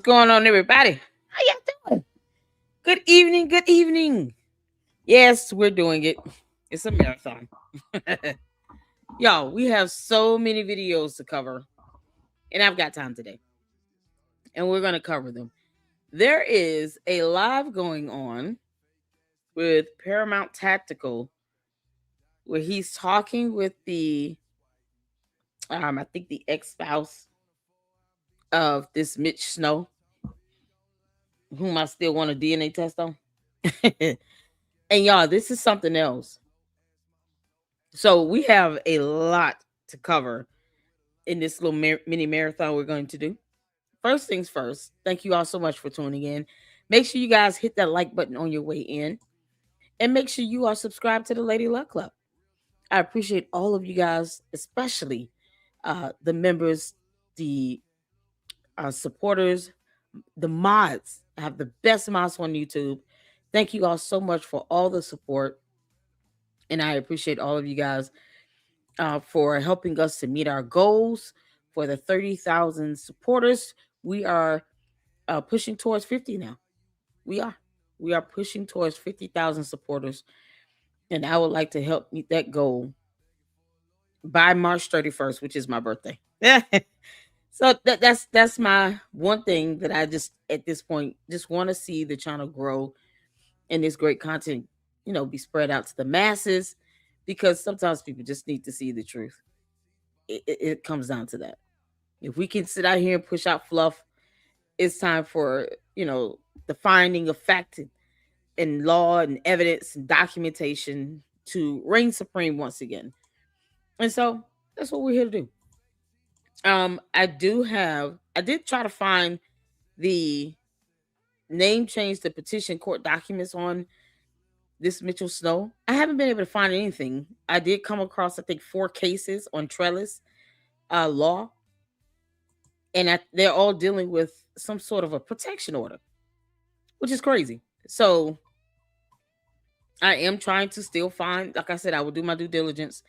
going on, everybody? How y'all doing? Good evening. Good evening. Yes, we're doing it. It's a marathon. Y'all, we have so many videos to cover, and I've got time today, and we're going to cover them. There is a live going on with Paramount Tactical where he's talking with I think the ex-spouse of this Mitch Snow, whom I still want a DNA test on. And y'all, this is something else. So we have a lot to cover in this little mini marathon we're going to do. First things first, thank you all so much for tuning in. Make sure you guys hit that like button on your way in. And make sure you are subscribed to the Lady Luck Club. I appreciate all of you guys, especially the members, the supporters, the mods. I have the best mods on YouTube. Thank you all so much for all the support. And I appreciate all of you guys for helping us to meet our goals. For the 30,000 supporters, we are pushing towards 50 now. We are pushing towards 50,000 supporters, and I would like to help meet that goal by March 31st, which is my birthday. So that's my one thing that I just at this point just want to see the channel grow and this great content, be spread out to the masses, because sometimes people just need to see the truth. It comes down to that. If we can sit out here and push out fluff, it's time for, the finding of fact and law and evidence and documentation to reign supreme once again. And so that's what we're here to do. I did try to find the name change, the petition court documents on this Mitchell Snow. I haven't been able to find anything. I did come across, I think, 4 cases on trellis law, and they're all dealing with some sort of a protection order, which is crazy. So I am trying to still find, like I said, I will do my due diligence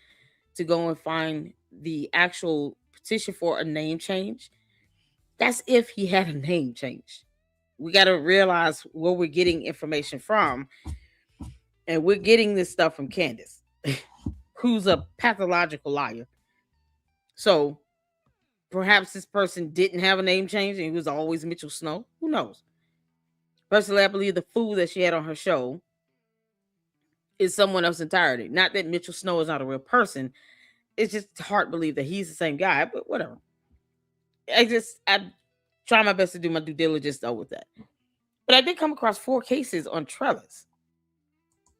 to go and find the actual petition for a name change. That's if he had a name change. We got to realize where we're getting information from. And we're getting this stuff from Candace, who's a pathological liar. So perhaps this person didn't have a name change and he was always Mitchell Snow. Who knows? Personally, I believe the fool that she had on her show is someone else entirely. Not that Mitchell Snow is not a real person. It's just hard to believe that he's the same guy, but whatever. I try my best to do my due diligence though with that. But I did come across 4 cases on trellis.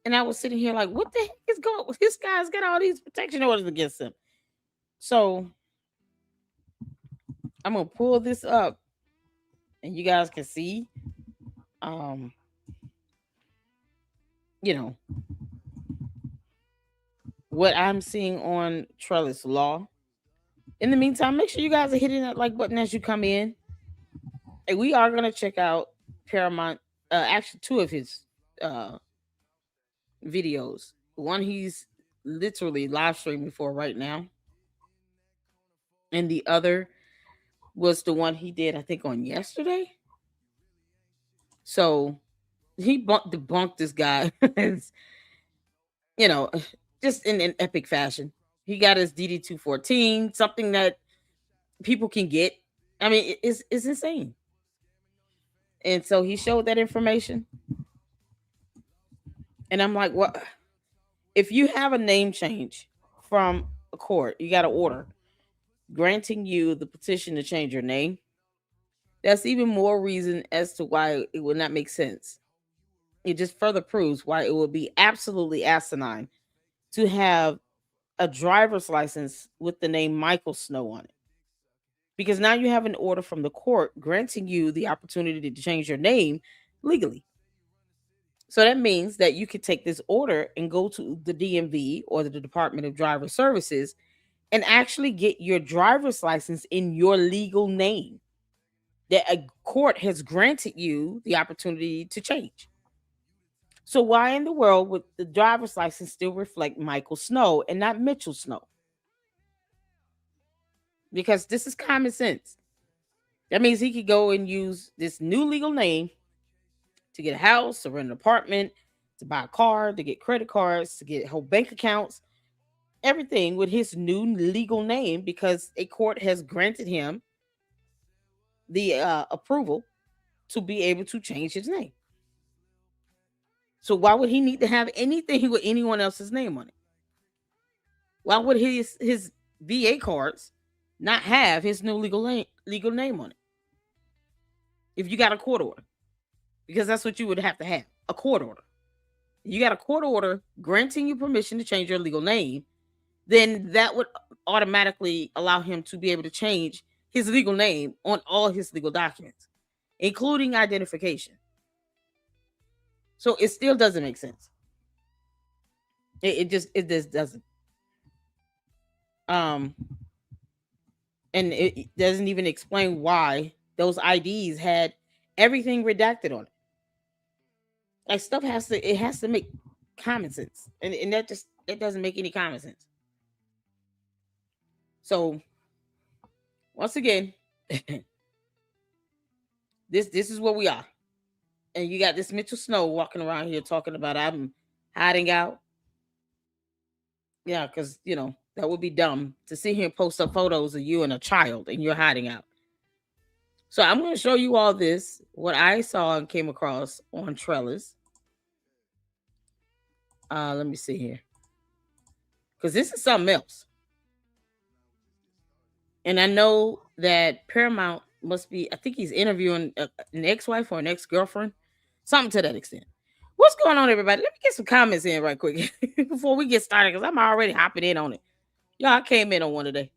And I was sitting here like, what the heck is going on? This guy's got all these protection orders against him. So I'm going to pull this up and you guys can see, what I'm seeing on trellis law. In the meantime, make sure you guys are hitting that like button as you come in. And we are going to check out Paramount, actually 2 of his videos. One he's literally live streaming for right now, and the other was the one he did, I think, on yesterday. So he debunked this guy, just in an epic fashion. He got his DD-214, something that people can get. I mean, it's insane. And so he showed that information. And I'm like, what? If you have a name change from a court, you got an order granting you the petition to change your name. That's even more reason as to why it would not make sense. It just further proves why it would be absolutely asinine to have a driver's license with the name Michael Snow on it. Because now you have an order from the court granting you the opportunity to change your name legally. So that means that you could take this order and go to the DMV or the Department of Driver Services and actually get your driver's license in your legal name that a court has granted you the opportunity to change. So why in the world would the driver's license still reflect Michael Snow and not Mitchell Snow? Because this is common sense. That means he could go and use this new legal name to get a house, to rent an apartment, to buy a car, to get credit cards, to get whole bank accounts, everything with his new legal name because a court has granted him the approval to be able to change his name. So why would he need to have anything with anyone else's name on it? Why would his VA cards not have his new legal name on it? If you got a court order, because that's what you would have to have, a court order. You got a court order granting you permission to change your legal name, then that would automatically allow him to be able to change his legal name on all his legal documents, including identification. So it still doesn't make sense. It just doesn't. And it doesn't even explain why those IDs had everything redacted on it. Like stuff has to make common sense, and that doesn't make any common sense. So once again, this is where we are, and you got this Mitchell Snow walking around here talking about I'm hiding out. Yeah, because that would be dumb to sit here and post up photos of you and a child and you're hiding out. So I'm going to show you all this, what I saw and came across on Trellis. Let me see here. Because this is something else. And I know that Paramount must be, I think he's interviewing an ex-wife or an ex-girlfriend. Something to that extent. What's going on, everybody? Let me get some comments in right quick before we get started, because I'm already hopping in on it. Y'all came in on one today.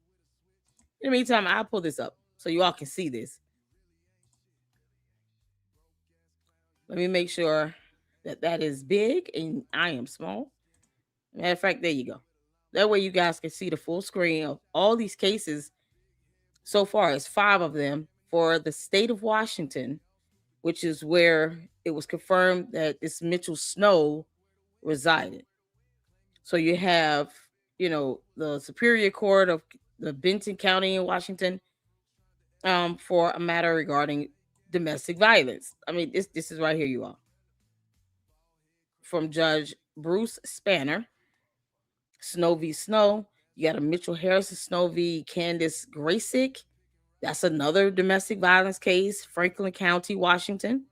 In the meantime, I'll pull this up so you all can see this. Let me make sure that is big and I am small. Matter of fact, there you go. That way you guys can see the full screen of all these cases so far. It's 5 of them for the state of Washington, which is where it was confirmed that this Mitchell Snow resided. So you have, the Superior Court of the Benton County in Washington, for a matter regarding domestic violence. I mean, this is right here, you all. From Judge Bruce Spanner, Snow v. Snow. You got a Mitchell Harrison Snow v. Candace Graysick. That's another domestic violence case, Franklin County, Washington.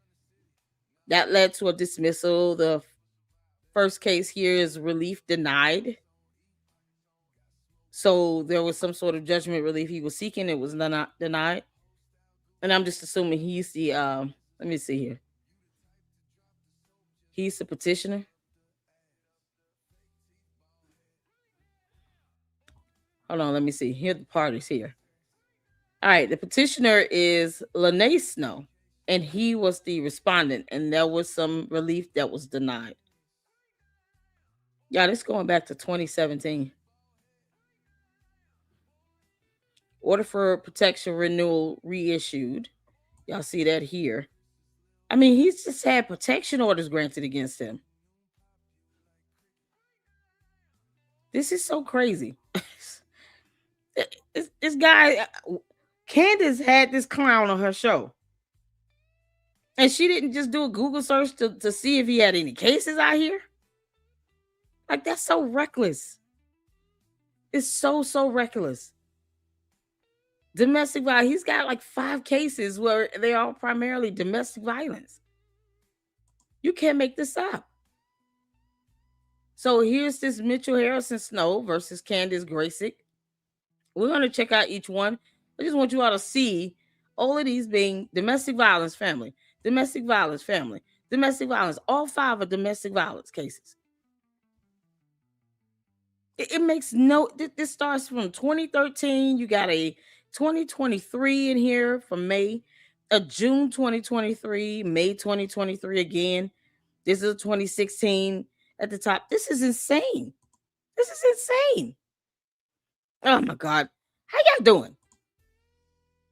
That led to a dismissal. The first case here is relief denied. So there was some sort of judgment relief he was seeking. It was not denied. And I'm just assuming he's the, let me see here. He's the petitioner. Hold on, let me see. Here are the parties here. All right, the petitioner is Lene Snow, and he was the respondent, and there was some relief that was denied. Yeah, this going back to 2017. Order for protection renewal reissued. Y'all see that here. I mean, he's just had protection orders granted against him. This is so crazy. This guy, Candace had this clown on her show. And she didn't just do a Google search to see if he had any cases out here. Like, that's so reckless. It's so reckless. Domestic violence. He's got like 5 cases where they are primarily domestic violence. You can't make this up. So here's this Mitchell Harrison Snow versus Candace Graysick. We're going to check out each one. I just want you all to see all of these being domestic violence family, domestic violence family, domestic violence. All 5 are domestic violence cases. It makes no, this starts from 2013. You got a 2023 in here from May, a June 2023, May 2023 again. This is a 2016 at the top. This is insane. This is insane. Oh my God. How y'all doing?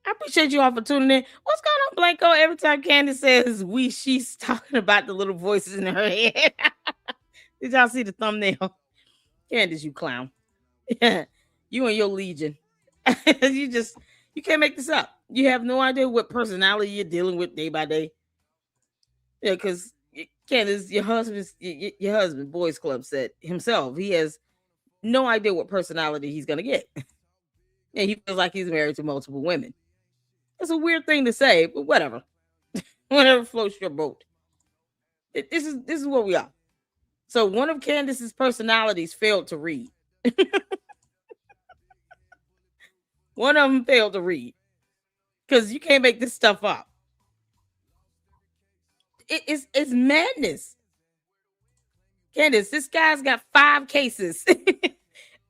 I appreciate you all for tuning in. What's going on, Blanco? Every time Candace says she's talking about the little voices in her head. Did y'all see the thumbnail? Candace, you clown. You and your legion. You can't make this up. You have no idea what personality you're dealing with day by day. Yeah, because Candace, your husband, Boys Club said himself, he has no idea what personality he's gonna get. And he feels like he's married to multiple women. It's a weird thing to say, but whatever. Whatever floats your boat. This is what we are. So one of Candace's personalities failed to read. One of them failed to read because you can't make this stuff up. It's madness. Candace, this guy's got 5 cases.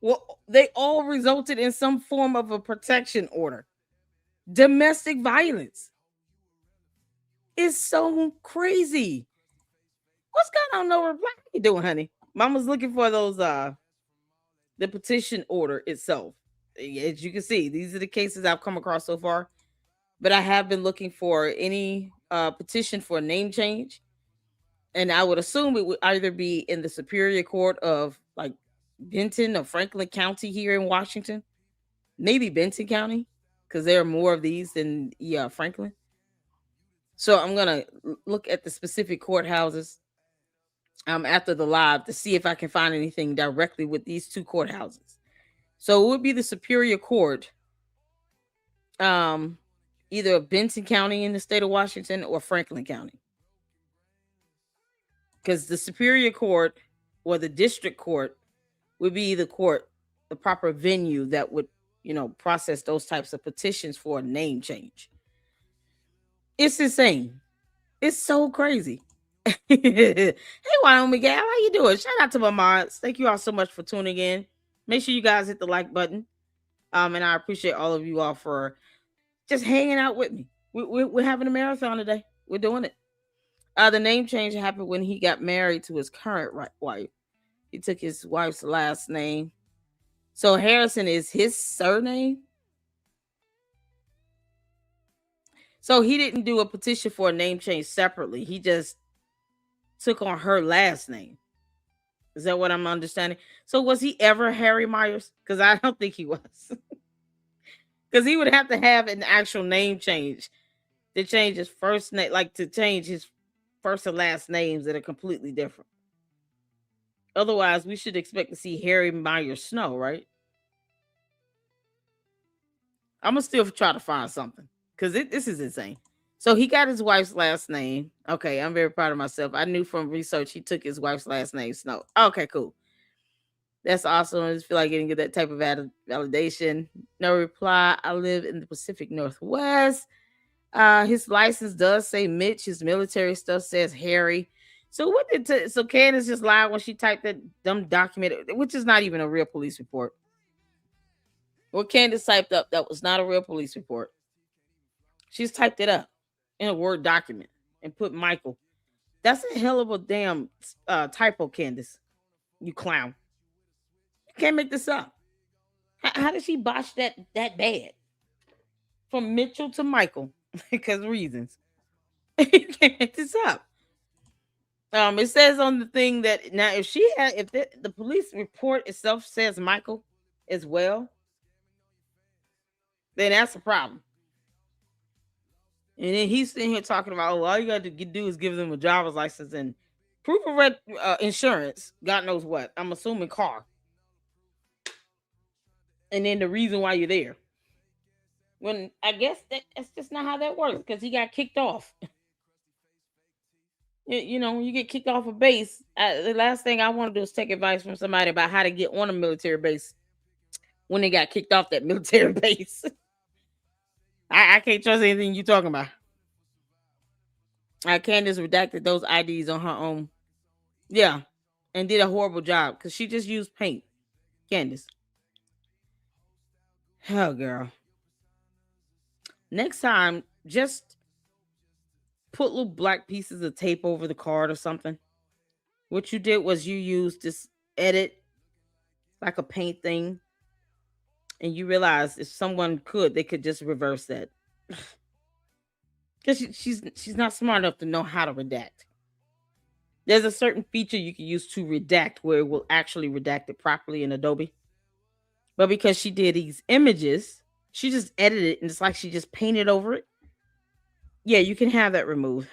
Well, they all resulted in some form of a protection order. Domestic violence. It's so crazy. What's going on, no reply? How you doing, honey? Mama's looking for those the petition order itself. As you can see, these are the cases I've come across so far. But I have been looking for any petition for a name change. And I would assume it would either be in the Superior Court of like Benton or Franklin County here in Washington. Maybe Benton County, because there are more of these than Franklin. So I'm gonna look at the specific courthouses after the live to see if I can find anything directly with these 2 courthouses. So it would be the Superior Court, either of Benton County in the state of Washington or Franklin County. Because the Superior Court or the District Court would be the proper venue that would, process those types of petitions for a name change. It's insane. It's so crazy. Hey, Wyoming gal, how you doing? Shout out to my mods. Thank you all so much for tuning in. Make sure you guys hit the like button. And I appreciate all of you all for just hanging out with me. We're having a marathon today. We're doing it. The name change happened when he got married to his current wife. He took his wife's last name. So Harrison is his surname. So he didn't do a petition for a name change separately. He just took on her last name. Is that what I'm understanding? So was he ever Harry Myers? Because I don't think he was. Because he would have to have an actual name change to change his first name, like to change his first and last names that are completely different. Otherwise, we should expect to see Harry Myers Snow, right? I'm going to still try to find something because this is insane. So he got his wife's last name. Okay, I'm very proud of myself. I knew from research he took his wife's last name, Snow. Okay, cool. That's awesome. I just feel like getting that type of validation. No reply. I live in the Pacific Northwest. His license does say Mitch. His military stuff says Harry. So what did so Candace just lied when she typed that dumb document, which is not even a real police report. What Candace typed up that was not a real police report. She's typed it up in a Word document and put Michael. That's a hell of a damn typo, Candace. You clown. You can't make this up. How did she botch that bad? From Mitchell to Michael. Because reasons. You can't make this up. It says on the thing that now if the police report itself says Michael as well, then that's a problem. And then he's sitting here talking about, all you got to do is give them a driver's license and proof of insurance. God knows what. I'm assuming car. And then the reason why you're there. When I guess that's just not how that works because he got kicked off. When you get kicked off a base, the last thing I want to do is take advice from somebody about how to get on a military base when they got kicked off that military base. I can't trust anything you're talking about. Candace redacted those IDs on her own. Yeah, and did a horrible job because she just used paint. Candace. Oh, girl. Next time, just put little black pieces of tape over the card or something. What you did was you used this edit, like a paint thing, and you realized if someone could, they could just reverse that. Because she's not smart enough to know how to redact. There's a certain feature you can use to redact where it will actually redact it properly in Adobe. But because she did these images, She just edited it and it's like she just painted over it. Yeah, you can have that removed.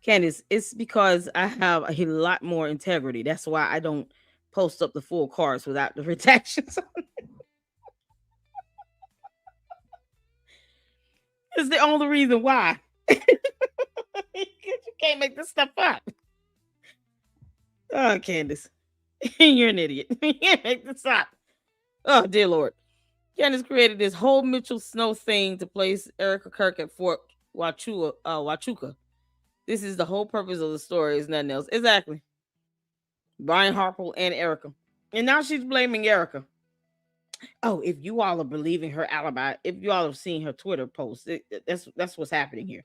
Candace, it's because I have a lot more integrity. That's why I don't post up the full cards without the redactions. It's the only reason why. You can't make this stuff up. Oh, Candace. You're an idiot. You can't make this up. Oh, dear Lord. Candace created this whole Mitchell Snow thing to place Erica Kirk at Fort Huachuca. This is the whole purpose of the story, is nothing else. Exactly. Brian Harple and Erica. And now she's blaming Erica. Oh, if you all are believing her alibi, if you all have seen her Twitter post, that's what's happening here.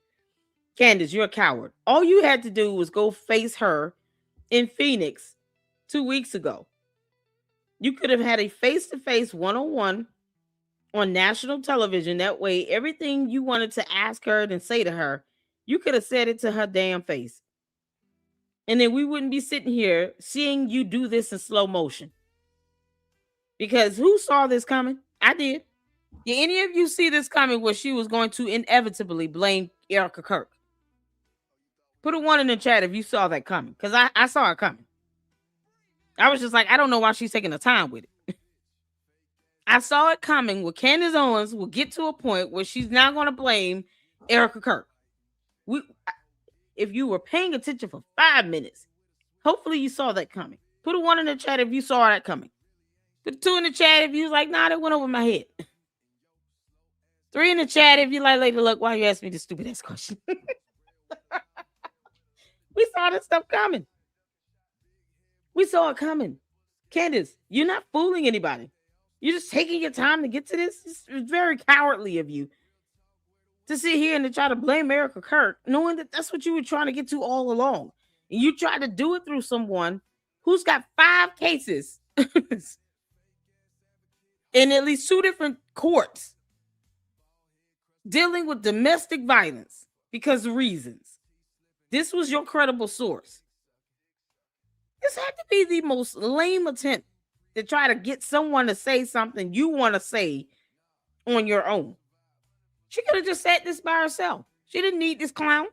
Candace, you're a coward. All you had to do was go face her in Phoenix 2 weeks ago. You could have had a face-to-face one-on-one on national television. That way, everything you wanted to ask her and say to her, you could have said it to her damn face. And then we wouldn't be sitting here seeing you do this in slow motion. Because who saw this coming? I did. Did any of you see this coming where she was going to inevitably blame Erica Kirk? Put a 1 in the chat if you saw that coming. Because I saw it coming. I was just like, I don't know why she's taking the time with it. I saw it coming where Candace Owens will get to a point where she's now going to blame Erica Kirk. If you were paying attention for 5 minutes, hopefully you saw that coming. Put a 1 in the chat if you saw that coming. Put a 2 in the chat if you was like, nah, that went over my head. 3 in the chat if you like, Lady Luck, why you asked me this stupid ass question? We saw this stuff coming. We saw it coming. Candace, you're not fooling anybody. You're just taking your time to get to this. It's very cowardly of you to sit here and to try to blame Erica Kirk, knowing that that's what you were trying to get to all along. And you tried to do it through someone who's got 5 cases in at least 2 different courts dealing with domestic violence because of reasons. This was your credible source. This had to be the most lame attempt to try to get someone to say something you want to say on your own. She could have just said this by herself. She didn't need this clown.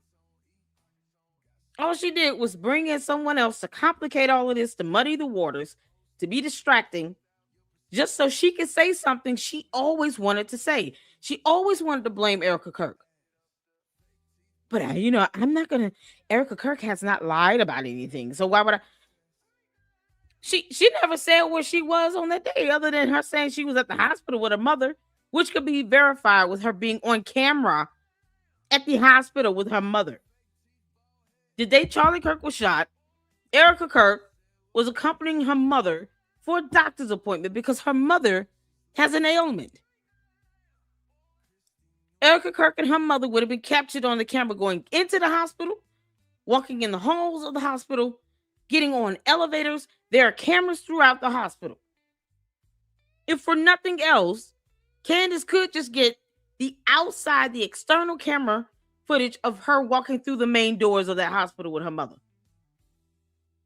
All she did was bring in someone else to complicate all of this, to muddy the waters, to be distracting, just so she could say something she always wanted to say. She always wanted to blame Erica Kirk. But, I'm not going to... Erica Kirk has not lied about anything. So why would I... She never said where she was on that day, other than her saying she was at the hospital with her mother, which could be verified with her being on camera at the hospital with her mother. The day Charlie Kirk was shot, Erica Kirk was accompanying her mother for a doctor's appointment because her mother has an ailment. Erica Kirk and her mother would have been captured on the camera going into the hospital, walking in the halls of the hospital, getting on elevators. There are cameras throughout the hospital. If for nothing else, Candace could just get the external camera footage of her walking through the main doors of that hospital with her mother.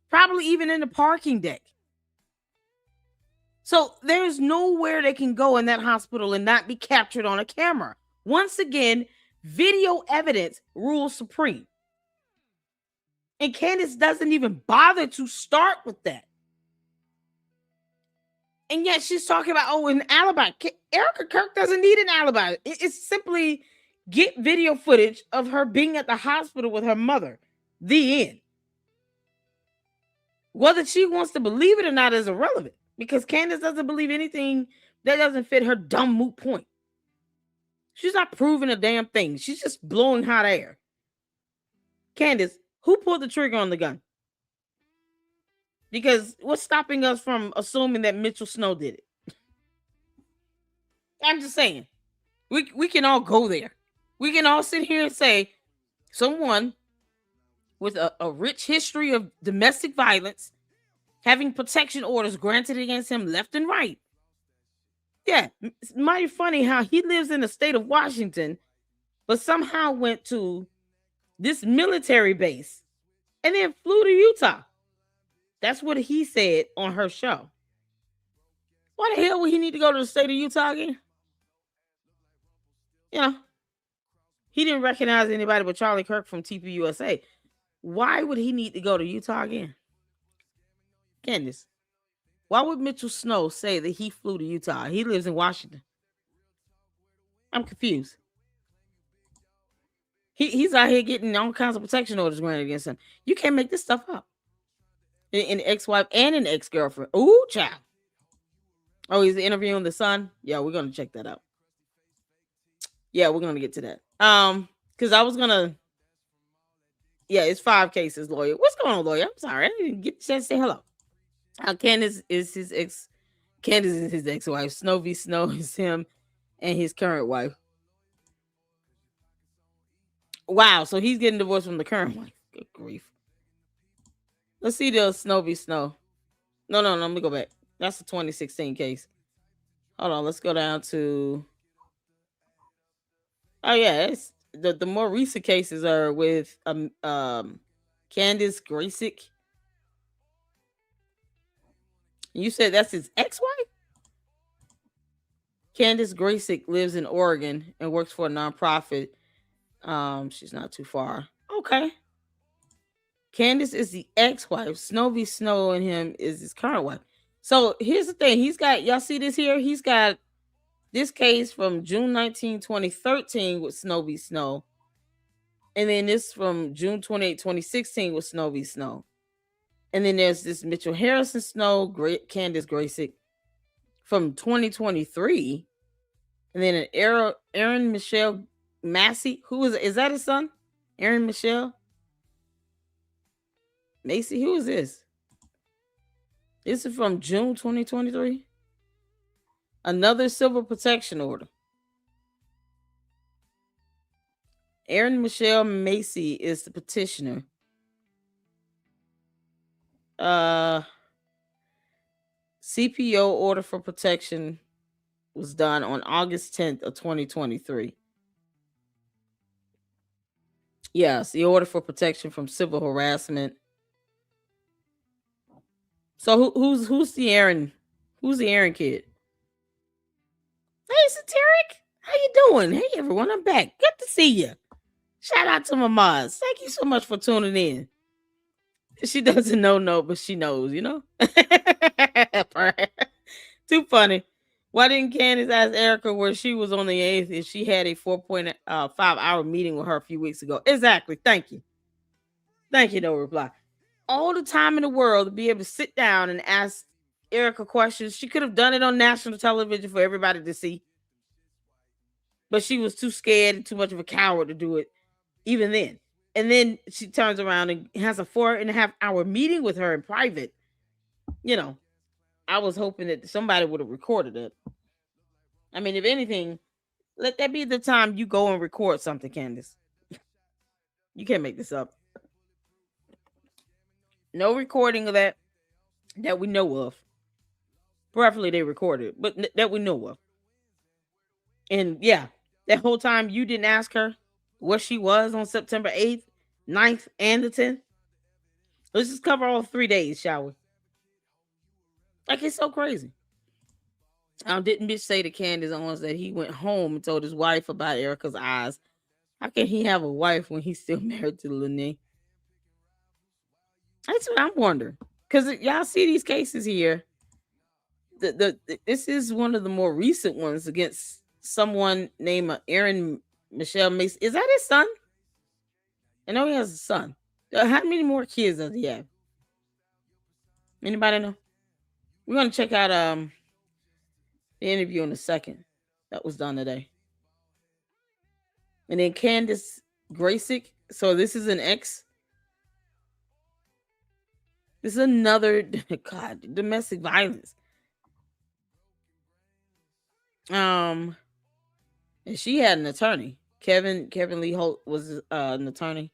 Probably even in the parking deck. So there's nowhere they can go in that hospital and not be captured on a camera. Once again, video evidence rules supreme. And Candace doesn't even bother to start with that. And yet she's talking about, an alibi. Erica Kirk doesn't need an alibi. It's simply get video footage of her being at the hospital with her mother. The end. Whether she wants to believe it or not is irrelevant, because Candace doesn't believe anything that doesn't fit her dumb moot point. She's not proving a damn thing. She's just blowing hot air. Candace, who pulled the trigger on the gun? Because what's stopping us from assuming that Mitchell Snow did it? I'm just saying. We can all go there. We can all sit here and say someone with a rich history of domestic violence, having protection orders granted against him left and right. Yeah, it's mighty funny how he lives in the state of Washington, but somehow went to this military base and then flew to Utah. That's what he said on her show. Why the hell would he need to go to the state of Utah again? You know, he didn't recognize anybody but Charlie Kirk from TPUSA. Why would he need to go to Utah again? Candace, why would Mitchell Snow say that he flew to Utah? He lives in Washington. I'm confused. He's out here getting all kinds of protection orders granted against him. You can't make this stuff up. An ex-wife and an ex-girlfriend. Ooh, child. Oh, he's interviewing the son. Yeah, we're gonna check that out. Yeah, we're gonna get to that. Because I was gonna. Yeah, it's 5 cases, lawyer. What's going on, lawyer? I'm sorry, I didn't get a chance to say hello. Candace is his ex. Candace is his ex-wife. Snow v. Snow is him and his current wife. Wow, so he's getting divorced from the current wife. Good grief. Let's see the Snow v. Snow. No, let me go back. That's a 2016 case. Hold on, let's go down to. Oh yeah, it's the more recent cases are with Candace Graysick. You said that's his ex-wife? Candace Graysick lives in Oregon and works for a nonprofit. She's not too far. Okay. Candace is the ex-wife. Snow v. Snow and him is his current wife. So here's the thing. He's got, y'all see this here? He's got this case from June 19, 2013 with Snow v. Snow. And then this from June 28, 2016 with Snow v. Snow. And then there's this Mitchell Harrison Snow, Candace Graysick from 2023. And then an Aaron Michelle Massey. Who is that his son? Aaron Michelle Macy? Who is this? This is from June 2023. Another civil protection order. Aaron Michelle Macy is the petitioner. CPO order for protection was done on August 10th of 2023. Yes, the order for protection from civil harassment. So who's the Aaron? Who's the Aaron kid? Hey, Satiric, how you doing? Hey everyone, I'm back. Good to see you. Shout out to my moms. Thank you so much for tuning in. She doesn't know, but she knows, you know? Too funny. Why didn't Candace ask Erica where she was on the 8th if she had a 4.5-hour meeting with her a few weeks ago? Exactly. Thank you. Thank you, no reply. All the time in the world to be able to sit down and ask Erica questions. She could have done it on national television for everybody to see. But she was too scared and too much of a coward to do it even then. And then she turns around and has a 4.5-hour meeting with her in private. You know, I was hoping that somebody would have recorded it. I mean, if anything, let that be the time you go and record something, Candace. You can't make this up. No recording of that we know of. Preferably they recorded, but that we know of. And yeah, that whole time you didn't ask her where she was on September 8th, 9th, and the 10th. Let's just cover all 3 days, shall we? Like, it's so crazy. Didn't bitch say to Candace Owens that he went home and told his wife about Erica's eyes? How can he have a wife when he's still married to Lene? That's what I'm wondering. Because y'all see these cases here. This is one of the more recent ones against someone named Aaron Michelle Mason. Is that his son? I know he has a son. How many more kids does he have? Anybody know? We're gonna check out the interview in a second that was done today. And then Candace Graysick. So this is an ex. This is another domestic violence. And she had an attorney. Kevin Lee Holt was an attorney.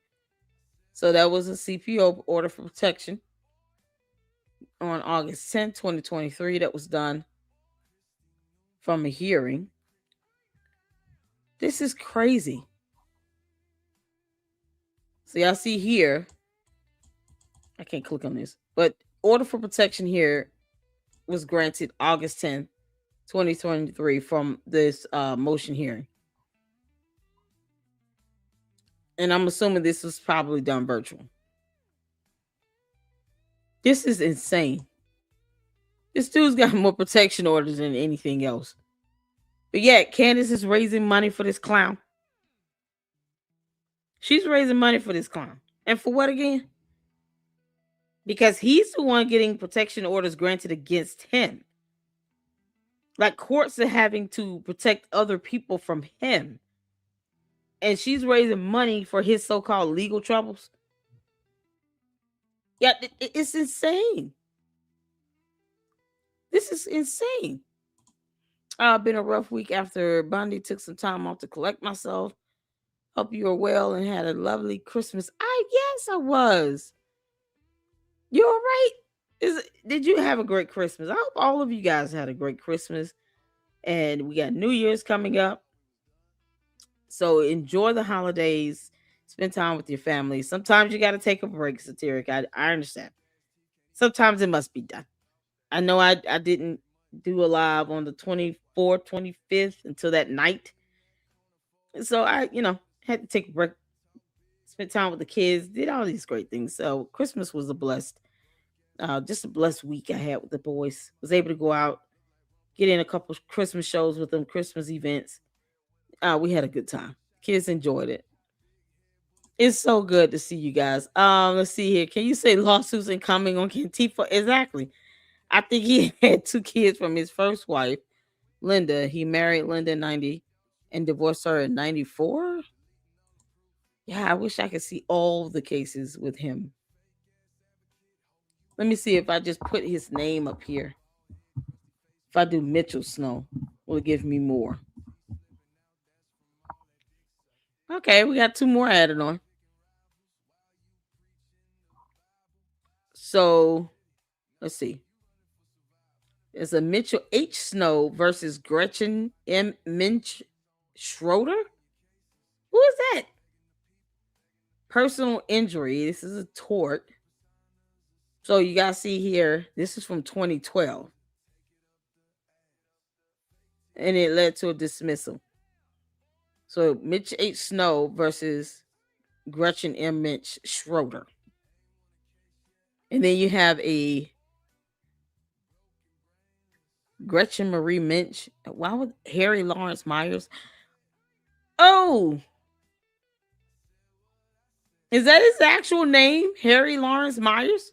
So that was a CPO order for protection on August 10, 2023. That was done from a hearing. This is crazy. So y'all see here, I can't click on this, but order for protection here was granted August 10th, 2023 from this motion hearing. And I'm assuming this was probably done virtual. This is insane. This dude's got more protection orders than anything else. But yet, Candace is raising money for this clown. She's raising money for this clown. And for what again? Because he's the one getting protection orders granted against him. Like courts are having to protect other people from him. And she's raising money for his so-called legal troubles. Yeah, it's insane. This is insane. Been a rough week after Bondi took some time off to collect myself. Hope you are well and had a lovely Christmas. Yes, I was. You all right? Did you have a great Christmas? I hope all of you guys had a great Christmas. And we got New Year's coming up. So enjoy the holidays. Spend time with your family. Sometimes you got to take a break, Satiric. I understand. Sometimes it must be done. I know I didn't do a live on the 24th, 25th until that night. So I, had to take a break, spent time with the kids, did all these great things. So Christmas was just a blessed week I had with the boys. Was able to go out, get in a couple of Christmas shows with them, Christmas events. We had a good time. Kids enjoyed it. It's so good to see you guys. Let's see here. Can you say lawsuits incoming on Cantifa? Exactly. I think he had 2 kids from his first wife, Linda. He married Linda in 90 and divorced her in 94. Yeah, I wish I could see all the cases with him. Let me see if I just put his name up here. If I do Mitchell Snow, will it give me more? Okay, we got 2 more added on. So, let's see. There's a Mitchell H. Snow versus Gretchen M. Minch Schroeder. Who is that? Personal injury. This is a tort. So you guys see here, this is from 2012. And it led to a dismissal. So Mitch H. Snow versus Gretchen M. Minch Schroeder. And then you have a Gretchen Marie Minch. Why would Harry Lawrence Myers? Oh, is that his actual name? Harry Lawrence Myers?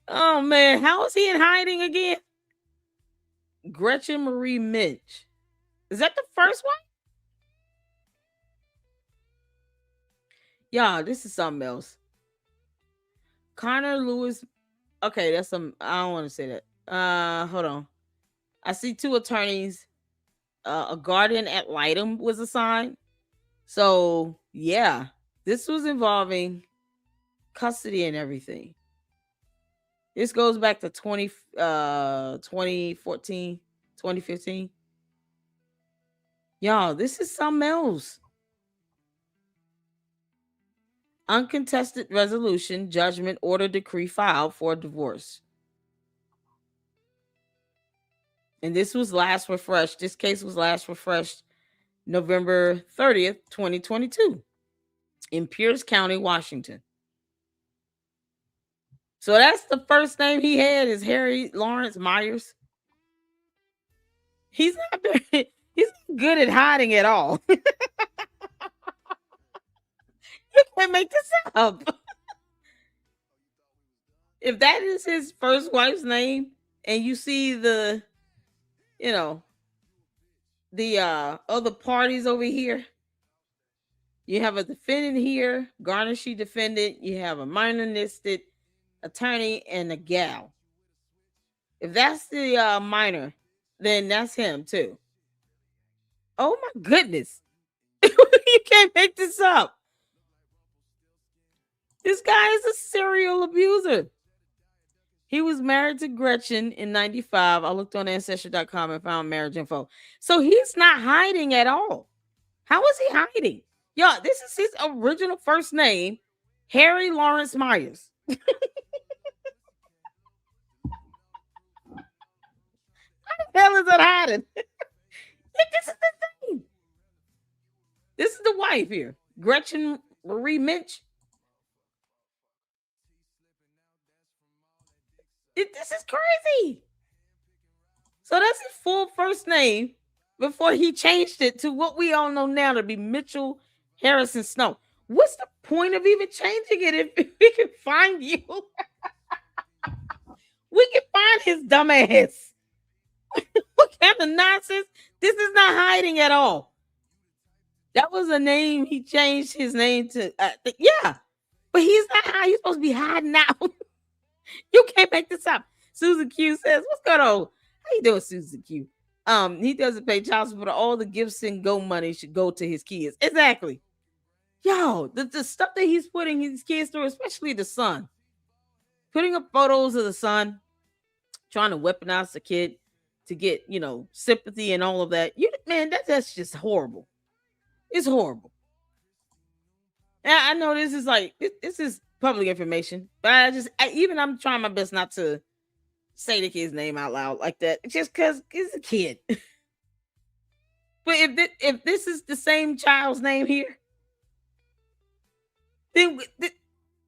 Oh man, how is he in hiding again? Gretchen Marie Minch. Is that the first one? Yeah, this is something else. Connor Lewis. Okay, that's some. I don't want to say that. Hold on. I see 2 attorneys. A guardian ad litem was assigned. So yeah, this was involving custody and everything. This goes back to 2014, 2015. Y'all, this is something else. Uncontested resolution, judgment, order, decree filed for divorce. And this was last refreshed. This case was last refreshed November 30th, 2022 in Pierce County, Washington. So that's the first name he had is Harry Lawrence Myers. He's not good at hiding at all. You can't make this up. If that is his first wife's name and you see the other parties over here, you have a defendant here, garnishee defendant, you have a minor listed attorney and a gal. If that's the minor, then that's him too. Oh my goodness. You can't make this up. This guy is a serial abuser. He was married to Gretchen in 95. I looked on Ancestry.com and found marriage info. So he's not hiding at all. How is he hiding? Y'all, this is his original first name. Harry Lawrence Myers. What the hell is that hiding? This is the thing. This is the wife here. Gretchen Marie Minch. This is crazy. So that's his full first name before he changed it to what we all know now to be Mitchell Harrison Snow. What's the point of even changing it if we can find you? We can find his dumb ass. What kind of nonsense? This is not hiding at all. That was a name he changed his name to. Yeah, but he's not hiding. He's supposed to be hiding out. You can't make this up. Susan Q says, "What's going on? How you doing, Susan Q?" He doesn't pay child support. All the gifts and go money should go to his kids. Exactly. Yo, the stuff that he's putting his kids through, especially the son, putting up photos of the son, trying to weaponize the kid to get, sympathy and all of that. Man, that's just horrible. It's horrible. And I know this is this is public information, but I'm trying my best not to say the kid's name out loud like that, just because he's a kid. But if this is the same child's name here, then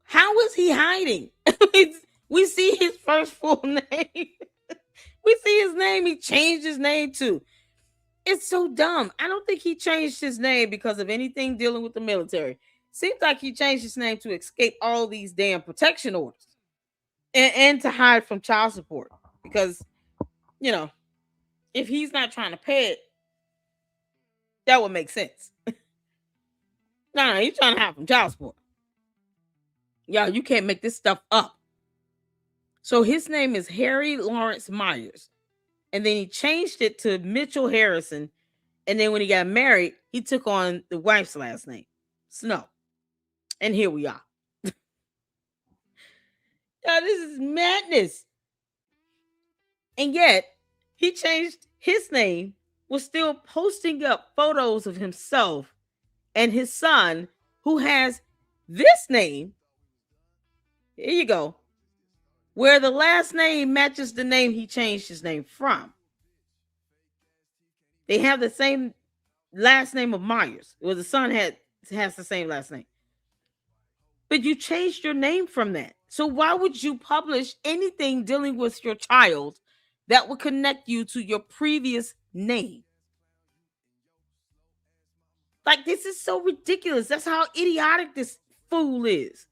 how is he hiding? We see his first full name. We see his name. He changed his name to. It's so dumb. I don't think he changed his name because of anything dealing with the military. Seems like he changed his name to escape all these damn protection orders and to hide from child support. Because, if he's not trying to pay it, that would make sense. No, he's trying to hide from child support. Y'all, you can't make this stuff up. So his name is Harry Lawrence Myers. And then he changed it to Mitchell Harrison. And then when he got married, he took on the wife's last name, Snow. And here we are. Now, this is madness. And yet, he changed his name, was still posting up photos of himself and his son, who has this name. Here you go. Where the last name matches the name he changed his name from. They have the same last name of Myers. Well, the son has the same last name. But you changed your name from that. So why would you publish anything dealing with your child that would connect you to your previous name? Like, this is so ridiculous. That's how idiotic this fool is.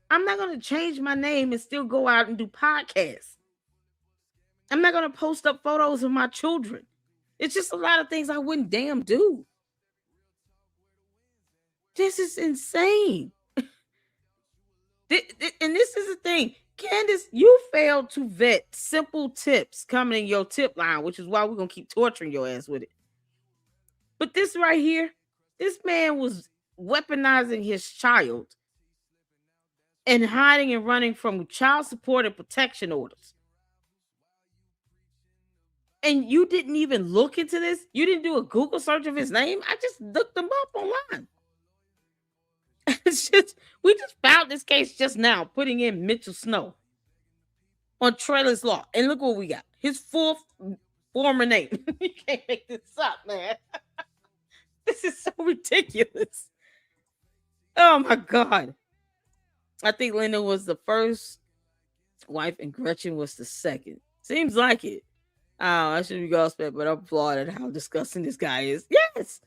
I'm not going to change my name and still go out and do podcasts. I'm not going to post up photos of my children. It's just a lot of things I wouldn't damn do. This is insane. And this is the thing. Candace, you failed to vet simple tips coming in your tip line, which is why we're going to keep torturing your ass with it. But this right here, this man was weaponizing his child and hiding and running from child support and protection orders. And you didn't even look into this? You didn't do a Google search of his name? I just looked him up online. We just found this case just now, putting in Mitchell Snow on Trailers Law. And look what we got. His fourth former name. You can't make this up, man. This is so ridiculous. Oh, my God. I think Linda was the first wife and Gretchen was the second. Seems like it. I shouldn't be gossiping, but I'm flawed at how disgusting this guy is. Yes.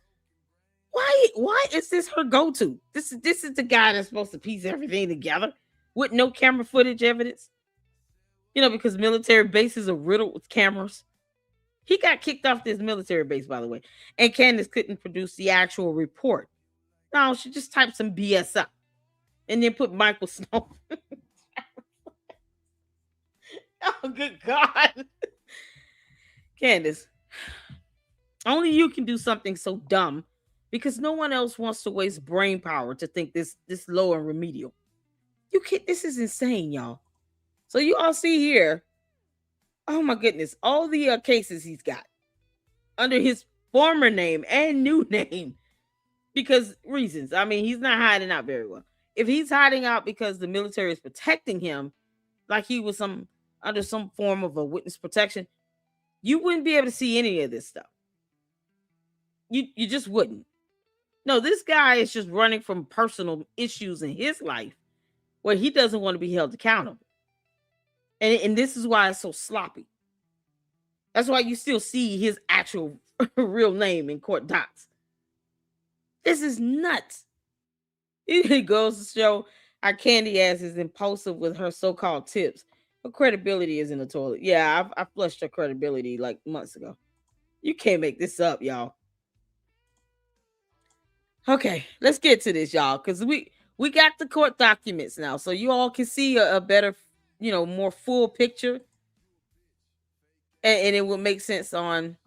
Why is this her go-to? This is the guy that's supposed to piece everything together with no camera footage evidence. Because military bases are riddled with cameras. He got kicked off this military base, by the way. And Candace couldn't produce the actual report. No, she just typed some BS up. And then put Michael Snow. Oh, good God. Candace, only you can do something so dumb because no one else wants to waste brain power to think this low and remedial. You can't. This is insane, y'all. So you all see here, oh my goodness, all the cases he's got under his former name and new name because reasons. I mean, he's not hiding out very well. If he's hiding out because the military is protecting him, like he was under some form of a witness protection, you wouldn't be able to see any of this stuff. You just wouldn't. No, this guy is just running from personal issues in his life where he doesn't want to be held accountable. And this is why it's so sloppy. That's why you still see his actual real name in court docs. This is nuts. It goes to show our candy ass is impulsive with her so-called tips. Her credibility is in the toilet. Yeah, I flushed her credibility like months ago. You can't make this up, y'all. Okay, let's get to this, y'all, because we got the court documents now, so you all can see a better, more full picture, and it would make sense on,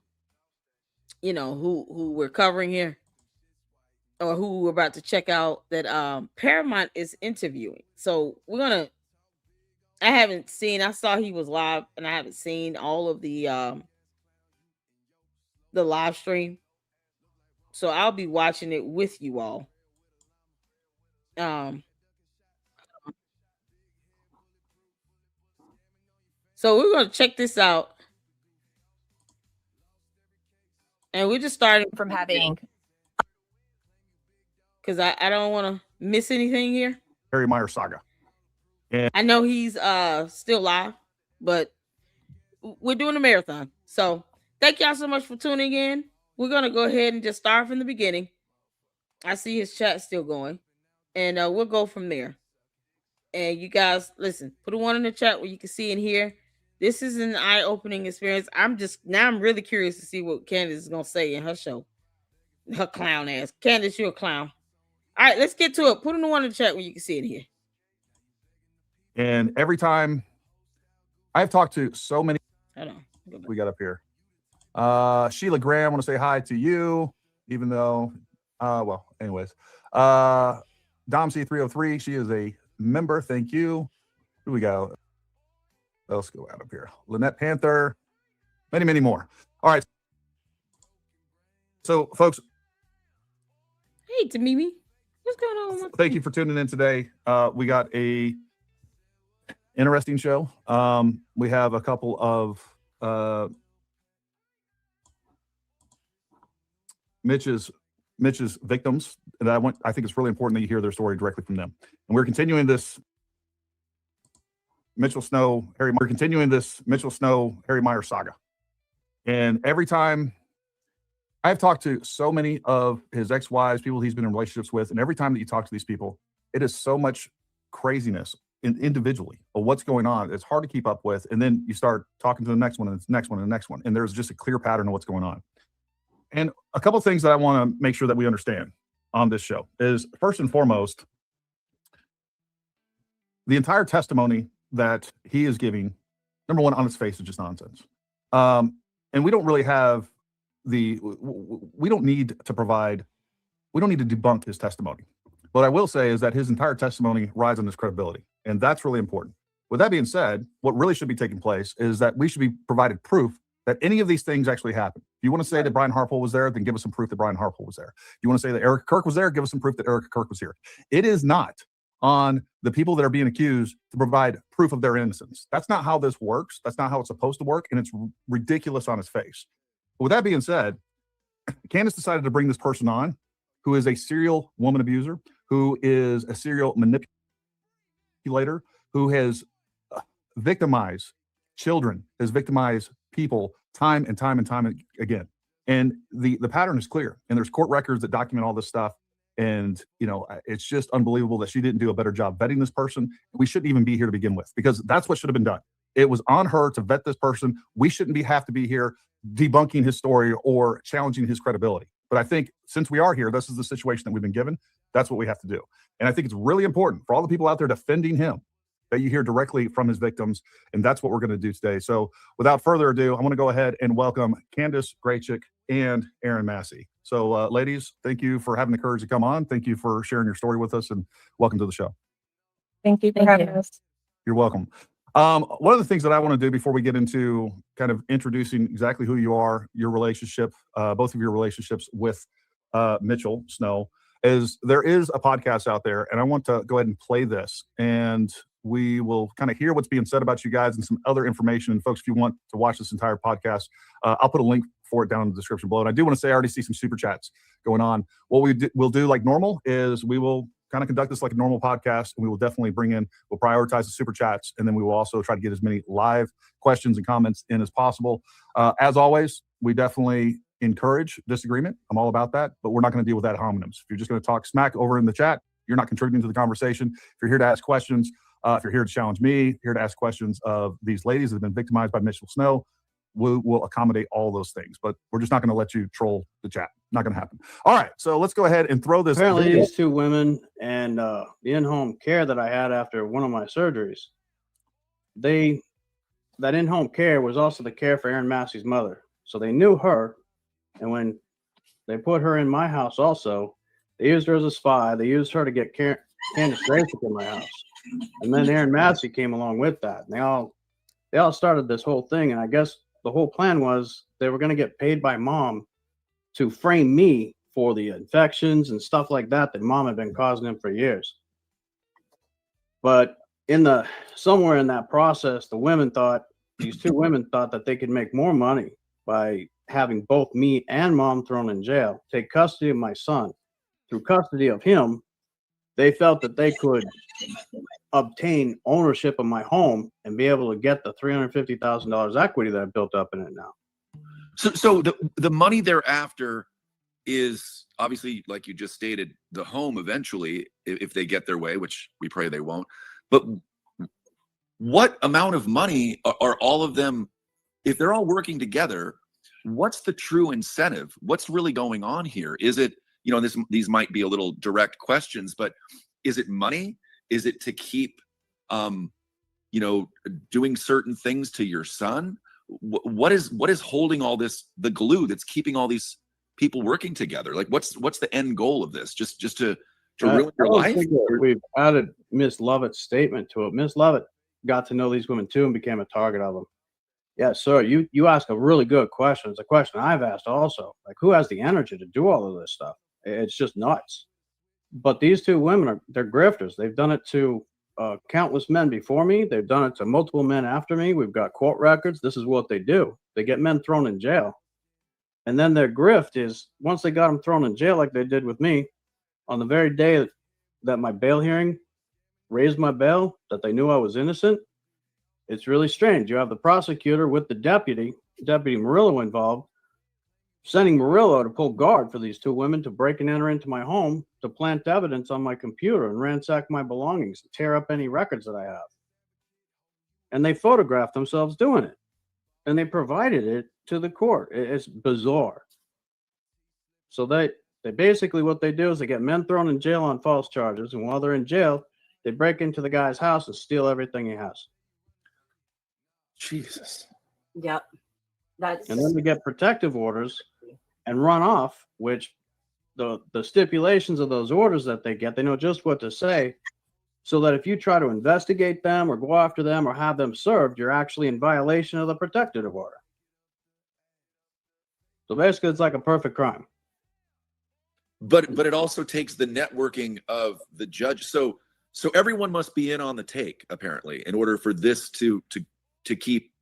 who we're covering here, or who we're about to check out. That Paramount is interviewing. So we're gonna. I haven't seen. I saw he was live, and I haven't seen all of the live stream. So I'll be watching it with you all. So we're gonna check this out. And we're just starting from having, because I don't want to miss anything here. Harry Meyer saga. And I know he's still live, but we're doing a marathon. So thank y'all so much for tuning in. We're gonna go ahead and just start from the beginning. I see his chat still going, and we'll go from there. And you guys, listen, put a one in the chat where you can see and hear. This is an eye-opening experience. I'm really curious to see what Candace is gonna say in her show. Her clown ass. Candace, you're a clown. All right, let's get to it. Put in the one in the chat where you can see it here. And every time I've talked to so many, hold on, we got up here. Sheila Graham, I want to say hi to you, even though, well, anyways. Dom C303, she is a member. Thank you. Here we go. Let's go out up here. Lynette Panther, many, many more. All right. So, folks. Hey, Tamimi. What's going on? Thank you for tuning in today. We got a interesting show. We have a couple of Mitch's victims that I think it's really important that you hear their story directly from them. And we're continuing this Mitchell Snow, Harry Meyer saga. And every time I've talked to so many of his ex-wives, people he's been in relationships with, and every time that you talk to these people, it is so much craziness individually of what's going on. It's hard to keep up with. And then you start talking to the next one and the next one and the next one. And there's just a clear pattern of what's going on. And a couple of things that I want to make sure that we understand on this show is, first and foremost, the entire testimony that he is giving, number one, on its face is just nonsense. And we don't really have we don't need to debunk his testimony. What I will say is that his entire testimony rides on his credibility, and that's really important. With that being said, what really should be taking place is that we should be provided proof that any of these things actually happened. If you want to say that Brian Harpole was there, then give us some proof that Brian Harpole was there. If you want to say that Erica Kirk was there, give us some proof that Erica Kirk was here. It is not on the people that are being accused to provide proof of their innocence. That's not how this works. That's not how it's supposed to work, and it's ridiculous on its face. But with that being said, Candace decided to bring this person on who is a serial woman abuser, who is a serial manipulator, who has victimized children, has victimized people time and time and time again. And the pattern is clear. And there's court records that document all this stuff. And, it's just unbelievable that she didn't do a better job vetting this person. We shouldn't even be here to begin with, because that's what should have been done. It was on her to vet this person. We shouldn't have to be here debunking his story or challenging his credibility. But I think since we are here, this is the situation that we've been given. That's what we have to do. And I think it's really important for all the people out there defending him that you hear directly from his victims. And that's what we're going to do today. So without further ado, I want to go ahead and welcome Candace Graychick and Aaron Massey. So ladies, thank you for having the courage to come on. Thank you for sharing your story with us, and welcome to the show. Thank you for having us. You're welcome. One of the things that I want to do before we get into kind of introducing exactly who you are, your relationship, both of your relationships with Mitchell Snow, is there is a podcast out there, and I want to go ahead and play this, and we will kind of hear what's being said about you guys and some other information. And folks, if you want to watch this entire podcast, I'll put a link for it down in the description below. And I do want to say I already see some super chats going on. What we'll do like normal is we will kind of conduct this like a normal podcast, and we will definitely we'll prioritize the super chats, and then we will also try to get as many live questions and comments in as possible. As always, we definitely encourage disagreement. I'm all about that, but we're not going to deal with ad hominems. If you're just going to talk smack over in the chat, you're not contributing to the conversation. If you're here to ask questions, if you're here to challenge me, here to ask questions of these ladies that have been victimized by Mitchell Snow, we'll accommodate all those things, but we're just not going to let you troll the chat. Not going to happen. All right, so let's go ahead and throw this. Apparently, these two women and the in-home care that I had after one of my surgeries, that in-home care was also the care for Aaron Massey's mother. So they knew her, and when they put her in my house also, they used her as a spy. They used her to get Candace in my house. And then Aaron Massey came along with that. And they all started this whole thing, and I guess the whole plan was they were going to get paid by mom to frame me for the infections and stuff like that mom had been causing him for years. But somewhere in that process, these two women thought that they could make more money by having both me and mom thrown in jail, take custody of my son. Through custody of him, they felt that they could obtain ownership of my home and be able to get the $350,000 equity that I built up in it now. So the money thereafter is obviously, like you just stated, the home eventually, if they get their way, which we pray they won't. But what amount of money are all of them, if they're all working together, what's the true incentive? What's really going on here? Is it, these might be a little direct questions, but is it money? Is it to keep, doing certain things to your son? What is holding all this, the glue that's keeping all these people working together? Like, what's the end goal of this? Just to ruin your life? We've added Miss Lovett's statement to it. Miss Lovett got to know these women too and became a target of them. Yeah, sir. You ask a really good question. It's a question I've asked also. Like, who has the energy to do all of this stuff? It's just nuts. But these two women they're grifters. They've done it to countless men before me. They've done it to multiple men after me. We've got court records. This is what they do. They get men thrown in jail. And then their grift is, once they got them thrown in jail like they did with me, on the very day that my bail hearing raised my bail, that they knew I was innocent, it's really strange. You have the prosecutor with the Deputy Murillo involved, sending Murillo to pull guard for these two women to break and enter into my home, to plant evidence on my computer and ransack my belongings, and tear up any records that I have. And they photographed themselves doing it. And they provided it to the court. It's bizarre. So they basically, what they do is they get men thrown in jail on false charges. And while they're in jail, they break into the guy's house and steal everything he has. Jesus. Yep. And then they get protective orders and run off, which the stipulations of those orders that they get, they know just what to say, so that if you try to investigate them or go after them or have them served, you're actually in violation of the protective order. So basically, it's like a perfect crime. But it also takes the networking of the judge. So everyone must be in on the take, apparently, in order for this to keep,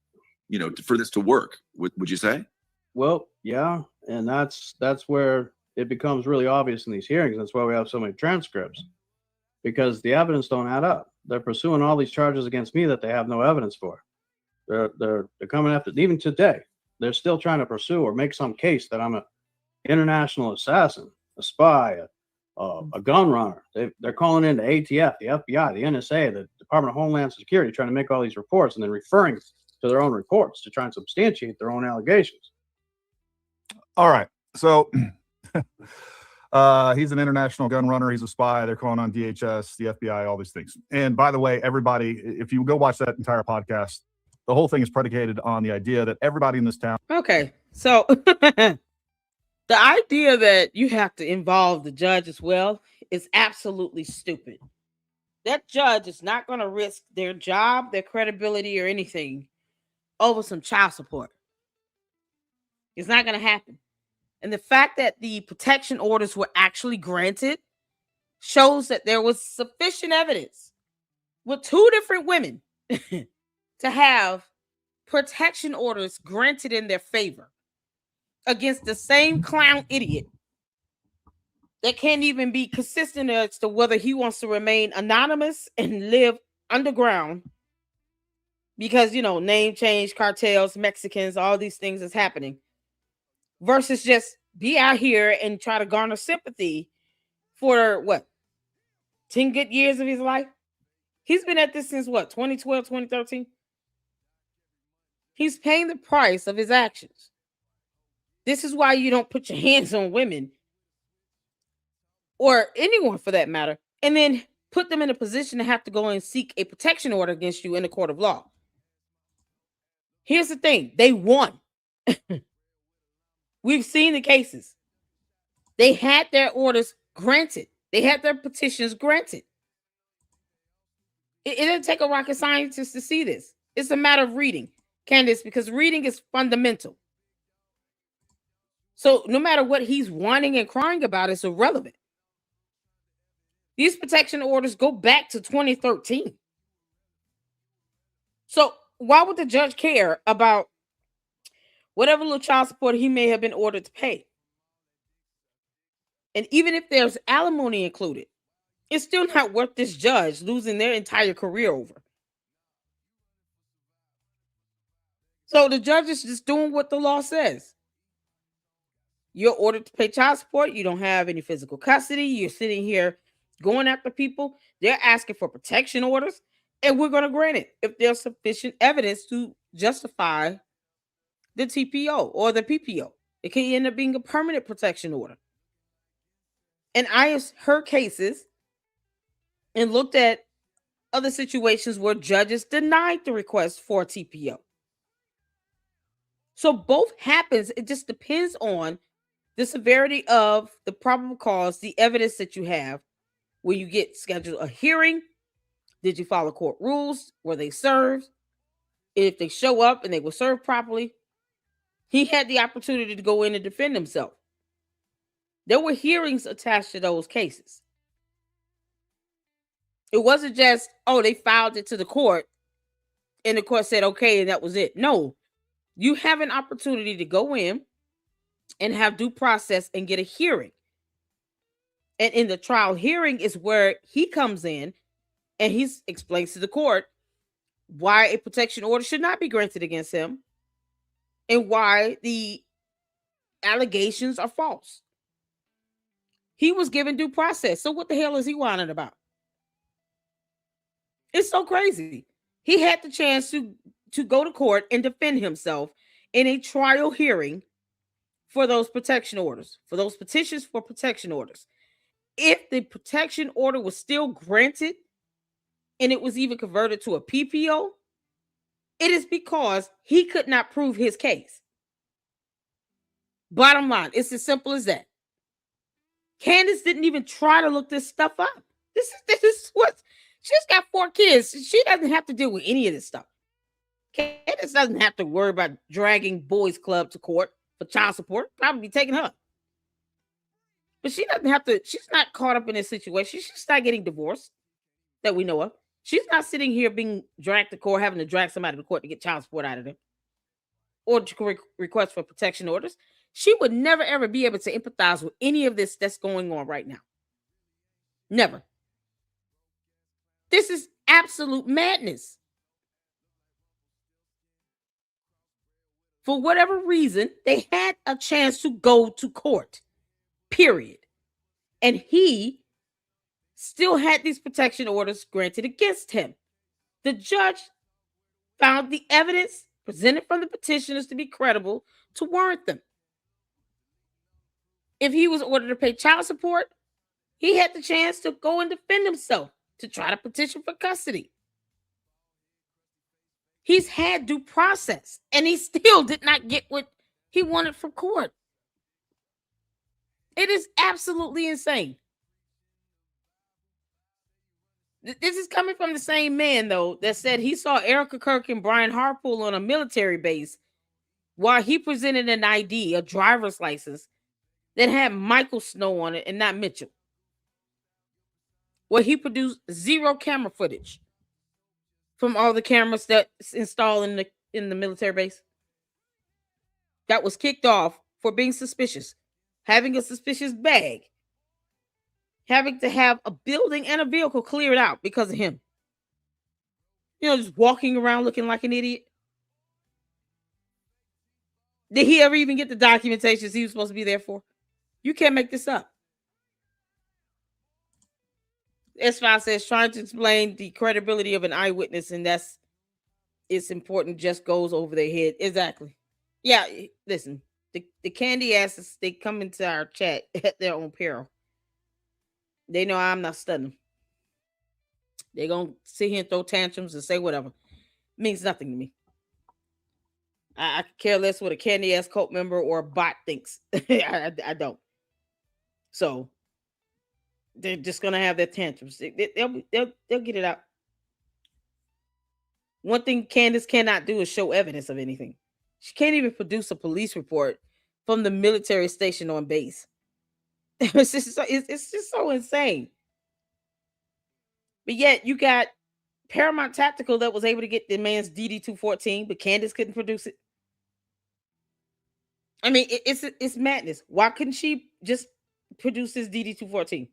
for this to work. Would you say? Well, yeah, and that's where it becomes really obvious in these hearings. That's why we have so many transcripts, because the evidence don't add up. They're pursuing all these charges against me that they have no evidence for. They're coming after, even today, they're still trying to pursue or make some case that I'm an international assassin, a spy, a gun runner. They're calling in the ATF, the FBI, the NSA, the Department of Homeland Security, trying to make all these reports and then referring to their own reports to try and substantiate their own allegations. All right. So he's an international gun runner. He's a spy. They're calling on DHS, the FBI, all these things. And by the way, everybody, if you go watch that entire podcast, the whole thing is predicated on the idea that everybody in this town. Okay. So the idea that you have to involve the judge as well is absolutely stupid. That judge is not going to risk their job, their credibility, or anything over some child support. It's not going to happen. And the fact that the protection orders were actually granted shows that there was sufficient evidence with two different women to have protection orders granted in their favor against the same clown idiot that can't even be consistent as to whether he wants to remain anonymous and live underground because, name change, cartels, Mexicans, all these things is happening, versus just be out here and try to garner sympathy for 10 good years of his life. He's been at this since 2012, 2013. He's paying the price of his actions. This is why you don't put your hands on women or anyone for that matter, and then put them in a position to have to go and seek a protection order against you in the court of law. Here's the thing. They won. We've seen the cases. They had their orders granted. They had their petitions granted. It doesn't take a rocket scientist to see this. It's a matter of reading, Candace, because reading is fundamental. So no matter what he's whining and crying about, it's irrelevant. These protection orders go back to 2013. So why would the judge care about whatever little child support he may have been ordered to pay? And even if there's alimony included, it's still not worth this judge losing their entire career over. So the judge is just doing what the law says. You're ordered to pay child support. You don't have any physical custody. You're sitting here going after people. They're asking for protection orders, and we're going to grant it if there's sufficient evidence to justify the TPO or the PPO. It can end up being a permanent protection order. And I have heard cases and looked at other situations where judges denied the request for a TPO. So both happens. It just depends on the severity of the probable cause, the evidence that you have. When you get scheduled a hearing, did you follow court rules? Were they served? If they show up and they were served properly, he had the opportunity to go in and defend himself. There were hearings attached to those cases. It wasn't just, they filed it to the court and the court said, okay, and that was it. No, you have an opportunity to go in and have due process and get a hearing. And in the trial hearing is where he comes in and he explains to the court why a protection order should not be granted against him and why the allegations are false. He was given due process. So what the hell is he whining about? It's so crazy. He had the chance to go to court and defend himself in a trial hearing for those protection orders, for those petitions for protection orders. If the protection order was still granted and it was even converted to a PPO, it is because he could not prove his case. Bottom line, it's as simple as that. Candace didn't even try to look this stuff up. This is what she's got 4 kids. She doesn't have to deal with any of this stuff. Candace doesn't have to worry about dragging boys club to court for child support. Probably taking her. But she doesn't have to, she's not caught up in this situation. She's not getting divorced that we know of. She's not sitting here being dragged to court, having to drag somebody to court to get child support out of them or to request for protection orders. She would never, ever be able to empathize with any of this that's going on right now. Never. This is absolute madness. For whatever reason, they had a chance to go to court. Period. And he still had these protection orders granted against him. The judge found the evidence presented from the petitioners to be credible to warrant them. If he was ordered to pay child support, he had the chance to go and defend himself to try to petition for custody. He's had due process, and he still did not get what he wanted from court. It is absolutely insane. This is coming from the same man, though, that said he saw Erica Kirk and Brian Harpool on a military base while he presented an ID, a driver's license, that had Michael Snow on it and not Mitchell. where he produced 0 camera footage from all the cameras that's installed in the military base. That was kicked off for being suspicious, having a suspicious bag, having to have a building and a vehicle cleared out because of him. Just walking around looking like an idiot. Did he ever even get the documentations he was supposed to be there for? You can't make this up. S5 says trying to explain the credibility of an eyewitness, and it's important, just goes over their head. Exactly. Yeah, listen, the candy asses, they come into our chat at their own peril. They know I'm not studying them. They're going to sit here and throw tantrums and say whatever. Means nothing to me. I care less what a candy ass cult member or a bot thinks. I don't. So they're just gonna have their tantrums. They'll get it out. One thing Candace cannot do is show evidence of anything. She can't even produce a police report from the military station on base. It's just so insane. But yet you got Paramount Tactical that was able to get the man's DD-214, but Candace couldn't produce it. I mean, it's madness. Why couldn't she just produce his DD-214?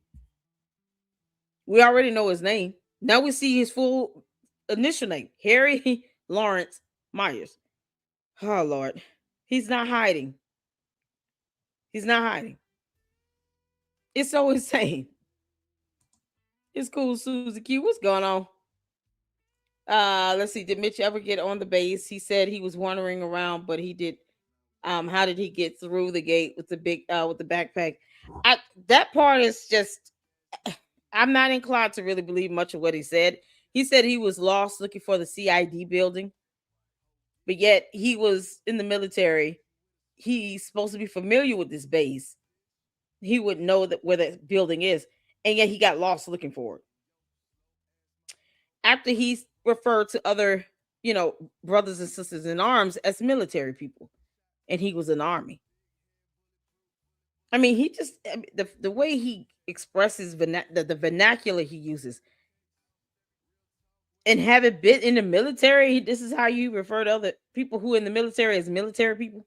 We already know his name. Now we see his full initial name, Harry Lawrence Myers. Oh, Lord. He's not hiding. He's not hiding. It's so insane. It's cool, Susie Q. What's going on? Let's see. Did Mitch ever get on the base? He said he was wandering around, but he did. How did he get through the gate with the with the backpack? That part is just, I'm not inclined to really believe much of what he said. He said he was lost looking for the CID building, but yet he was in the military. He's supposed to be familiar with this base. He would know that where that building is, and yet he got lost looking for it. After he referred to other, brothers and sisters in arms as military people, and he was in the army. I mean, he just, the way he expresses the vernacular he uses, and having been in the military, this is how you refer to other people who are in the military as military people.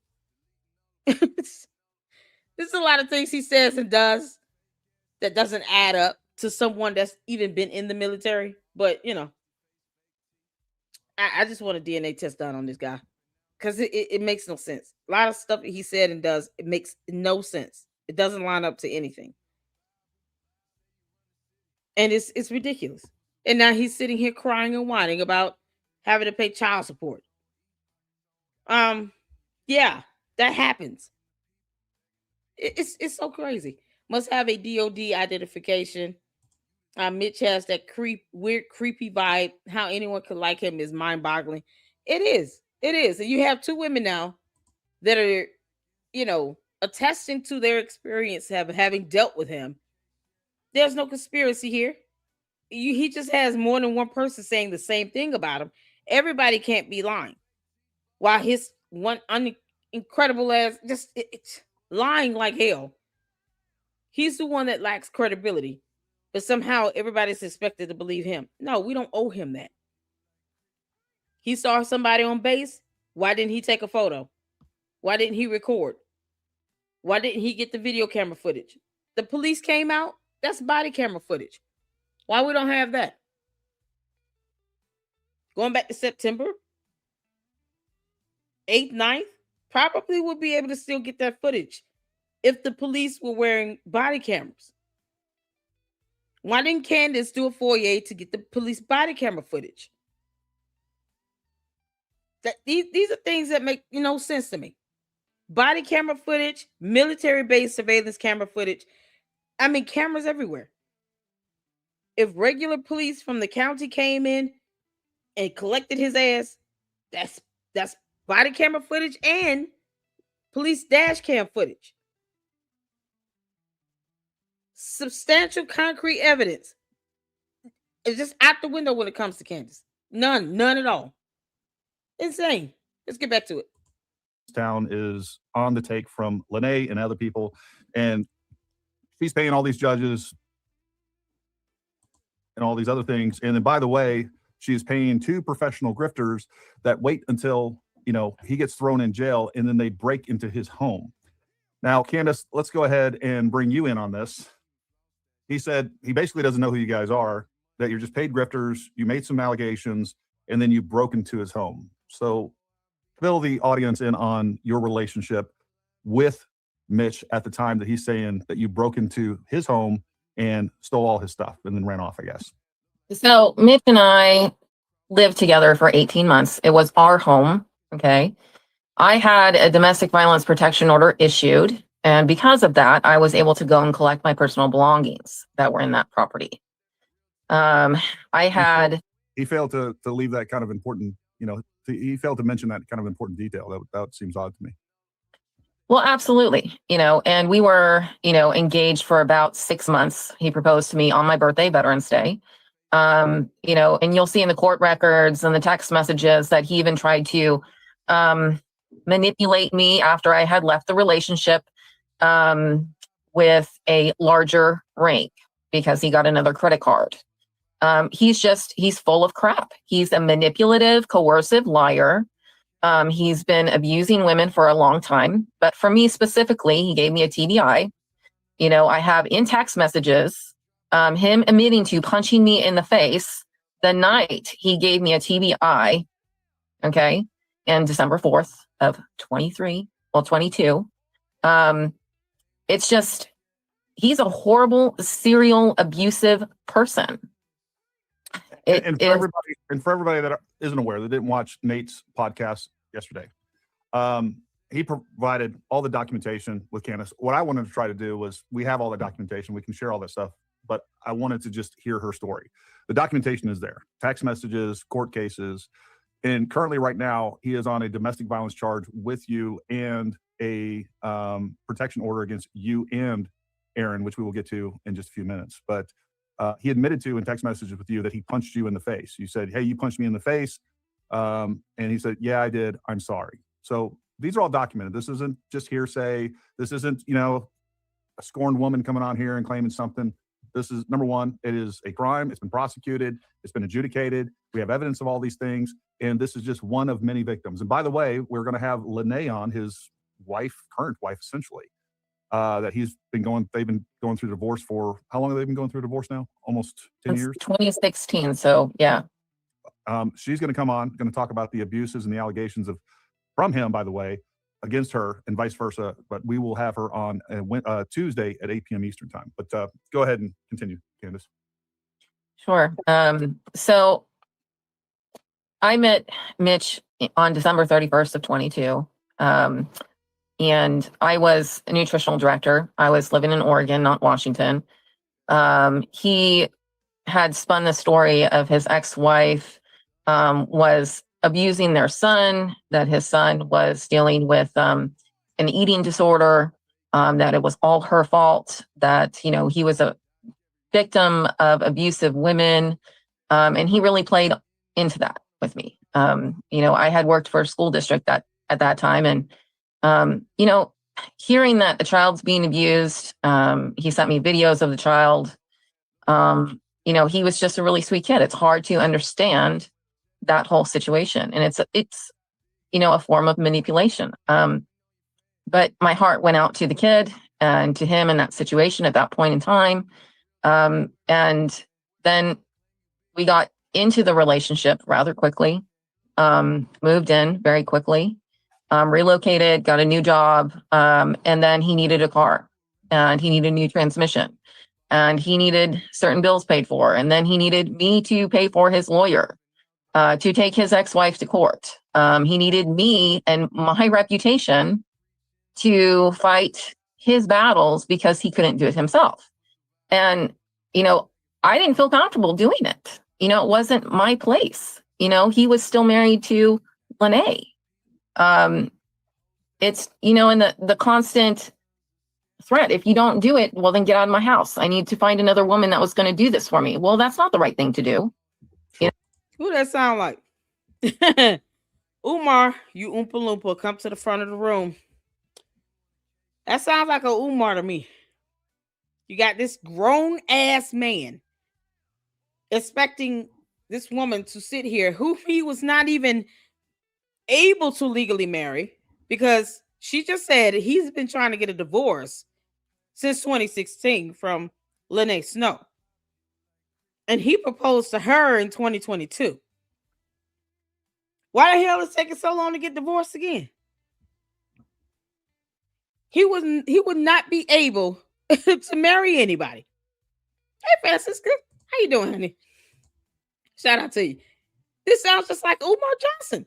There's a lot of things he says and does that doesn't add up to someone that's even been in the military. But, I just want a DNA test done on this guy, because it makes no sense. A lot of stuff that he said and does, it makes no sense. It doesn't line up to anything. And it's ridiculous. And now he's sitting here crying and whining about having to pay child support. Yeah, that happens. It's so crazy. Must have a DOD identification. Mitch has that weird, creepy vibe. How anyone could like him is mind-boggling. It is. And you have 2 women now that are, attesting to their experience having dealt with him. There's no conspiracy here. He just has more than one person saying the same thing about him. Everybody can't be lying. While his one incredible ass just it's lying like hell. He's the one that lacks credibility, but somehow everybody's expected to believe him. No, we don't owe him that. He saw somebody on base. Why didn't he take a photo? Why didn't he record? Why didn't he get the video camera footage? The police came out. That's body camera footage. Why we don't have that? Going back to September 8th, 9th, probably would be able to still get that footage if the police were wearing body cameras. Why didn't Candace do a foyer to get the police body camera footage? These are things that make no sense to me. Body camera footage, military base surveillance camera footage. I mean, cameras everywhere. If regular police from the county came in and collected his ass, that's body camera footage and police dash cam footage. Substantial concrete evidence. It's just out the window when it comes to Candace. None at all. Insane. Let's get back to it. Town is on the take from Lene and other people, and she's paying all these judges and all these other things. And then, by the way, she's paying 2 professional grifters that wait until, you know, he gets thrown in jail, and then they break into his home. Now, Candace, let's go ahead and bring you in on this. He said he basically doesn't know who you guys are, that you're just paid grifters, you made some allegations, and then you broke into his home. So fill the audience in on your relationship with Mitch at the time that he's saying that you broke into his home and stole all his stuff and then ran off, I guess. So Mitch and I lived together for 18 months. It was our home. Okay. I had a domestic violence protection order issued. And because of that, I was able to go and collect my personal belongings that were in that property. I had. He failed to leave that kind of important, you know, he failed to mention that kind of important detail. That seems odd to me. Well, absolutely. You know, and we were, you know, engaged for about 6 months. He proposed to me on my birthday, Veterans Day. You know, and you'll see in the court records and the text messages that he even tried to manipulate me after I had left the relationship with a larger rank because he got another credit card. He's full of crap. He's a manipulative, coercive liar. He's been abusing women for a long time. But for me specifically, he gave me a TBI. You know, I have in text messages him admitting to punching me in the face the night he gave me a TBI. Okay. And December 4th of 22. It's just, he's a horrible, serial abusive person. For everybody that isn't aware, that didn't watch Nate's podcast yesterday, he provided all the documentation with Candace. What I wanted to try to do was, we have all the documentation, we can share all that stuff, but I wanted to just hear her story. The documentation is there, text messages, court cases, and currently right now he is on a domestic violence charge with you and a protection order against you and Aaron, which we will get to in just a few minutes. But he admitted to in text messages with you that he punched you in the face. You said, "Hey, you punched me in the face." And he said, "Yeah, I did. I'm sorry." So these are all documented. This isn't just hearsay. This isn't, you know, a scorned woman coming on here and claiming something. This is, number one, it is a crime. It's been prosecuted. It's been adjudicated. We have evidence of all these things. And this is just one of many victims. And by the way, we're going to have Lene on, his wife, current wife, essentially. That they've been going through divorce for, how long have they been going through divorce now? Almost 10 years? 2016. So yeah. She's going to come on, going to talk about the abuses and the allegations from him, by the way, against her and vice versa. But we will have her on Tuesday at 8 p.m. Eastern time. But go ahead and continue, Candace. Sure. So I met Mitch on December 31st of 22. And I was a nutritional director. I was living in Oregon, not Washington. He had spun the story of his ex-wife was abusing their son, that his son was dealing with an eating disorder, that it was all her fault, that, you know, he was a victim of abusive women. And he really played into that with me. You know, I had worked for a school district at that time, and you know, hearing that the child's being abused, he sent me videos of the child. You know, he was just a really sweet kid. It's hard to understand that whole situation, and it's you know, a form of manipulation. But my heart went out to the kid and to him in that situation at that point in time. And then we got into the relationship rather quickly, moved in very quickly. Relocated, got a new job, and then he needed a car, and he needed a new transmission, and he needed certain bills paid for, and then he needed me to pay for his lawyer to take his ex-wife to court. He needed me and my reputation to fight his battles because he couldn't do it himself. And, you know, I didn't feel comfortable doing it. You know, it wasn't my place. You know, he was still married to Lene. It's, you know, and the constant threat, if you don't do it, well, then get out of my house. I need to find another woman that was going to do this for me. Well, that's not the right thing to do. You know? Who that sound like? Umar, you Oompa Loompa, come to the front of the room. That sounds like a Umar to me. You got this grown ass man expecting this woman to sit here who he was not even able to legally marry, because she just said he's been trying to get a divorce since 2016 from Lene Snow. And he proposed to her in 2022. Why the hell is it taking so long to get divorced again? He would not be able to marry anybody. Hey, Francisca, how you doing, honey? Shout out to you. This sounds just like Umar Johnson.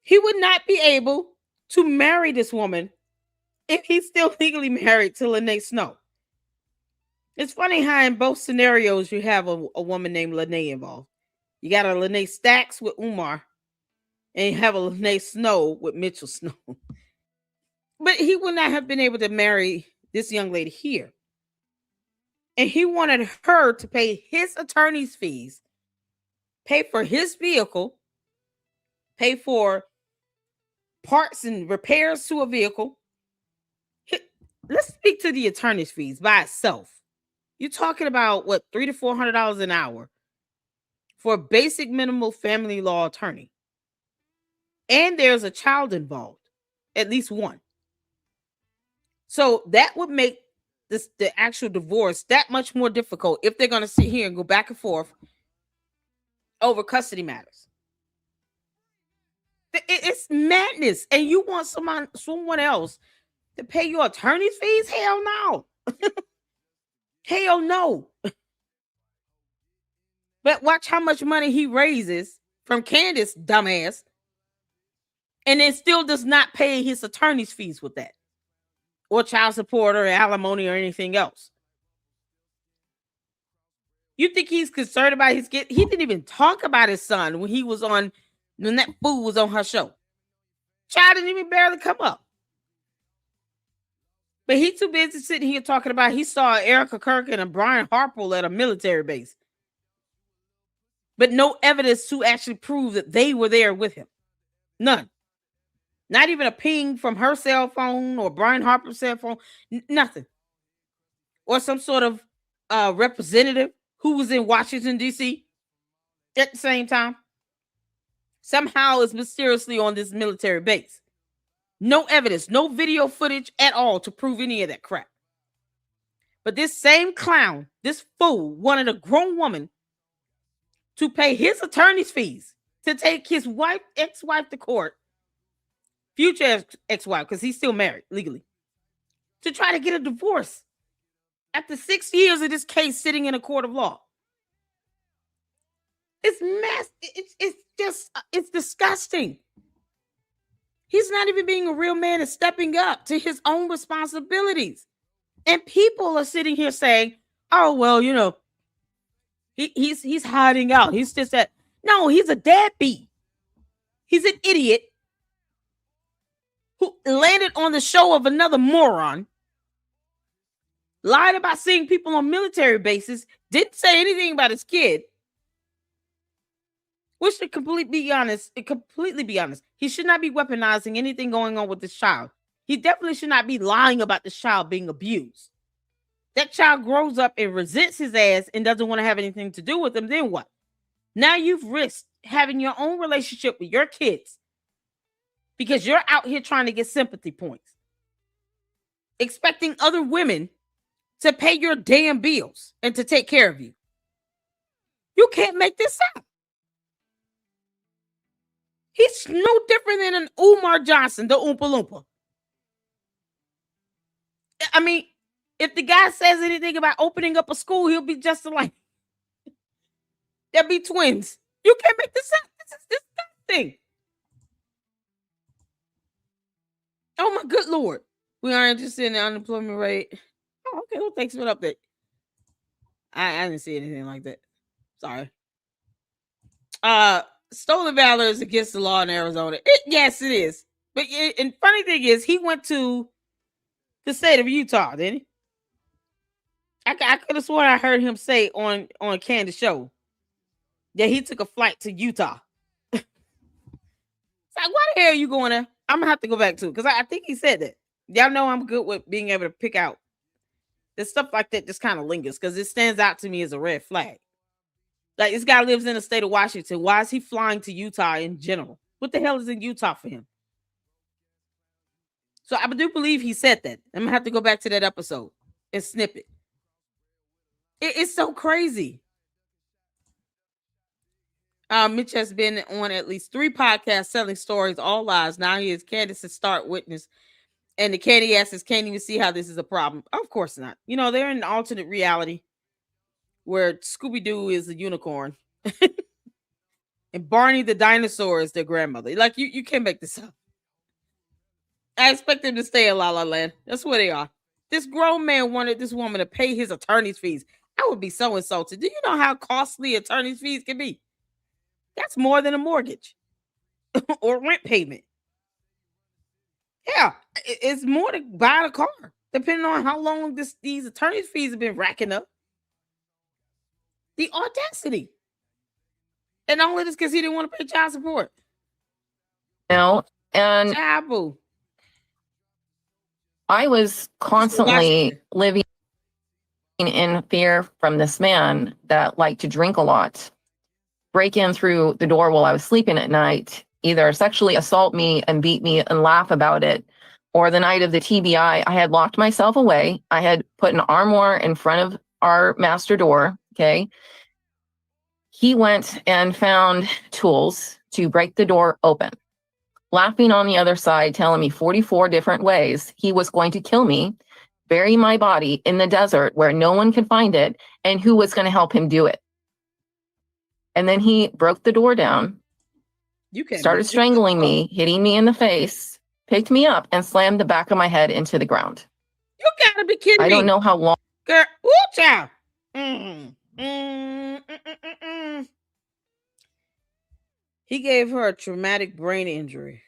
He would not be able to marry this woman if he's still legally married to Lene Snow. It's funny how in both scenarios you have a woman named Lene involved. You got a Lene Stacks with Umar, and you have a Lene Snow with Mitchell Snow. But he would not have been able to marry this young lady here. And he wanted her to pay his attorney's fees, pay for his vehicle, pay for parts and repairs to a vehicle. Let's speak to the attorney's fees by itself. You're talking about what, $300 to $400 an hour for a basic minimal family law attorney. And there's a child involved, at least one. So that would make the actual divorce that much more difficult if they're going to sit here and go back and forth over custody matters. It's madness. And you want someone else to pay your attorney's fees? Hell no. Hell no. But watch how much money he raises from Candace, dumbass, and it still does not pay his attorney's fees with that, or child support or alimony or anything else. You think he's concerned about his kid? He didn't even talk about his son when that fool was on her show. Child didn't even barely come up. But he's too busy sitting here talking about he saw Erica Kirk and Brian Harple at a military base. But no evidence to actually prove that they were there with him. None. Not even a ping from her cell phone or Brian Harper's cell phone. Nothing. Or some sort of representative who was in Washington, D.C. at the same time. Somehow is mysteriously on this military base. No evidence, no video footage at all to prove any of that crap. But this same clown, this fool, wanted a grown woman to pay his attorney's fees to take his ex-wife to court, future ex-wife, because he's still married legally, to try to get a divorce after 6 years of this case sitting in a court of law. It's disgusting. He's not even being a real man and stepping up to his own responsibilities. And people are sitting here saying, oh, well, you know, he's hiding out. He's just that. No, he's a deadbeat. He's an idiot who landed on the show of another moron, lied about seeing people on military bases, didn't say anything about his kid. We should completely be honest. He should not be weaponizing anything going on with this child. He definitely should not be lying about this child being abused. That child grows up and resents his ass and doesn't want to have anything to do with him. Then what? Now you've risked having your own relationship with your kids because you're out here trying to get sympathy points, expecting other women to pay your damn bills and to take care of you. You can't make this up. He's no different than an Umar Johnson, the Oompa Loompa. I mean, if the guy says anything about opening up a school, he'll be just like, they'll be twins. You can't make this up. This is disgusting. Oh my good Lord. We are interested in the unemployment rate. Oh, okay. Well, thanks for the update. I didn't see anything like that. Sorry. Stolen valor is against the law in Arizona. Yes, it is. But and funny thing is, he went to the state of Utah, didn't he? I could have sworn I heard him say on Candace's show that he took a flight to Utah. It's like, why the hell are you going there? I'm gonna have to go back to it because I think he said that. Y'all know I'm good with being able to pick out. There's stuff like that just kind of lingers because it stands out to me as a red flag. Like, this guy lives in the state of Washington. Why is he flying to Utah in general? What the hell is in Utah for him? So I do believe he said that. I'm gonna have to go back to that episode and snip it. It's so crazy. Mitch has been on at least 3 podcasts selling stories, all lies. Now he is Candace's start witness. And the Candy asks, can't even see how this is a problem. Of course not. You know, they're in an alternate reality where Scooby-Doo is a unicorn. And Barney the dinosaur is their grandmother. Like, you can't make this up. I expect them to stay in La La Land. That's where they are. This grown man wanted this woman to pay his attorney's fees. I would be so insulted. Do you know how costly attorney's fees can be? That's more than a mortgage or rent payment. Yeah, it's more to buy a car, depending on how long these attorney's fees have been racking up. The audacity. And all of this because he didn't want to pay child support. No, and Child. I was constantly living in fear from this man that liked to drink a lot, break in through the door while I was sleeping at night, either sexually assault me and beat me and laugh about it, or the night of the TBI, I had locked myself away. I had put an armoire in front of our master door, okay? He went and found tools to break the door open, laughing on the other side, telling me 44 different ways he was going to kill me, bury my body in the desert where no one could find it, and who was going to help him do it. And then he broke the door down, started strangling me, hitting me in the face, picked me up, and slammed the back of my head into the ground. You gotta be kidding me. I don't know how long. Girl, ooh, child. He gave her a traumatic brain injury.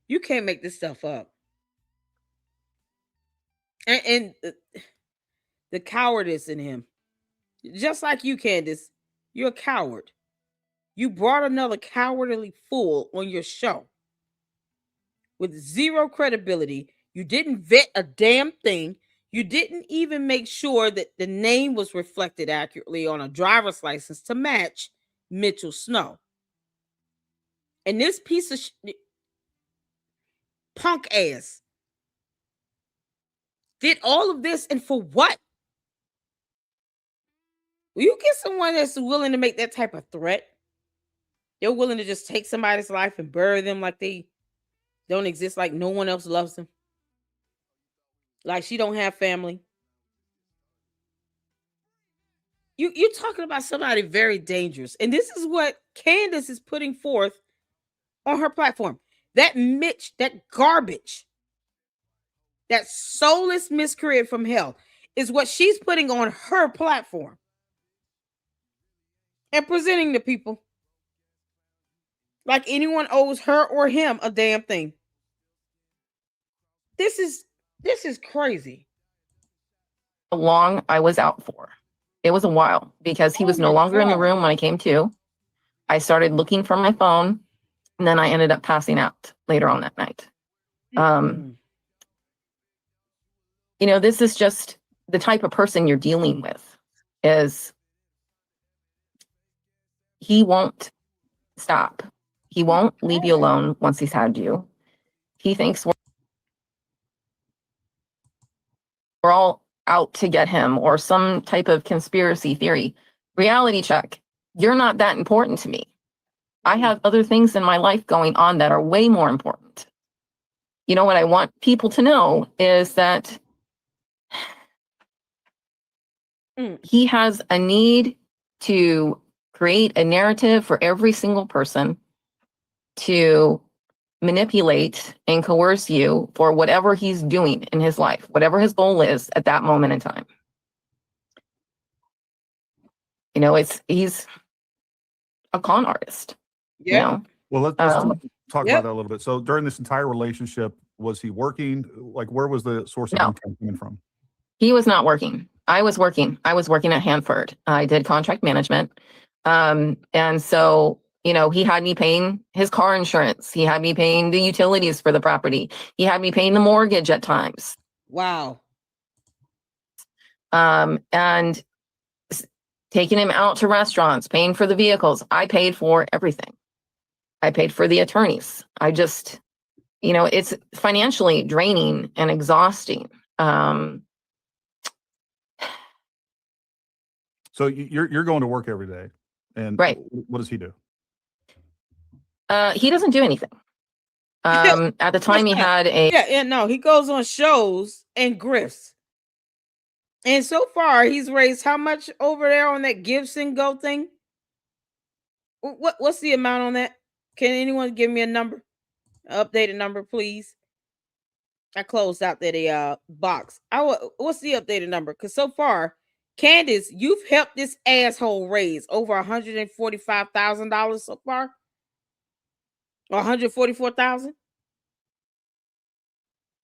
You can't make this stuff up. And the cowardice in him. Just like you, Candace, you're a coward. You brought another cowardly fool on your show with zero credibility. You didn't vet a damn thing. You didn't even make sure that the name was reflected accurately on a driver's license to match Mitchell Snow. And this piece of punk ass did all of this, and for what? Will you get someone that's willing to make that type of threat? They're willing to just take somebody's life and bury them like they don't exist, like no one else loves them, like she don't have family. You're talking about somebody very dangerous. And this is what Candace is putting forth on her platform. That Mitch, that garbage, that soulless miscreant from hell is what she's putting on her platform and presenting to people like anyone owes her or him a damn thing. This is crazy. How long I was out for. It was a while because he was no longer in the room when I came to. I started looking for my phone, and then I ended up passing out later on that night. You know, this is just the type of person you're dealing with. Is he won't stop. He won't leave you alone once he's had you. He thinks we're all out to get him or some type of conspiracy theory. Reality check. You're not that important to me. I have other things in my life going on that are way more important. You know, what I want people to know is that he has a need to create a narrative for every single person to manipulate and coerce you for whatever he's doing in his life, whatever his goal is at that moment in time. You know, he's a con artist. Yeah. You know? Well, let's talk about that a little bit. So during this entire relationship, was he working? Like, where was the source of income coming from? He was not working. I was working. I was working at Hanford. I did contract management. And so, you know, he had me paying his car insurance. He had me paying the utilities for the property. He had me paying the mortgage at times. Wow. And taking him out to restaurants, paying for the vehicles. I paid for everything. I paid for the attorneys. I just, it's financially draining and exhausting. So you're going to work every day, and Right. what does he do? He doesn't do anything. At the time he had he goes on shows and grifts. And so far, he's raised how much over there on that Gibson Go thing? What's the amount on that? Can anyone give me a number? Updated number, please. I closed out that box. What's the updated number? Because so far, Candace, you've helped this asshole raise over $145,000 so far, or $144,000.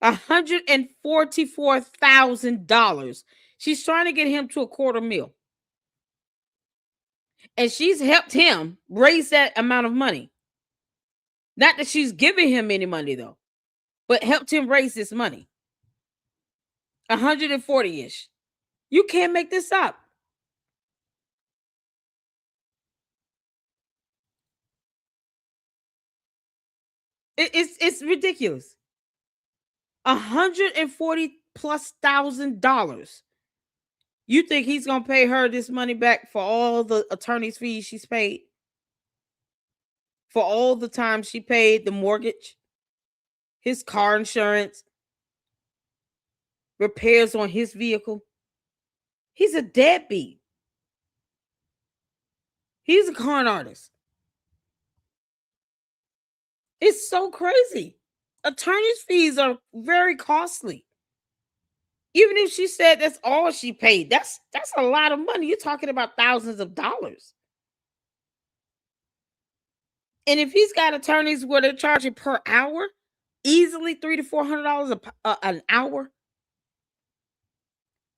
$144,000. She's trying to get him to $250,000. And she's helped him raise that amount of money. Not that she's giving him any money, though, but helped him raise this money. 140-ish. You can't make this up. It's ridiculous. $140,000+. You think he's gonna pay her this money back for all the attorney's fees she's paid? For all the time she paid the mortgage, his car insurance, repairs on his vehicle? He's a deadbeat. He's a con artist. It's so crazy. Attorney's fees are very costly. Even if she said that's all she paid, that's a lot of money. You're talking about thousands of dollars. And if he's got attorneys where they're charging per hour, easily $300 to $400 an hour,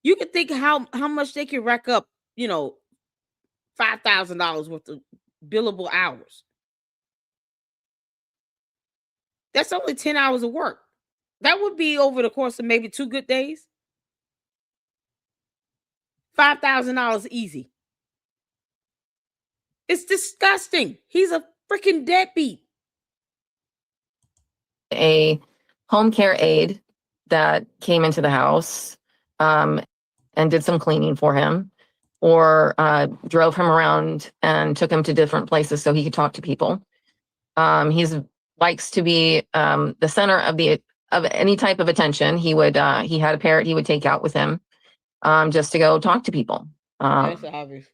you can think how much they can rack up, $5,000 worth of billable hours. That's only 10 hours of work. That would be over the course of maybe 2 good days. $5,000 easy. It's disgusting. He's a freaking deadbeat. A home care aide that came into the house and did some cleaning for him, or drove him around and took him to different places so he could talk to people. He's likes to be the center of any type of attention. He had a parrot he would take out with him just to go talk to people. That's obvious.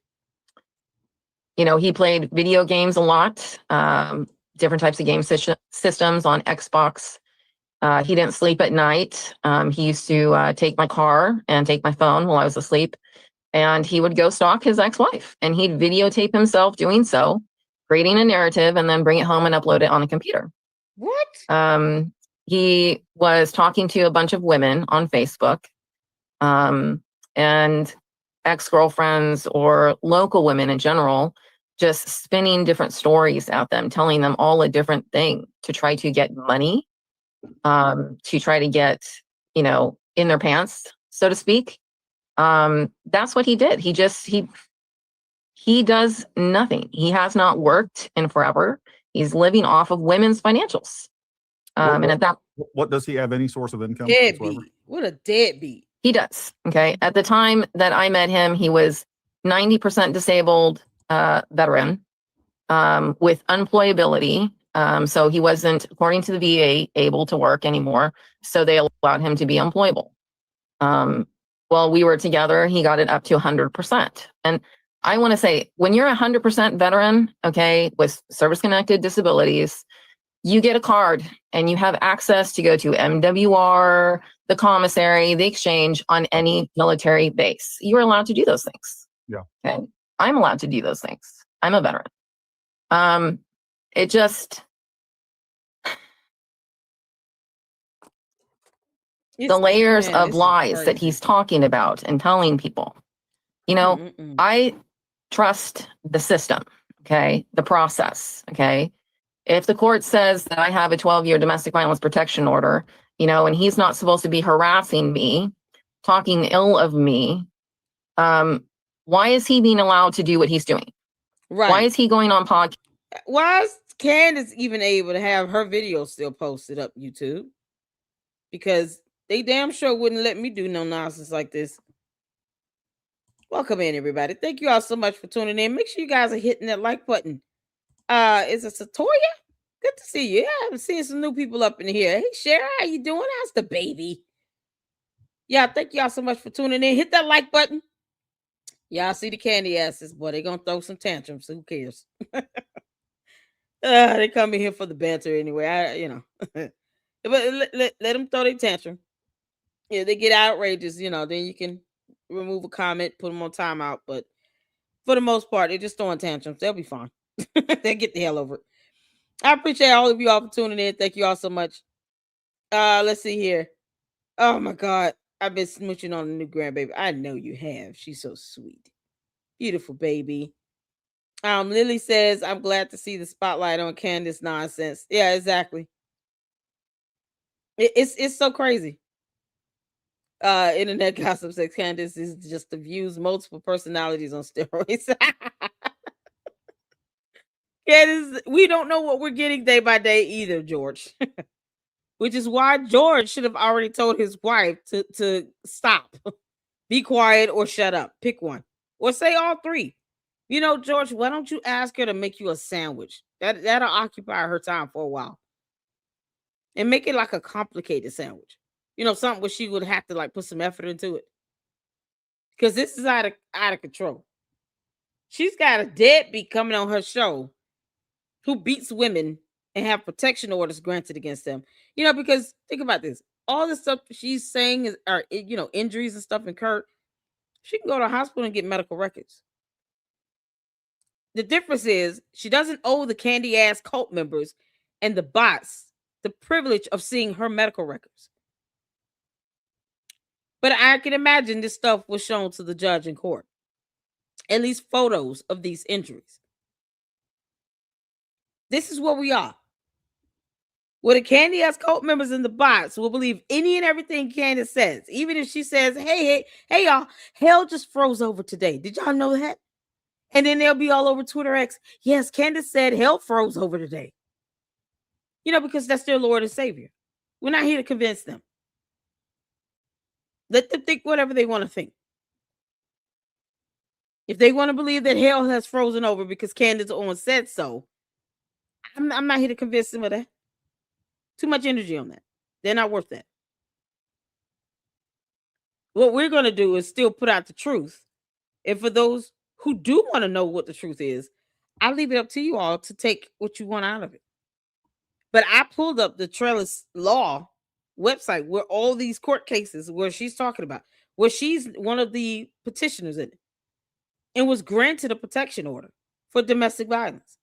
He played video games a lot, different types of game systems on Xbox. He didn't sleep at night. He used to take my car and take my phone while I was asleep, and he would go stalk his ex-wife, and he'd videotape himself doing so, creating a narrative, and then bring it home and upload it on a computer. What? He was talking to a bunch of women on Facebook, and ex-girlfriends or local women in general, just spinning different stories at them, telling them all a different thing to try to get money, to try to get, in their pants, so to speak. That's what he did. He does nothing. He has not worked in forever. He's living off of women's financials. And at that, what does he have any source of income Deadbeat. whatsoever? What a deadbeat. he does. Okay. At the time that I met him, he was 90% disabled veteran with unemployability. So he wasn't, according to the VA, able to work anymore. So they allowed him to be employable. While we were together, he got it up to 100%. And I want to say, when you're 100% veteran, okay, with service-connected disabilities, you get a card and you have access to go to MWR, the commissary, the exchange on any military base. You are allowed to do those things. Yeah. Okay. I'm allowed to do those things. I'm a veteran. It just, the layers of lies that he's talking about and telling people. You know, I trust the system, okay, the process, okay. If the court says that I have a 12-year domestic violence protection order, you know, and he's not supposed to be harassing me, talking ill of me, Why is he being allowed to do what he's doing? Right. Why is he going on podcast? Why is Candace even able to have her video still posted up YouTube? Because they damn sure wouldn't let me do no nonsense like this. Welcome in, everybody. Thank you all so much for tuning in. Make sure you guys are hitting that like button. Is it Satoya? Good to see you. Yeah, I haven't seen some new people up in here. Hey, Cher, how you doing? How's the baby? Yeah, thank y'all so much for tuning in. Hit that like button. Y'all see the candy asses, boy. They're going to throw some tantrums. So who cares? They come in here for the banter anyway. But let them throw their tantrum. Yeah, they get outrageous, then you can remove a comment, put them on timeout. But for the most part, they're just throwing tantrums. They'll be fine. They'll get the hell over it. I appreciate all of you all for tuning in. Thank you all so much. Let's see here. Oh my God. I've been smooching on the new grandbaby. I know you have. She's so sweet. Beautiful baby. Lily says, I'm glad to see the spotlight on Candace nonsense. Yeah, exactly. It's so crazy. Internet gossip says Candace is just the views multiple personalities on steroids. Candace, we don't know what we're getting day by day either, George. Which is why George should have already told his wife to stop, be quiet, or shut up. Pick one, or say all three. George, why don't you ask her to make you a sandwich? That'll occupy her time for a while, and make it like a complicated sandwich. Something where she would have to like put some effort into it, because this is out of control. She's got a deadbeat coming on her show who beats women and have protection orders granted against them. Because think about this. All the stuff she's saying are injuries and stuff incurred. She can go to a hospital and get medical records. The difference is she doesn't owe the candy ass cult members and the bots the privilege of seeing her medical records. But I can imagine this stuff was shown to the judge in court. At least photos of these injuries. This is where we are. Where the candy ass cult members and the bots will believe any and everything Candace says. Even if she says, hey, y'all, hell just froze over today. Did y'all know that? And then they'll be all over Twitter X. Yes, Candace said hell froze over today. Because that's their Lord and Savior. We're not here to convince them. Let them think whatever they want to think. If they want to believe that hell has frozen over because Candace Owens said so, I'm not here to convince them of that. Too much energy on that. They're not worth that. What we're going to do is still put out the truth. And for those who do want to know what the truth is, I leave it up to you all to take what you want out of it. But I pulled up the Trellis Law website where all these court cases where she's talking about, where she's one of the petitioners in it, and was granted a protection order for domestic violence.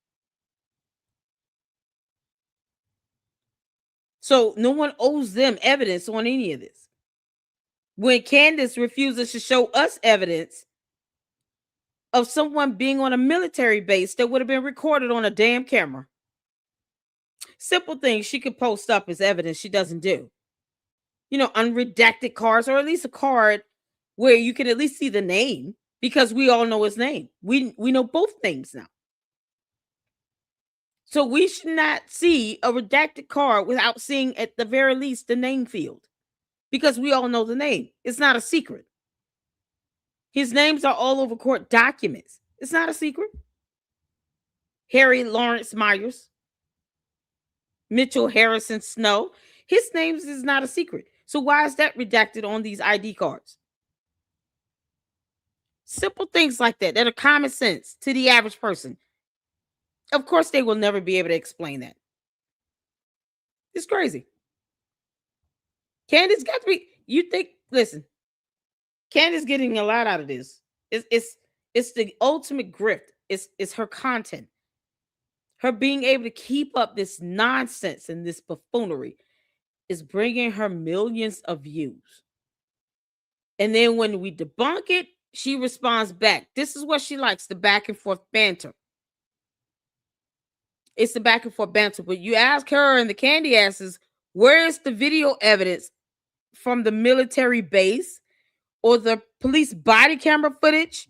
So no one owes them evidence on any of this. When Candace refuses to show us evidence of someone being on a military base that would have been recorded on a damn camera. Simple things she could post up as evidence she doesn't do. Unredacted cards, or at least a card where you can at least see the name, because we all know his name. We know both names now. So we should not see a redacted card without seeing at the very least the name field, because we all know the name. It's not a secret. His names are all over court documents. It's not a secret. Harry Lawrence Myers, Mitchell Harrison Snow. His name is not a secret. So why is that redacted on these ID cards? Simple things like that are common sense to the average person. Of course, they will never be able to explain that. It's crazy. Candace got to be, listen, Candace getting a lot out of this. It's the ultimate grift. It's her content. Her being able to keep up this nonsense and this buffoonery is bringing her millions of views. And then when we debunk it, she responds back. This is what she likes, the back and forth banter. It's the back and forth banter. But you ask her and the candy asses, where is the video evidence from the military base or the police body camera footage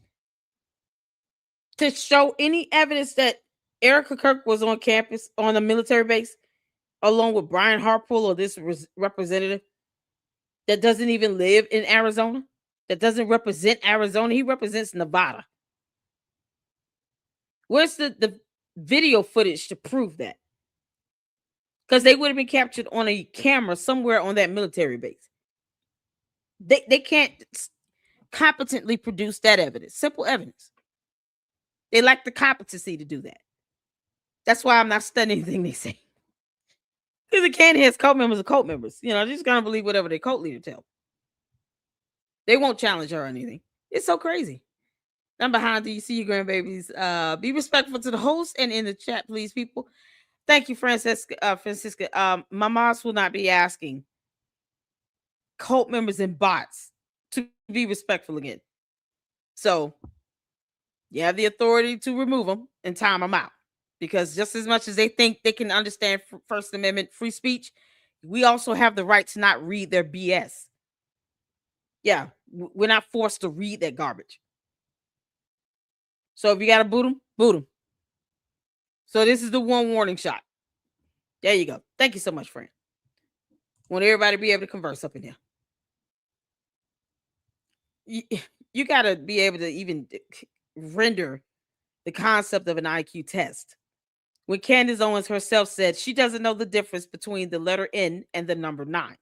to show any evidence that Erica Kirk was on campus on a military base along with Brian Harpool or this representative that doesn't even live in Arizona, that doesn't represent Arizona. He represents Nevada. Where's the video footage to prove that? Because they would have been captured on a camera somewhere on that military base. They can't competently produce that evidence, simple evidence. They lack the competency to do that. That's why I'm not studying anything they say. Because the Candace cult members are cult members. You know, they're just gonna believe whatever their cult leader tells. They won't challenge her or anything. It's so crazy. I'm behind. Do you see your grandbabies? Be respectful to the host and in the chat, please, people. Thank you, Francisca. My moms will not be asking cult members and bots to be respectful again. So you have the authority to remove them and time them out. Because just as much as they think they can understand First Amendment free speech, we also have the right to not read their BS. Yeah, we're not forced to read that garbage. So if you got to boot them, boot them. So this is the one warning shot. There you go. Thank you so much, friend. Want everybody to be able to converse up in here. You got to be able to even render the concept of an IQ test. When Candace Owens herself said she doesn't know the difference between the letter N and the number 9.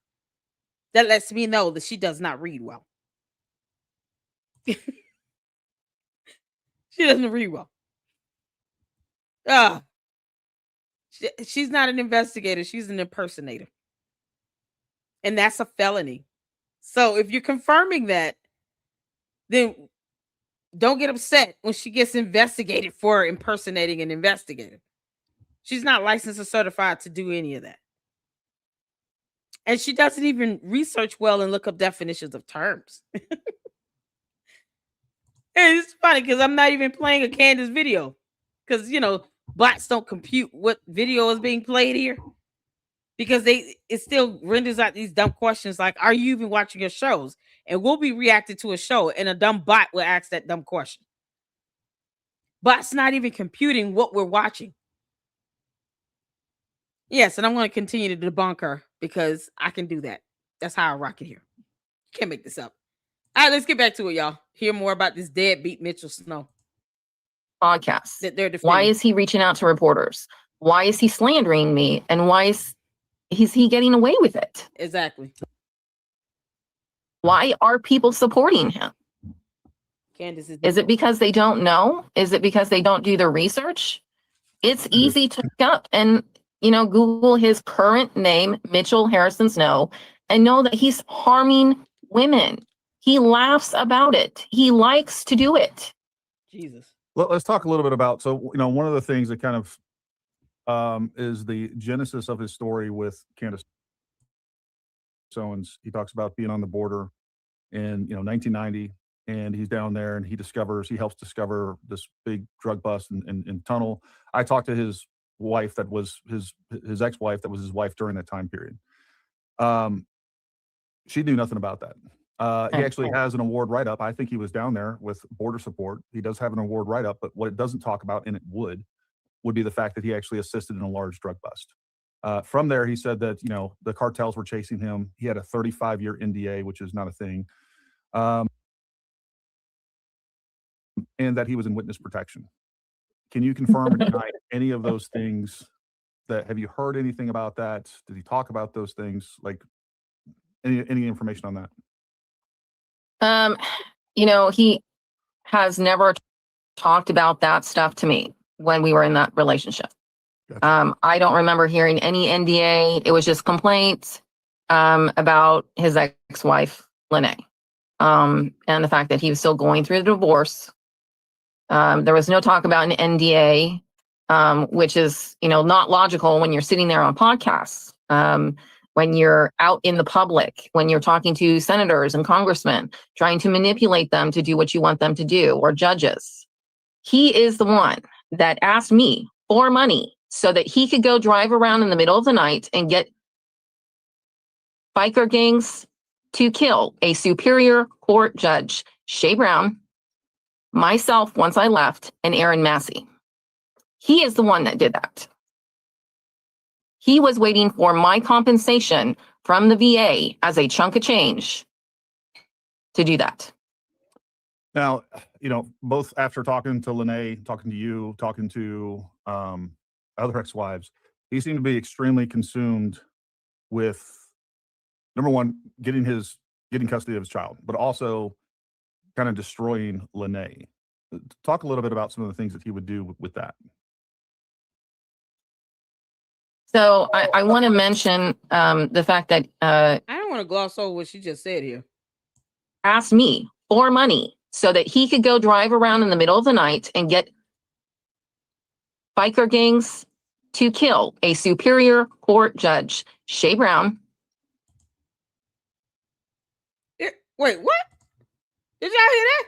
That lets me know that she does not read well. She doesn't read well. She's not an investigator. She's an impersonator. And that's a felony. So if you're confirming that, then don't get upset when she gets investigated for impersonating an investigator. She's not licensed or certified to do any of that. And she doesn't even research well and look up definitions of terms. And it's funny because I'm not even playing a Candace video. Because, you know, bots don't compute what video is being played here. Because it still renders out these dumb questions like, are you even watching your shows? And we'll be reacting to a show and a dumb bot will ask that dumb question. Bot's not even computing what we're watching. Yes, and I'm going to continue to debunk her because I can do that. That's how I rock it here. Can't make this up. All right, let's get back to it, y'all. Hear more about this deadbeat Mitchell Snow. Podcasts. That they're Why defending. is he reaching out to reporters? Why is he slandering me? And why is he getting away with it? Exactly. Why are people supporting him? Candace Is it because they don't know? Is it because they don't do the research? It's easy to look up and, you know, Google his current name, Mitchell Harrison Snow, and know that he's harming women. He laughs about it. He likes to do it. Jesus. Let's talk a little bit about, so, you know, one of the things that kind of is the genesis of his story with Candace Owens. He talks about being on the border in, you know, 1990, and he's down there and he helps discover this big drug bust in tunnel. I talked to his wife that was his ex-wife that was his wife during that time period. She knew nothing about that. He actually has an award write-up. I think he was down there with border support. He does have an award write-up, but what it doesn't talk about, and it would be the fact that he actually assisted in a large drug bust. From there, he said that, you know, the cartels were chasing him. He had a 35-year NDA, which is not a thing. And that he was in witness protection. Can you confirm or deny any of those things? Have you heard anything about that? Did he talk about those things? Like any information on that? You know, he has never talked about that stuff to me when we were in that relationship. Gotcha. I don't remember hearing any NDA. It was just complaints about his ex-wife, Lene, and the fact that he was still going through the divorce. There was no talk about an NDA, which is, you know, not logical when you're sitting there on podcasts, when you're out in the public, when you're talking to senators and congressmen, trying to manipulate them to do what you want them to do, or judges. He is the one that asked me for money so that he could go drive around in the middle of the night and get biker gangs to kill a Superior Court judge, Shay Brown, myself once I left, and Aaron Massey. He is the one that did that. He was waiting for my compensation from the VA as a chunk of change to do that. Now, both after talking to Lene, talking to you, talking to other ex-wives, he seemed to be extremely consumed with, number one, getting custody of his child, but also kind of destroying Lene. Talk a little bit about some of the things that he would do with that. So I want to mention the fact that I don't want to gloss over what she just said here. Asked me for money so that he could go drive around in the middle of the night and get biker gangs to kill a Superior Court judge, Shay Brown. Wait, what? Did y'all hear that?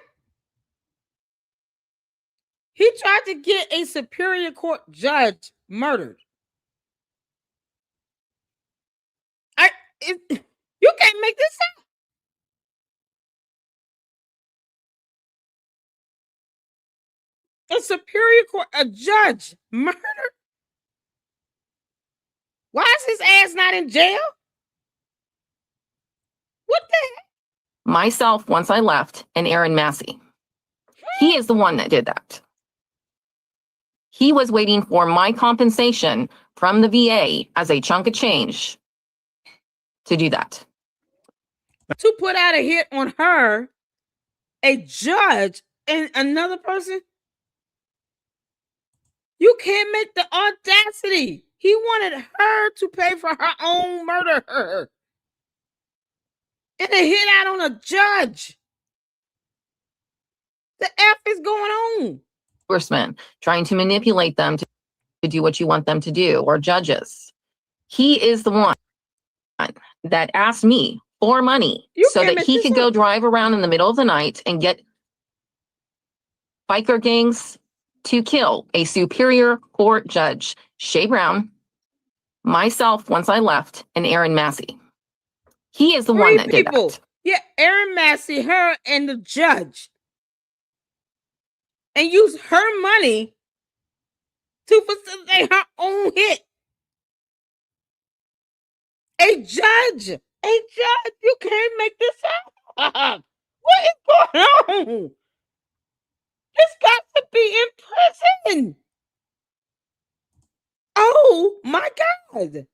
He tried to get a Superior Court judge murdered. You can't make this up. A Superior Court, a judge murdered? Why is his ass not in jail? What the heck? Myself once I left, and Aaron Massey. He is the one that did that. He was waiting for my compensation from the VA as a chunk of change to do that. To put out a hit on her, a judge, and another person? You can't make the audacity. He wanted her to pay for her own murder. And a hit out on a judge. The F is going on. Congressmen trying to manipulate them to do what you want them to do, or judges. He is the one that asked me for money so that he could go drive around in the middle of the night and get biker gangs to kill a Superior Court judge, Shay Brown, myself once I left, and Aaron Massey. He is the one that did that. Yeah, Aaron Massey, her, and the judge. And use her money to facilitate her own hit. A judge, you can't make this up. What is going on? This got to be in prison. Oh my God.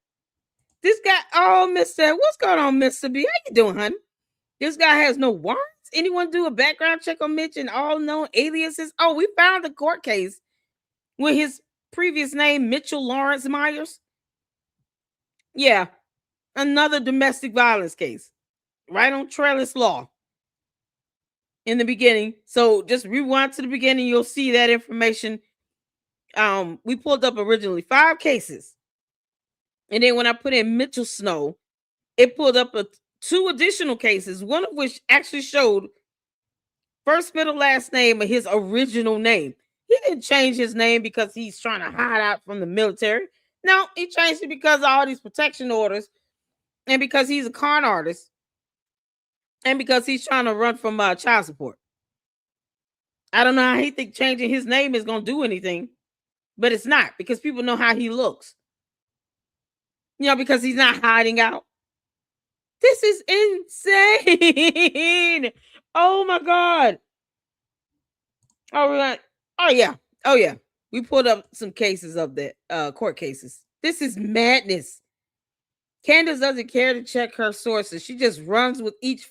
This guy, Mr. What's going on, Mr. B? How you doing, honey? This guy has no warrants. Anyone do a background check on Mitch and all known aliases? Oh, we found the court case with his previous name, Mitchell Lawrence Myers. Yeah, another domestic violence case. Right on Trellis Law in the beginning. So just rewind to the beginning. You'll see that information. We pulled up originally 5 cases. And then when I put in Mitchell Snow, it pulled up 2 additional cases, one of which actually showed first, middle, last name of his original name. He didn't change his name because he's trying to hide out from the military. No, he changed it because of all these protection orders and because he's a con artist and because he's trying to run from child support. I don't know how he think changing his name is going to do anything, but it's not, because people know how he looks. Because he's not hiding out. This is insane. Oh my God. Oh yeah. We pulled up some cases of that court cases. This is madness. Candace doesn't care to check her sources. She just runs with each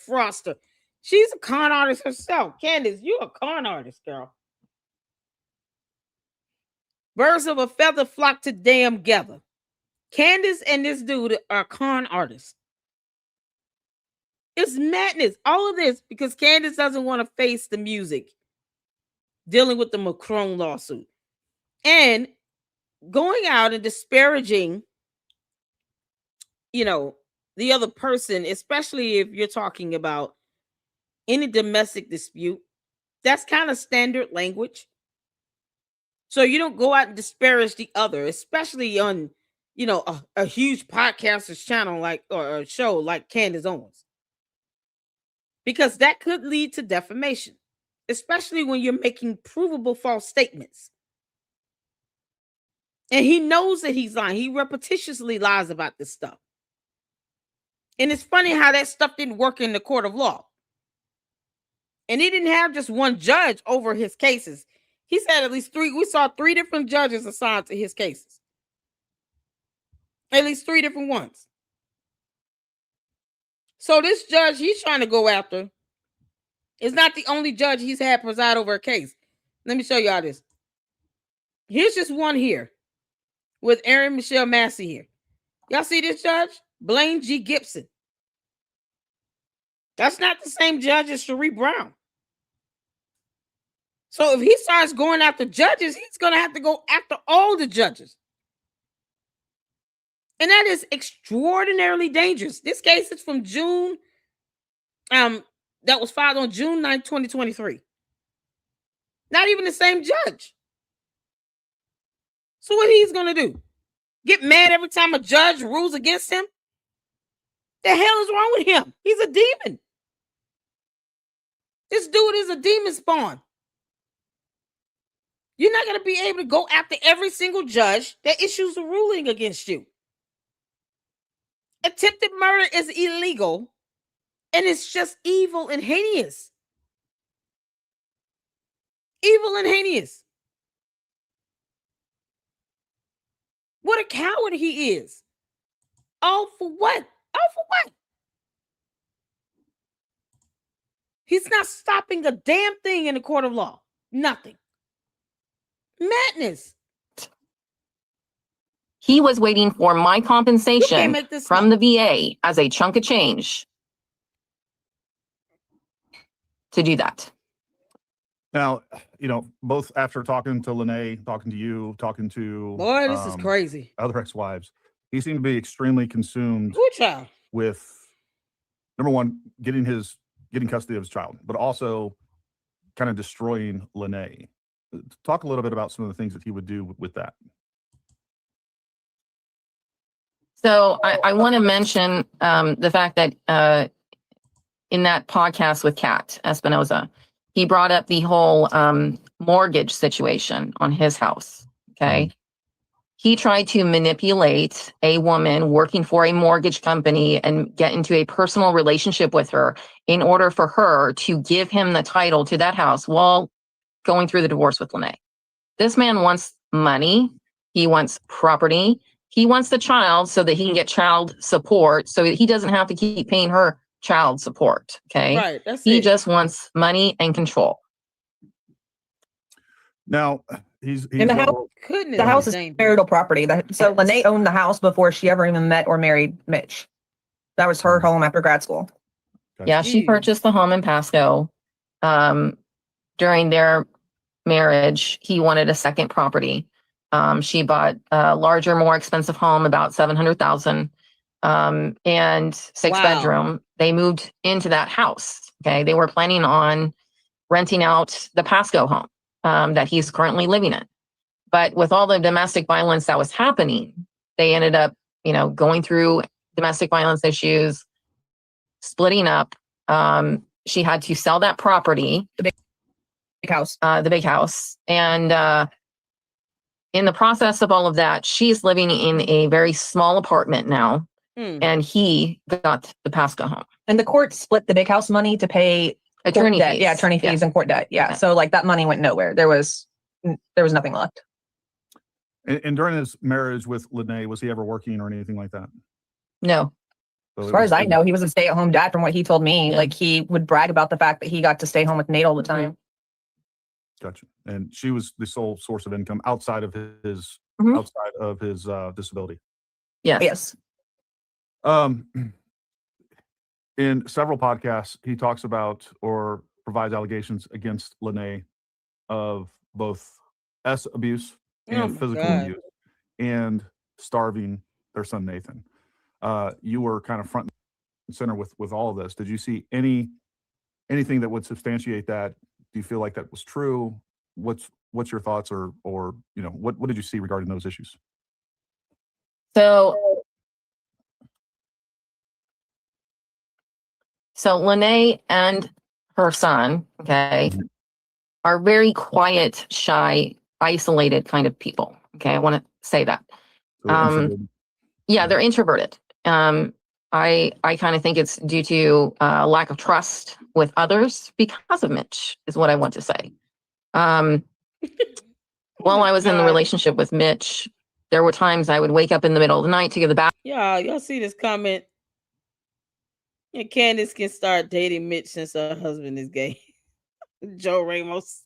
froster. She's a con artist herself. Candace, you're a con artist, girl. Birds of a feather flock to damn together. Candace and this dude are con artists. It's madness. All of this because Candace doesn't want to face the music dealing with the Macron lawsuit and going out and disparaging, the other person, especially if you're talking about any domestic dispute. That's kind of standard language. So you don't go out and disparage the other, especially on, a huge podcaster's channel or a show like Candace Owens. Because that could lead to defamation, especially when you're making provable false statements. And he knows that he's lying. He repetitiously lies about this stuff. And it's funny how that stuff didn't work in the court of law. And he didn't have just one judge over his cases. He said at least 3. We saw 3 different judges assigned to his cases. At least 3 different ones. So this judge he's trying to go after is not the only judge he's had preside over a case. Let me show y'all this. Here's just one here with Erin Michelle Massey here. Y'all see this judge? Blaine G. Gibson. That's not the same judge as Cherie Brown. So if he starts going after judges, he's going to have to go after all the judges. And that is extraordinarily dangerous. This case is from June. That was filed on June 9th, 2023. Not even the same judge. So what he's going to do? Get mad every time a judge rules against him? The hell is wrong with him? He's a demon. This dude is a demon spawn. You're not going to be able to go after every single judge that issues a ruling against you. Attempted murder is illegal, and it's just evil and heinous. Evil and heinous. What a coward he is. All for what? All for what? He's not stopping a damn thing in the court of law. Nothing. Madness. He was waiting for my compensation from up. the VA as a chunk of change to do that. Now, both after talking to Lene, talking to you, talking to boy, this is crazy. Other ex-wives, he seemed to be extremely consumed with, number one, getting custody of his child, but also kind of destroying Lene. Talk a little bit about some of the things that he would do with that. So I want to mention the fact that in that podcast with Kat Espinoza, he brought up the whole mortgage situation on his house. Okay. Mm-hmm. He tried to manipulate a woman working for a mortgage company and get into a personal relationship with her in order for her to give him the title to that house while going through the divorce with Lene. This man wants money. He wants property. He wants the child so that he can get child support so that he doesn't have to keep paying her child support. Okay. Right. He just wants money and control. Now he's in the house. Goodness, the house is marital property. So Lene owned the house before she ever even met or married Mitch. That was her home after grad school. Yeah, she purchased the home in Pasco. During their marriage, he wanted a second property. She bought a larger, more expensive home, about $700,000, and 6 bedroom. They moved into that house. Okay, they were planning on renting out the Pasco home that he's currently living in. But with all the domestic violence that was happening, they ended up, going through domestic violence issues, splitting up. She had to sell that property, the big house, and in the process of all of that, she's living in a very small apartment now, and he got the Pasco home. And the court split the big house money to pay attorney fees. Yeah, attorney fees and court debt. Yeah. So that money went nowhere. There was nothing left. And during his marriage with Lene, was he ever working or anything like that? No. So as far as I know, he was a stay-at-home dad from what he told me. Yeah. Like, he would brag about the fact that he got to stay home with Nate all the time. Gotcha. And she was the sole source of income outside of his disability. Yes. In several podcasts, he talks about or provides allegations against Lene of both abuse and physical abuse and starving their son Nathan. You were kind of front and center with all of this. Did you see anything that would substantiate that? Do you feel like that was true? What's your thoughts or what did you see regarding those issues? So Lene and her son, okay, are very quiet, shy, isolated kind of people. Okay, I want to say that. So introverted. Yeah, they're introverted. I kind of think it's due to lack of trust with others because of Mitch, is what I want to say. While I was in the God. relationship with Mitch, there were times I would wake up in the middle of the night to give the bath. Y'all see this comment? And Candace can start dating Mitch since her husband is gay. Joe Ramos.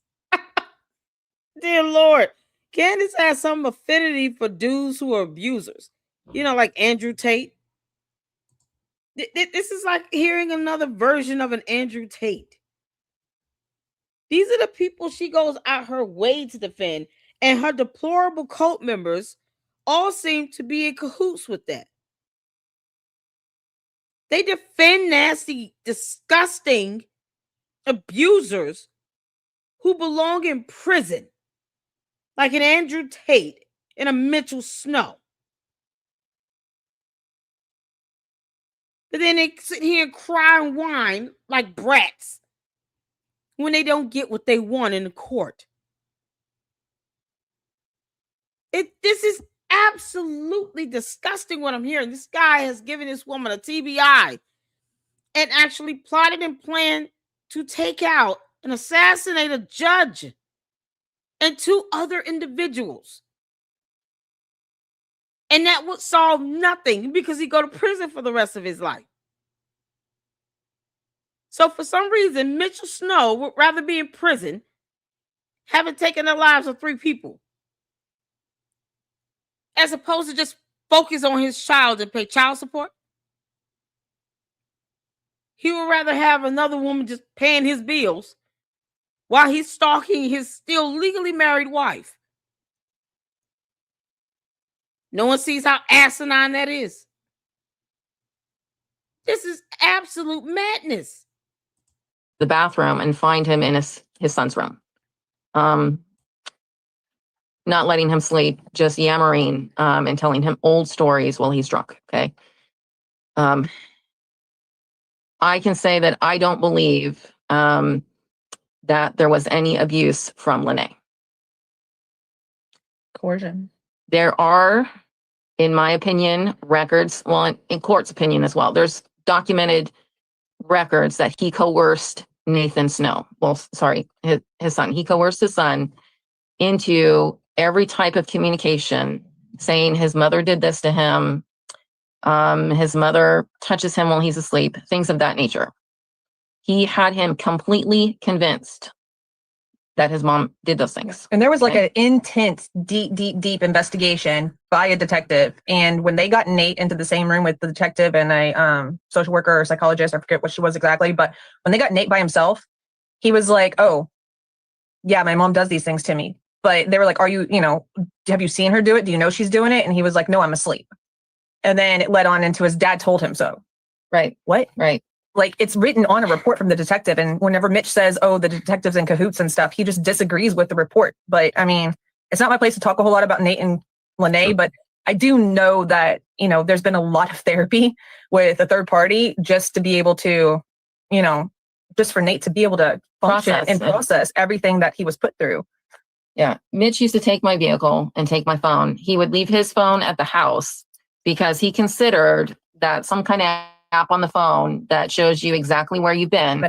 Dear Lord. Candace has some affinity for dudes who are abusers. Like Andrew Tate. This is like hearing another version of an Andrew Tate. These are the people she goes out her way to defend, and her deplorable cult members all seem to be in cahoots with that. They defend nasty, disgusting abusers who belong in prison, like an Andrew Tate and a Mitchell Snow. But then they sit here and cry and whine like brats when they don't get what they want in the court. This is absolutely disgusting what I'm hearing. This guy has given this woman a TBI and actually plotted and planned to take out and assassinate a judge and 2 other individuals. And that would solve nothing because he'd go to prison for the rest of his life. So for some reason, Mitchell Snow would rather be in prison, having taken the lives of 3 people, as opposed to just focus on his child and pay child support. He would rather have another woman just paying his bills while he's stalking his still legally married wife. No one sees how asinine that is. This is absolute madness. The bathroom and find him in his son's room. Not letting him sleep, just yammering and telling him old stories while he's drunk. Okay. I can say that I don't believe that there was any abuse from Lene. Coercion. There are, in my opinion, records, well, in court's opinion as well, there's documented records that he coerced Nathan Snow. Well, sorry, his son. He coerced his son into every type of communication, saying his mother did this to him. His mother touches him while he's asleep, things of that nature. He had him completely convinced that his mom did those things. And there was like an intense, deep investigation by a detective. And when they got Nate into the same room with the detective and a social worker or psychologist, I forget what she was exactly, but when they got Nate by himself, he was like, oh, yeah, my mom does these things to me. But they were like, have you seen her do it? Do you know she's doing it? And he was like, no, I'm asleep. And then it led on into his dad told him so. Right. What? Right. Like, it's written on a report from the detective. And whenever Mitch says, oh, the detective's in cahoots and stuff, he just disagrees with the report. But I mean, it's not my place to talk a whole lot about Nate and Lene, but I do know that, there's been a lot of therapy with a third party just to be able to, just for Nate to be able to function and process everything that he was put through. Yeah. Mitch used to take my vehicle and take my phone. He would leave his phone at the house because he considered that some kind of app on the phone that shows you exactly where you've been,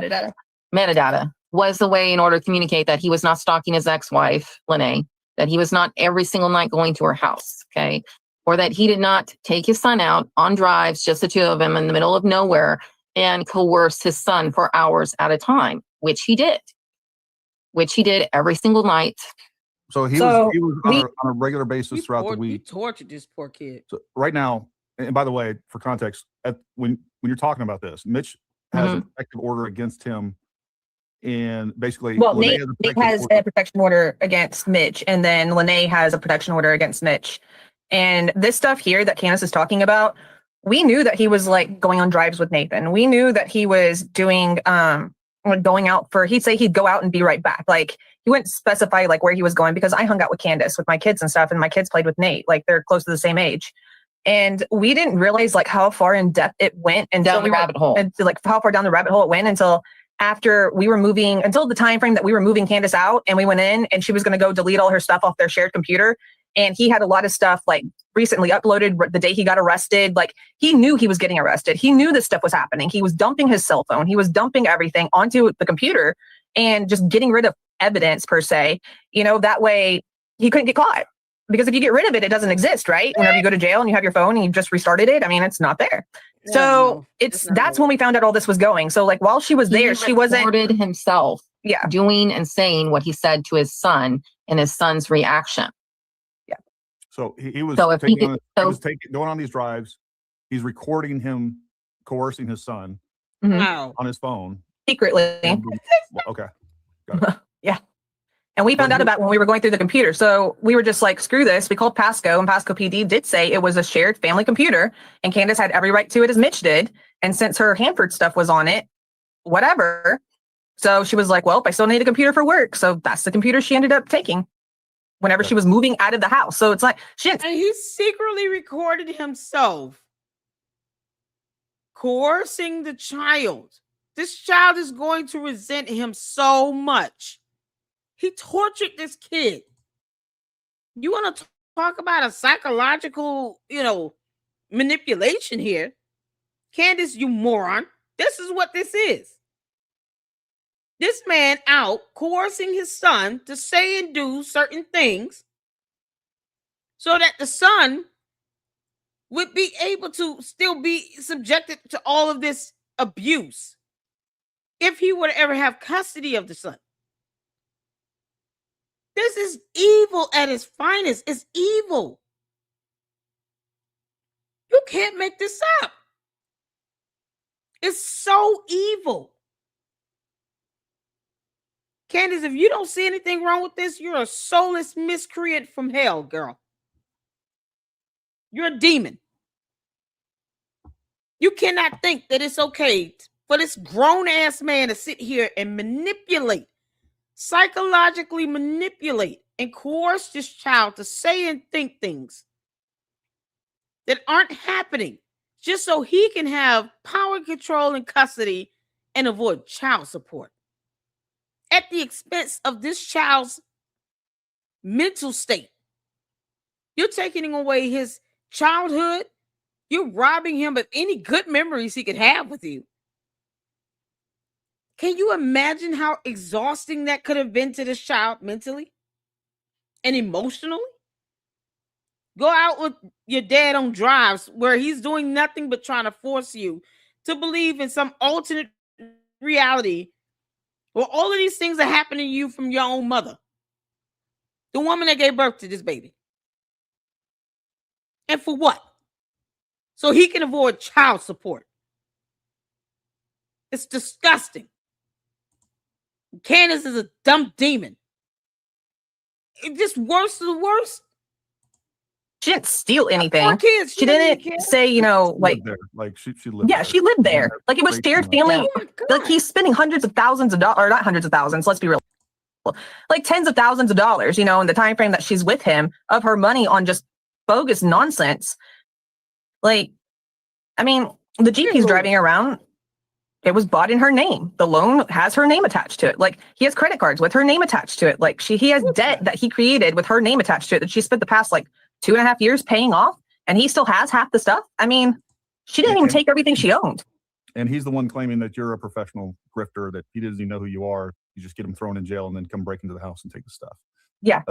metadata was the way in order to communicate that he was not stalking his ex-wife, Lene, that he was not every single night going to her house, okay? Or that he did not take his son out on drives, just the 2 of them in the middle of nowhere, and coerce his son for hours at a time, which he did every single night. So he was on a regular basis throughout the week. He tortured this poor kid. So right now, and by the way, for context, when you're talking about this, Mitch has a protective order against him, and basically, well, Nate has a protection order against Mitch, and then Lene has a protection order against Mitch. And this stuff here that Candace is talking about, we knew that he was like going on drives with Nathan. We knew that he was doing going out for, he'd say he'd go out and be right back. Like, he wouldn't specify like where he was going, because I hung out with Candace with my kids and stuff, and my kids played with Nate. Like, they're close to the same age. And we didn't realize like how far in depth it went, and down the rabbit hole. And like how far down the rabbit hole it went until after we were moving, until the time frame that we were moving Candace out, and we went in and she was going to go delete all her stuff off their shared computer. And he had a lot of stuff like recently uploaded the day he got arrested. Like he knew he was getting arrested. He knew this stuff was happening. He was dumping his cell phone. He was dumping everything onto the computer and just getting rid of evidence per se. That way he couldn't get caught. Because if you get rid of it, it doesn't exist, right? Whenever you go to jail and you have your phone and you just restarted it, I mean, it's not there. Yeah, So no, that's when we found out all this was going. So like while she was there, she wasn't recorded himself yeah. doing and saying what he said to his son and his son's reaction. So he was So if he taking could- on, he so- was going on these drives. He's recording him coercing his son Mhm. Wow. on his phone. secretly. And okay. And we found But out about when we were going through the computer. So we were just like, screw this. We called Pasco, and Pasco PD did say it was a shared family computer, and Candace had every right to it as Mitch did. And since her Hanford stuff was on it, whatever. So she was like, well, I still need a computer for work. So that's the computer she ended up taking whenever she was moving out of the house. So it's like, she didn't. And he secretly recorded himself coercing the child. This child is going to resent him so much. He tortured this kid. You want to talk about a psychological, manipulation here? Candace, you moron. This is what this is. This man out coercing his son to say and do certain things so that the son would be able to still be subjected to all of this abuse if he would ever have custody of the son. This is evil at its finest. It's evil. You can't make this up. It's so evil. Candace, if you don't see anything wrong with this, you're a soulless miscreant from hell, girl. You're a demon. You cannot think that it's okay for this grown-ass man to sit here and manipulate, psychologically manipulate, and coerce this child to say and think things that aren't happening just so he can have power, control, and custody and avoid child support at the expense of this child's mental state. You're taking away his childhood. You're robbing him of any good memories he could have with you. Can you imagine how exhausting that could have been to this child mentally and emotionally? Go out with your dad on drives where he's doing nothing but trying to force you to believe in some alternate reality where all of these things are happening to you from your own mother, the woman that gave birth to this baby. And for what? So he can avoid child support. It's disgusting. Candace is a dumb demon. It's just worse to the worst. She didn't steal anything. Poor kids. She doesn't didn't care. say, She lived like, there. Like she lived yeah, there. she lived there. Like it was Great shared family. family. Oh my God. Like he's spending hundreds of thousands of dollars, or not hundreds of thousands, let's be real. Like tens of thousands of dollars, in the time frame that she's with him, of her money on just bogus nonsense. Like, I mean, the Jeep he's driving around, it was bought in her name. The loan has her name attached to it. Like he has credit cards with her name attached to it. Like he has debt that he created with her name attached to it that she spent the past like 2.5 years paying off, and he still has half the stuff. I mean, she didn't even take everything she owned. And he's the one claiming that you're a professional grifter, that he doesn't even know who you are. You just get him thrown in jail and then come break into the house and take the stuff. Yeah.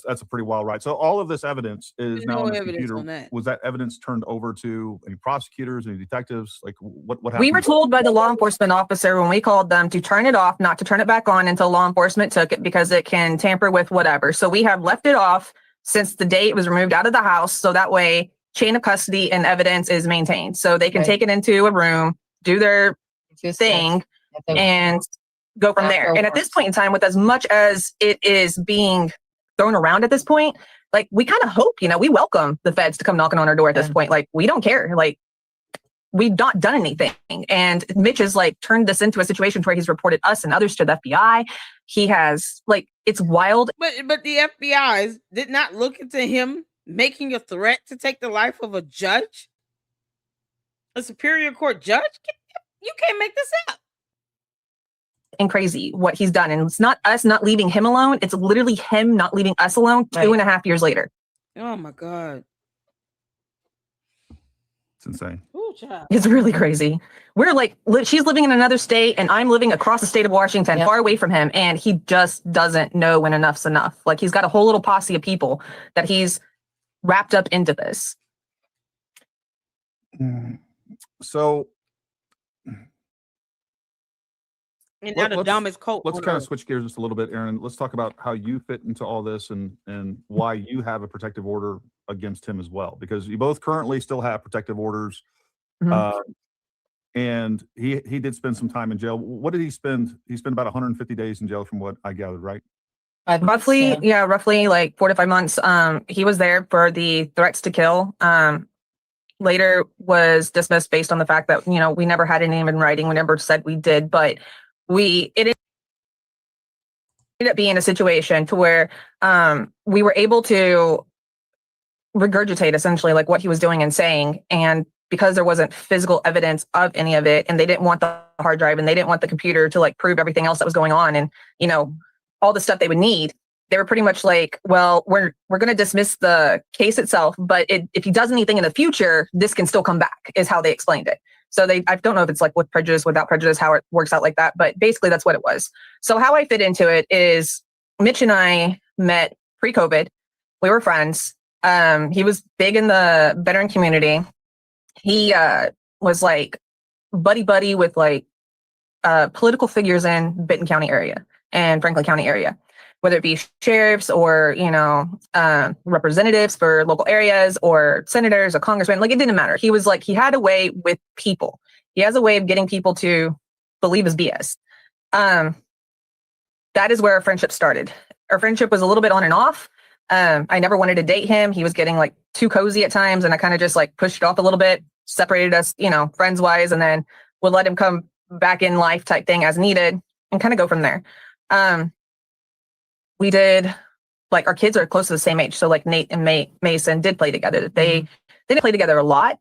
That's a pretty wild ride. So all of this evidence is There's now no on the evidence computer. on that. Was that evidence turned over to any prosecutors, any detectives? Like what happened? We were told by the law enforcement officer when we called them to turn it off, not to turn it back on until law enforcement took it, because it can tamper with whatever. So we have left it off since the day it was removed out of the house. So that way chain of custody and evidence is maintained. So they can Right. take it into a room, do their thing, and go from there. And at this point in time, with as much as it is being thrown around at this point, like we kind of hope, we welcome the feds to come knocking on our door at this point. Like we don't care. Like we've not done anything. And Mitch has like turned this into a situation where he's reported us and others to the FBI. He has it's wild. But the FBI did not look into him making a threat to take the life of a judge, a superior court judge. You can't make this up. and crazy what he's done. And it's not us not leaving him alone. It's literally him not leaving us alone 2.5 years later. Oh my God. It's insane. Ooh, child. It's really crazy. We're like, she's living in another state and I'm living across the state of Washington, far away from him. And he just doesn't know when enough's enough. Like he's got a whole little posse of people that he's wrapped up into this. So, And now the dumbest coat. let's kind of switch gears just a little bit, Aaron. Let's talk about how you fit into all this and why you have a protective order against him as well, because you both currently still have protective orders. And he did spend some time in jail. What did he spend? He spent about 150 days in jail from what I gathered, right? Roughly like 4 to 5 months. He was there for the threats to kill. Later was dismissed based on the fact that, we never had any in writing. We never said we did, but it ended up being a situation to where we were able to regurgitate essentially like what he was doing and saying. And because there wasn't physical evidence of any of it, and they didn't want the hard drive and they didn't want the computer to like prove everything else that was going on and, all the stuff they would need, they were pretty much like, well, we're going to dismiss the case itself, but if he does anything in the future, this can still come back, is how they explained it. So I don't know if it's like with prejudice, without prejudice, how it works out like that, but basically that's what it was. So how I fit into it is Mitch and I met pre-COVID. We were friends. He was big in the veteran community. He was like buddy with like political figures in Benton County area and Franklin County area, whether it be sheriffs or, representatives for local areas or senators or congressmen. Like, it didn't matter. He was like, he had a way with people. He has a way of getting people to believe his BS. That is where our friendship started. Our friendship was a little bit on and off. I never wanted to date him. He was getting like too cozy at times, and I kind of just like pushed it off a little bit, separated us, friends wise, and then would let him come back in life type thing as needed and kind of go from there. We did, like, our kids are close to the same age. So like Nate and Mason did play together. They didn't play together a lot,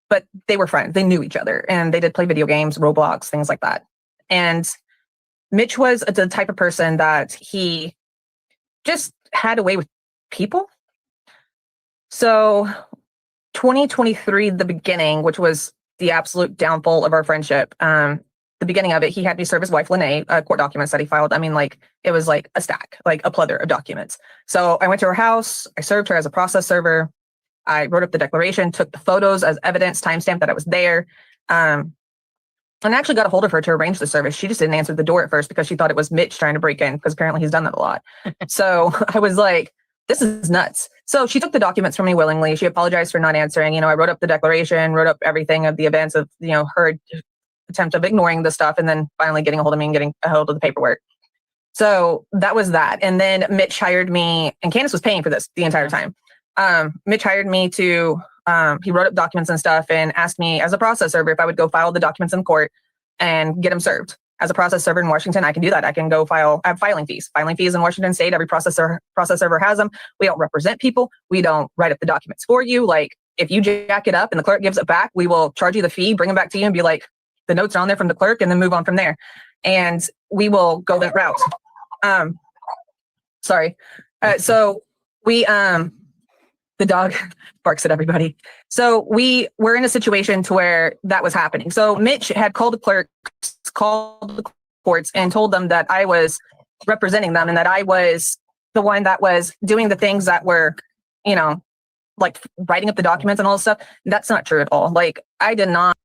but they were friends. They knew each other and they did play video games, Roblox, things like that. And Mitch was the type of person that he just had a way with people. So 2023, the beginning, which was the absolute downfall of our friendship, the beginning of it, he had me serve his wife, Lene, court documents that he filed. I mean, like, it was like a stack, like a plethora of documents. So I went to her house. I served her as a process server. I wrote up the declaration, took the photos as evidence, timestamped that I was there. And I actually got a hold of her to arrange the service. She just didn't answer the door at first because she thought it was Mitch trying to break in, because apparently he's done that a lot. So I was like, this is nuts. So she took the documents from me willingly. She apologized for not answering. I wrote up the declaration, wrote up everything of the events of, her attempt of ignoring the stuff, and then finally getting a hold of me and getting a hold of the paperwork. So that was that. And then Mitch hired me, and Candace was paying for this the entire time. Mitch hired me to, he wrote up documents and stuff and asked me as a process server if I would go file the documents in court and get them served. As a process server in Washington, I can do that. I can go I have filing fees in Washington state. Every process server has them. We don't represent people. We don't write up the documents for you. Like, if you jack it up and the clerk gives it back, we will charge you the fee, bring it back to you and be like, the notes are on there from the clerk, and then move on from there. And we will go that route. So we, the dog barks at everybody. So we were in a situation to where that was happening. So Mitch had called the courts and told them that I was representing them and that I was the one that was doing the things that were, like writing up the documents and all this stuff. That's not true at all. Like, I did not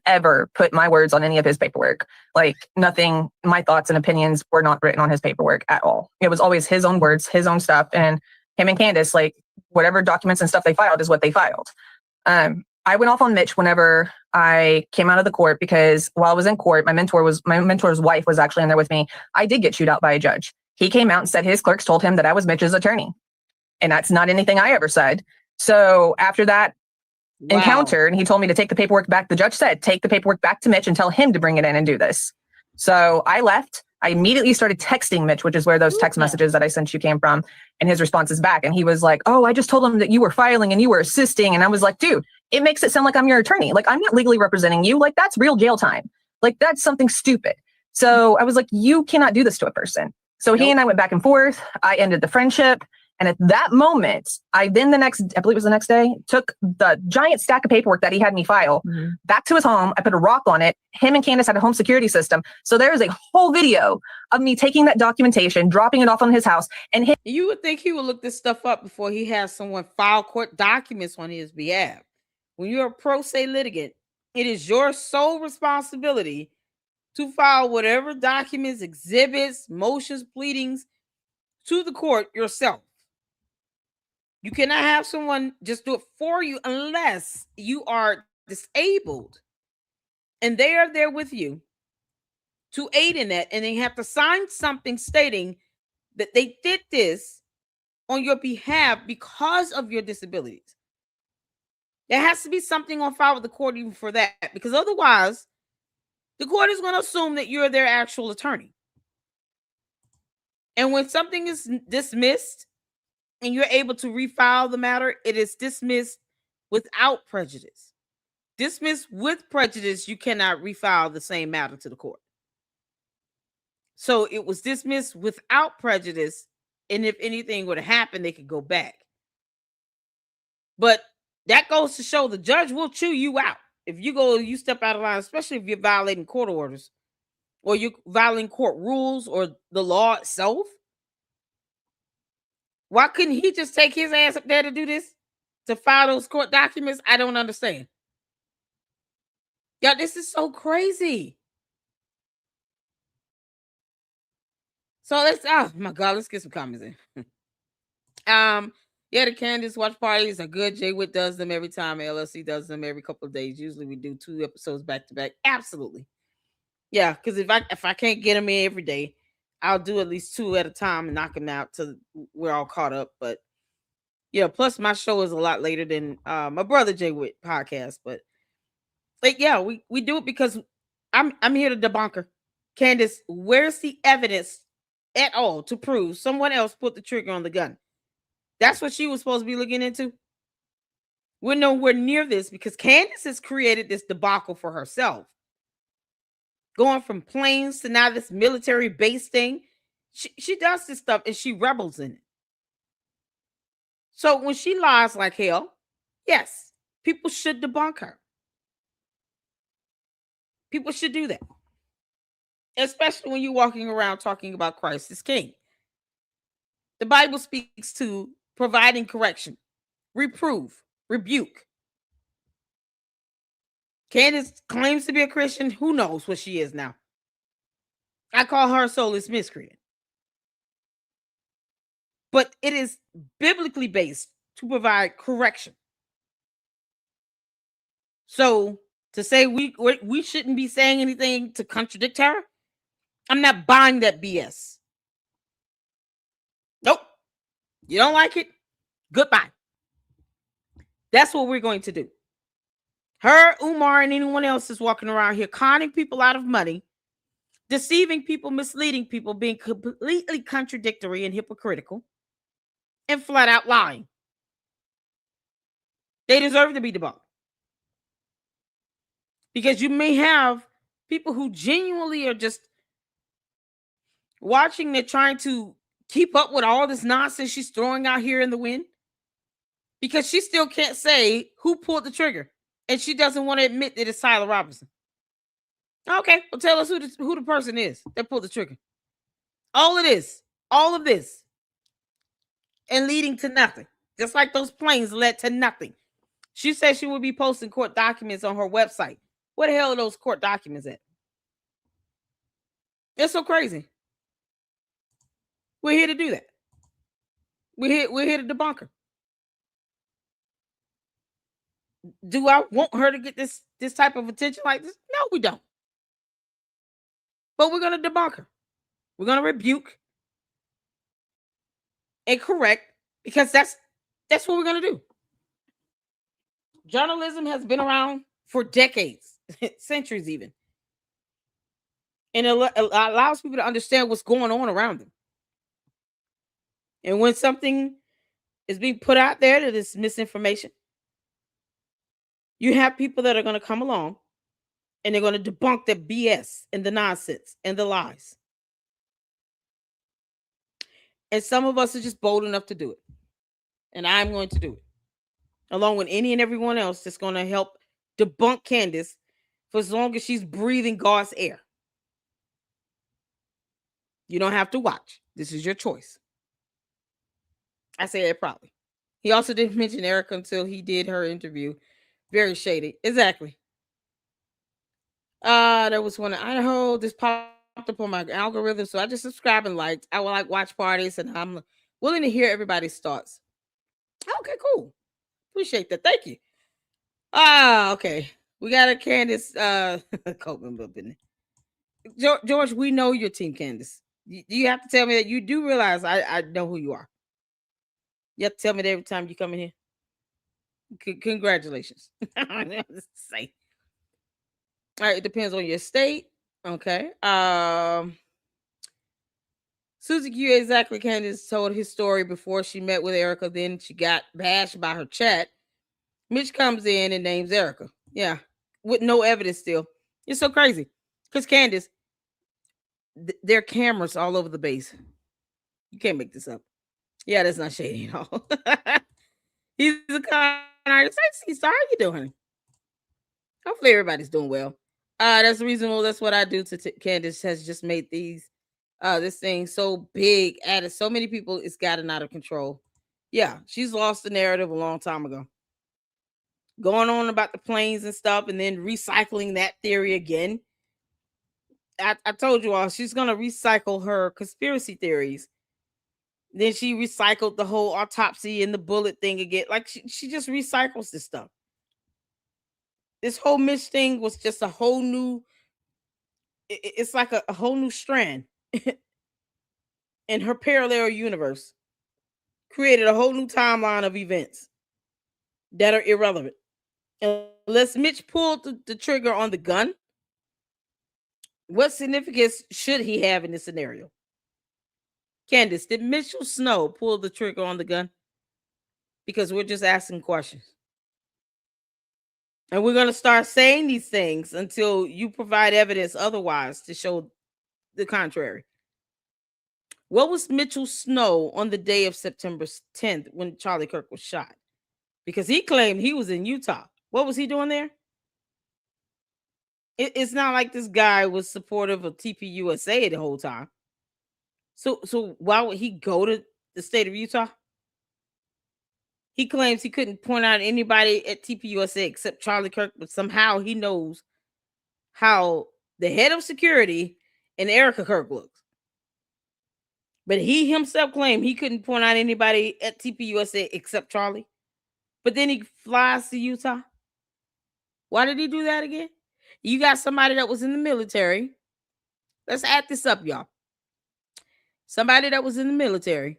ever put my words on any of his paperwork. Like, nothing, my thoughts and opinions were not written on his paperwork at all. It was always his own words, his own stuff. And him and Candace, like, whatever documents and stuff they filed is what they filed. I went off on Mitch whenever I came out of the court, because while I was in court, my mentor's wife was actually in there with me. I did get chewed out by a judge. He came out and said his clerks told him that I was Mitch's attorney. And that's not anything I ever said. So after that encounter, and he told me to take the paperwork back, the judge said, take the paperwork back to Mitch and tell him to bring it in and do this. So I left. I immediately started texting Mitch, which is where those text messages that I sent you came from, and his responses back. And he was like, oh, I just told him that you were filing and you were assisting. And I was like, dude, it makes it sound like I'm your attorney. Like, I'm not legally representing you. Like, that's real jail time. Like, that's something stupid. So I was like, you cannot do this to a person. So he and I went back and forth. I ended the friendship. And at that moment, I believe it was the next day, took the giant stack of paperwork that he had me file back to his home. I put a rock on it. Him and Candace had a home security system. So there is a whole video of me taking that documentation, dropping it off on his house. And him. You would think he would look this stuff up before he has someone file court documents on his behalf. When you're a pro se litigant, it is your sole responsibility to file whatever documents, exhibits, motions, pleadings to the court yourself. You cannot have someone just do it for you unless you are disabled and they are there with you to aid in that, and they have to sign something stating that they did this on your behalf because of your disabilities. There has to be something on file with the court even for that, because otherwise the court is going to assume that you're their actual attorney. And when something is dismissed and you're able to refile the matter, it is dismissed without prejudice. Dismissed with prejudice, you cannot refile the same matter to the court. So it was dismissed without prejudice, and if anything would have happened, they could go back. But that goes to show the judge will chew you out if you step out of line, especially if you're violating court orders or you're violating court rules or the law itself. Why couldn't he just take his ass up there to do this, to file those court documents? I don't understand. Y'all, this is so crazy. So oh my God, let's get some comments in. Yeah, the Candace watch parties are good. Jay Witt does them every time. LLC does them every couple of days. Usually we do 2 episodes back to back. Absolutely. Yeah, because if I can't get them in every day, I'll do at least 2 at a time and knock them out till we're all caught up. But yeah, plus my show is a lot later than my brother Jay Witt podcast. But like, yeah, we do it because I'm here to debunk her. Candace, where's the evidence at all to prove someone else put the trigger on the gun? That's what she was supposed to be looking into. We're nowhere near this because Candace has created this debacle for herself. Going from planes to now this military base thing. She does this stuff and she rebels in it. So when she lies like hell, yes, people should debunk her. People should do that. Especially when you're walking around talking about Christ as King. The Bible speaks to providing correction, reprove, rebuke. Candace claims to be a Christian. Who knows what she is now? I call her a soulless miscreant. But it is biblically based to provide correction. So to say we shouldn't be saying anything to contradict her, I'm not buying that BS. Nope. You don't like it? Goodbye. That's what we're going to do. Her, Umar, and anyone else is walking around here conning people out of money, deceiving people, misleading people, being completely contradictory and hypocritical, and flat out lying. They deserve to be debunked. Because you may have people who genuinely are just watching, they're trying to keep up with all this nonsense she's throwing out here in the wind. Because she still can't say who pulled the trigger. And she doesn't want to admit that it's Tyler Robinson. Okay, well, tell us who the person is that pulled the trigger. All of this, and leading to nothing. Just like those planes led to nothing. She said she would be posting court documents on her website. Where the hell are those court documents at? It's so crazy. We're here to do that. We're here to debunk her. Do I want her to get this type of attention like this? No, we don't. But we're going to debunk her. We're going to rebuke and correct, because that's what we're going to do. Journalism has been around for decades, centuries even. And it allows people to understand what's going on around them. And when something is being put out there that is misinformation, you have people that are going to come along And they're going to debunk the BS and the nonsense and the lies. And some of us are just bold enough to do it. And I'm going to do it, along with any and everyone else that's going to help debunk Candace for as long as she's breathing God's air. You don't have to watch. This is your choice. I say it proudly. He also didn't mention Erica until he did her interview. Very shady. Exactly. There was one in Idaho. This popped up on my algorithm, so I just subscribe and liked. I will like watch parties, and I'm willing to hear everybody's thoughts. Okay, cool. Appreciate that. Thank you. Okay. We got a Candace Copeland up in there. George, we know your team, Candace. You have to tell me that you do realize I know who you are. You have to tell me that every time you come in here. Congratulations. Say. All right, it depends on your state. Okay. Susie Q exactly Candace told his story before she met with Erica. Then she got bashed by her chat. Mitch comes in and names Erica. Yeah. With no evidence still. It's so crazy. Because Candace, there are cameras all over the base. You can't make this up. Yeah, that's not shady at all. He's a con artist. How you doing? Hopefully everybody's doing well. That's reasonable. That's what I do to Candace has just made this thing so big, added so many people, it's gotten out of control. Yeah, she's lost the narrative a long time ago. Going on about the planes and stuff, and then recycling that theory again. I told you all, she's gonna recycle her conspiracy theories. Then she recycled the whole autopsy and the bullet thing again. Like she just recycles this stuff. This whole Mitch thing was just a whole new. It's like a whole new strand in her parallel universe. Created a whole new timeline of events that are irrelevant. Unless Mitch pulled the trigger on the gun, what significance should he have in this scenario? Candace, did Mitchell Snow pull the trigger on the gun? Because we're just asking questions. And we're going to start saying these things until you provide evidence otherwise to show the contrary. What was Mitchell Snow on the day of September 10th when Charlie Kirk was shot? Because he claimed he was in Utah. What was he doing there? It's not like this guy was supportive of TPUSA the whole time. So why would he go to the state of Utah? He claims he couldn't point out anybody at TPUSA except Charlie Kirk, but somehow he knows how the head of security and Erica Kirk looks. But he himself claimed he couldn't point out anybody at TPUSA except Charlie. But then he flies to Utah. Why did he do that again? You got somebody that was in the military. Let's add this up, y'all. Somebody that was in the military.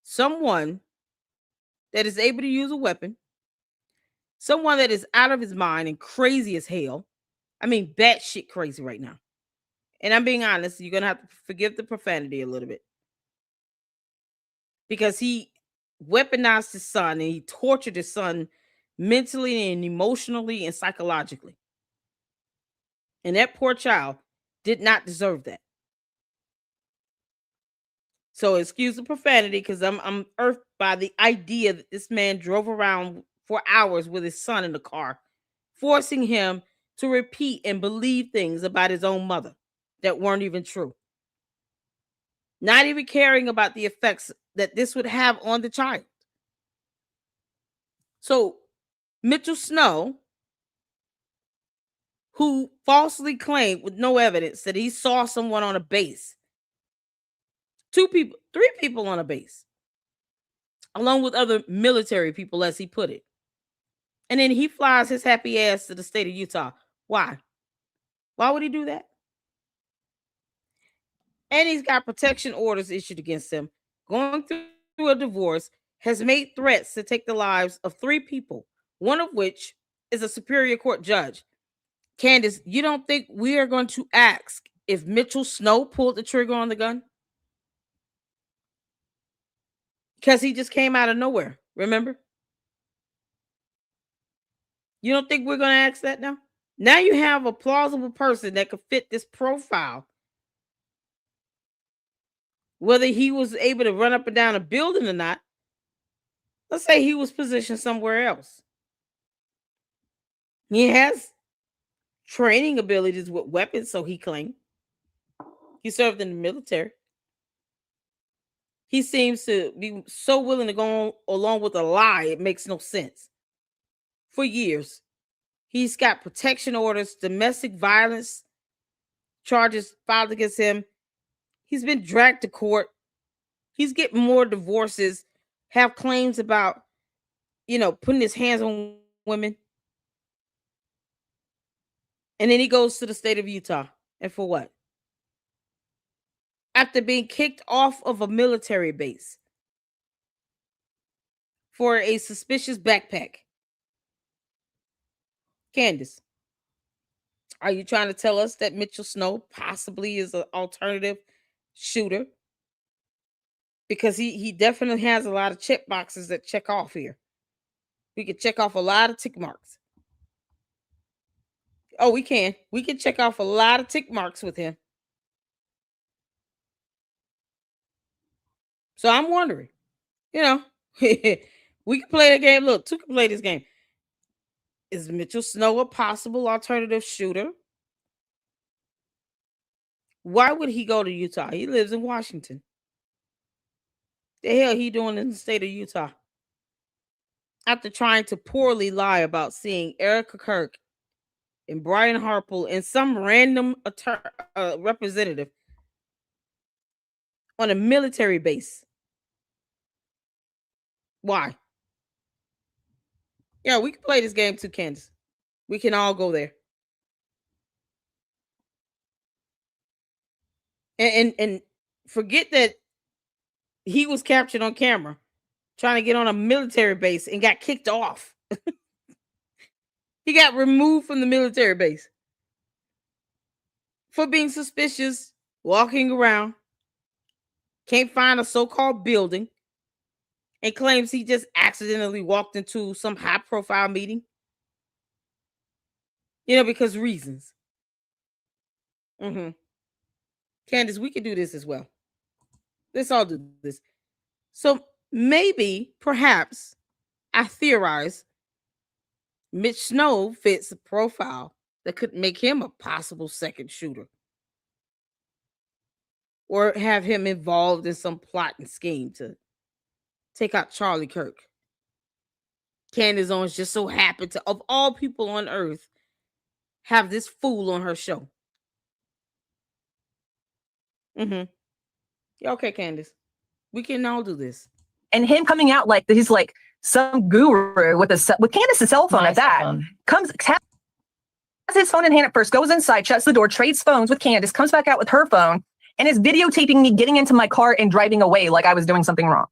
Someone that is able to use a weapon. Someone that is out of his mind and crazy as hell. I mean, batshit crazy right now. And I'm being honest, you're going to have to forgive the profanity a little bit. Because he weaponized his son and he tortured his son mentally and emotionally and psychologically. And that poor child did not deserve that. So excuse the profanity because I'm earthed by the idea that this man drove around for hours with his son in the car, forcing him to repeat and believe things about his own mother that weren't even true. Not even caring about the effects that this would have on the child. So Mitchell Snow, who falsely claimed with no evidence that he saw someone on a base, 2 people, 3 people on a base, along with other military people, as he put it. And then he flies his happy ass to the state of Utah. Why? Why would he do that? And he's got protection orders issued against him. Going through a divorce, has made threats to take the lives of 3 people, one of which is a Superior Court judge. Candace, you don't think we are going to ask if Mitchell Snow pulled the trigger on the gun? Because he just came out of nowhere, remember? You don't think we're going to ask that now? Now you have a plausible person that could fit this profile. Whether he was able to run up and down a building or not, let's say he was positioned somewhere else. He has training abilities with weapons, so he claimed. He served in the military. He seems to be so willing to go along with a lie, it makes no sense. For years, he's got protection orders, domestic violence charges filed against him. He's been dragged to court. He's getting more divorces, have claims about, putting his hands on women. And then he goes to the state of Utah. And for what? After being kicked off of a military base for a suspicious backpack. Candace, are you trying to tell us that Mitchell Snow possibly is an alternative shooter? Because he definitely has a lot of check boxes that check off here. We could check off a lot of tick marks. Oh, we can. We can check off a lot of tick marks with him. So I'm wondering, we can play the game. Look, two can play this game. Is Mitchell Snow a possible alternative shooter? Why would he go to Utah? He lives in Washington. The hell he doing in the state of Utah? After trying to poorly lie about seeing Erica Kirk and Brian Harple and some random representative on a military base. Why? Yeah, we can play this game too, Candace. We can all go there. And forget that he was captured on camera trying to get on a military base and got kicked off. He got removed from the military base for being suspicious, walking around, can't find a so-called building, and claims he just accidentally walked into some high-profile meeting. Because reasons. Candace, we could do this as well. Let's all do this. So maybe, perhaps, I theorize Mitch Snow fits a profile that could make him a possible second shooter. Or have him involved in some plot and scheme to take out Charlie Kirk. Candace Owens just so happened to, of all people on earth, have this fool on her show. Yeah, okay, Candace. We can all do this. And him coming out like he's like some guru with Candace's cell phone at that. Has his phone in hand at first, goes inside, shuts the door, trades phones with Candace, comes back out with her phone, and is videotaping me getting into my car and driving away like I was doing something wrong.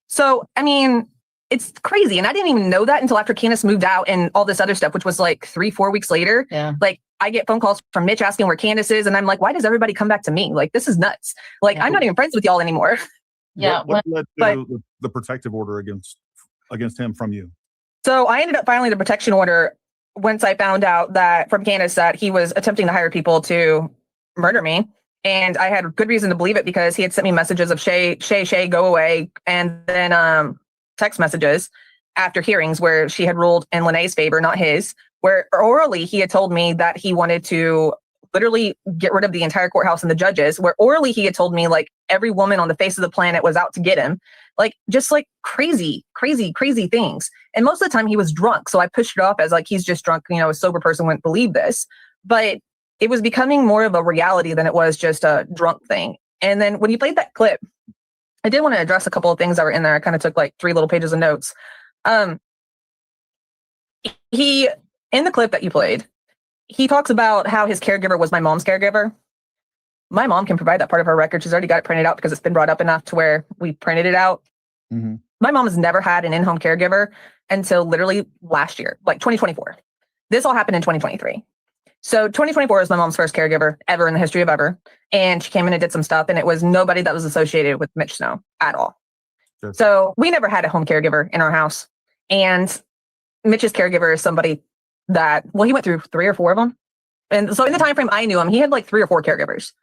So, I mean, it's crazy. And I didn't even know that until after Candace moved out and all this other stuff, which was like 3-4 weeks later. Yeah. Like, I get phone calls from Mitch asking where Candace is. And I'm like, why does everybody come back to me? Like, this is nuts. Like, I'm not even friends with y'all anymore. Yeah. What led to the protective order against him from you? So I ended up filing the protection order once I found out that from Candace that he was attempting to hire people to murder me. And I had good reason to believe it because he had sent me messages of Shay, go away. And then text messages after hearings where she had ruled in Lene's favor, not his, where orally he had told me that he wanted to literally get rid of the entire courthouse and the judges, where orally he had told me like every woman on the face of the planet was out to get him. Like, just like crazy things. And most of the time he was drunk. So I pushed it off as like, he's just drunk, a sober person wouldn't believe this. But it was becoming more of a reality than it was just a drunk thing. And then when you played that clip, I did want to address a couple of things that were in there. I kind of took like 3 little pages of notes. He, in the clip that you played, he talks about how his caregiver was my mom's caregiver. My mom can provide that part of her record. She's already got it printed out because it's been brought up enough to where we printed it out. Mm-hmm. My mom has never had an in-home caregiver until literally last year, like 2024. This all happened in 2023. So 2024 is my mom's first caregiver ever in the history of ever. And she came in and did some stuff, and it was nobody that was associated with Mitch Snow at all. Sure. So we never had a home caregiver in our house. And Mitch's caregiver is somebody that, well, he went through 3 or 4 of them. And so in the time frame I knew him, he had like 3 or 4 caregivers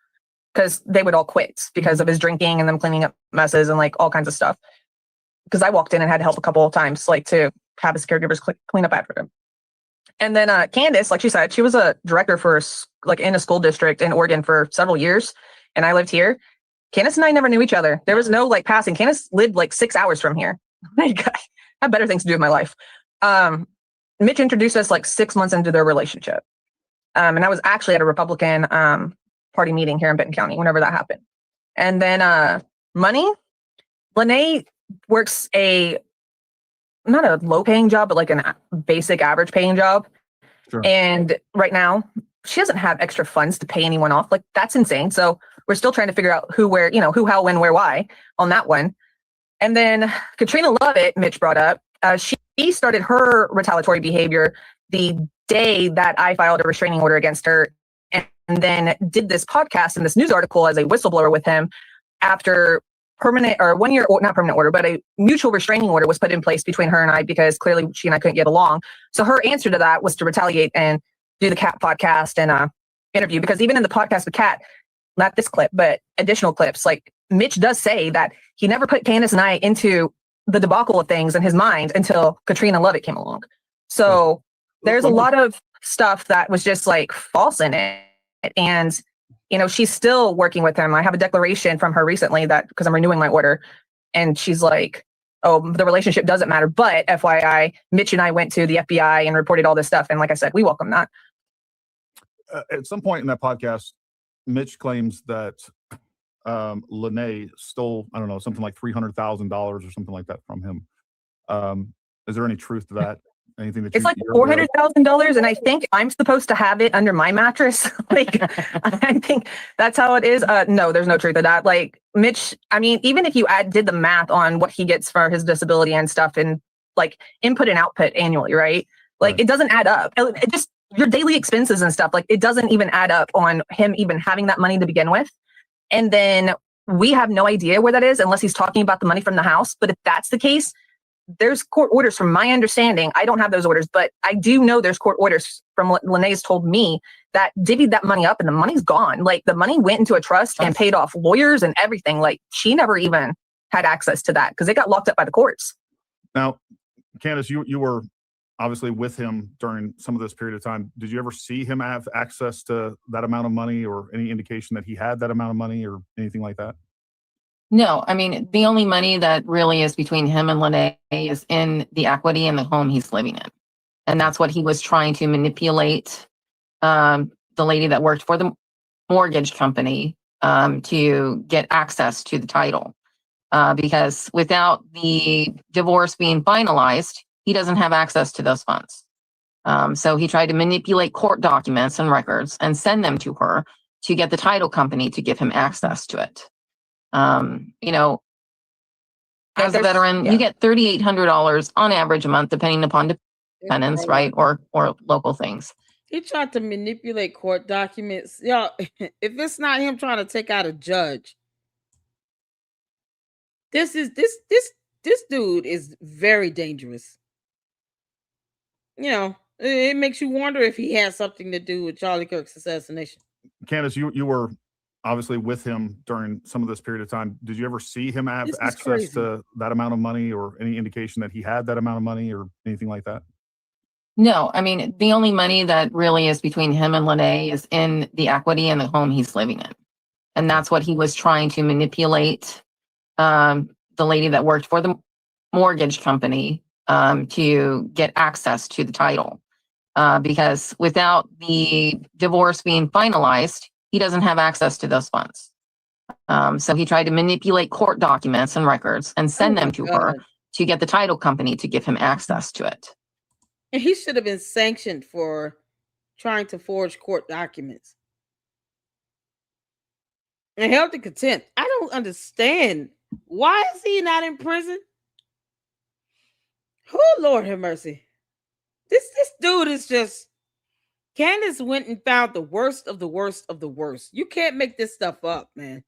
because they would all quit because of his drinking and them cleaning up messes and like all kinds of stuff. Because I walked in and had to help a couple of times, like to have his caregivers clean up after him. And then Candace, like she said, she was a director for like in a school district in Oregon for several years. And I lived here. Candace and I never knew each other. There was no like passing. Candace lived like 6 hours from here. Like, I have better things to do with my life. Mitch introduced us like 6 months into their relationship. And I was actually at a Republican party meeting here in Benton County whenever that happened. And then money, Lene works not a low paying job, but like a basic average paying job. Sure. And right now she doesn't have extra funds to pay anyone off. Like that's insane. So we're still trying to figure out who, where, who, how, when, where, why on that one. And then Katrina Lovett, Mitch brought up, she started her retaliatory behavior the day that I filed a restraining order against her, and then did this podcast and this news article as a whistleblower with him after permanent or 1 year, or not permanent order, but a mutual restraining order was put in place between her and I because clearly she and I couldn't get along. So her answer to that was to retaliate and do the Cat podcast and interview, because even in the podcast with Cat, not this clip, but additional clips, like Mitch does say that he never put Candace and I into the debacle of things in his mind until Katrina Lovett came along. So there's a lot of stuff that was just like false in it. And, she's still working with him. I have a declaration from her recently that because I'm renewing my order, and she's like, oh, the relationship doesn't matter. But FYI, Mitch and I went to the FBI and reported all this stuff. And like I said, we welcome that. At some point in that podcast, Mitch claims that Lene stole, I don't know, something like $300,000 or something like that from him. Is there any truth to that? Anything that it's like $400,000, and I think I'm supposed to have it under my mattress. Like, I think that's how it is. No, there's no truth to that. Like Mitch, I mean, even if you did the math on what he gets for his disability and stuff, and like input and output annually, right? Like It doesn't add up. It just your daily expenses and stuff. Like it doesn't even add up on him even having that money to begin with. And then we have no idea where that is unless he's talking about the money from the house. But if that's the case, there's court orders from my understanding. I don't have those orders, but I do know there's court orders from what Lene's told me that divvied that money up and the money's gone. Like the money went into a trust and paid off lawyers and everything. Like she never even had access to that because it got locked up by the courts. Now, Candace, you were obviously with him during some of this period of time. Did you ever see him have access to that amount of money or any indication that he had that amount of money or anything like that? No, I mean, the only money that really is between him and Lene is in the equity in the home he's living in. And that's what he was trying to manipulate the lady that worked for the mortgage company to get access to the title. Because without the divorce being finalized, he doesn't have access to those funds. So he tried to manipulate court documents and records and send them to her to get the title company to give him access to it. As a veteran, you get $3,800 on average a month, depending upon dependents, right? Or local things. He tried to manipulate court documents. Y'all, if it's not him trying to take out a judge, this dude is very dangerous. It makes you wonder if he had something to do with Charlie Kirk's assassination. Candace, you were obviously with him during some of this period of time. Did you ever see him have access to that amount of money or any indication that he had that amount of money or anything like that? No, I mean, the only money that really is between him and Lene is in the equity in the home he's living in. And that's what he was trying to manipulate the lady that worked for the mortgage company to get access to the title. Because without the divorce being finalized, he doesn't have access to those funds. So he tried to manipulate court documents and records and send them to her to get the title company to give him access to it. And he should have been sanctioned for trying to forge court documents and held in contempt. I don't understand. Why is he not in prison? Oh, Lord have mercy. This dude is just... Candace went and found the worst of the worst of the worst. You can't make this stuff up, man.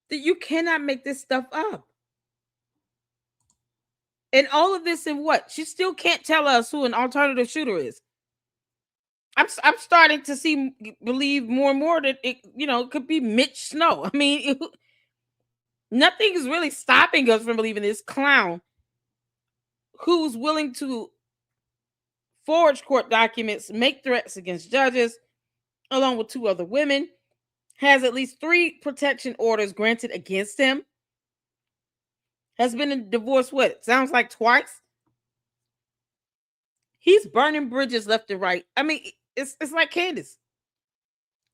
You cannot make this stuff up. And all of this in what? She still can't tell us who an alternative shooter is. I'm starting to believe more and more that it could be Mitch Snow. I mean, nothing is really stopping us from believing this clown who's willing to forge court documents, make threats against judges, along with 2 other women, has at least 3 protection orders granted against him, has been in divorce, sounds like twice. He's burning bridges left and right. I mean, it's like Candace.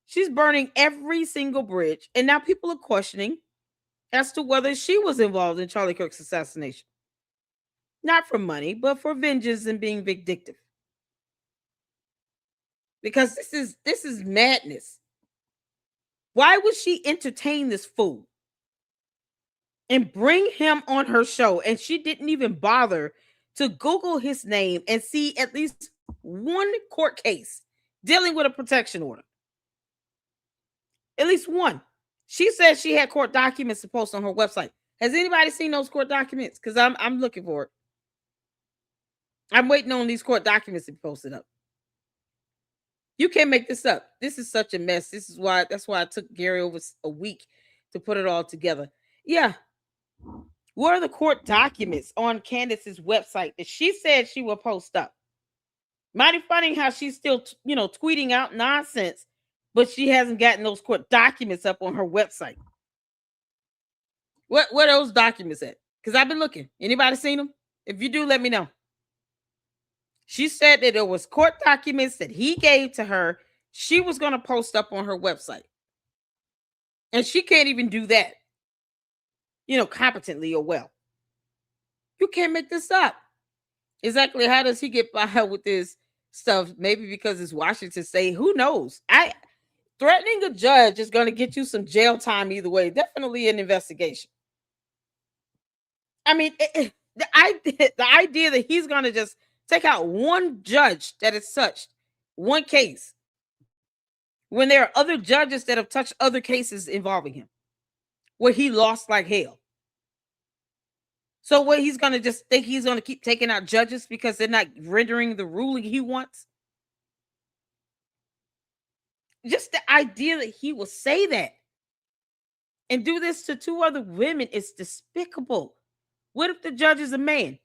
She's burning every single bridge, and now people are questioning as to whether she was involved in Charlie Kirk's assassination. Not for money, but for vengeance and being vindictive. Because this is madness. Why would she entertain this fool and bring him on her show? And she didn't even bother to Google his name and see at least one court case dealing with a protection order. At least one. She said she had court documents to post on her website. Has anybody seen those court documents? Because I'm looking for it. I'm waiting on these court documents to be posted up. You can't make this up. This is such a mess. That's why I took Gary over a week to put it all together. Yeah. What are the court documents on Candace's website that she said she will post up? Mighty funny how she's still, tweeting out nonsense, but she hasn't gotten those court documents up on her website. Where are those documents at? Because I've been looking. Anybody seen them? If you do, let me know. She said that there was court documents that he gave to her. She was going to post up on her website. And she can't even do that, competently or well. You can't make this up. Exactly how does he get by with this stuff? Maybe because it's Washington State. Who knows? Threatening a judge is going to get you some jail time either way. Definitely an investigation. I mean, the idea that he's going to just take out one judge that has touched one case when there are other judges that have touched other cases involving him where he lost like hell. So what, he's going to just think he's going to keep taking out judges because they're not rendering the ruling he wants? Just the idea that he will say that and do this to 2 other women is despicable. What if the judge is a man?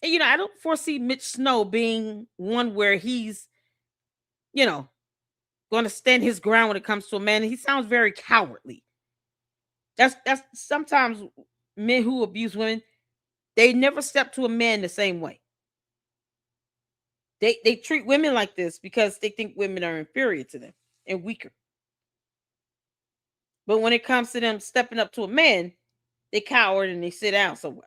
And, I don't foresee Mitch Snow being one where he's, going to stand his ground when it comes to a man. He sounds very cowardly. That's sometimes men who abuse women, they never step to a man the same way. They treat women like this because they think women are inferior to them and weaker. But when it comes to them stepping up to a man, they cower and they sit down somewhere.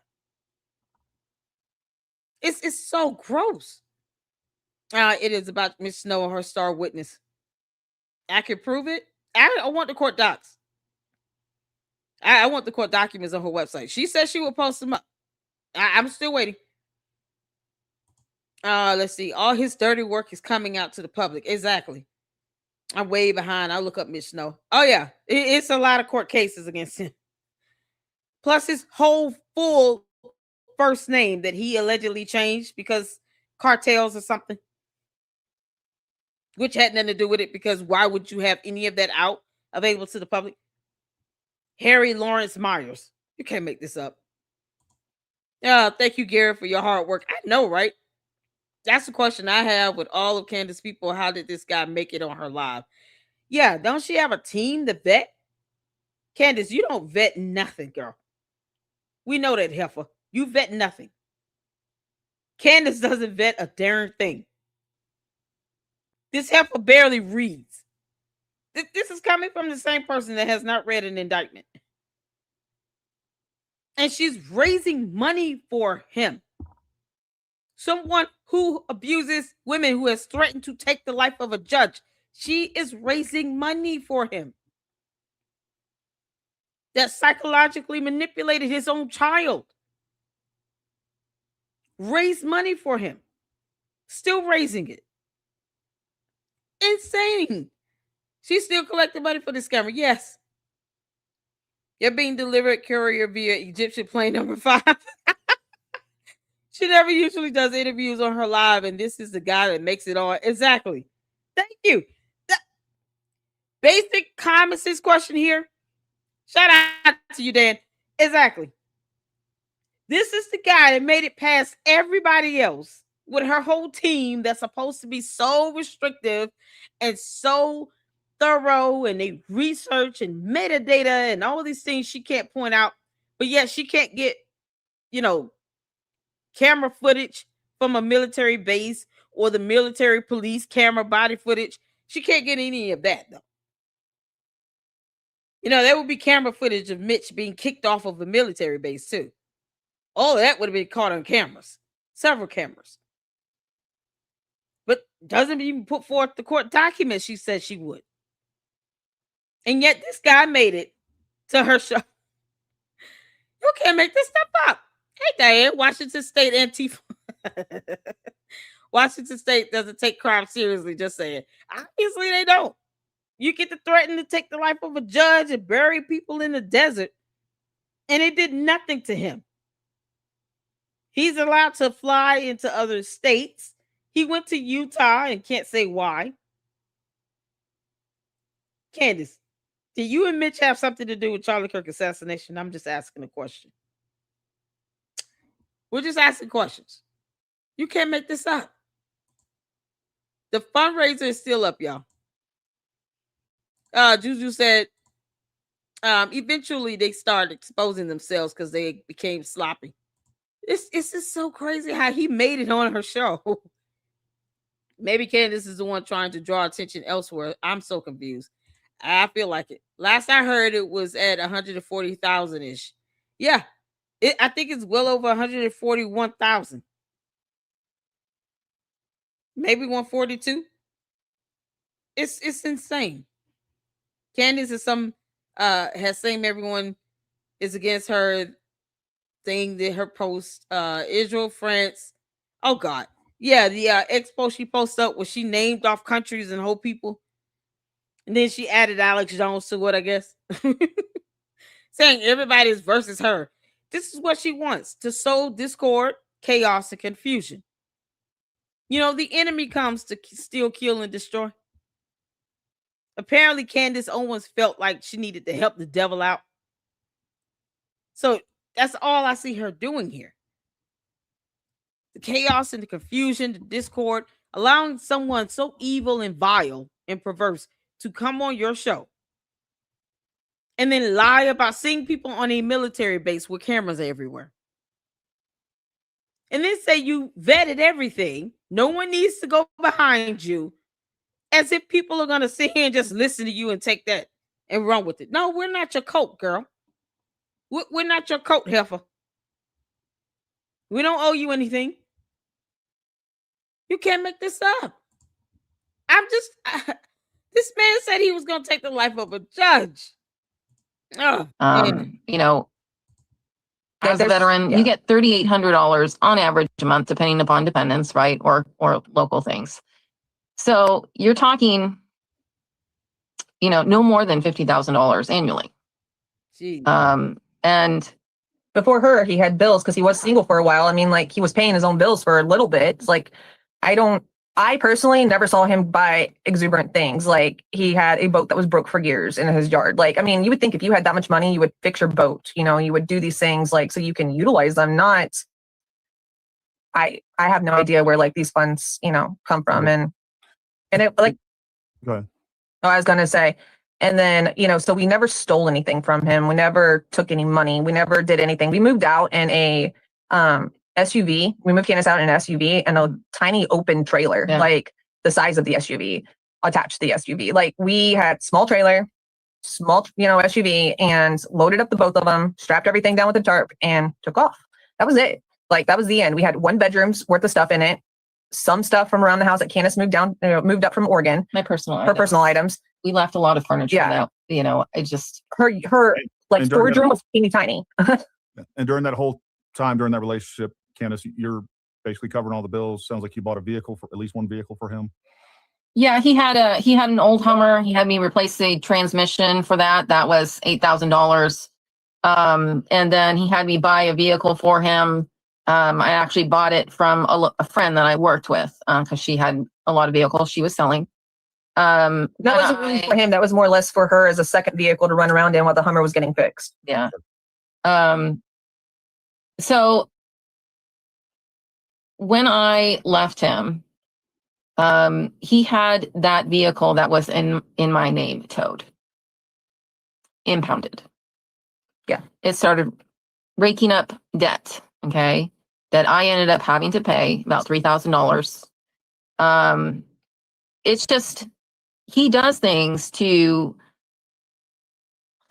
It's so gross. It is about Miss Snow and her star witness. I can prove it. I want the court docs. I want the court documents on her website. She said she will post them up. I'm still waiting. Let's see. All his dirty work is coming out to the public. Exactly. I'm way behind. I'll look up Mitch Snow. Oh, yeah. It's a lot of court cases against him. Plus his whole full first name that he allegedly changed because cartels or something. Which had nothing to do with it, because why would you have any of that out available to the public? Harry Lawrence Myers. You can't make this up. Thank you, Gary, for your hard work. I know, right? That's the question I have with all of Candace people. How did this guy make it on her live? Yeah, don't she have a team to vet? Candace, you don't vet nothing, girl. We know that, heifer. You vet nothing. Candace doesn't vet a darn thing. This heifer barely reads. This is coming from the same person that has not read an indictment. And she's raising money for him. Someone who abuses women, who has threatened to take the life of a judge. She is raising money for him. That psychologically manipulated his own child. Raised money for him. Still raising it. Insane. She's still collecting money for this scammer. Yes. You're being delivered courier via Egyptian plane number 5. She never usually does interviews on her live, and this is the guy that makes it on. Exactly. Thank you. The basic common sense question here. Shout out to you, Dan. Exactly. This is the guy that made it past everybody else with her whole team that's supposed to be so restrictive and so thorough, and they research and metadata and all these things she can't point out, but yet she can't get, camera footage from a military base or the military police camera body footage. She can't get any of that, though. There would be camera footage of Mitch being kicked off of a military base, too. All of that would have been caught on cameras, several cameras. But doesn't even put forth the court documents she said she would. And yet this guy made it to her show. You can't make this stuff up. Hey, Diane, Washington State Antifa. Washington State doesn't take crime seriously, just saying. Obviously, they don't. You get to threaten to take the life of a judge and bury people in the desert, and it did nothing to him. He's allowed to fly into other states. He went to Utah and can't say why. Candace, did you and Mitch have something to do with Charlie Kirk assassination? I'm just asking a question. We're just asking questions. You can't make this up. The fundraiser is still up, y'all. Juju said, eventually they started exposing themselves because they became sloppy. It's just so crazy how he made it on her show. Maybe Candace is the one trying to draw attention elsewhere. I'm so confused. I feel like it. Last I heard, it was at 140,000-ish. Yeah, I think it's well over 141,000. Maybe 142. It's insane. Candace is has saying everyone is against her thing that her post Israel, France. Oh God. Yeah, the expo she posted up where she named off countries and whole people. And then she added Alex Jones to it, I guess. Saying everybody is versus her. This is what she wants, to sow discord, chaos, and confusion. The enemy comes to steal, kill, and destroy. Apparently, Candace Owens felt like she needed to help the devil out. So that's all I see her doing here. The chaos and the confusion, the discord, allowing someone so evil and vile and perverse to come on your show and then lie about seeing people on a military base with cameras everywhere. And then say you vetted everything. No one needs to go behind you, as if people are going to sit here and just listen to you and take that and run with it. No, we're not your coat, girl. We're not your coat, heifer. We don't owe you anything. You can't make this up. This man said he was going to take the life of a judge. As a veteran, you get $3,800 on average a month, depending upon dependents, right? Or local things. So you're talking, no more than $50,000 annually. Jeez. And before her, he had bills because he was single for a while. I mean, like, he was paying his own bills for a little bit. It's like, I personally never saw him buy exuberant things. Like, he had a boat that was broke for years in his yard. Like, I mean, you would think if you had that much money, you would fix your boat, you would do these things like so you can utilize them. I have no idea where like these funds, come from. And it like, go ahead. Oh, I was going to say, and then, so we never stole anything from him. We never took any money. We never did anything. We moved out in a SUV. We moved Candace out in an SUV and a tiny open trailer, like the size of the SUV attached to the SUV. Like, we had small trailer, small, SUV, and loaded up the both of them, strapped everything down with a tarp, and took off. That was it. Like, that was the end. We had one bedroom's worth of stuff in it. Some stuff from around the house that Candace moved up from Oregon. her personal items. We left a lot of furniture out. I just her like storage room was teeny tiny. And during that whole time, during that relationship, Candace, you're basically covering all the bills. Sounds like you bought a vehicle, for at least one vehicle for him. Yeah, he had an old Hummer. He had me replace the transmission for that. That was $8,000. And then he had me buy a vehicle for him I actually bought it from a friend that I worked with because she had a lot of vehicles she was selling. That wasn't really for him. That was more or less for her as a second vehicle to run around in while the Hummer was getting fixed. Yeah. So when I left him, he had that vehicle that was in my name towed, impounded. Yeah. It started raking up debt. Okay. That I ended up having to pay about $3,000. It's just, he does things to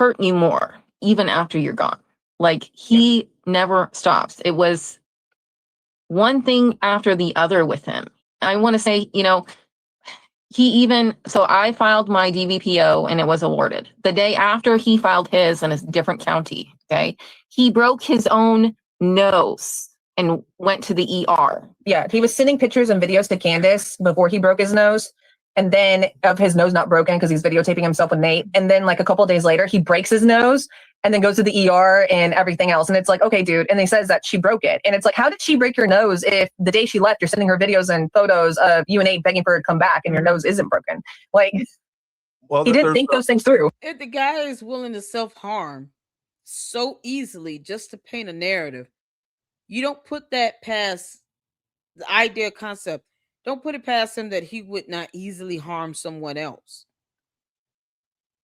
hurt you more, even after you're gone. Like, he never stops. It was one thing after the other with him. I want to say, so I filed my DVPO and it was awarded. The day after he filed his in a different county, okay, he broke his own nose and went to the ER. Yeah, he was sending pictures and videos to Candace before he broke his nose, and then of his nose not broken because he's videotaping himself with Nate. And then like a couple of days later, he breaks his nose and then goes to the ER and everything else. And it's like, okay, dude. And he says that she broke it. And it's like, how did she break your nose if the day she left, you're sending her videos and photos of you and Nate begging for her to come back and your nose isn't broken? Like, well, he didn't think those things through. If the guy is willing to self-harm so easily just to paint a narrative, you don't put that past the idea concept. Don't put it past him that he would not easily harm someone else.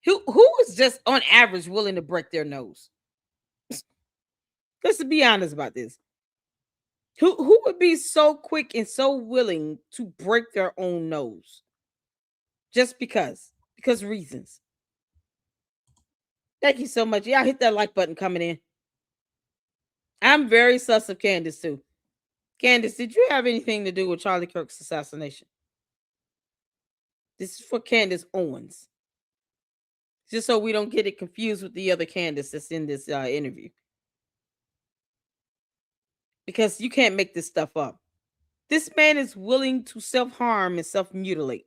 Who is just on average willing to break their nose? Let's be honest about this. Who would be so quick and so willing to break their own nose? Just because reasons. Thank you so much. Yeah, hit that like button coming in. I'm very sus of Candace too. Candace, did you have anything to do with Charlie Kirk's assassination? This is for Candace Owens. Just so we don't get it confused with the other Candace that's in this interview. Because you can't make this stuff up. This man is willing to self-harm and self-mutilate.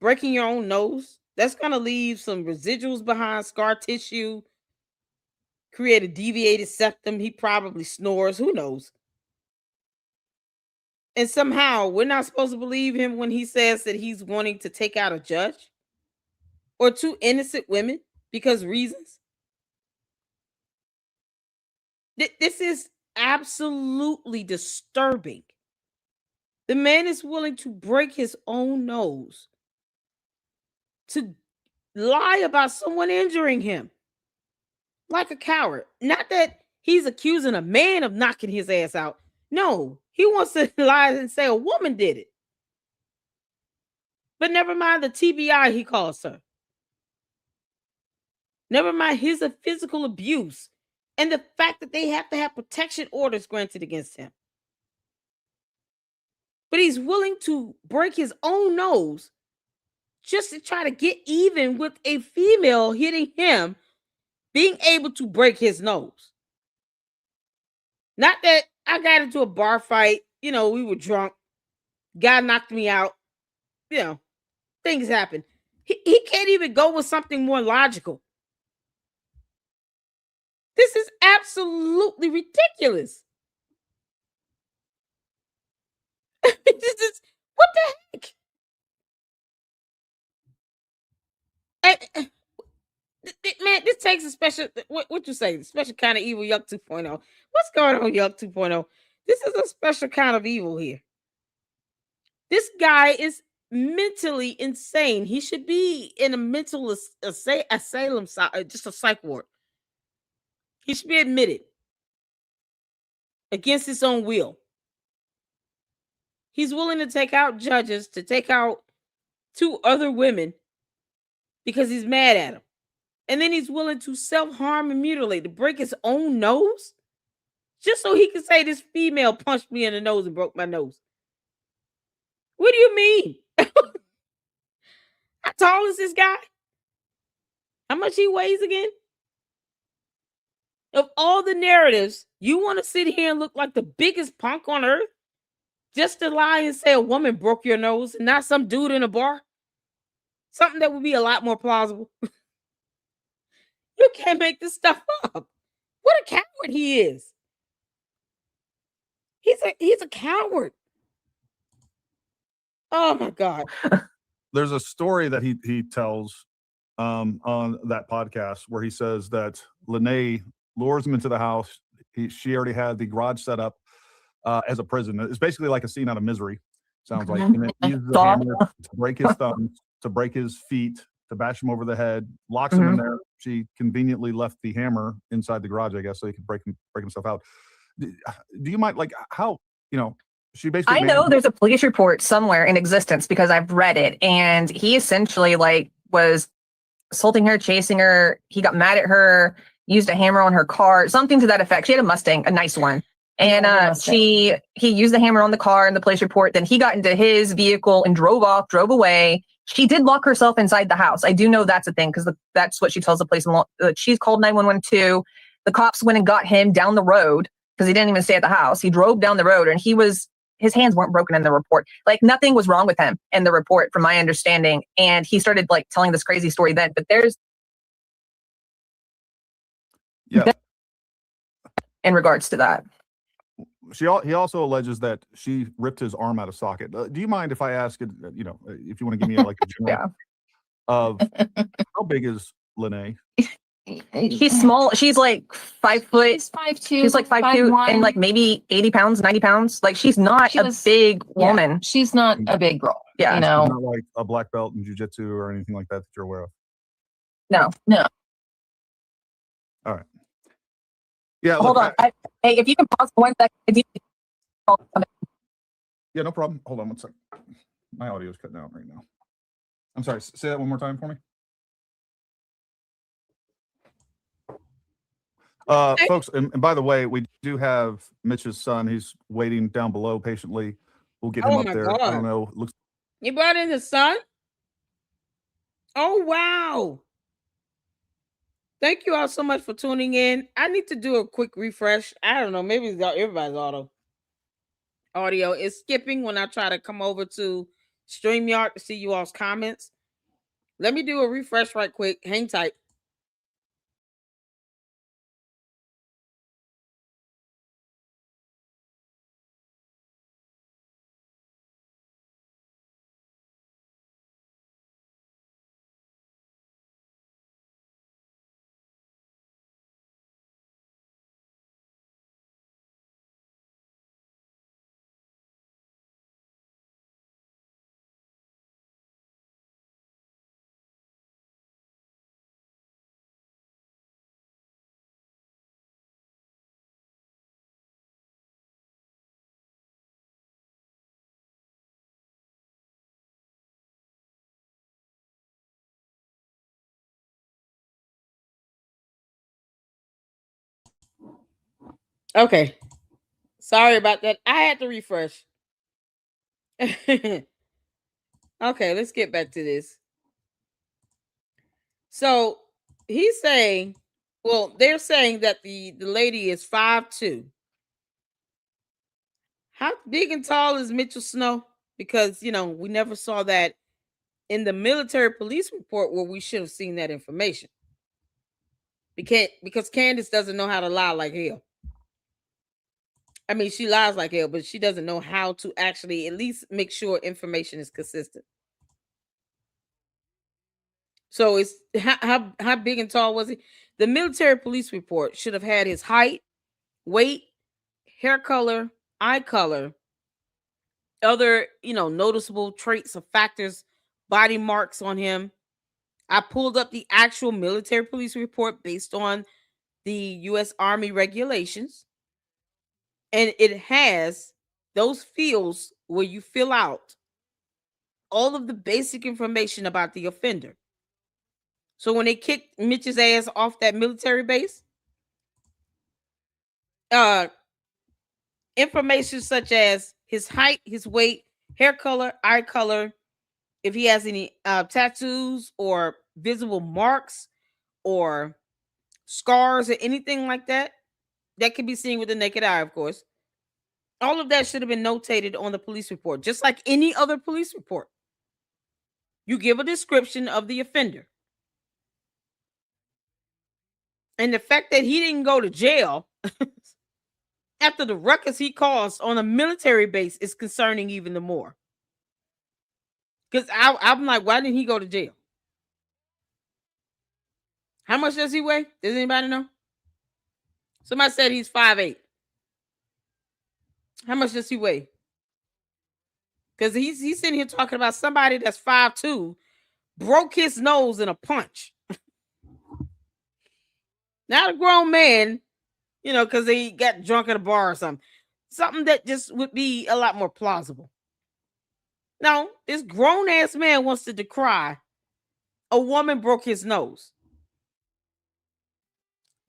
Breaking your own nose, that's going to leave some residuals behind, scar tissue, create a deviated septum. He probably snores. Who knows? And somehow we're not supposed to believe him when he says that he's wanting to take out a judge or two innocent women because reasons. This is absolutely disturbing. The man is willing to break his own nose to lie about someone injuring him like a coward. Not that he's accusing a man of knocking his ass out. No, he wants to lie and say a woman did it. But never mind the TBI he calls her. Never mind his physical abuse and the fact that they have to have protection orders granted against him. But he's willing to break his own nose just to try to get even with a female hitting him, being able to break his nose. Not that I got into a bar fight, we were drunk, guy knocked me out, things happen. He can't even go with something more logical. This is absolutely ridiculous. What the heck? Man, this takes a special, what you say, special kind of evil, Yuck 2.0. What's going on, Yuck 2.0? This is a special kind of evil here. This guy is mentally insane. He should be in a mental asylum, just a psych ward. He should be admitted against his own will. He's willing to take out judges, to take out two other women because he's mad at them. And then he's willing to self-harm and mutilate, to break his own nose, just so he can say this female punched me in the nose and broke my nose. What do you mean? How tall is this guy? How much he weighs again? Of all the narratives, you want to sit here and look like the biggest punk on earth just to lie and say a woman broke your nose and not some dude in a bar? Something that would be a lot more plausible. You can't make this stuff up. What a coward he is. He's a coward. Oh my God. There's a story that he tells on that podcast where he says that Lene lures him into the house. She already had the garage set up as a prison. It's basically like a scene out of Misery, sounds like. And it uses a hammer to break his thumbs, to break his feet, to bash him over the head, locks him in there. She conveniently left the hammer inside the garage, I guess, so he could break himself out. Do you mind, like, how, she basically. I know there's a police report somewhere in existence because I've read it, and he essentially was assaulting her, chasing her. He got mad at her, used a hammer on her car, something to that effect. She had a Mustang, a nice one. And he used the hammer on the car in the police report. Then he got into his vehicle and drove away. She did lock herself inside the house. I do know that's a thing because that's what she tells the police. She's called 911 too. The cops went and got him down the road because he didn't even stay at the house. He drove down the road, and his hands weren't broken in the report. Nothing was wrong with him in the report, from my understanding. And he started telling this crazy story then. But there's in regards to that. He also alleges that she ripped his arm out of socket. Do you mind if I ask it? If you want to give me a general of how big is Lene? He's small. She's 5 foot. She's 5'2". She's 5'2" and maybe 80 pounds, 90 pounds. She's not a big woman. Yeah, she's not a big girl. Yeah, She's not like a black belt in jiu-jitsu or anything like that you're aware of. No. All right. Yeah. Hold on. Hey, if you can pause for 1 second. Yeah, no problem. Hold on 1 second. My audio is cutting out right now. I'm sorry. Say that one more time for me. Folks, and by the way, we do have Mitch's son. He's waiting down below patiently. We'll get him up there. God. I don't know. You brought in the son? Oh, wow. Thank you all so much for tuning in. I need to do a quick refresh. I don't know. Maybe it's everybody's audio is skipping when I try to come over to StreamYard to see you all's comments. Let me do a refresh right quick. Hang tight. Okay. Sorry about that. I had to refresh. Okay, let's get back to this. So he's saying, they're saying that the lady is 5'2". How big and tall is Mitchell Snow? Because, we never saw that in the military police report where we should have seen that information. Because Candace doesn't know how to lie like hell. I mean, she lies like hell, but she doesn't know how to actually at least make sure information is consistent. So it's how big and tall was he? The military police report should have had his height, weight, hair color, eye color, other, noticeable traits or factors, body marks on him. I pulled up the actual military police report based on the U.S. Army regulations. And it has those fields where you fill out all of the basic information about the offender. So when they kicked Mitch's ass off that military base, information such as his height, his weight, hair color, eye color, if he has any tattoos or visible marks or scars or anything like that, that can be seen with the naked eye, of course. All of that should have been notated on the police report, just like any other police report. You give a description of the offender. And the fact that he didn't go to jail after the ruckus he caused on a military base is concerning even the more. Because I'm like, why didn't he go to jail? How much does he weigh? Does anybody know? Somebody said he's 5'8". How much does he weigh? Because he's sitting here talking about somebody that's 5'2", broke his nose in a punch. Not a grown man, you know, because he got drunk at a bar or something. Something that just would be a lot more plausible. No, this grown-ass man wants to decry a woman broke his nose.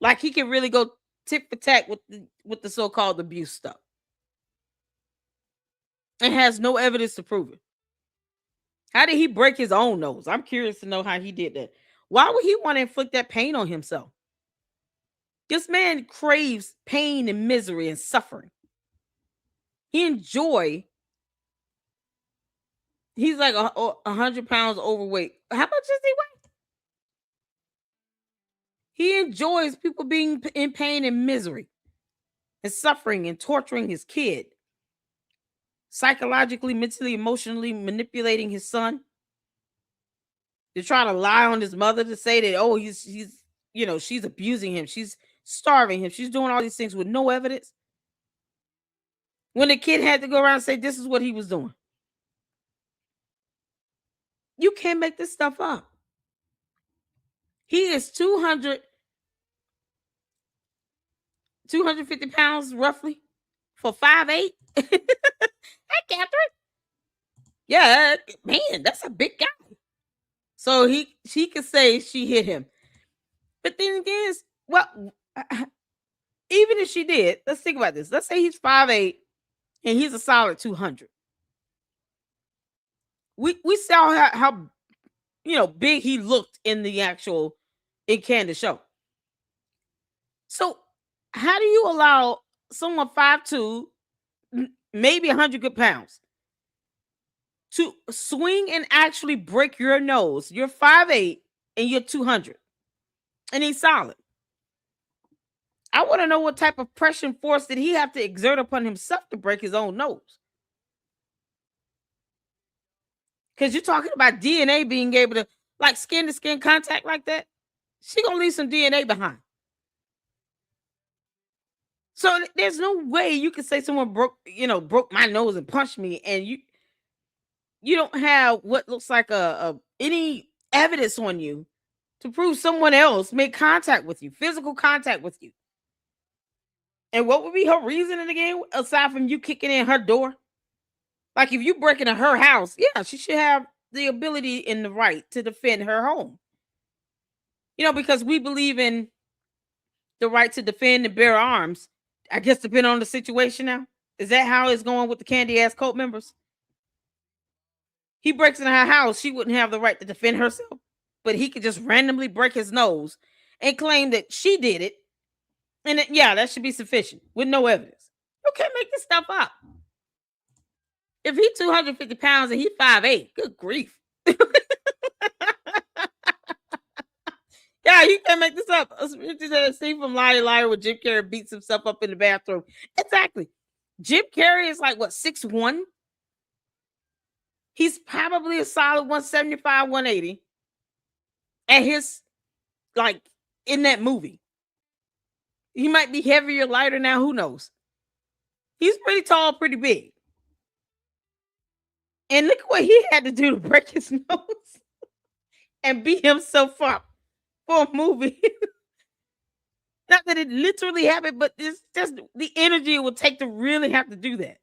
Like he can really go tit for tat with the so-called abuse stuff. And has no evidence to prove it. How did he break his own nose? I'm curious to know how he did that. Why would he want to inflict that pain on himself? This man craves pain and misery and suffering. He's like 100 pounds overweight. How much does he weigh? He enjoys people being in pain and misery and suffering and torturing his kid. Psychologically, mentally, emotionally manipulating his son. To try to lie on his mother to say that, oh, he's you know, she's abusing him. She's starving him. She's doing all these things with no evidence. When the kid had to go around and say, this is what he was doing. You can't make this stuff up. He is 250 pounds roughly for 5'8". Hey, Catherine. Yeah, man, that's a big guy. So she could say she hit him. But then again, well, even if she did, let's think about this. Let's say he's 5'8" and he's a solid 200. We saw how you know big he looked in Candace show. So how do you allow someone 5'2", maybe 100 good pounds, to swing and actually break your nose? You're 5'8" and you're 200, and he's solid. I want to know what type of pressure and force did he have to exert upon himself to break his own nose? Because you're talking about DNA being able to, like skin to skin contact like that. She gonna leave some DNA behind. So there's no way you can say someone broke my nose and punched me, and you don't have what looks like any evidence on you to prove someone else made contact with you, physical contact with you. And what would be her reasoning again, aside from you kicking in her door? Like if you break into her house, yeah, she should have the ability and the right to defend her home. You know, because we believe in the right to defend and bear arms. I guess depending on the situation now. Is that how it's going with the candy ass cult members? He breaks into her house, she wouldn't have the right to defend herself, but he could just randomly break his nose and claim that she did it. And that should be sufficient with no evidence. You can't make this stuff up. If he's 250 pounds and he's 5'8", good grief. Yeah, you can't make this up. See from Liar where Jim Carrey beats himself up in the bathroom. Exactly. Jim Carrey is like, what, 6'1"? He's probably a solid 175, 180. And his, like, in that movie. He might be heavier, lighter now. Who knows? He's pretty tall, pretty big. And look what he had to do to break his nose and beat himself up for a movie. Not that it literally happened, but it's just the energy it would take to really have to do that.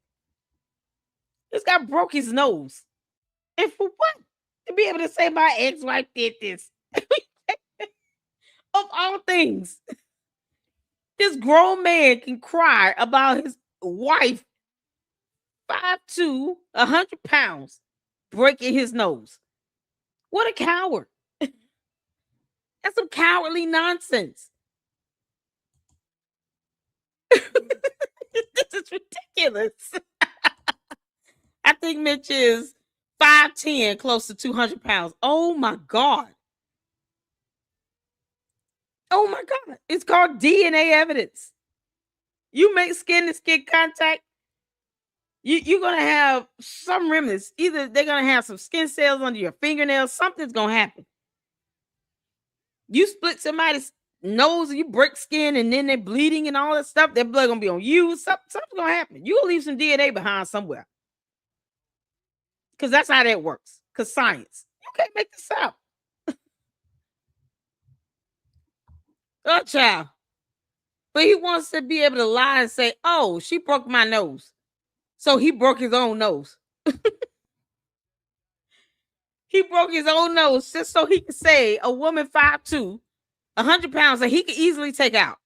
This guy broke his nose. And for what? To be able to say my ex-wife did this. Of all things. This grown man can cry about his wife, 5'2", 100 pounds, breaking his nose. What a coward. That's some cowardly nonsense. This is ridiculous. I think Mitch is 5'10", close to 200 pounds. Oh my God. Oh my God. It's called DNA evidence. You make skin to skin contact, you're gonna have some remnants. Either they're gonna have some skin cells under your fingernails, something's gonna happen. You split somebody's nose and you break skin and then they're bleeding and all that stuff, their blood gonna be on you. Something's gonna happen. You'll leave some DNA behind somewhere. Because that's how that works. Because science. You can't make this up. Oh, child. But he wants to be able to lie and say, oh, she broke my nose. So he broke his own nose. He broke his own nose just so he could say a woman 5'2", 100 pounds that he could easily take out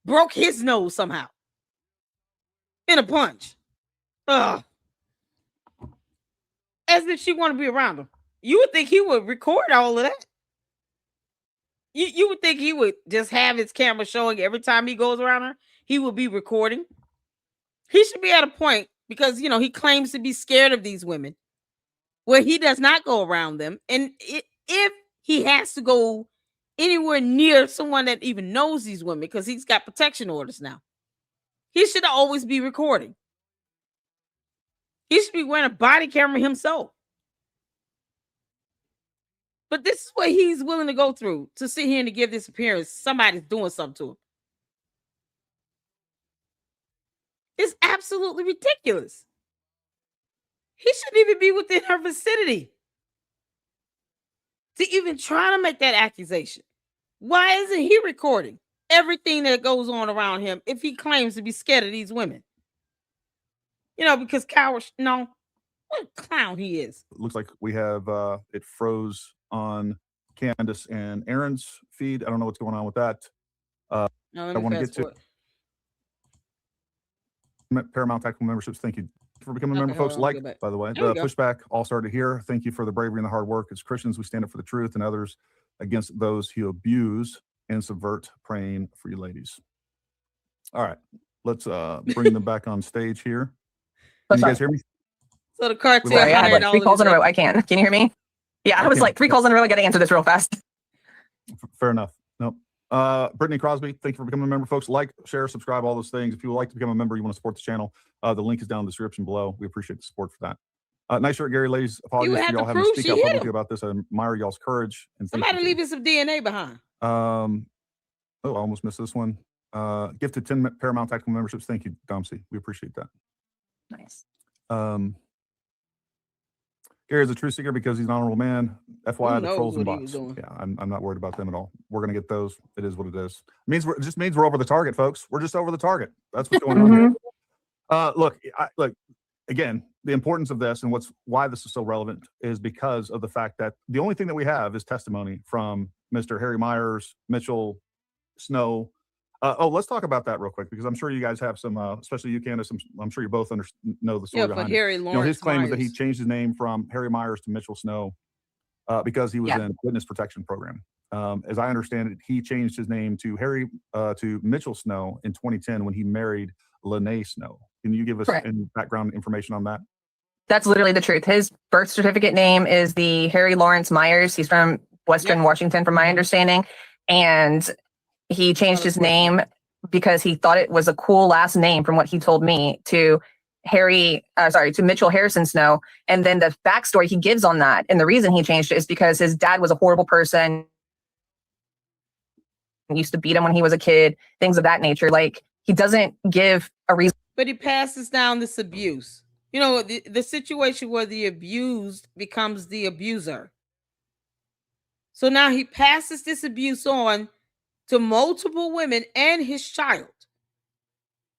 broke his nose somehow in a punch. Ugh. As if she want to be around him. You would think he would record all of that. You would think he would just have his camera showing every time he goes around her. He would be recording. He should be at a point because, he claims to be scared of these women where he does not go around them. And if he has to go anywhere near someone that even knows these women, because he's got protection orders now, he should always be recording. He should be wearing a body camera himself. But this is what he's willing to go through to sit here and to give this appearance. Somebody's doing something to him. It's absolutely ridiculous. He shouldn't even be within her vicinity to even try to make that accusation. Why isn't he recording everything that goes on around him if he claims to be scared of these women? Because cowards, no, what a clown he is. It looks like we have it froze on Candace and Aaron's feed. I don't know what's going on with that. No, I want to get to Paramount Tactical memberships. Thank you for becoming a member, folks. By the way, the pushback all started here. Thank you for the bravery and the hard work. As Christians, we stand up for the truth and others against those who abuse and subvert. Praying for you ladies. All right, let's bring them back on stage here. Can you guys hear me? So the cartel. Sorry, I had like 3 calls in a row. I can. Can you hear me? Yeah, I was like 3 calls in a row. I got to answer this real fast. Fair enough. Nope. Brittany Crosby, thank you for becoming a member, folks. Like, share, subscribe, all those things. If you would like to become a member, you want to support the channel, the link is down in the description below. We appreciate the support for that. Nice shirt, Gary. Ladies, apologies for y'all having to speak out publicly about this. I admire y'all's courage. And somebody leaving some DNA behind. I almost missed this one. Gifted 10 Paramount Tactical memberships. Thank you, Domsey. We appreciate that. Nice. Gary is a true seeker because he's an honorable man. FYI, the trolls and bots. Yeah, I'm not worried about them at all. We're gonna get those. It is what it is. It just means we're over the target, folks. We're just over the target. That's what's going on here. Look, again, the importance of this and why this is so relevant is because of the fact that the only thing that we have is testimony from Mr. Harry Myers, Mitchell Snow. Let's talk about that real quick because I'm sure you guys have some, especially you, Candace. I'm sure you both know the story behind Harry it. Lawrence His claim Myers. was that he changed his name from Harry Myers to Mitchell Snow because he was in witness protection program. As I understand it, he changed his name to Mitchell Snow in 2010 when he married Lene Snow. Can you give us any background information on that? That's literally the truth. His birth certificate name is the Harry Lawrence Myers. He's from Western Washington, from my understanding, and he changed his name because he thought it was a cool last name, from what he told me, to Mitchell Harrison Snow. And then the backstory he gives on that, and the reason he changed it is because his dad was a horrible person, used to beat him when he was a kid, things of that nature. Like, he doesn't give a reason. But he passes down this abuse. The situation where the abused becomes the abuser. So now he passes this abuse on to multiple women and his child.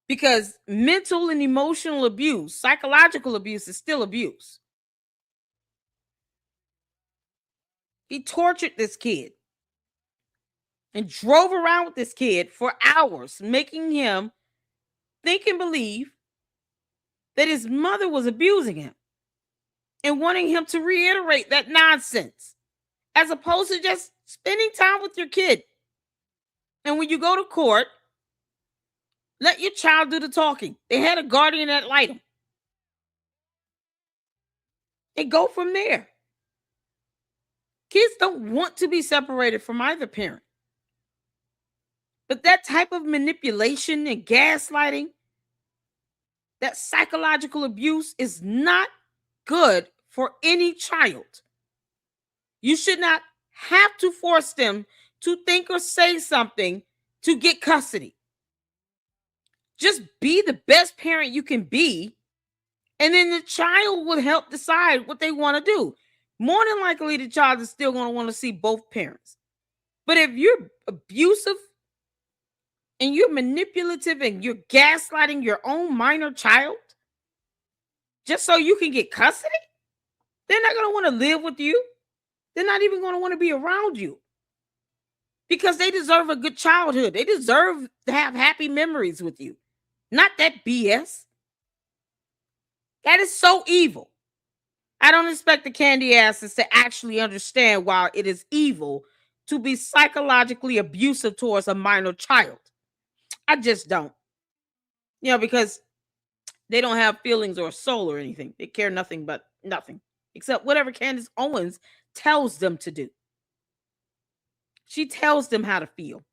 Because mental and emotional abuse, psychological abuse is still abuse. He tortured this kid and drove around with this kid for hours, making him think and believe that his mother was abusing him and wanting him to reiterate that nonsense, as opposed to just spending time with your kid. And when you go to court, let your child do the talking. They had a guardian ad litem. And go from there. Kids don't want to be separated from either parent. But that type of manipulation and gaslighting, that psychological abuse is not good for any child. You should not have to force them to think or say something to get custody. Just be the best parent you can be, and then the child will help decide what they want to do. More than likely, the child is still going to want to see both parents. But if you're abusive and you're manipulative and you're gaslighting your own minor child just so you can get custody, they're not going to want to live with you. They're not even going to want to be around you because they deserve a good childhood. They deserve to have happy memories with you, not that BS. That is so evil. I don't expect the candy asses to actually understand why it is evil to be psychologically abusive towards a minor child. I just don't. Because they don't have feelings or a soul or anything. They care nothing but nothing except whatever Candace Owens tells them to do. She tells them how to feel.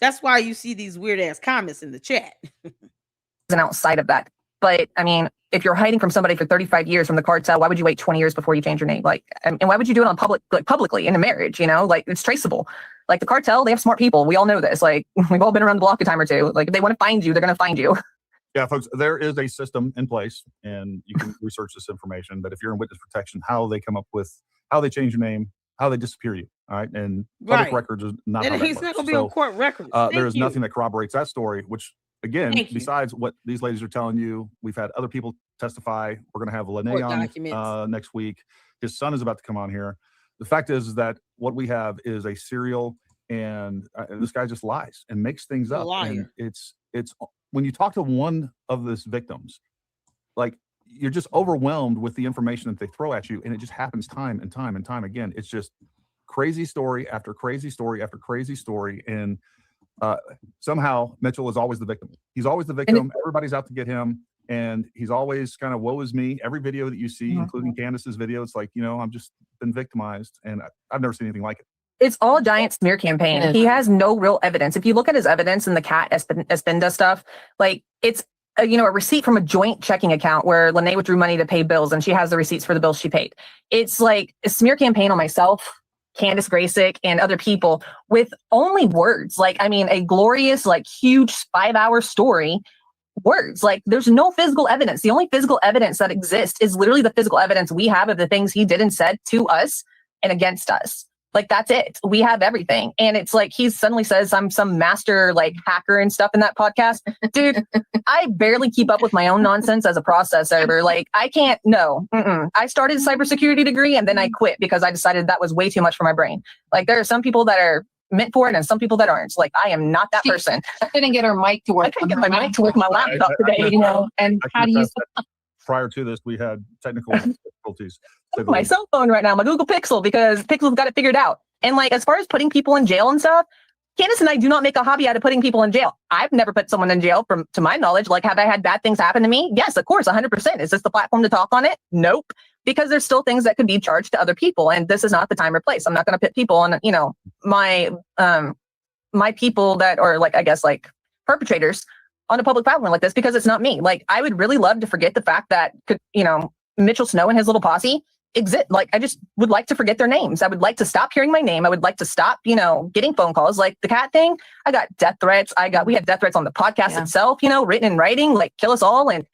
That's why you see these weird ass comments in the chat. And outside of that. But I mean, if you're hiding from somebody for 35 years from the cartel, why would you wait 20 years before you change your name? And why would you do it on publicly in a marriage? It's traceable. Like the cartel, they have smart people. We all know this. Like we've all been around the block a time or two. Like if they want to find you, they're going to find you. Yeah, folks, there is a system in place, and you can research this information. But if you're in witness protection, how they come up with, how they change your name, how they disappear you, all right? And public records is not how that He's works. not going to be on court records. There is nothing that corroborates that story, which, again, besides what these ladies are telling you, we've had other people testify. We're going to have Lene on next week. His son is about to come on here. The fact is that what we have is a serial, and this guy just lies and makes things up. And it's when you talk to one of these victims, like you're just overwhelmed with the information that they throw at you, and it just happens time and time and time again. It's just crazy story after crazy story after crazy story, and somehow Mitchell is always the victim. He's always the victim. Everybody's out to get him, and he's always kind of woe is me. Every video that you see, including Candace's video, it's like, I've just been victimized, and I've never seen anything like it. It's all a giant smear campaign. He has no real evidence. If you look at his evidence in the Cat Espinda stuff, like it's a receipt from a joint checking account where Lene withdrew money to pay bills, and she has the receipts for the bills she paid. It's like a smear campaign on myself, Candace Graysick, and other people with only words. Like, I mean, a glorious, like huge 5-hour story, words. Like there's no physical evidence. The only physical evidence that exists is literally the physical evidence we have of the things he did and said to us and against us. Like that's it. We have everything. And it's like he suddenly says I'm some master like hacker and stuff in that podcast. Dude, I barely keep up with my own nonsense as a processor. Like I can't, no. I started a cybersecurity degree and then I quit because I decided that was way too much for my brain. Like there are some people that are meant for it and some people that aren't. Like I am not that person. I couldn't get her mic to work. I couldn't get my mic to work my laptop today, And how do you... Prior to this, we had technical difficulties. My cell phone right now, my Google Pixel, because Pixel's got it figured out. And like, as far as putting people in jail and stuff, Candace and I do not make a hobby out of putting people in jail. I've never put someone in jail to my knowledge. Like, have I had bad things happen to me? Yes, of course, 100%. Is this the platform to talk on it? Nope. Because there's still things that could be charged to other people. And this is not the time or place. I'm not going to put people on, my people that are like, I guess, like perpetrators on a public platform like this, because it's not me. Like, I would really love to forget the fact that, Mitchell Snow and his little posse exist. Like, I just would like to forget their names. I would like to stop hearing my name. I would like to stop, getting phone calls. Like the Cat thing, I got death threats. We had death threats on the podcast itself, written in writing, like kill us all and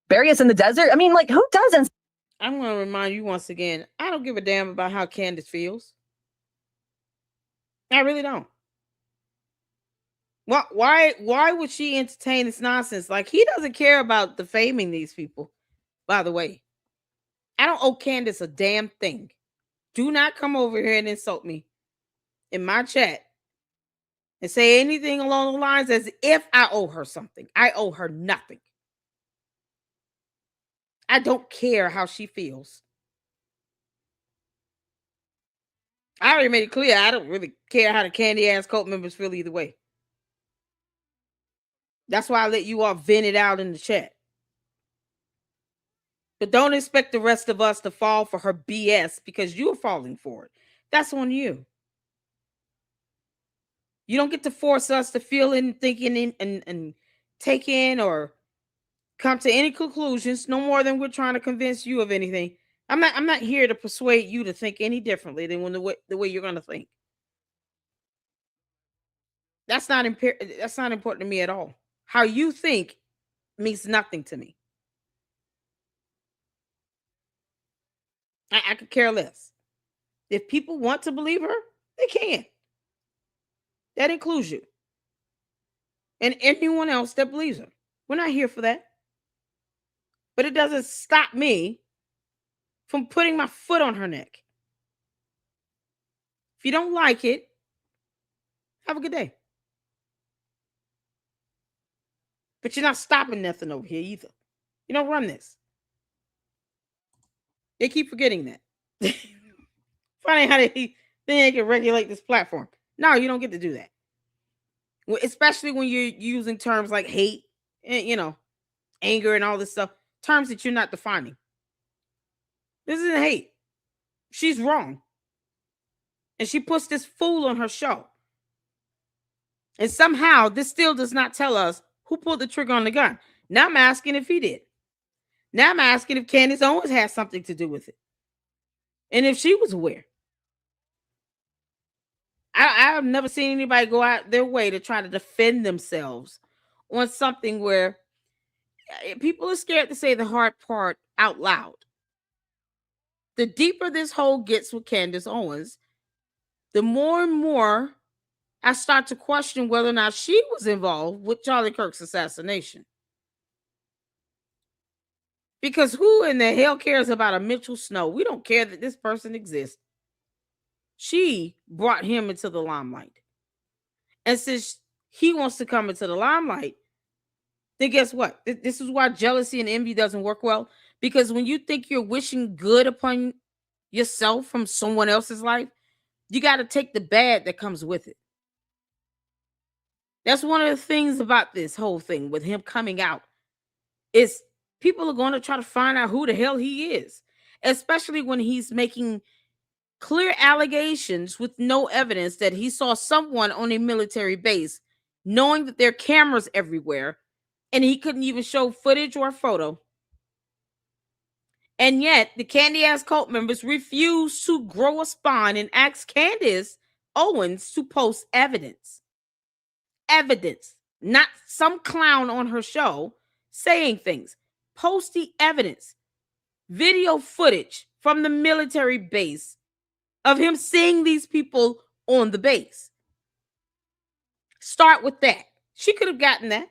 bury us in the desert. I mean, like who doesn't? I'm going to remind you once again, I don't give a damn about how Candace feels. I really don't. Why would she entertain this nonsense? Like, he doesn't care about defaming these people, by the way. I don't owe Candace a damn thing. Do not come over here and insult me in my chat and say anything along the lines as if I owe her something. I owe her nothing. I don't care how she feels. I already made it clear I don't really care how the candy ass cult members feel either way. That's why I let you all vent it out in the chat. But don't expect the rest of us to fall for her BS because you're falling for it. That's on you. You don't get to force us to feel and think and take in or come to any conclusions, no more than we're trying to convince you of anything. I'm not here to persuade you to think any differently than the way you're going to think. That's not important to me at all. How you think means nothing to me. I could care less. If people want to believe her, they can. That includes you and anyone else that believes her. We're not here for that. But it doesn't stop me from putting my foot on her neck. If you don't like it, have a good day. But you're not stopping nothing over here either. You don't run this. They keep forgetting that. Funny how they can regulate this platform. No, you don't get to do that. Especially when you're using terms like hate and, anger and all this stuff. Terms that you're not defining. This isn't hate. She's wrong. And she puts this fool on her show. And somehow this still does not tell us who pulled the trigger on the gun. Now I'm asking if he did. Now I'm asking if Candace Owens has something to do with it. And if she was aware. I've never seen anybody go out their way to try to defend themselves on something where people are scared to say the hard part out loud. The deeper this hole gets with Candace Owens, the more and more I start to question whether or not she was involved with Charlie Kirk's assassination. Because who in the hell cares about a Mitchell Snow? We don't care that this person exists. She brought him into the limelight. And since he wants to come into the limelight, then guess what? This is why jealousy and envy doesn't work well. Because when you think you're wishing good upon yourself from someone else's life, you got to take the bad that comes with it. That's one of the things about this whole thing with him coming out is people are going to try to find out who the hell he is, especially when he's making clear allegations with no evidence that he saw someone on a military base, knowing that there are cameras everywhere, and he couldn't even show footage or a photo. And yet, the Candy-ass cult members refuse to grow a spine and ask Candace Owens to post evidence. Evidence, not some clown on her show saying things. Post the evidence. Video footage from the military base of him seeing these people on the base. Start with that. She could have gotten that.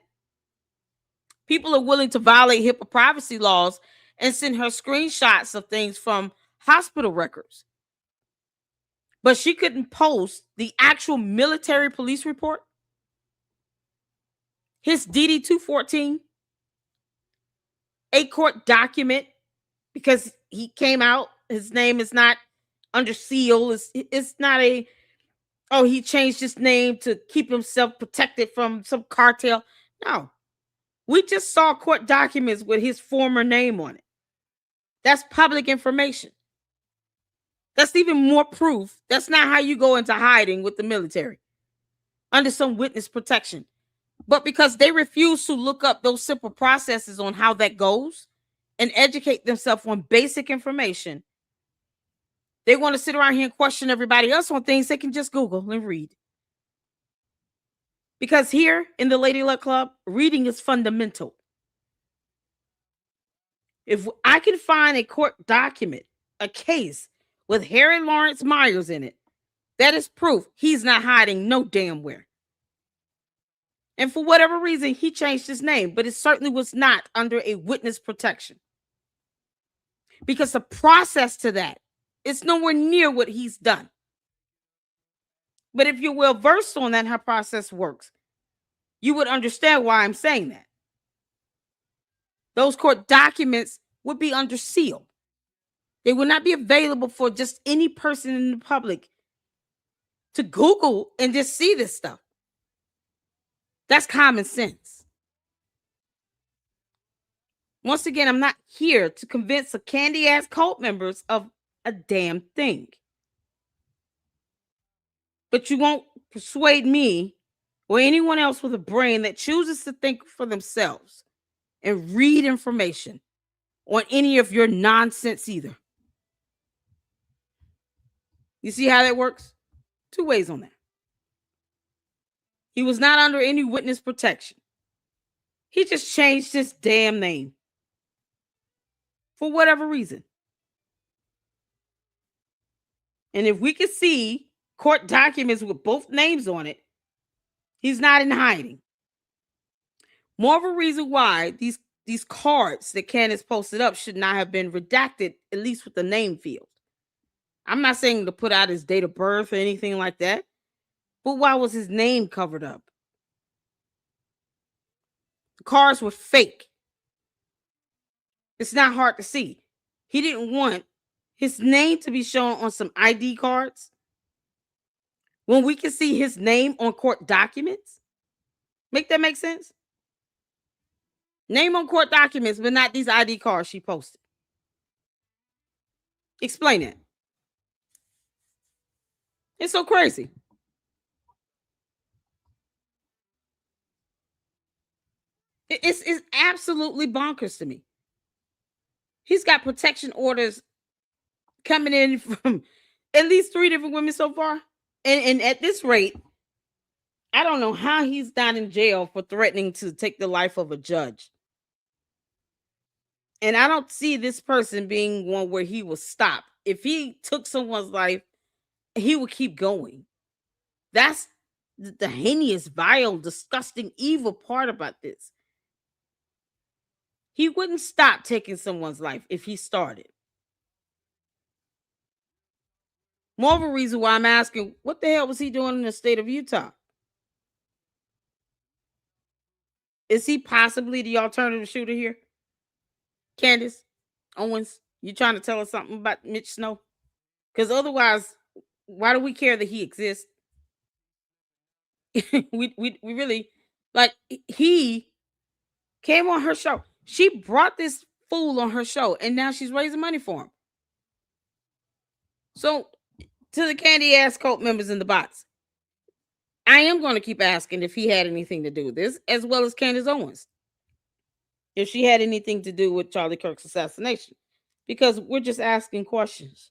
People are willing to violate HIPAA privacy laws and send her screenshots of things from hospital records. But she couldn't post the actual military police report. His DD-214, a court document, because he came out, his name is not under seal. It's not he changed his name to keep himself protected from some cartel. No. We just saw court documents with his former name on it. That's public information. That's even more proof. That's not how you go into hiding with the military. Under some witness protection. But because they refuse to look up those simple processes on how that goes and educate themselves on basic information, they want to sit around here and question everybody else on things they can just Google and read. Because here in the Lady Luck Club, reading is fundamental. If I can find a court document, a case with Harry Lawrence Myers in it, that is proof he's not hiding no damn where. And for whatever reason, he changed his name, but it certainly was not under a witness protection. Because the process to that is nowhere near what he's done. But if you're well versed on that, how process works, you would understand why I'm saying that. Those court documents would be under seal. They would not be available for just any person in the public to Google and just see this stuff. That's common sense. Once again, I'm not here to convince the candy-ass cult members of a damn thing. But you won't persuade me or anyone else with a brain that chooses to think for themselves and read information on any of your nonsense either. You see how that works? Two ways on that. He was not under any witness protection. He just changed his damn name for whatever reason. And if we could see court documents with both names on it, he's not in hiding. More of a reason why these cards that Candace posted up should not have been redacted, at least with the name field. I'm not saying to put out his date of birth or anything like that, but why was his name covered up? The cards were fake. It's not hard to see. He didn't want his name to be shown on some ID cards when we can see his name on court documents. Make that make sense? Name on court documents, but not these ID cards she posted. Explain it. It's so crazy. It's absolutely bonkers to me. He's got protection orders coming in from at least 3 different women so far. And at this rate, I don't know how he's not in jail for threatening to take the life of a judge. And I don't see this person being one where he will stop. If he took someone's life, he would keep going. That's the heinous, vile, disgusting, evil part about this. He wouldn't stop taking someone's life if he started. More of a reason why I'm asking, what the hell was he doing in the state of Utah? Is he possibly the alternative shooter here? Candace, Owens, you trying to tell us something about Mitch Snow? Because otherwise, why do we care that he exists? we really, like, he came on her show. She brought this fool on her show, and now she's raising money for him. So, to the candy ass cult members in the box, I am going to keep asking if he had anything to do with this, as well as Candace Owens, if she had anything to do with Charlie Kirk's assassination, because we're just asking questions,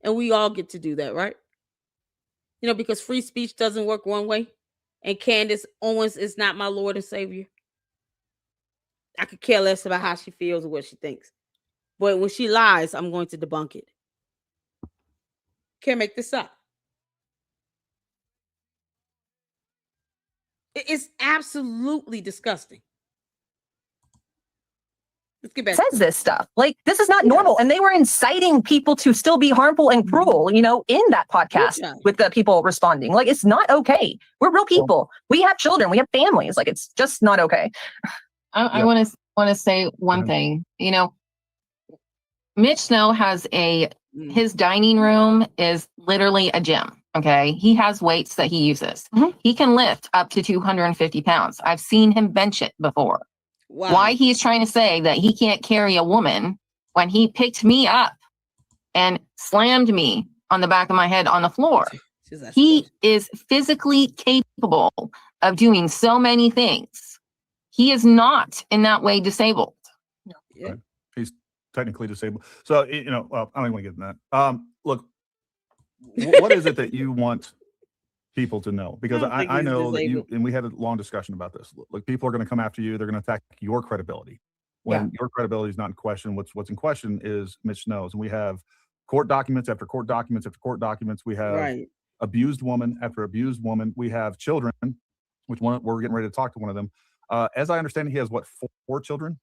and we all get to do that, right? You know, because free speech doesn't work one way, and Candace Owens is not my Lord and Savior. I could care less about how she feels or what she thinks. But when she lies, I'm going to debunk it. Can't make this up. It's absolutely disgusting. Let's get back. Says this stuff. Like, this is not normal. And they were inciting people to still be harmful and cruel, you know, in that podcast with the people responding. Like, it's not okay. We're real people. We have children. We have families. Like, it's just not okay. I want to say one thing. You know, Mitch Snow has his dining room is literally a gym. Okay. He has weights that he uses. Mm-hmm. He can lift up to 250 pounds. I've seen him bench it before. Wow. Why he's trying to say that he can't carry a woman when he picked me up and slammed me on the back of my head on the floor. He is physically capable of doing so many things. He is not in that way disabled. Yeah. He's technically disabled. So, you know, well, I don't want to get in that. Look, what is it that you want people to know? Because I know that you, and we had a long discussion about this. Look, people are going to come after you. They're going to attack your credibility. When your credibility is not in question, what's in question is Mitch Snow's. And we have court documents after court documents after court documents. We have abused woman after abused woman. We have children, which we're getting ready to talk to one of them. As I understand it, he has what, four children?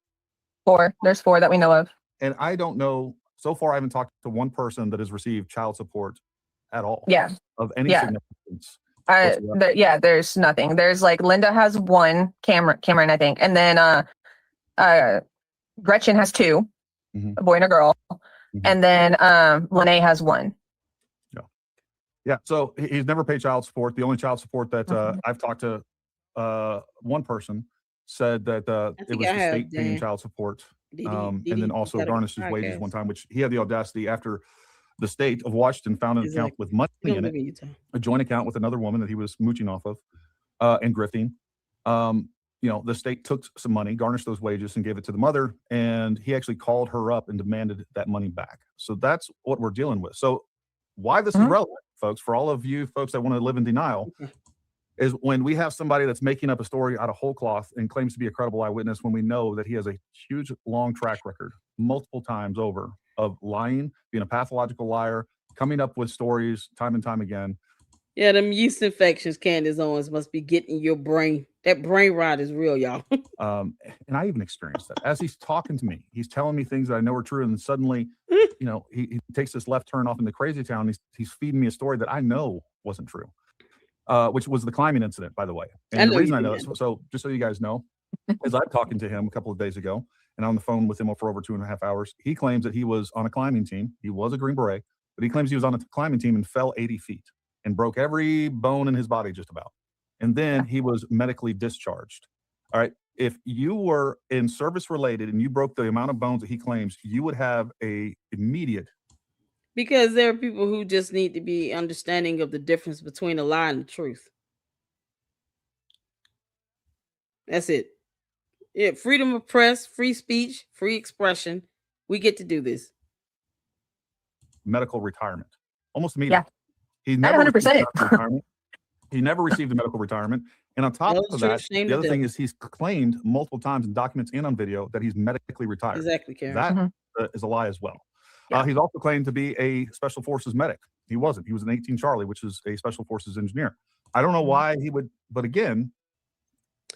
4. There's 4 that we know of. And I don't know, so far I haven't talked to one person that has received child support at all. Yeah. Of any significance. There's nothing. There's like Linda has 1, Cameron, I think. And then Gretchen has 2, a boy and a girl. Mm-hmm. And then Lene has 1. Yeah. So he's never paid child support. The only child support that I've talked to one person said that it was the state paying child support, and then also garnished his wages one time, which he had the audacity after the state of Washington found an account Exactly. with money You don't in live it, in Utah. a joint account with another woman that he was mooching off of and grifting. The state took some money, garnished those wages, and gave it to the mother. And he actually called her up and demanded that money back. So that's what we're dealing with. So why this is relevant, folks, for all of you folks that want to live in denial, is when we have somebody that's making up a story out of whole cloth and claims to be a credible eyewitness when we know that he has a huge, long track record multiple times over of lying, being a pathological liar, coming up with stories time and time again. Yeah, them yeast infections, Candace Owens, must be getting your brain. That brain rot is real, y'all. And I even experienced that. As he's talking to me, he's telling me things that I know are true, and then suddenly, he takes this left turn off into crazy town. He's feeding me a story that I know wasn't true, which was the climbing incident, by the way. And the reason I know it, so just so you guys know, is I'm talking to him a couple of days ago, and on the phone with him for over 2.5 hours. He claims that he was on a climbing team. He was a Green Beret, but he claims he was on a climbing team and fell 80 feet and broke every bone in his body just about. And then he was medically discharged. All right. If you were in service related and you broke the amount of bones that he claims, you would have a immediate. Because there are people who just need to be understanding of the difference between a lie and the truth. That's it. Yeah, freedom of press, free speech, free expression. We get to do this. Medical retirement. Almost immediately. Yeah. He never 100%. retirement. He never received a medical retirement. And on top of that, the other thing is he's claimed multiple times in documents and on video that he's medically retired. Exactly, Karen. That is a lie as well. Yeah. He's also claimed to be a Special Forces medic. He wasn't. He was an 18 Charlie, which is a Special Forces engineer. I don't know why he would, but again,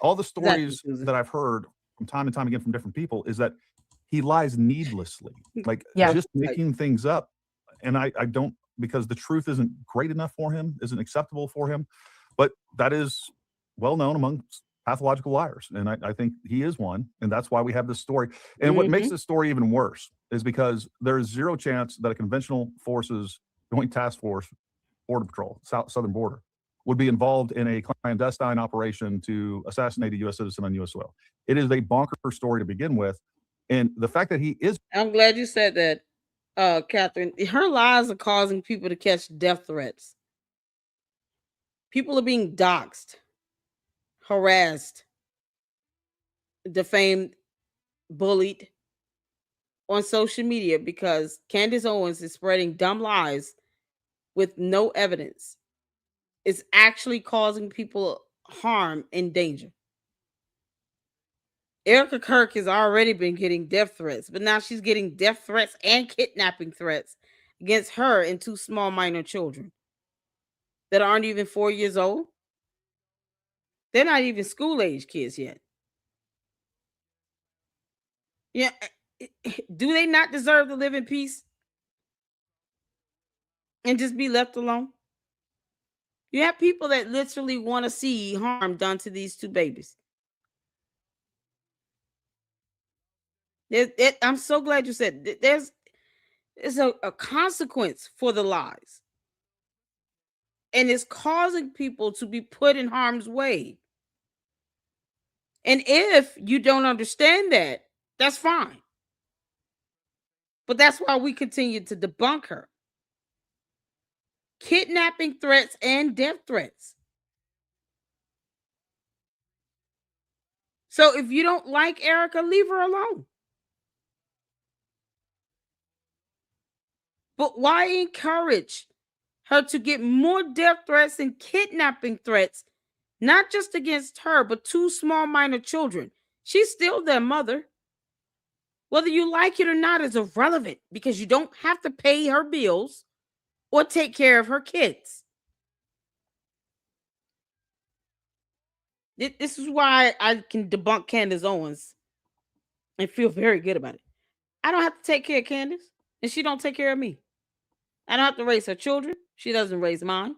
all the stories that I've heard from time and time again from different people is that he lies needlessly, like just making things up. And I don't, because the truth isn't great enough for him, isn't acceptable for him. But that is well known among pathological liars. And I think he is one. And that's why we have this story. And what makes this story even worse is because there is zero chance that a conventional forces, joint task force, border patrol, southern border, would be involved in a clandestine operation to assassinate a U.S. citizen on U.S. soil. It is a bonker story to begin with. And the fact that he is. I'm glad you said that. Catherine, her lies are causing people to catch death threats. People are being doxxed, harassed, defamed, bullied on social media because Candace Owens is spreading dumb lies with no evidence. It's actually causing people harm and danger. Erica Kirk has already been getting death threats, but now she's getting death threats and kidnapping threats against her and two small minor children that aren't even 4 years old. They're not even school-age kids yet. Yeah, do they not deserve to live in peace and just be left alone? You have people that literally want to see harm done to these two babies. I'm so glad you said there's a consequence for the lies. And it's causing people to be put in harm's way. And if you don't understand that, that's fine. But that's why we continue to debunk her. Kidnapping threats and death threats. So if you don't like Erica, leave her alone. But why encourage her to get more death threats and kidnapping threats, not just against her, but two small minor children? She's still their mother. Whether you like it or not is irrelevant because you don't have to pay her bills or take care of her kids. This is why I can debunk Candace Owens and feel very good about it. I don't have to take care of Candace, and she don't take care of me. I don't have to raise her children. She doesn't raise mine.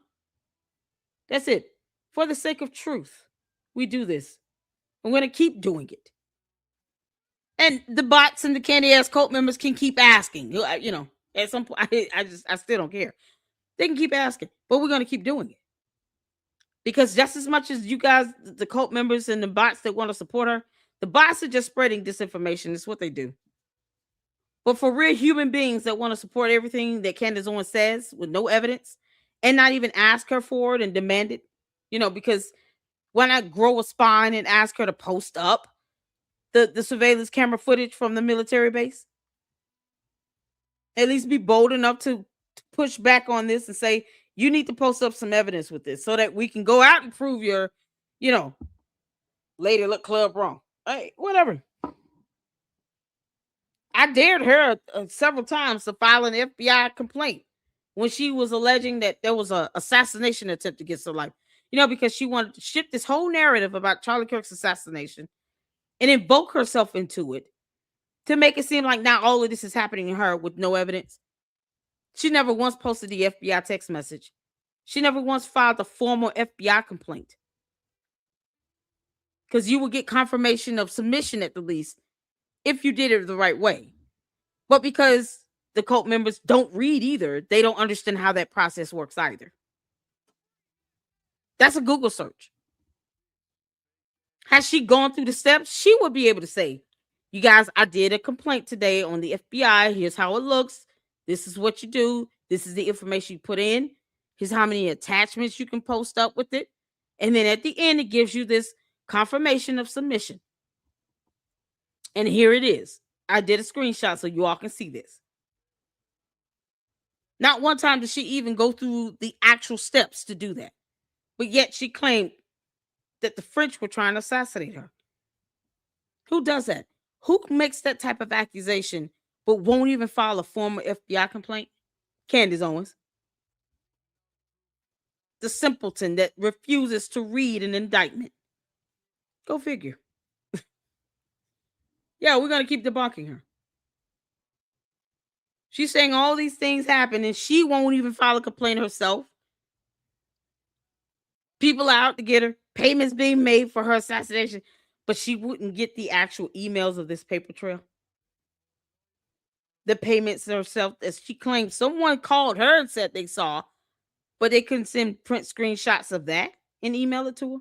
That's it. For the sake of truth, we do this. I'm going to keep doing it. And the bots and the candy ass cult members can keep asking. At some point, I still don't care. They can keep asking, but we're going to keep doing it. Because just as much as you guys, the cult members and the bots that want to support her, the bots are just spreading disinformation. It's what they do. But for real human beings that want to support everything that Candace Owens says with no evidence and not even ask her for it and demand it, because why not grow a spine and ask her to post up the surveillance camera footage from the military base? At least be bold enough to push back on this and say, you need to post up some evidence with this so that we can go out and prove your, Lady Luck Club wrong. Hey, whatever. I dared her several times to file an FBI complaint when she was alleging that there was an assassination attempt against her life. Because she wanted to shift this whole narrative about Charlie Kirk's assassination and invoke herself into it to make it seem like now all of this is happening to her with no evidence. She never once posted the FBI text message. She never once filed a formal FBI complaint. Because you will get confirmation of submission at the least if you did it the right way. But because the cult members don't read either, they don't understand how that process works either. That's a Google search. Has she gone through the steps? She would be able to say, you guys, I did a complaint today on the FBI. Here's how it looks. This is what you do. This is the information you put in. Here's how many attachments you can post up with it. And then at the end, it gives you this confirmation of submission. And here it is. I did a screenshot so you all can see this. Not one time did she even go through the actual steps to do that. But yet she claimed that the French were trying to assassinate her. Who does that? Who makes that type of accusation but won't even file a formal FBI complaint? Candace Owens. The simpleton that refuses to read an indictment. Go figure. Yeah, we're going to keep debunking her. She's saying all these things happen and she won't even file a complaint herself. People out to get her, payments being made for her assassination, but she wouldn't get the actual emails of this paper trail. The payments herself, as she claimed, someone called her and said they saw, but they couldn't send print screenshots of that and email it to her.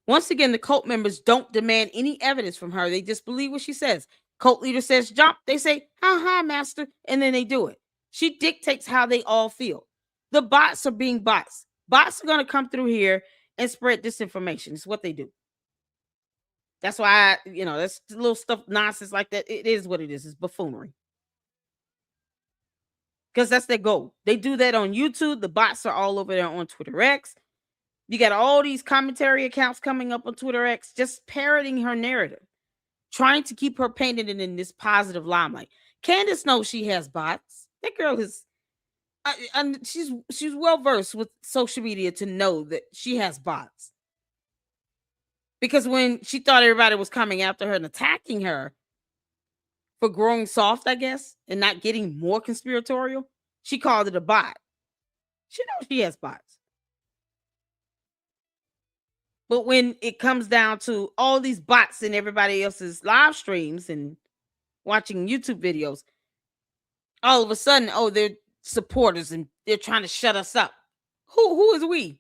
Once again, the cult members don't demand any evidence from her. They just believe what she says. Cult leader says jump. They say, ha, master. And then they do it. She dictates how they all feel. The bots are being bots. Bots are going to come through here and spread disinformation. It's what they do. That's why, that's little stuff, nonsense like that. It is what it is. It's buffoonery. Because that's their goal. They do that on YouTube. The bots are all over there on Twitter X. You got all these commentary accounts coming up on Twitter X, just parroting her narrative, trying to keep her painted in this positive limelight. Candace knows she has bots. That girl is, she's well versed with social media to know that she has bots. Because when she thought everybody was coming after her and attacking her for growing soft, I guess, and not getting more conspiratorial, she called it a bot. She knows she has bots. But when it comes down to all these bots in everybody else's live streams and watching YouTube videos, all of a sudden, they're supporters and they're trying to shut us up. Who is we?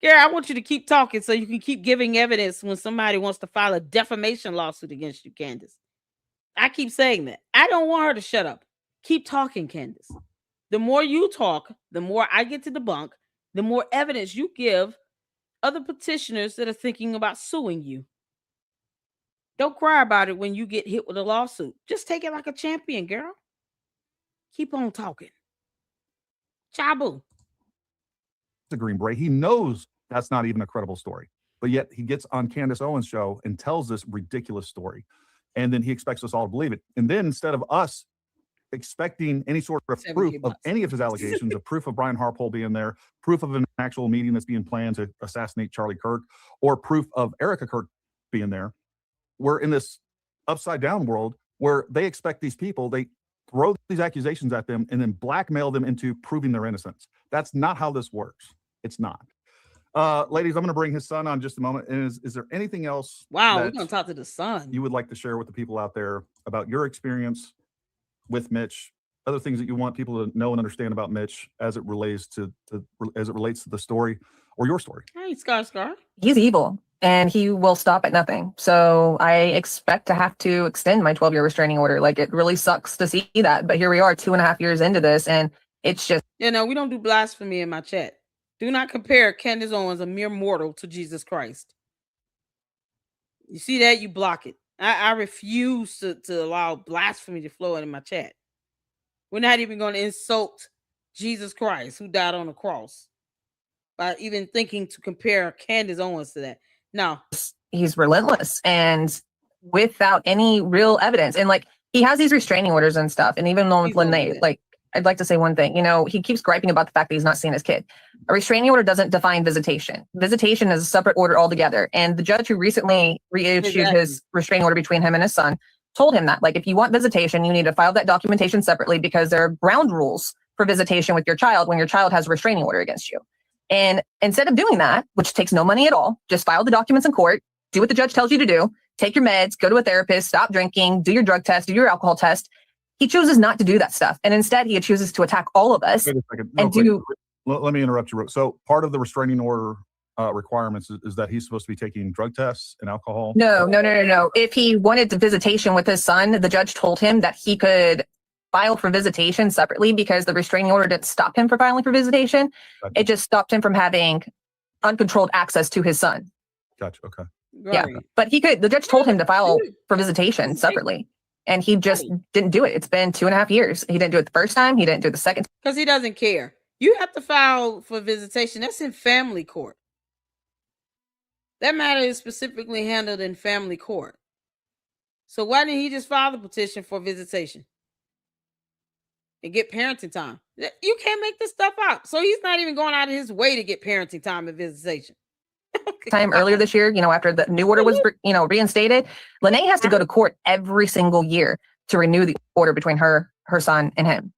Gary, I want you to keep talking so you can keep giving evidence when somebody wants to file a defamation lawsuit against you, Candace. I keep saying that. I don't want her to shut up. Keep talking, Candace. The more you talk, the more I get to debunk, the more evidence you give other petitioners that are thinking about suing you. Don't cry about it when you get hit with a lawsuit. Just take it like a champion, girl. Keep on talking. Chabu. The Green Beret. He knows that's not even a credible story, but yet he gets on Candace Owens' show and tells this ridiculous story. And then he expects us all to believe it. And then instead of us expecting any sort of proof of any of his allegations, of proof of Brian Harpole being there, proof of an actual meeting that's being planned to assassinate Charlie Kirk, or proof of Erica Kirk being there, we're in this upside down world where they expect these people, they throw these accusations at them and then blackmail them into proving their innocence. That's not how this works. It's not. Ladies, I'm going to bring his son on just a moment. And is there anything else? Wow, we're going to talk to the son. You would like to share with the people out there about your experience with Mitch, other things that you want people to know and understand about Mitch as it relates to the story or your story? Hey, Scar. He's evil. and he will stop at nothing. So I expect to have to extend my 12-year restraining order. Like, it really sucks to see that, but here we are 2.5 years into this, and it's just, You know, we don't do blasphemy in my chat. Do not compare Candace Owens, a mere mortal, to Jesus Christ. You see that? You block it. I refuse to allow blasphemy to flow in my chat. We're not even going to insult Jesus Christ, who died on the cross, by even thinking to compare Candace Owens to that. No. he's relentless and without any real evidence. And like, he has these restraining orders and stuff. And even though with He's gonna do Lene, that. like, I'd like to say one thing, you know, he keeps griping about the fact that he's not seeing his kid. A restraining order doesn't define visitation. Visitation is a separate order altogether. And the judge who recently reissued his restraining order between him and his son told him that, like, if you want visitation, you need to file that documentation separately, because there are ground rules for visitation with your child when your child has a restraining order against you. And instead of doing that, which takes no money at all, just file the documents in court, do what the judge tells you to do, take your meds, go to a therapist, stop drinking, do your drug test, do your alcohol test. He chooses not to do that stuff. And instead, he chooses to attack all of us. Wait a second. and do. Let me interrupt you. So part of the restraining order requirements is that he's supposed to be taking drug tests and alcohol. No. If he wanted to visitation with his son, the judge told him that he could file for visitation separately, because the restraining order didn't stop him from filing for visitation. Gotcha. It just stopped him from having uncontrolled access to his son. Gotcha. Okay. Yeah, but he could. The judge told him to file for visitation separately, and he just didn't do it. It's been 2.5 years. He didn't do it the first time. He didn't do it the second. Because he doesn't care. You have to file for visitation. That's in family court. That matter is specifically handled in family court. So why didn't he just file the petition for visitation and get parenting time? You can't make this stuff up. So he's not even going out of his way to get parenting time and visitation. Time earlier this year, you know, after the new order was, reinstated, Lene has to go to court every single year to renew the order between her son, and him.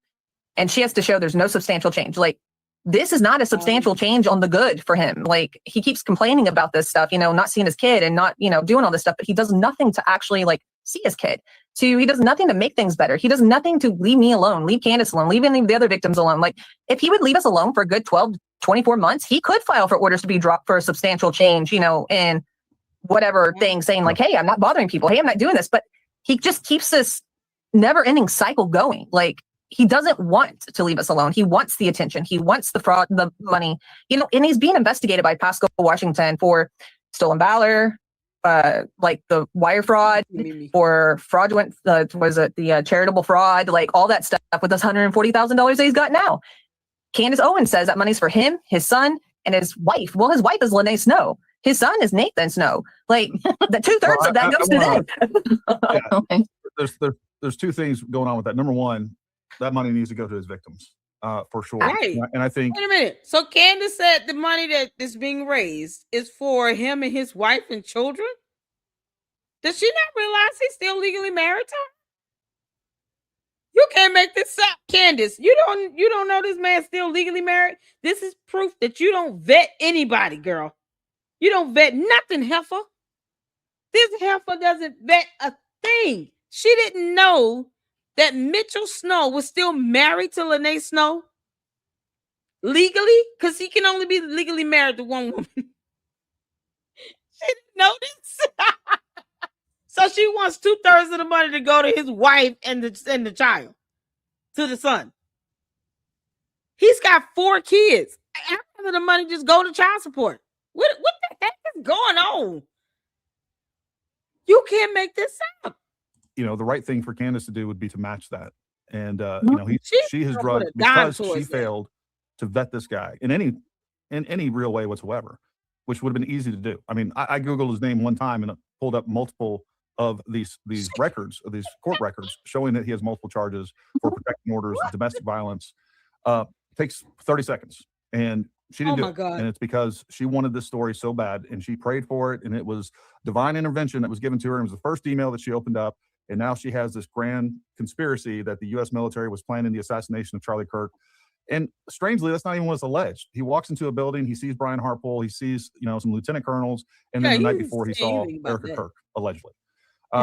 And she has to show there's no substantial change. Like, this is not a substantial change on the good for him. Like, he keeps complaining about this stuff, you know, not seeing his kid and not, you know, doing all this stuff, but he does nothing to actually, like, see his kid. He does nothing to make things better. He does nothing to leave me alone, leave Candace alone, leave any of the other victims alone. Like, if he would leave us alone for a good 12, 24 months, he could file for orders to be dropped for a substantial change, you know, in whatever thing, saying like, hey, I'm not bothering people. Hey, I'm not doing this. But he just keeps this never ending cycle going. Like, he doesn't want to leave us alone. He wants the attention. He wants the fraud, the money, you know, and he's being investigated by Pasco Washington for stolen valor, like the wire fraud, or fraudulent, the charitable fraud, like all that stuff with this $140,000 that he's got now. Candace Owens says that money's for him, his son, and his wife. Well, his wife is Lene Snow. His son is Nathan Snow. Like, the 2/3 of that goes to them. There's two things going on with that. Number one, that money needs to go to his victims, for sure. Right. And I think. Wait a minute. So Candace said the money that is being raised is for him and his wife and children? Does she not realize he's still legally married to her? You can't make this up, Candace. You don't know this man's still legally married? This is proof that you don't vet anybody, girl. You don't vet nothing, heifer. This heifer doesn't vet a thing. She didn't know that Mitchell Snow was still married to Lene Snow legally, because he can only be legally married to one woman. She didn't know this. So she wants 2/3 of the money to go to his wife and the child, to the son. He's got 4 kids. After the money just go to child support. What the heck is going on? You can't make this up. You know, the right thing for Candace to do would be to match that. And you know, she has drugged because she failed to vet this guy in any real way whatsoever, which would have been easy to do. I mean, I Googled his name one time and it pulled up multiple of these records, of these court records, showing that he has multiple charges for protecting orders, domestic violence. Takes 30 seconds. And she didn't do it. And it's because she wanted this story so bad and she prayed for it. And it was divine intervention that was given to her. It was the first email that she opened up. And now she has this grand conspiracy that the U.S. military was planning the assassination of Charlie Kirk. And strangely, that's not even what's alleged. He walks into a building, he sees Brian Harpole, he sees, you know, some lieutenant colonels, and then the night before he saw Erica Kirk, allegedly.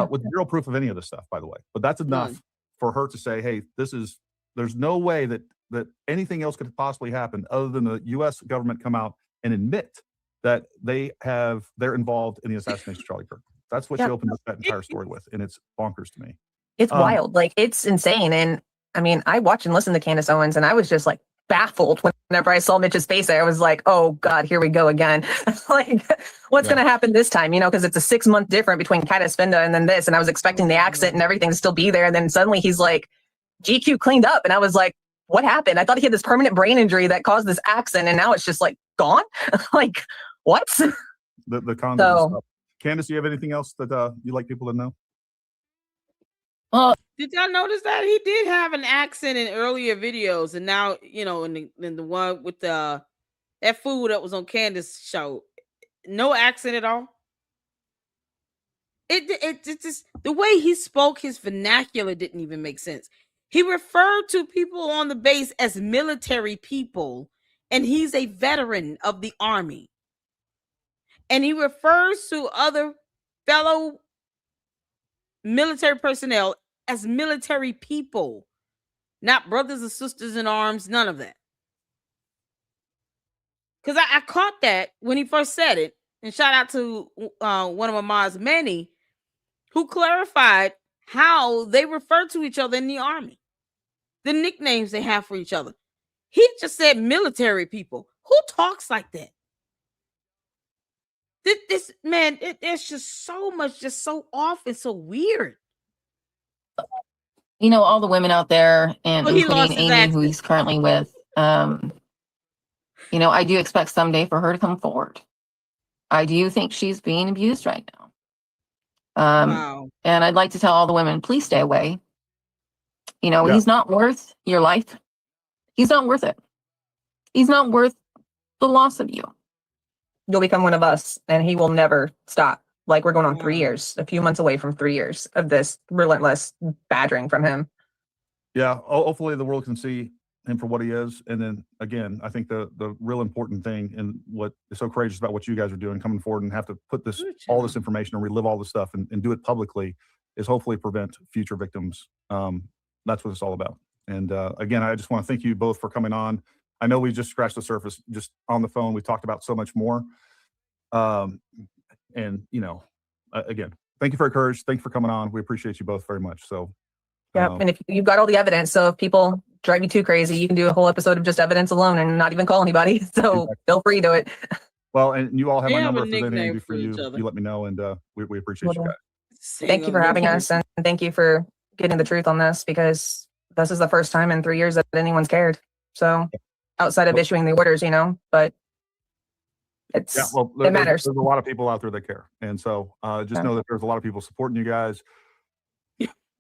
With zero proof of any of this stuff, by the way. But that's enough for her to say, hey, there's no way that anything else could possibly happen other than the U.S. government come out and admit that they're involved in the assassination of Charlie Kirk. That's what she opened up that entire story with, and it's bonkers to me. It's wild. Like, it's insane. And I mean, I watch and listen to Candace Owens, and I was just like baffled whenever I saw Mitch's face there. I was like, oh God, here we go again. Like, what's going to happen this time? You know, because it's a 6-month difference between Candace Finda and then this. And I was expecting the accent and everything to still be there. And then suddenly he's like, GQ cleaned up. And I was like, what happened? I thought he had this permanent brain injury that caused this accent. And now it's just like gone. Like, what? The content stuff. Candace, do you have anything else that you'd like people to know? Well, did y'all notice that he did have an accent in earlier videos, and now, you know, in the one with that fool that was on Candace's show, no accent at all. It just, the way he spoke, his vernacular didn't even make sense. He referred to people on the base as military people, and he's a veteran of the Army. And he refers to other fellow military personnel as military people, not brothers or sisters in arms, none of that. Because I caught that when he first said it, and shout out to one of my moms, Manny, who clarified how they refer to each other in the Army, the nicknames they have for each other. He just said military people. Who talks like that? This man, there's just so much, just so off and so weird. You know, all the women out there, and Well, he lost including his Amy, who accent. he's currently with, you know, I do expect someday for her to come forward. I do think she's being abused right now. Wow. And I'd like to tell all the women, please stay away. You know, Yeah. he's not worth your life. He's not worth it. He's not worth the loss of you. You'll become one of us, and he will never stop. Like, we're going on 3 Wow. years, a few months away from 3 years of this relentless badgering from him. Yeah, hopefully the world can see him for what he is. And then again, I think the real important thing, and what is so courageous about what you guys are doing, coming forward and have to put all this information and relive all this stuff and do it publicly, is hopefully prevent future victims. That's what it's all about. And again, I just want to thank you both for coming on. I know we just scratched the surface just on the phone. We talked about so much more. And you know, again, thank you for your courage. Thank you for coming on. We appreciate you both very much. So Yeah, and if you've got all the evidence, so if people drive you too crazy, you can do a whole episode of just evidence alone and not even call anybody. So feel free to it. well, and you all have They my have number. a If there's anything I nickname can do for for each you, other. you let me know, and we appreciate you guys. Thank you for having us, and thank you for getting the truth on this, because this is the first time in 3 years that anyone's cared. So outside of issuing the orders, you know, but it's, Yeah, well, it matters. There's a lot of people out there that care, and so just know that there's a lot of people supporting you guys.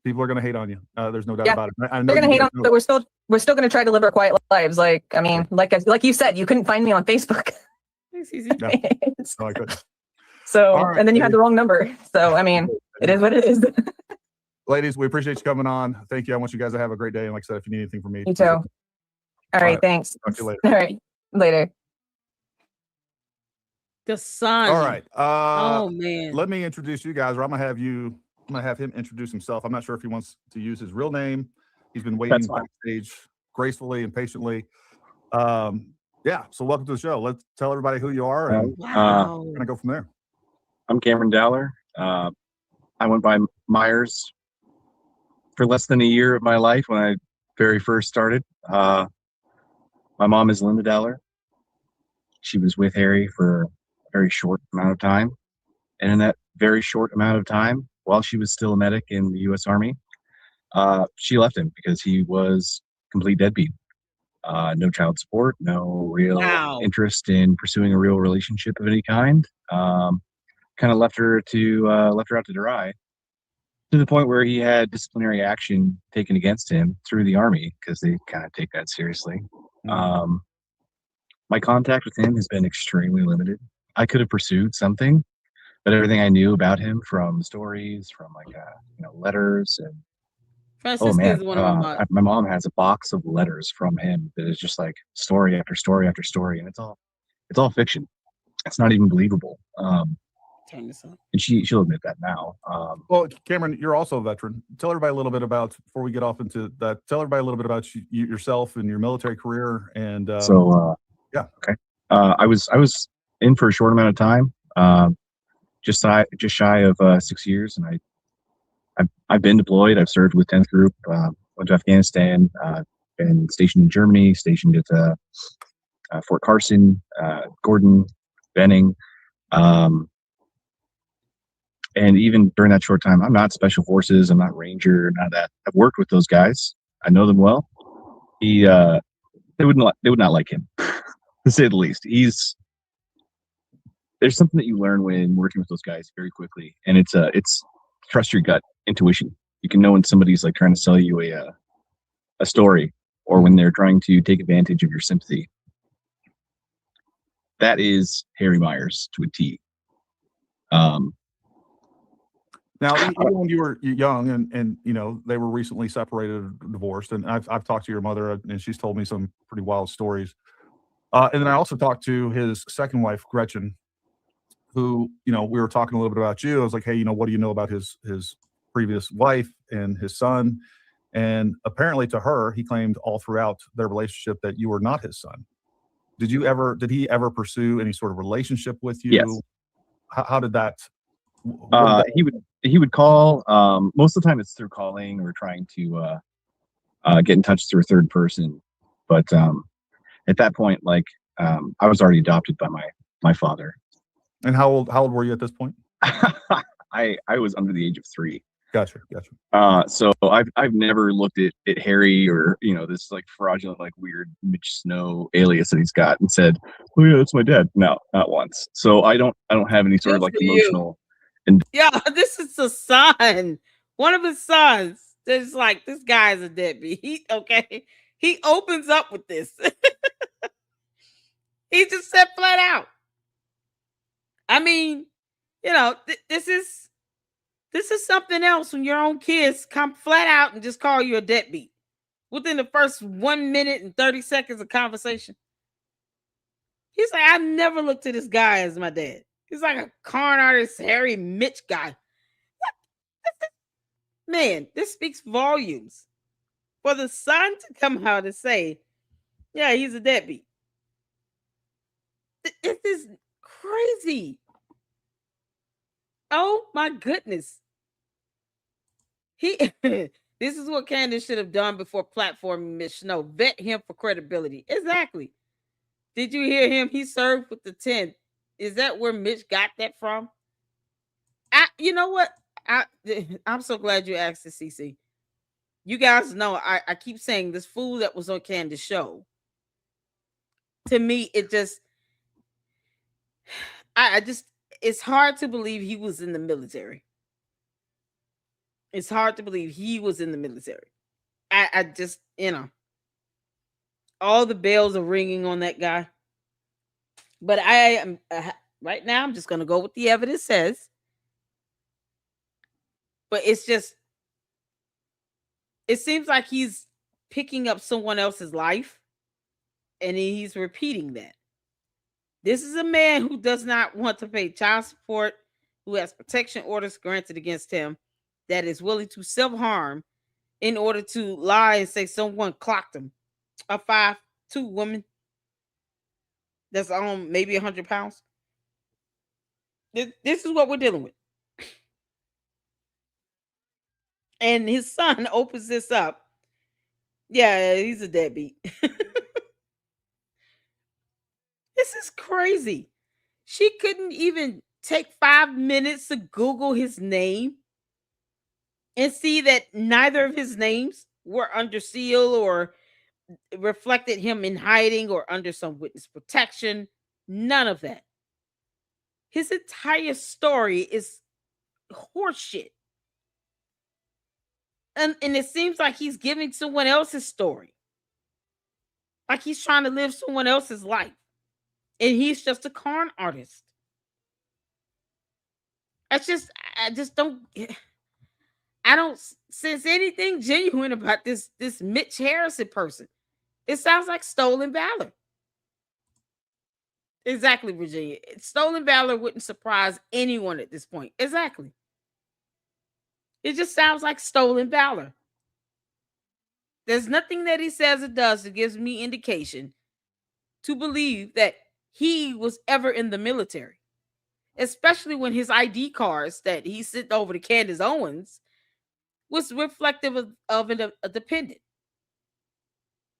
People are going to hate on you. There's no doubt about it. I know They're going to you hate guys on, know but we're still going to try to live our quiet lives. Like, I mean, like you said, you couldn't find me on Facebook. Thanks, Easy. No, I couldn't. So, All right, and then you had the wrong number. So, I mean, it is what it is. Ladies, we appreciate you coming on. Thank you. I want you guys to have a great day. And like I said, if you need anything from me, You too. All right, right. thanks. Talk to you later. All right, later. The sun. All right. Oh man. Let me introduce you guys, or I'm gonna have him introduce himself. I'm not sure if he wants to use his real name. He's been waiting backstage gracefully and patiently. Yeah. So welcome to the show. Let's tell everybody who you are, and Wow. we're gonna go from there. I'm Cameron Dowler. I went by Myers for less than a year of my life when I very first started. My mom is Linda Dowler. She was with Harry for a very short amount of time. And in that very short amount of time, while she was still a medic in the U.S. Army, she left him because he was complete deadbeat. No child support, no real interest in pursuing a real relationship of any kind. Kind of left her out to dry, to the point where he had disciplinary action taken against him through the Army, because they kind of take that seriously. My contact with him has been extremely limited. I could have pursued something, but everything I knew about him from stories, from letters, and Francisca is one of my my mom has a box of letters from him that is just like story after story after story, and it's all fiction. It's not even believable. turn this up. And she'll admit that now. Well, Cameron, you're also a veteran. Tell everybody a little bit about, before we get off into that, tell everybody a little bit about yourself and your military career. And yeah, okay. I was in for a short amount of time, just shy of 6 years, and I've been deployed. I've served with 10th Group, went to Afghanistan, been stationed in Germany, stationed at Fort Carson, Gordon, Benning. And even during that short time, I'm not Special Forces, I'm not Ranger, none of that. I've worked with those guys. I know them well. They would not like him, to say the least. There's something that you learn when working with those guys very quickly, and it's trust your gut intuition. You can know when somebody's like trying to sell you a story, or when they're trying to take advantage of your sympathy. That is Harry Myers to a T. Now, even when you were young, and you know they were recently separated, divorced, and I've talked to your mother, and she's told me some pretty wild stories. And then I also talked to his second wife, Gretchen, who, you know, we were talking a little bit about you. I was like, hey, you know, what do you know about his previous wife and his son? And apparently, to her, he claimed all throughout their relationship that you were not his son. Did he ever pursue any sort of relationship with you? Yes. How did that? He would call. Most of the time, it's through calling or trying to get in touch through a third person. But at that point, like I was already adopted by my father. And how old were you at this point? I was under the age of 3. Gotcha. So I've never looked at Harry or, you know, this like fraudulent, like weird Mitch Snow alias that he's got and said, oh yeah, that's my dad. No, not once. So I don't have any sort of like emotional. Yeah, this is a son. One of his sons. There's like, this guy's a deadbeat. He opens up with this. He just said flat out. I mean, you know, this is something else when your own kids come flat out and just call you a deadbeat within the first 1 minute and 30 seconds of conversation. He's like, I never looked at this guy as my dad. He's like a con artist, Harry Mitch guy. Man, this speaks volumes. For the son to come out and say, yeah, he's a deadbeat. This is crazy. Oh my goodness. This is what Candace should have done before platforming Mitch Snow. Vet him for credibility. Exactly. Did you hear him? He served with the 10th. Is that where Mitch got that from? You know what? I'm so glad you asked this, CC. You guys know I keep saying this fool that was on Candace's show. To me, it just it's hard to believe he was in the military. It's hard to believe he was in the military. I just, you know, all the bells are ringing on that guy. But I am right now, I'm just going to go with the evidence says. But it's just, it seems like he's picking up someone else's life and he's repeating that. This is a man who does not want to pay child support, who has protection orders granted against him, that is willing to self-harm in order to lie and say someone clocked him. A 5'2" woman that's on maybe 100 pounds. This is what we're dealing with. And his son opens this up. Yeah, he's a deadbeat. This is crazy. She couldn't even take 5 minutes to Google his name and see that neither of his names were under seal or reflected him in hiding or under some witness protection. None of that. His entire story is horseshit. And it seems like he's giving someone else's story. Like he's trying to live someone else's life. And he's just a con artist. I don't sense anything genuine about this Mitch Harrison person. It sounds like stolen valor. Exactly, Virginia. Stolen valor wouldn't surprise anyone at this point. Exactly. It just sounds like stolen valor. There's nothing that he says or does that gives me indication to believe that he was ever in the military, especially when his ID cards that he sent over to Candace Owens was reflective of a dependent.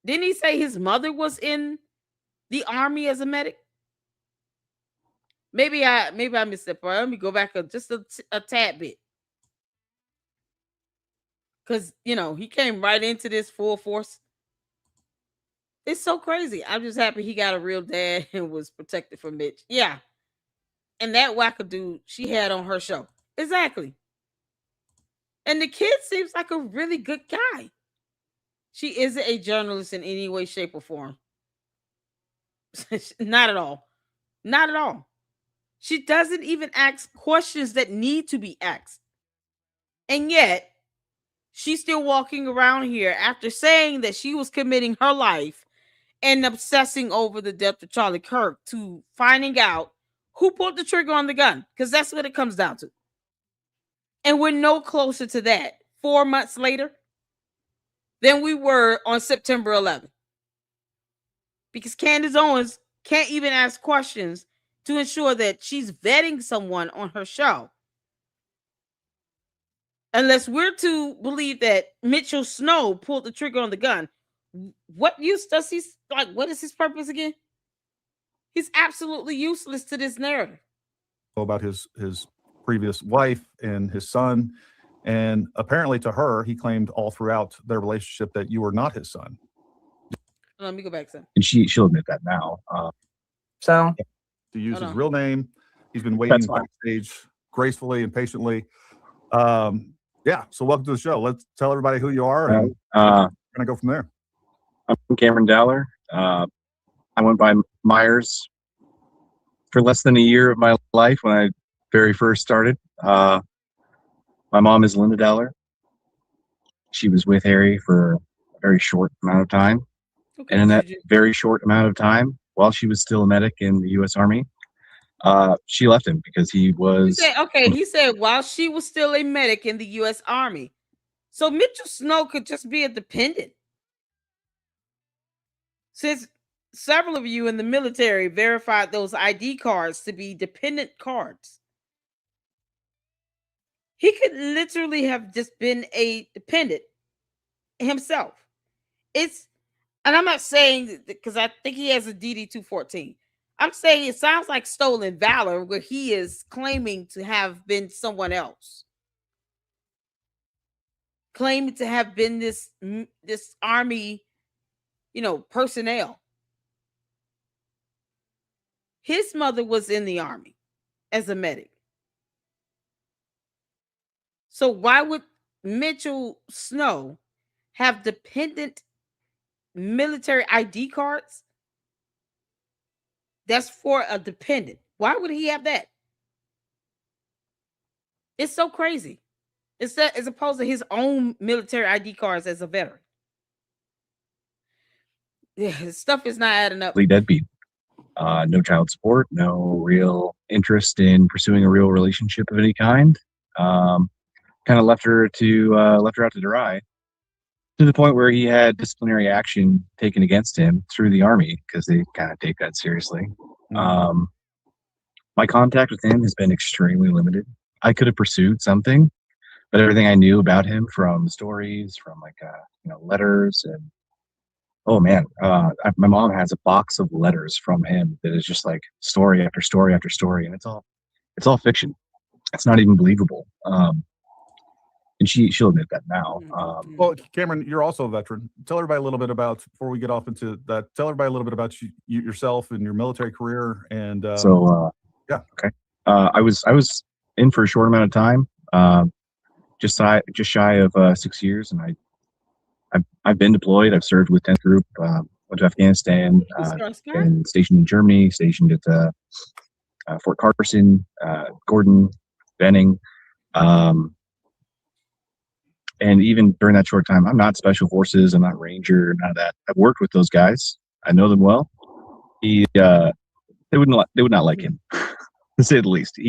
Didn't he say his mother was in the army as a medic? Maybe I missed that part. Let me go back just a tad bit. Because, he came right into this full force. It's so crazy. I'm just happy he got a real dad and was protected from Mitch. Yeah. And that wackadoo she had on her show. Exactly. And the kid seems like a really good guy. She isn't a journalist in any way, shape, or form. Not at all. Not at all. She doesn't even ask questions that need to be asked. And yet, she's still walking around here after saying that she was committing her life and obsessing over the death of Charlie Kirk to finding out who pulled the trigger on the gun, because that's what it comes down to. And we're no closer to that 4 months later than we were on September 11th. Because Candace Owens can't even ask questions to ensure that she's vetting someone on her show. Unless we're to believe that Mitchell Snow pulled the trigger on the gun, what use does he, what is his purpose again? He's absolutely useless to this narrative. About his previous wife and his son, and apparently to her, he claimed all throughout their relationship that you were not his son. Let me go back some. And she'll admit that now. So To use his real name, he's been waiting backstage gracefully and patiently. Yeah, so welcome to the show. Let's tell everybody who you are, and we're gonna go from there. I'm Cameron Dowler. I went by Myers for less than a year of my life when I very first started. My mom is Linda Dowler. She was with Harry for a very short amount of time. Okay, and in that very short amount of time, while she was still a medic in the U.S. Army, she left him because he was... He said while she was still a medic in the U.S. Army. So Mitchell Snow could just be a dependent. Since several of you in the military verified those ID cards to be dependent cards, he could literally have just been a dependent himself. And I'm not saying, because I think he has a DD-214. I'm saying it sounds like stolen valor, where he is claiming to have been someone else, claiming to have been this army, personnel. His mother was in the army as a medic. So why would Mitchell Snow have dependent military ID cards? That's for a dependent. Why would he have that? It's so crazy. It's that as opposed to his own military ID cards as a veteran. Yeah, stuff is not adding up. Deadbeat. No child support, no real interest in pursuing a real relationship of any kind. Kind of left her out to dry, to the point where he had disciplinary action taken against him through the Army, because they kind of take that seriously. My contact with him has been extremely limited. I could have pursued something, but everything I knew about him from stories, from letters, and oh man, my mom has a box of letters from him that is just like story after story after story, and it's all fiction. It's not even believable. And she'll admit that now. Well, Cameron, you're also a veteran. Tell everybody a little bit about, before we get off into that, tell everybody a little bit about yourself and your military career. And yeah. Okay. I was in for a short amount of time, just shy of 6 years, and I've been deployed. I've served with 10th Group, went to Afghanistan, been stationed in Germany, stationed at Fort Carson, Gordon, Benning. And even during that short time, I'm not Special Forces, I'm not Ranger, none of that. I've worked with those guys. I know them well. They would not like him, to say the least.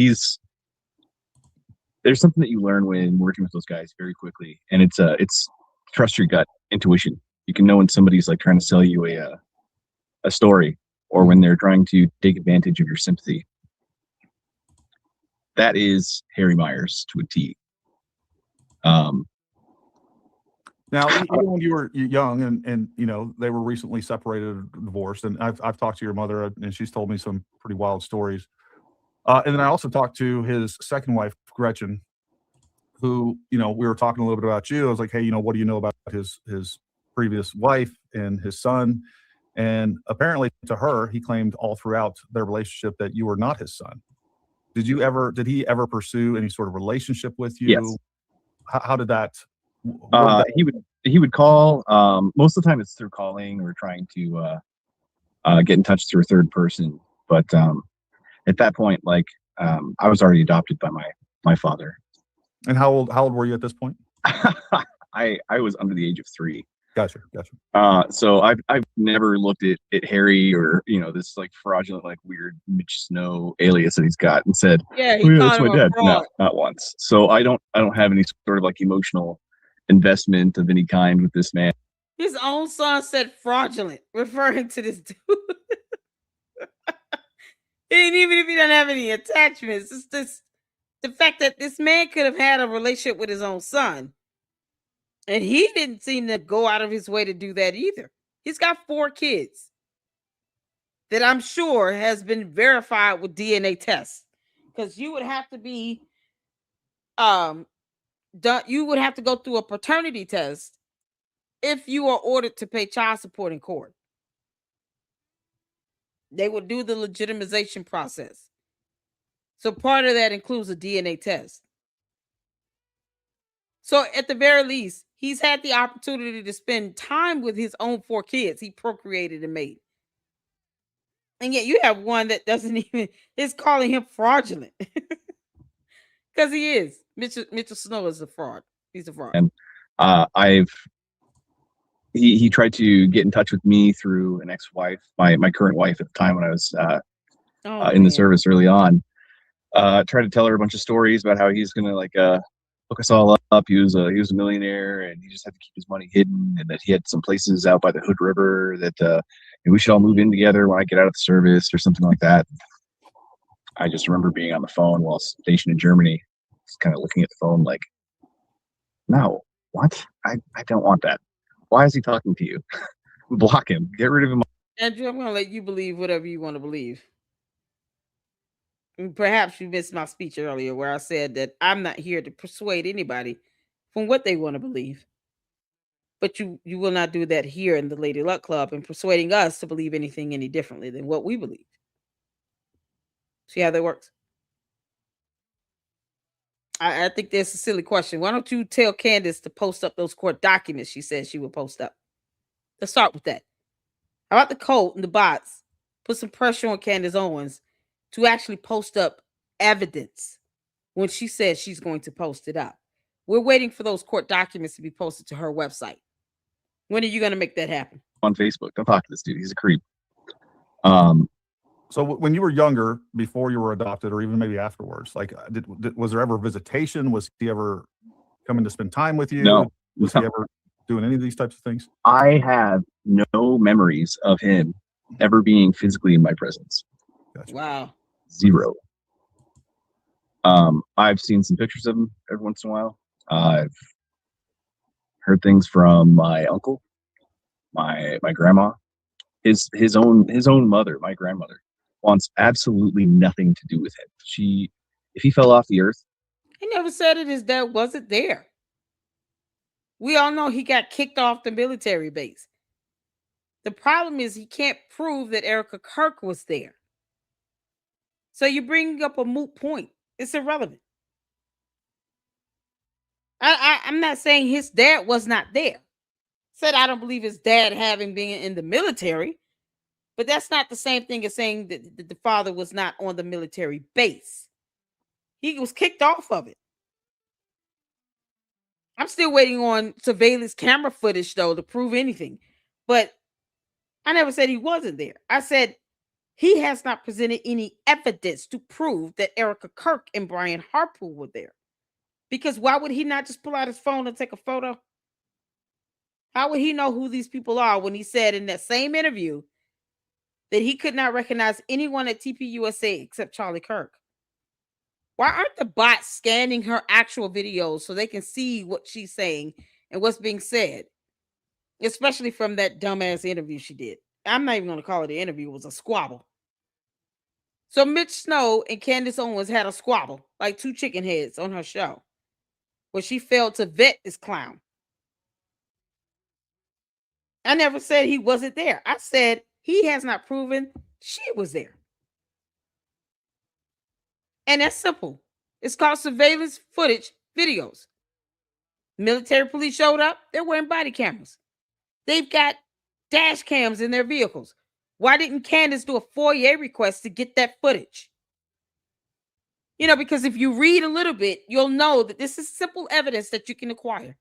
There's something that you learn when working with those guys very quickly, and it's trust your gut intuition. You can know when somebody's like trying to sell you a story, or when they're trying to take advantage of your sympathy. That is Harry Myers to a T. Now, even when you were young and you know, they were recently separated or divorced, and I've talked to your mother and she's told me some pretty wild stories. And then I also talked to his second wife, Gretchen, who, you know, we were talking a little bit about you. I was like, hey, you know, what do you know about his previous wife and his son? And apparently to her, he claimed all throughout their relationship that you were not his son. Did he ever pursue any sort of relationship with you? Yes. How did that? What did that He would call. Most of the time, it's through calling or trying to get in touch through a third person. But at that point, like I was already adopted by my father. And how old were you at this point? I was under the age of 3. Gotcha. So I've never looked at Harry or, you know, this like fraudulent, like weird Mitch Snow alias that he's got and said, Yeah, he "Oh, yeah, called that's him my a dad." fraud. No, not once. So I don't have any sort of like emotional investment of any kind with this man. His own son said fraudulent, referring to this dude. And even if he doesn't have any attachments, it's this the fact that this man could have had a relationship with his own son. And he didn't seem to go out of his way to do that either. He's got 4 kids that I'm sure has been verified with DNA tests. Because you would have to be you would have to go through a paternity test if you are ordered to pay child support in court. They would do the legitimization process. So part of that includes a DNA test. So at the very least, he's had the opportunity to spend time with his own 4 kids he procreated and made. And yet you have one that doesn't even is calling him fraudulent. Because he is. Mitchell Snow is a fraud. He's a fraud. And he tried to get in touch with me through an ex-wife, my current wife at the time when I was in the service early on. Tried to tell her a bunch of stories about how he's gonna like hook us all up. He was a millionaire and he just had to keep his money hidden, and that he had some places out by the Hood River that we should all move in together when I get out of the service or something like that. I just remember being on the phone while stationed in Germany, just kind of looking at the phone like, no, what? I don't want that. Why is he talking to you? Block him. Get rid of him. Andrew, I'm going to let you believe whatever you want to believe. And perhaps you missed my speech earlier where I said that I'm not here to persuade anybody from what they want to believe. But you will not do that here in the Lady Luck Club and persuading us to believe anything any differently than what we believe. See how that works? I think that's a silly question. Why don't you tell Candace to post up those court documents she said she would post up? Let's start with that. How about the code and the bots? Put some pressure on Candace Owens to actually post up evidence when she says she's going to post it up. We're waiting for those court documents to be posted to her website. When are you going to make that happen? On Facebook. Don't talk to this dude. He's a creep. So when you were younger, before you were adopted, or even maybe afterwards, like, was there ever visitation? Was he ever coming to spend time with you? No. Was he ever doing any of these types of things? I have no memories of him ever being physically in my presence. Gotcha. Wow. 0. I've seen some pictures of him every once in a while. I've heard things from my uncle, my grandma, his own mother, my grandmother, wants absolutely nothing to do with him. If he fell off the earth. He never said it. His dad wasn't there. We all know he got kicked off the military base. The problem is he can't prove that Erica Kirk was there. So you're bringing up a moot point. It's irrelevant. I'm not saying his dad was not there. Said I don't believe his dad having been in the military, but that's not the same thing as saying that the father was not on the military base. He was kicked off of it. I'm still waiting on surveillance camera footage, though, to prove anything. But I never said he wasn't there. I said he has not presented any evidence to prove that Erica Kirk and Brian Harpool were there. Because why would he not just pull out his phone and take a photo? How would he know who these people are when he said in that same interview that he could not recognize anyone at TPUSA except Charlie Kirk. Why aren't the bots scanning her actual videos so they can see what she's saying and what's being said? Especially from that dumbass interview she did. I'm not even going to call it an interview. It was a squabble. So Mitch Snow and Candace Owens had a squabble, like two chicken heads on her show, where she failed to vet this clown. I never said he wasn't there. I said he has not proven she was there. And that's simple. It's called surveillance footage videos. Military police showed up. They're wearing body cameras. They've got dash cams in their vehicles. Why didn't Candace do a FOIA request to get that footage? You know, because if you read a little bit, you'll know that this is simple evidence that you can acquire.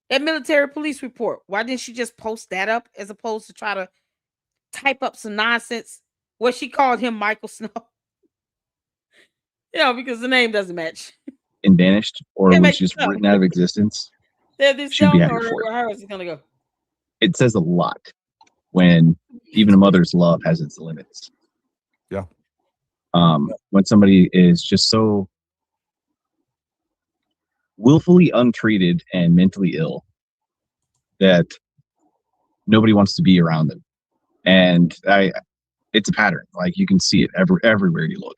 That military police report, why didn't she just post that up as opposed to try to type up some nonsense where she called him Michael Snow? You know, because the name doesn't match. And vanished, or It was makes just sense. written out of existence. They're this Should be dumb, happy or for it. how is it going to go? It says a lot when even a mother's love has its limits. Yeah. When somebody is just so willfully untreated and mentally ill that nobody wants to be around them. And it's a pattern. Like, you can see it everywhere you look.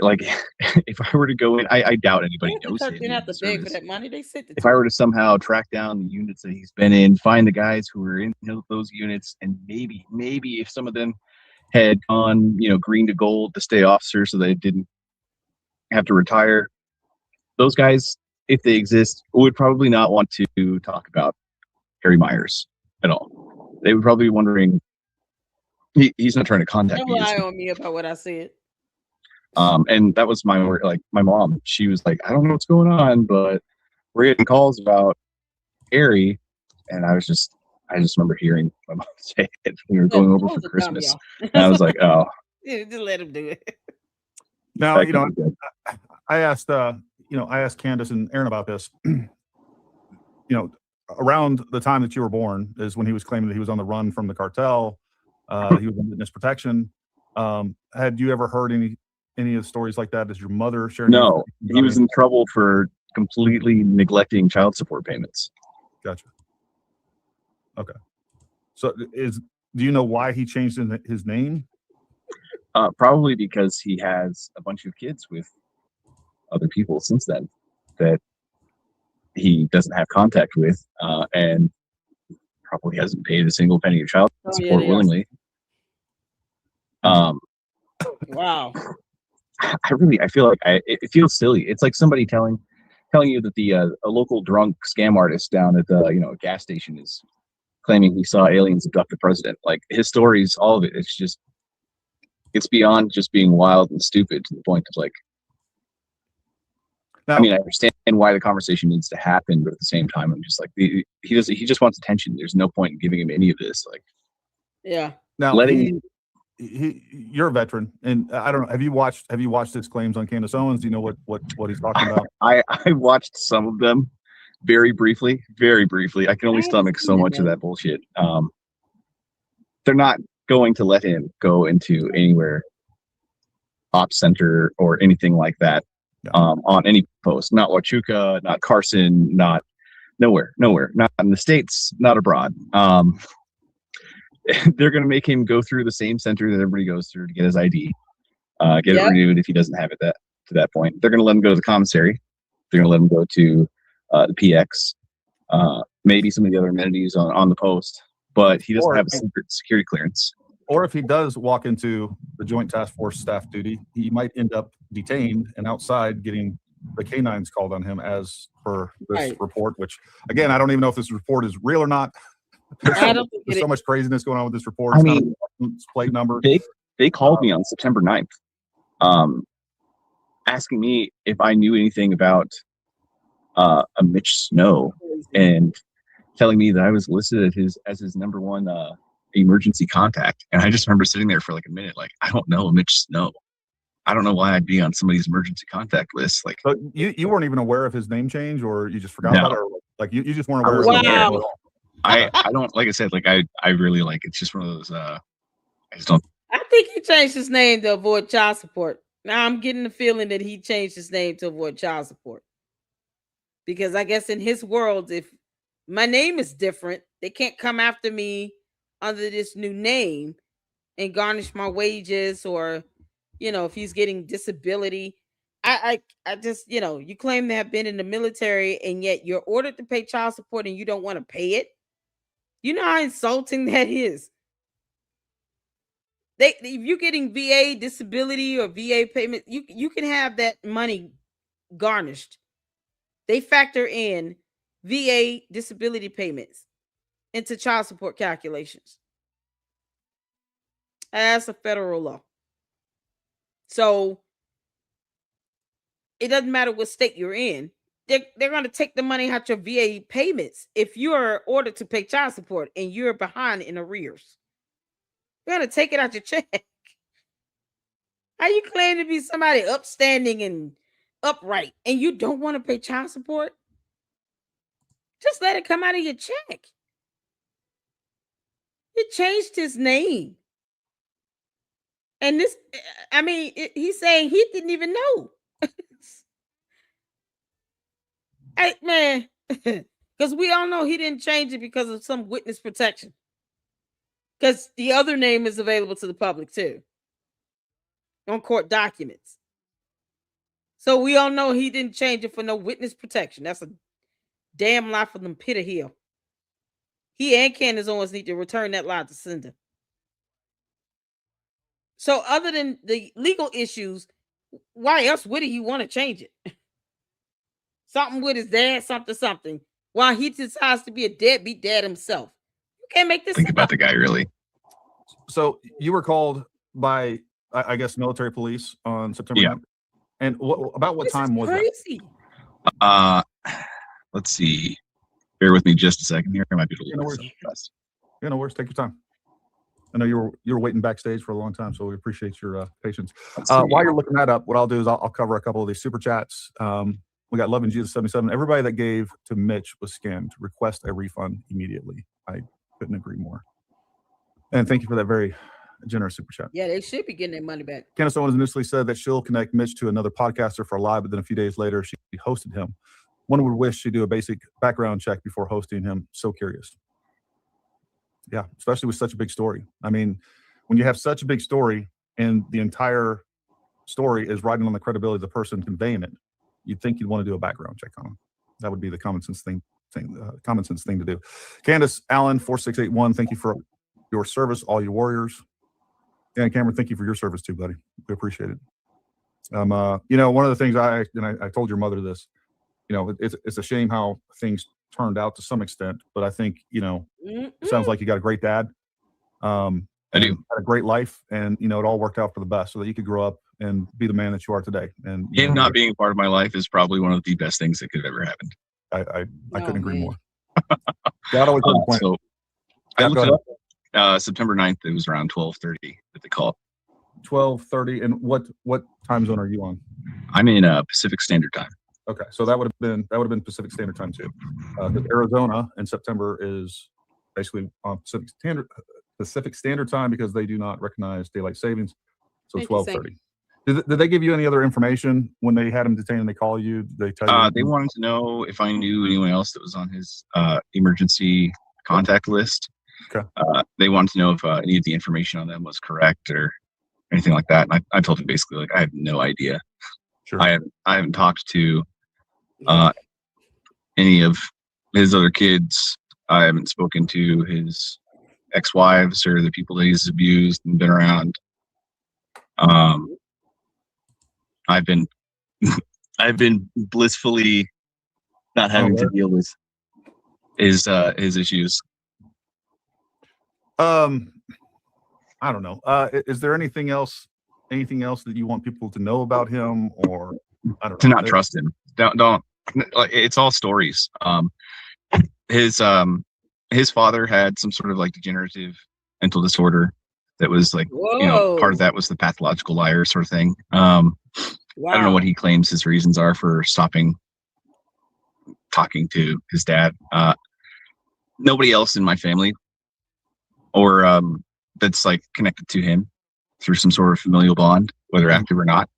Like, if I were to go in, I doubt anybody knows him. Didn't have to beg for that money. They sent it. If I were to somehow track down the units that he's been in, find the guys who were in those units, and maybe if some of them had gone, green to gold to stay officers so they didn't have to retire, those guys, if they exist, would probably not want to talk about Harry Myers at all. They would probably be wondering, he's not trying to contact Don't me. lie on me about what I said. And that was my mom. She was like, I don't know what's going on, but we're getting calls about Harry. And I just remember hearing my mom say it. We were going over for Christmas. And I was like, oh. Yeah, just let him do it. Now, I asked Candace and Aaron about this. Around the time that you were born is when he was claiming that he was on the run from the cartel. He was in witness protection. Had you ever heard any of the stories like that? Does your mother share? No, he was in trouble for completely neglecting child support payments. Gotcha. Okay. So do you know why he changed his name? Probably because he has a bunch of kids with other people since then that he doesn't have contact with, and probably hasn't paid a single penny of child support willingly. Wow. I feel like it feels silly. It's like somebody telling you that a local drunk scam artist down at a gas station is claiming he saw aliens abduct the president. Like, his stories, all of it, it's beyond just being wild and stupid to the point of, like, now, I mean, I understand why the conversation needs to happen, but at the same time, I'm just like, he just wants attention. There's no point in giving him any of this. Like, yeah. Now, you're a veteran, and I don't know. Have you watched his claims on Candace Owens? Do you know what he's talking about? I watched some of them very briefly. I can only stomach so much of that bullshit. They're not going to let him go into anywhere, ops center or anything like that. On any post, not Huachuca, not Carson, not nowhere, not in the States, not abroad. They're going to make him go through the same center that everybody goes through to get his ID, get it renewed if he doesn't have it to that point. They're going to let him go to the commissary. They're going to let him go to the PX, maybe some of the other amenities on the post, but he doesn't have a secret security clearance. Or if he does walk into the Joint Task Force staff duty, he might end up detained and outside getting the canines called on him as per this report, which, again, I don't even know if this report is real or not. There's so much craziness going on with this report. It's plate number. They called me on September 9th, asking me if I knew anything about a Mitch Snow and telling me that I was listed as his number one emergency contact. And I just remember sitting there for like a minute, like, I don't know Mitch Snow. I don't know why I'd be on somebody's emergency contact list. Like, but you weren't even aware of his name change, or you just forgot about it, or like you just weren't aware. I don't, like I said, like I really like, it's just one of those, I just don't. I think he changed his name to avoid child support. Now I'm getting the feeling that he changed his name to avoid child support. Because I guess in his world, if my name is different, they can't come after me under this new name and garnish my wages, or, if he's getting disability. I just, you claim to have been in the military and yet you're ordered to pay child support and you don't want to pay it. You know how insulting that is. If you're getting VA disability or VA payment, you can have that money garnished. They factor in VA disability payments into child support calculations. That's a federal law. So it doesn't matter what state you're in. They're going to take the money out your VA payments if you are ordered to pay child support and you're behind in arrears. They're going to take it out your check. How you claim to be somebody upstanding and upright and you don't want to pay child support? Just let it come out of your check. He changed his name. And this, he's saying he didn't even know. Hey, man, because we all know he didn't change it because of some witness protection. Because the other name is available to the public too on court documents. So we all know he didn't change it for no witness protection. That's a damn lie from the pit of hell. He and Candace Owens need to return that lie to sender. So other than the legal issues, why else would he want to change it? Something with his dad, something. While he decides to be a deadbeat dad himself. You can't make this Think about the guy, really. So you were called by, I guess, military police on September 9th. And about what time was crazy. that? Let's see. Bear with me just a second here. I might be a little bit fast. No worries. Take your time. I know you were waiting backstage for a long time, so we appreciate your patience. While you're looking that up, what I'll do is I'll cover a couple of these super chats. We got Love and Jesus 77. Everybody that gave to Mitch was scammed. Request a refund immediately. I couldn't agree more. And thank you for that very generous super chat. Yeah, they should be getting their money back. Candace Owens initially said that she'll connect Mitch to another podcaster for a live, but then a few days later, she hosted him. One would wish she'd do a basic background check before hosting him. So curious. Yeah, especially with such a big story. I mean, when you have such a big story and the entire story is riding on the credibility of the person conveying it, you'd think you'd want to do a background check on them. That would be the common sense thing to do. Candace Allen 4681, thank you for your service, all your warriors. And Cameron, thank you for your service too, buddy. We appreciate it. One of the things I told your mother this. It's a shame how things turned out to some extent, but I think it sounds like you got a great dad. I do. Had a great life, and it all worked out for the best, so that you could grow up and be the man that you are today. And him not being a part of my life is probably one of the best things that could have ever happened. I couldn't agree more. God always had a plan. So I looked it up. September 9th, it was around 12:30 that they called. 12:30, and what time zone are you on? I'm in Pacific Standard Time. Okay, so that would have been Pacific Standard Time too. Because Arizona in September is basically on Pacific Standard Time because they do not recognize daylight savings. So 12:30. Did they give you any other information when they had him detained and they call you? Did they tell you? They wanted to know if I knew anyone else that was on his emergency contact list. Okay. They wanted to know if any of the information on them was correct or anything like that. And I told him basically, like, I have no idea. Sure. I haven't talked to any of his other kids. I haven't spoken to his ex-wives or the people that he's abused and been around. I've been blissfully not having to deal with his issues. I don't know. Is there anything else that you want people to know about him, or I don't know, to not trust him? Don't. It's all stories. His father had some sort of like degenerative mental disorder that was like, part of that was the pathological liar sort of thing. I don't know what he claims his reasons are for stopping talking to his dad. nobody else in my family or that's like connected to him through some sort of familial bond, whether active or not,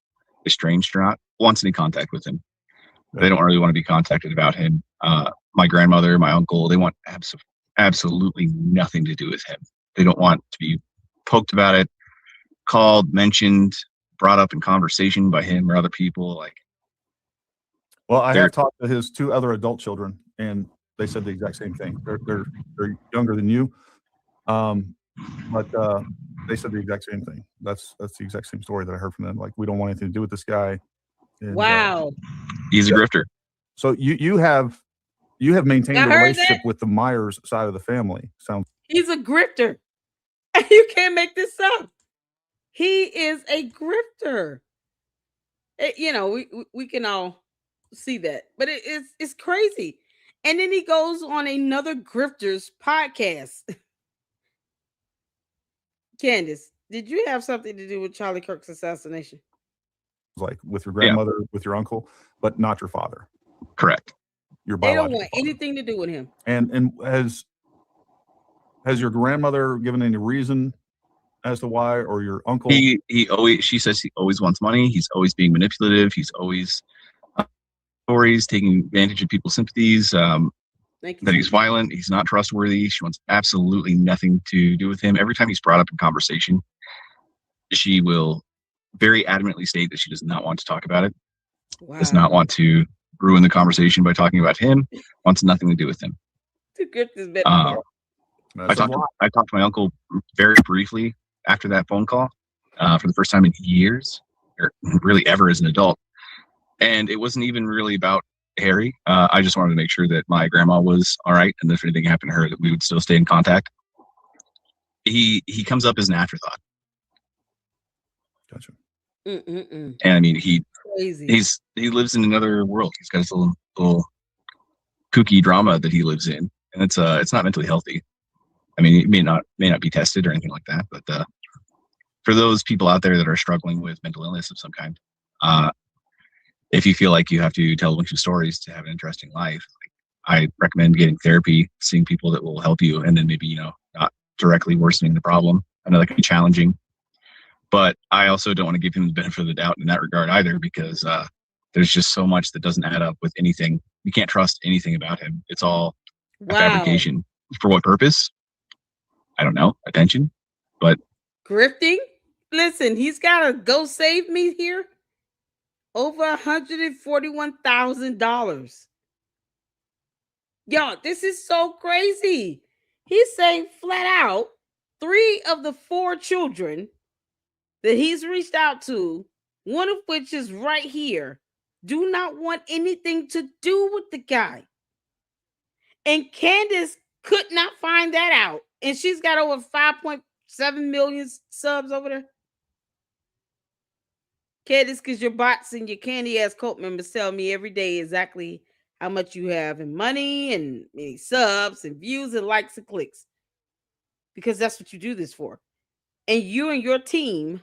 estranged or not, wants any contact with him. They don't really want to be contacted about him. My grandmother, my uncle, they want absolutely nothing to do with him. They don't want to be poked about it, called, mentioned, brought up in conversation by him or other people. Like, well, I have talked to his 2 other adult children, and they said the exact same thing. They're younger than you, but they said the exact same thing. That's the exact same story that I heard from them. Like, we don't want anything to do with this guy. And, wow. He's a grifter. So you have maintained I a heard relationship that. with the Myers side of the family. Sounds. He's a grifter. You can't make this up. He is a grifter. You know, we can all see that, but it's crazy. And then he goes on another grifter's podcast. Candace, did you have something to do with Charlie Kirk's assassination? Like with your grandmother, with your uncle, but not your father. Correct. Your They don't biological want father. anything to do with him. And has your grandmother given any reason as to why, or your uncle? She says he always wants money. He's always being manipulative. He's always stories, taking advantage of people's sympathies. That he's violent. He's not trustworthy. She wants absolutely nothing to do with him. Every time he's brought up in conversation, she will very adamantly state that she does not want to talk about it. Wow. Does not want to ruin the conversation by talking about him. Wants nothing to do with him. I talked to my uncle very briefly after that phone call for the first time in years, or really ever as an adult. And it wasn't even really about Harry. I just wanted to make sure that my grandma was all right, and if anything happened to her, that we would still stay in contact. He comes up as an afterthought. Gotcha. And I mean, he lives in another world. He's got his little kooky drama that he lives in, and it's not mentally healthy. I mean, it may not be tested or anything like that, but for those people out there that are struggling with mental illness of some kind, if you feel like you have to tell a bunch of stories to have an interesting life, I recommend getting therapy, seeing people that will help you, and then maybe, not directly worsening the problem. I know that can be challenging, but I also don't want to give him the benefit of the doubt in that regard either, because there's just so much that doesn't add up with anything. You can't trust anything about him. It's all a fabrication. For what purpose? I don't know. Attention, but grifting. Listen, he's got a Go Save Me here. Over $141,000. Yo, this is so crazy. He's saying flat out 3 of the 4 children that he's reached out to, one of which is right here, do not want anything to do with the guy. And Candace could not find that out. And she's got over 5.7 million subs over there. Candace, because your bots and your candy ass cult members tell me every day exactly how much you have in money and subs and views and likes and clicks. Because that's what you do this for. And you and your team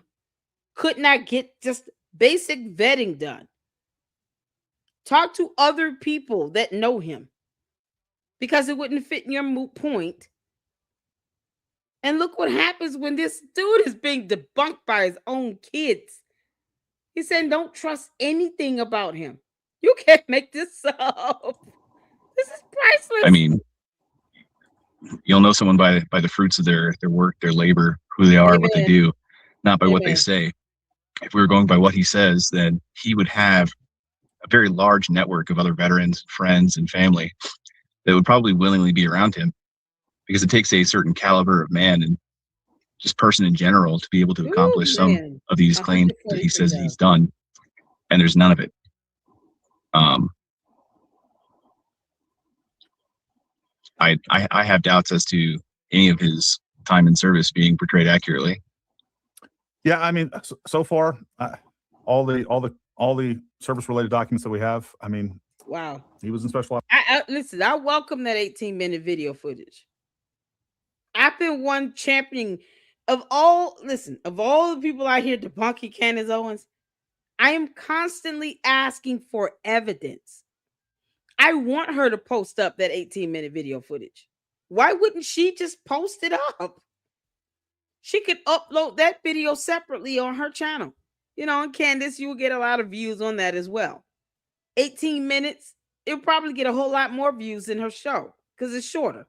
could not get just basic vetting done. Talk to other people that know him. Because it wouldn't fit in your moot point. And look what happens when this dude is being debunked by his own kids. He said, don't trust anything about him. You can't make this up. This is priceless. I mean, you'll know someone by the fruits of their work, their labor, who they are, what they do, not by what they say. If we were going by what he says, then he would have a very large network of other veterans, friends, and family that would probably willingly be around him, because it takes a certain caliber of man and just person in general to be able to accomplish some of these claims that he says he's done, and there's none of it. I have doubts as to any of his time in service being portrayed accurately. Yeah, I mean, so far, all the service related documents that we have, I mean, wow, he was in special. Listen, I welcome that 18-minute video footage. I've been one championing of all the people out here debunking Candace Owens. I am constantly asking for evidence. I want her to post up that 18-minute video footage. Why wouldn't she just post it up? She could upload that video separately on her channel. And Candace, you will get a lot of views on that as well. 18 minutes, it'll probably get a whole lot more views than her show because it's shorter.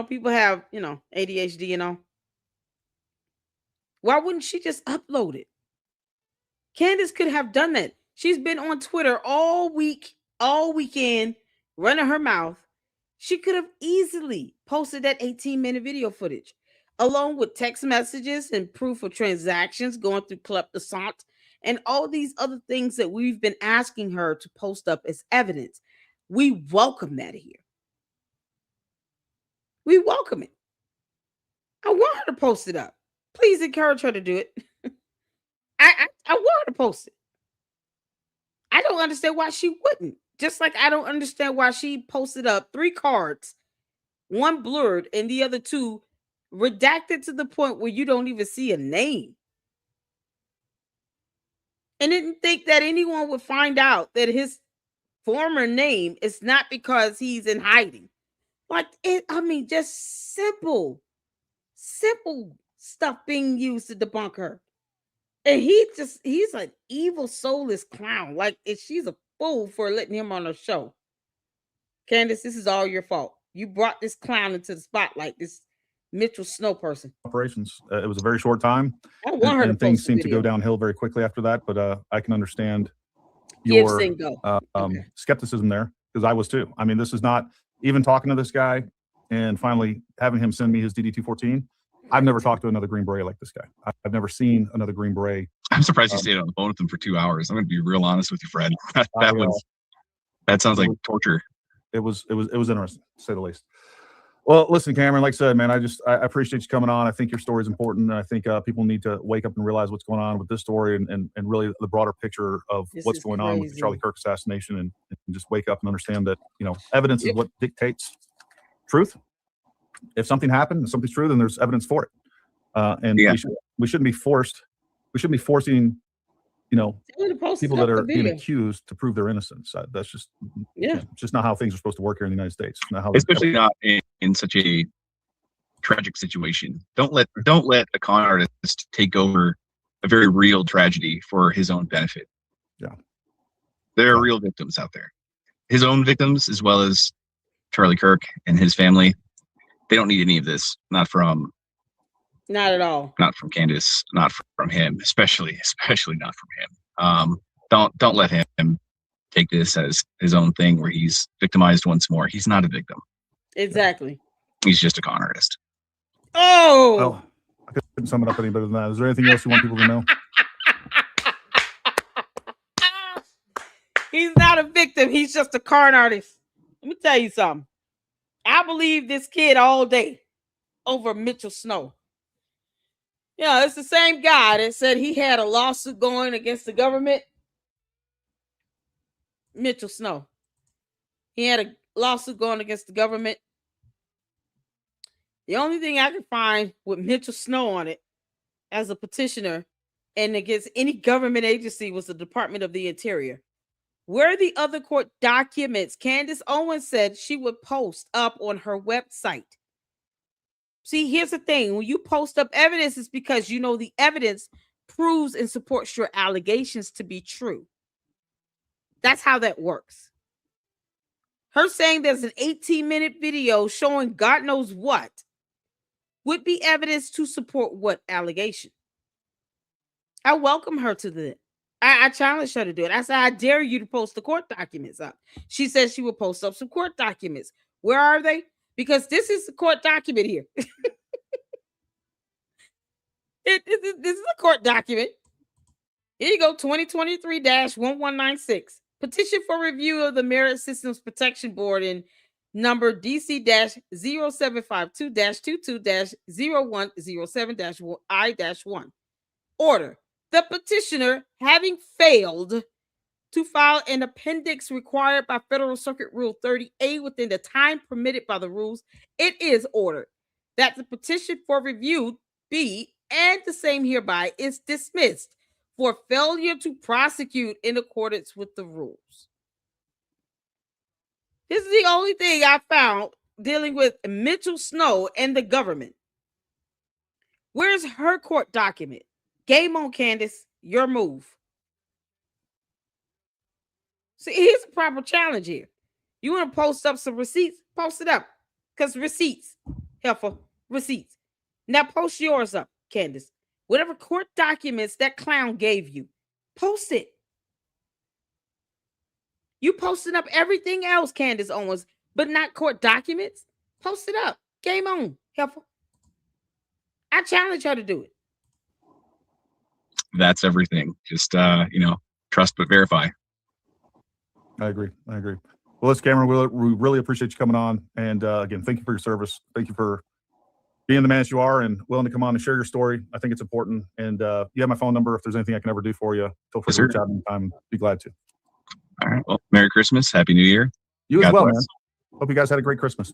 People have, ADHD and all. Why wouldn't she just upload it? Candace could have done that. She's been on Twitter all week, all weekend, running her mouth. She could have easily posted that 18-minute video footage, along with text messages and proof of transactions going through Club de Sant and all these other things that we've been asking her to post up as evidence. We welcome that here. We welcome it. I want her to post it up. Please encourage her to do it. I want her to post it. I don't understand why she wouldn't. Just like I don't understand why she posted up 3 cards, one blurred and the other 2 redacted to the point where you don't even see a name. And didn't think that anyone would find out that his former name is not because he's in hiding. Just simple stuff being used to debunk her. And he's an evil, soulless clown. She's a fool for letting him on her show. Candace, this is all your fault. You brought this clown into the spotlight, this Mitchell Snow person. Operations. It was a very short time. I want her to things post seemed to go downhill very quickly after that. But I can understand your skepticism there, because I was too. This is not even talking to this guy and finally having him send me his DD-214. I've never talked to another Green Beret like this guy. I've never seen another Green Beret. I'm surprised you stayed on the phone with him for 2 hours. I'm going to be real honest with you, Fred. That sounds like torture. It was interesting, to say the least. Well, listen, Cameron, like I said, man, I appreciate you coming on. I think your story is important. And I think people need to wake up and realize what's going on with this story and really the broader picture of what's going on with the Charlie Kirk assassination, and just wake up and understand that, evidence is what dictates truth. If something happened and something's true, then there's evidence for it. We shouldn't be forcing, people that are being accused to prove their innocence. That's just just not how things are supposed to work here in the United States. Especially not in such a tragic situation. Don't let a con artist take over a very real tragedy for his own benefit. Yeah, there are real victims out there. His own victims, as well as Charlie Kirk and his family. They don't need any of this. Not at all. Not from Candace. Not from him. Especially not from him. Don't let him take this as his own thing where he's victimized once more. He's not a victim. Exactly. He's just a con artist. Oh. Well, I couldn't sum it up any better than that. Is there anything else you want people to know? He's not a victim. He's just a con artist. Let me tell you something. I believe this kid all day over Mitchell Snow. It's the same guy that said he had a lawsuit going against the government. Mitchell Snow. He had a lawsuit going against the government. The only thing I could find with Mitchell Snow on it as a petitioner and against any government agency was the Department of the Interior. Where are the other court documents Candace Owens said she would post up on her website? See, here's the thing. When you post up evidence, it's because the evidence proves and supports your allegations to be true. That's how that works. Her saying there's an 18-minute video showing God knows what would be evidence to support what allegation. I welcome her to that. I challenged her to do it. I said, I dare you to post the court documents up. She said she would post up some court documents. Where are they? Because this is the court document here. This is a court document. Here you go, 2023-1196. Petition for review of the Merit Systems Protection Board in number DC-0752-22-0107-I-1. Order. The petitioner, having failed to file an appendix required by Federal Circuit Rule 30A within the time permitted by the rules, it is ordered that the petition for review be, and the same hereby, is dismissed for failure to prosecute in accordance with the rules. This is the only thing I found dealing with Mitchell Snow and the government. Where's her court document? Game on, Candace. Your move. See, here's a proper challenge here. You want to post up some receipts? Post it up. Because receipts. Helpful. Receipts. Now post yours up, Candace. Whatever court documents that clown gave you, post it. You posted up everything else, Candace Owens, but not court documents. Post it up. Game on. Helpful. I challenge her to do it. That's everything. Just trust but verify. I agree. Well, listen, Cameron, we really appreciate you coming on. And again, thank you for your service. Thank you for being the man that you are and willing to come on and share your story. I think it's important. And you have my phone number. If there's anything I can ever do for you, feel free to reach out anytime. Be glad to. All right. Well, Merry Christmas. Happy New Year. You as God well, bless. man. Hope you guys had a great Christmas.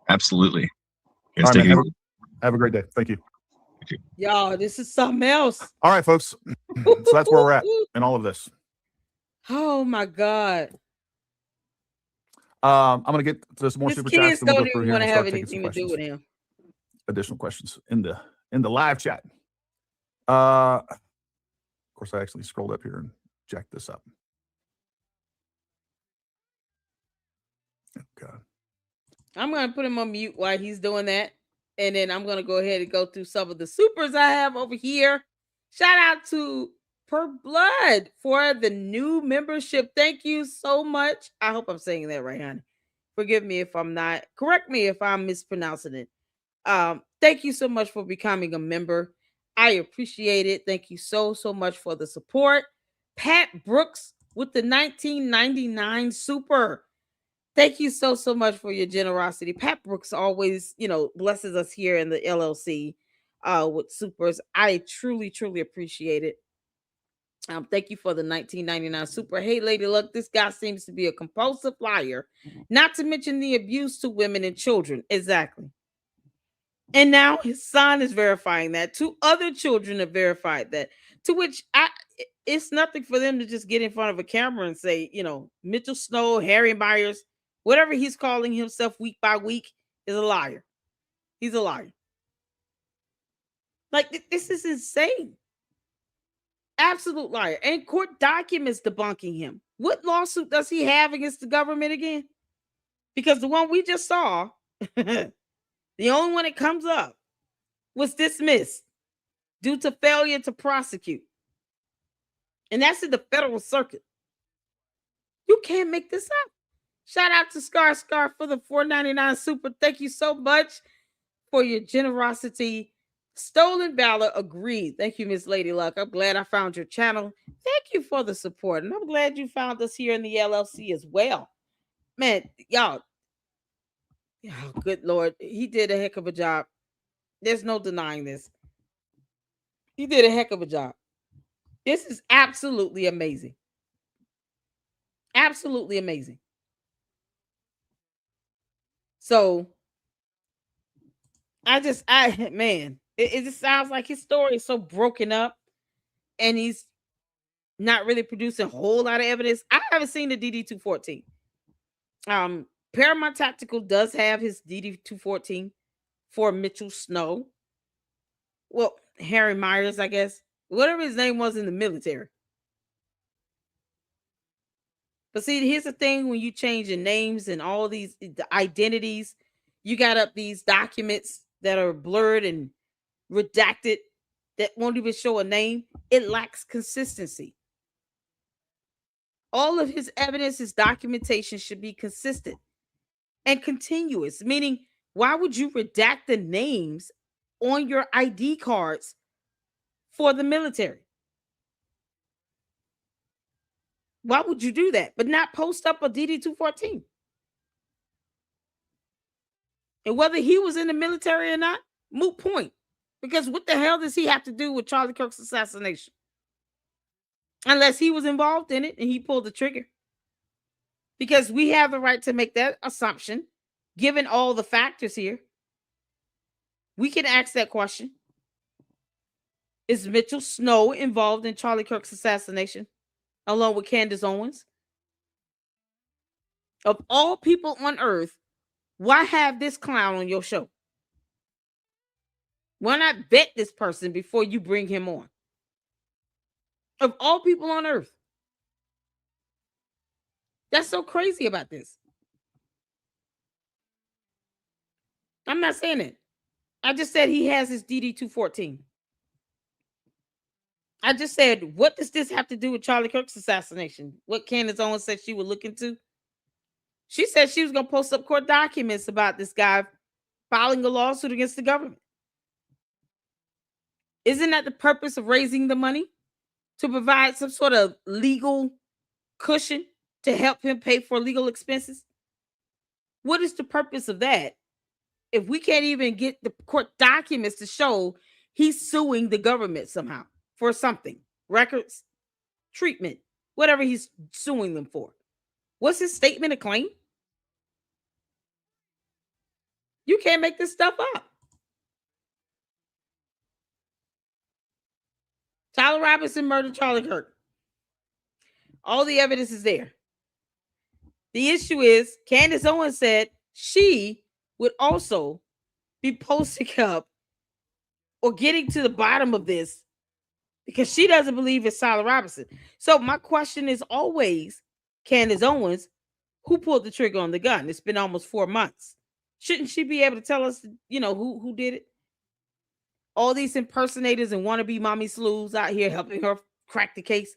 Absolutely. You All guys right, take man. it Have a great day. Thank you. Y'all, this is something else. All right, folks. So that's where we're at in all of this. Oh my God. I'm going to get to some more His super chats. kids And we'll don't go through even here want and to start have taking some anything to do questions. with him. Additional questions in the live chat. Of course, I actually scrolled up here and jacked this up. Oh, God. I'm going to put him on mute while he's doing that. And then I'm going to go ahead and go through some of the supers I have over here. Shout out to Per Blood for the new membership. Thank you so much. I hope I'm saying that right, honey. Forgive me if I'm not. Correct me if I'm mispronouncing it. Thank you so much for becoming a member. I appreciate it. Thank you so much for the support. Pat Brooks with the 1999 super. Thank you so much for your generosity. Pat Brooks always, blesses us here in the LLC with supers. I truly appreciate it. Thank you for the 1999 super. Hey, Lady Luck, this guy seems to be a compulsive liar, not to mention the abuse to women and children. Exactly. And now his son is verifying that. 2 other children have verified that. To which it's nothing for them to just get in front of a camera and say, Mitchell Snow, Harry Myers, whatever he's calling himself week by week is a liar. He's a liar. Like, this is insane. Absolute liar. And court documents debunking him. What lawsuit does he have against the government again? Because the one we just saw, the only one that comes up, was dismissed due to failure to prosecute. And that's in the federal circuit. You can't make this up. Shout out to Scar for the $4.99 super. Thank you so much for your generosity. Stolen Valor agreed. Thank you, Miss Lady Luck. I'm glad I found your channel. Thank you for the support. And I'm glad you found us here in the LLC as well. Man, y'all. Oh, good Lord. He did a heck of a job. There's no denying this. He did a heck of a job. This is absolutely amazing. Absolutely amazing. So, it just sounds like his story is so broken up and he's not really producing a whole lot of evidence. I haven't seen the DD-214. Paramount Tactical does have his DD-214 for Mitchell Snow. Well, Harry Myers, I guess. Whatever his name was in the military. But see, here's the thing: when you change your names and all the identities, you got up these documents that are blurred and redacted that won't even show a name. It lacks consistency. All of his evidence, his documentation should be consistent and continuous, meaning why would you redact the names on your ID cards for the military? Why would you do that? But not post up a DD-214? And whether he was in the military or not, moot point. Because what the hell does he have to do with Charlie Kirk's assassination? Unless he was involved in it and he pulled the trigger. Because we have the right to make that assumption, given all the factors here. We can ask that question. Is Mitchell Snow involved in Charlie Kirk's assassination, along with Candace Owens? Of all people on earth, Why have this clown on your show? Why not vet this person before you bring him on? Of all people on earth. That's so crazy about this. I'm not saying it. I just said he has his DD-214. I just said, what does this have to do with Charlie Kirk's assassination? What Candace Owens said she would look into? She said she was going to post up court documents about this guy filing a lawsuit against the government. Isn't that the purpose of raising the money? To provide some sort of legal cushion to help him pay for legal expenses? What is the purpose of that if we can't even get the court documents to show he's suing the government somehow for something? Records, treatment, whatever he's suing them for. What's his statement of claim? You can't make this stuff up. Tyler Robinson murdered Charlie Kirk. All the evidence is there. The issue is Candace Owens said she would also be posting up or getting to the bottom of this because she doesn't believe it's Tyler Robinson. So my question is always, Candace Owens, who pulled the trigger on the gun? It's been almost 4 months. Shouldn't she be able to tell us, who did it? All these impersonators and wannabe mommy slews out here helping her crack the case.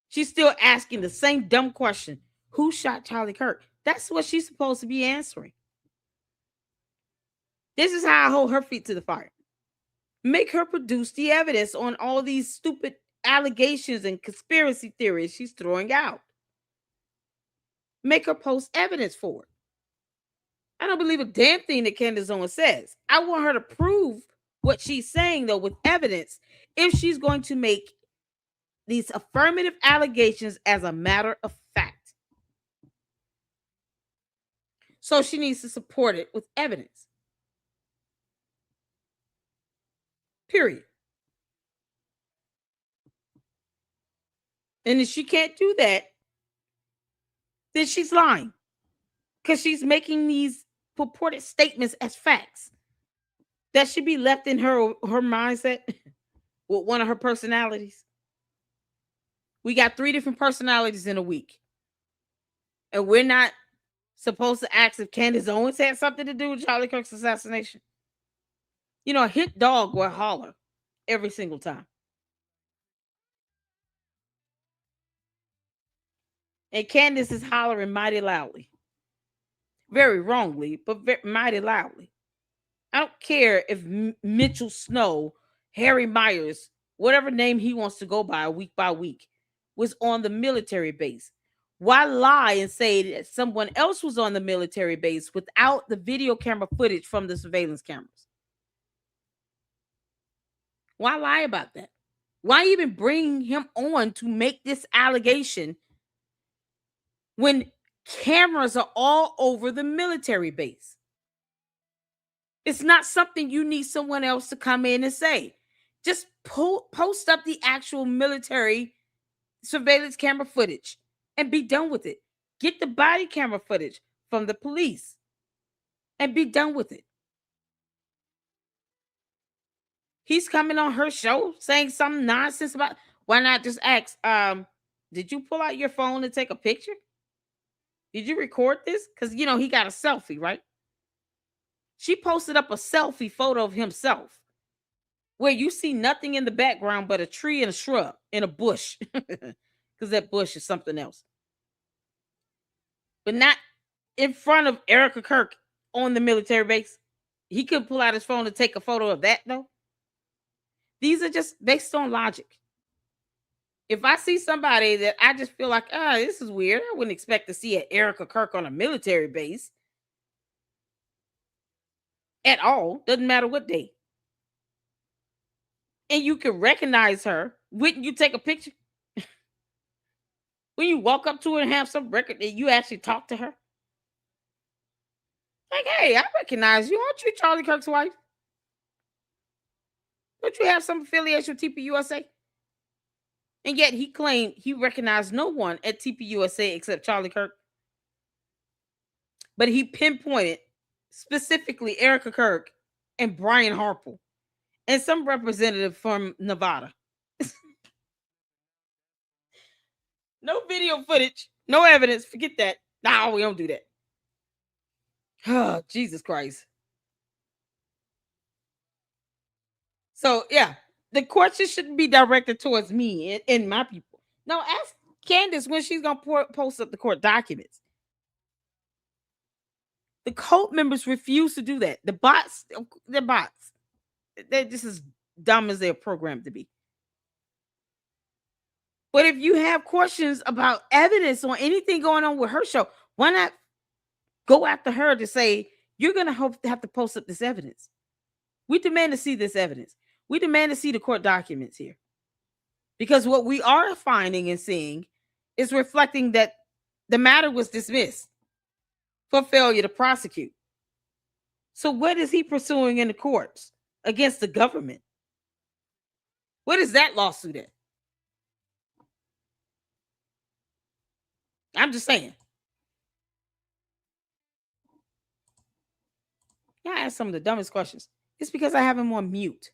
She's still asking the same dumb question. Who shot Charlie Kirk? That's what she's supposed to be answering. This is how I hold her feet to the fire. Make her produce the evidence on all these stupid allegations and conspiracy theories she's throwing out. Make her post evidence for it. I don't believe a damn thing that Candace Owens says. I want her to prove what she's saying, though, with evidence if she's going to make these affirmative allegations as a matter of fact. So she needs to support it with evidence. Period. And if she can't do that, then she's lying. Because she's making these purported statements as facts. That should be left in her mindset with one of her personalities. We got 3 different personalities in a week. And we're not supposed to ask if Candace Owens had something to do with Charlie Kirk's assassination. A hit dog will holler every single time. And Candace is hollering mighty loudly. Very wrongly, but mighty loudly. I don't care if Mitchell Snow, Harry Myers, whatever name he wants to go by week, was on the military base. Why lie and say that someone else was on the military base without the video camera footage from the surveillance cameras? Why lie about that? Why even bring him on to make this allegation when cameras are all over the military base? It's not something you need someone else to come in and say. Just post up the actual military surveillance camera footage and be done with it. Get the body camera footage from the police and be done with it. He's coming on her show saying some nonsense about, why not just ask, did you pull out your phone and take a picture? Did you record this? Because, he got a selfie, right? She posted up a selfie photo of himself where you see nothing in the background but a tree and a shrub and a bush, because that bush is something else. But not in front of Erica Kirk on the military base. He could pull out his phone to take a photo of that, though. These are just based on logic. If I see somebody that I just feel like, this is weird, I wouldn't expect to see Erica Kirk on a military base at all. Doesn't matter what day. And you can recognize her. Wouldn't you take a picture? When you walk up to her and have some record that you actually talk to her? Like, hey, I recognize you. Aren't you Charlie Kirk's wife? Don't you have some affiliation with TPUSA? And yet he claimed he recognized no one at TPUSA except Charlie Kirk. but he pinpointed specifically Erica Kirk and Brian Harple and some representative from Nevada. No video footage, no evidence. Forget that. No, we don't do that. Oh, Jesus Christ. So, yeah, the question shouldn't be directed towards me and my people. No, ask Candace when she's going to post up the court documents. The cult members refuse to do that. The bots, they're bots. They're just as dumb as they're programmed to be. But if you have questions about evidence or anything going on with her show, why not go after her to say, you're going to have to post up this evidence? We demand to see this evidence. We demand to see the court documents here. Because what we are finding and seeing is reflecting that the matter was dismissed for failure to prosecute. So what is he pursuing in the courts against the government? What is that lawsuit at? I'm just saying. Yeah, I asked some of the dumbest questions. It's because I have him on mute.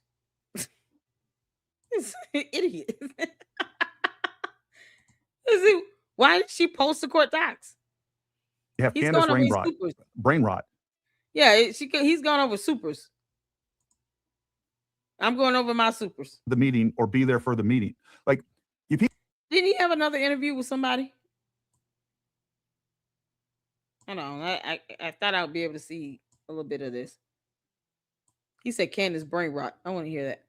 It's an idiot. Why did she post the court docs? You have He's Candace going over his supers. brain rot. Yeah, he's going over supers. I'm going over my supers. The meeting or be there for the meeting. Like, didn't he have another interview with somebody? I don't know. I thought I would be able to see a little bit of this. He said Candace brain rot. I want to hear that.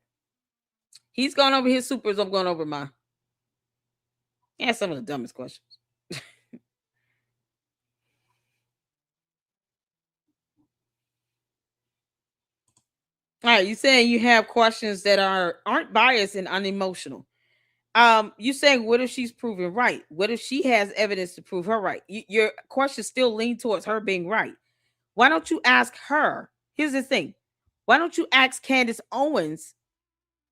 He's going over his supers. I'm going over mine. Yeah, some of the dumbest questions. All right, you saying you have questions that aren't biased and unemotional. You saying what if she's proven right? What if she has evidence to prove her right? Your questions still lean towards her being right. Why don't you ask her? Here's the thing. Why don't you ask Candace Owens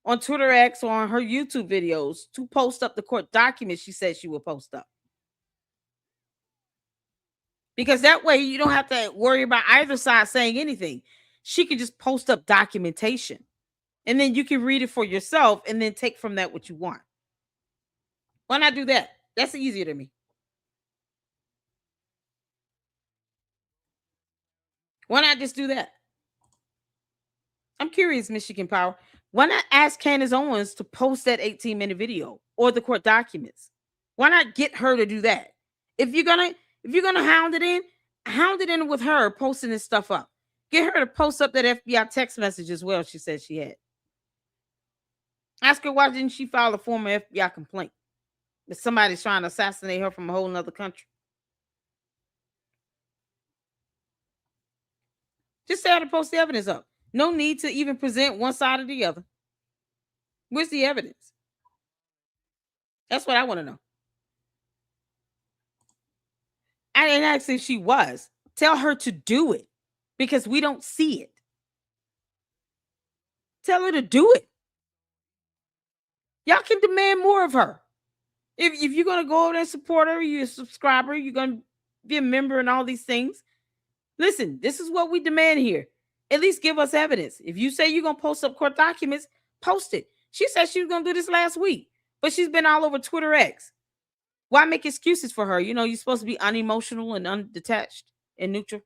on Twitter X or on her YouTube videos to post up the court documents she said she will post up? Because that way you don't have to worry about either side saying anything. She can just post up documentation and then you can read it for yourself and then take from that what you want. Why not do that? That's easier to me. Why not just do that? I'm curious, Michigan Power. Why not ask Candace Owens to post that 18-minute video or the court documents? Why not get her to do that? If you're gonna hound it in with her posting this stuff up. Get her to post up that FBI text message as well. She said she had. Ask her why didn't she file a formal FBI complaint that somebody's trying to assassinate her from a whole nother country. Just say how to post the evidence up. No need to even present one side or the other. Where's the evidence? That's what I want to know. I didn't ask if she was. Tell her to do it because we don't see it. Tell her to do it. Y'all can demand more of her. If you're going to go over there and support her, you're a subscriber, you're going to be a member and all these things. Listen, this is what we demand here. At least give us evidence. If you say you're going to post up court documents, post it. She said she was going to do this last week, but she's been all over Twitter X. Why make excuses for her? You know, you're supposed to be unemotional and undetached and neutral.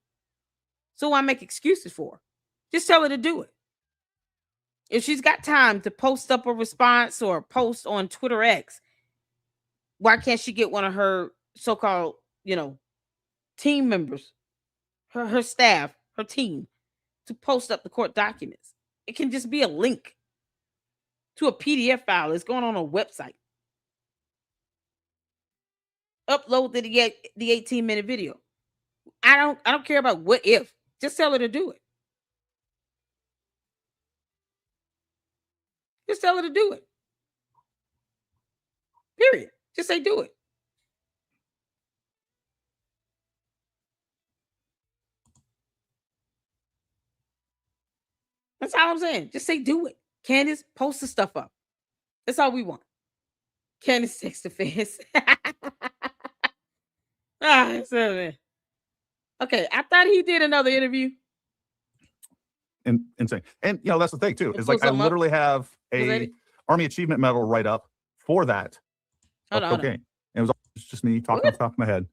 So why make excuses for her? Just tell her to do it. If she's got time to post up a response or post on Twitter X, why can't she get one of her so-called, team members, her staff, her team, to post up the court documents? It can just be a link to a PDF file. It's going on a website. Upload the 18-minute video. I don't care about what if. Just tell her to do it. Just tell her to do it. Period. Just say do it. That's all I'm saying. Just say do it. Candace, post the stuff up. That's all we want. Candace text the fans. Okay, I thought he did another interview. Insane. And that's the thing too. Let's Is pull like I something up. literally have Was that a it? Army Achievement Medal write up for that Hold of on, hold on. cocaine. And it was just me talking What? off the top of my head.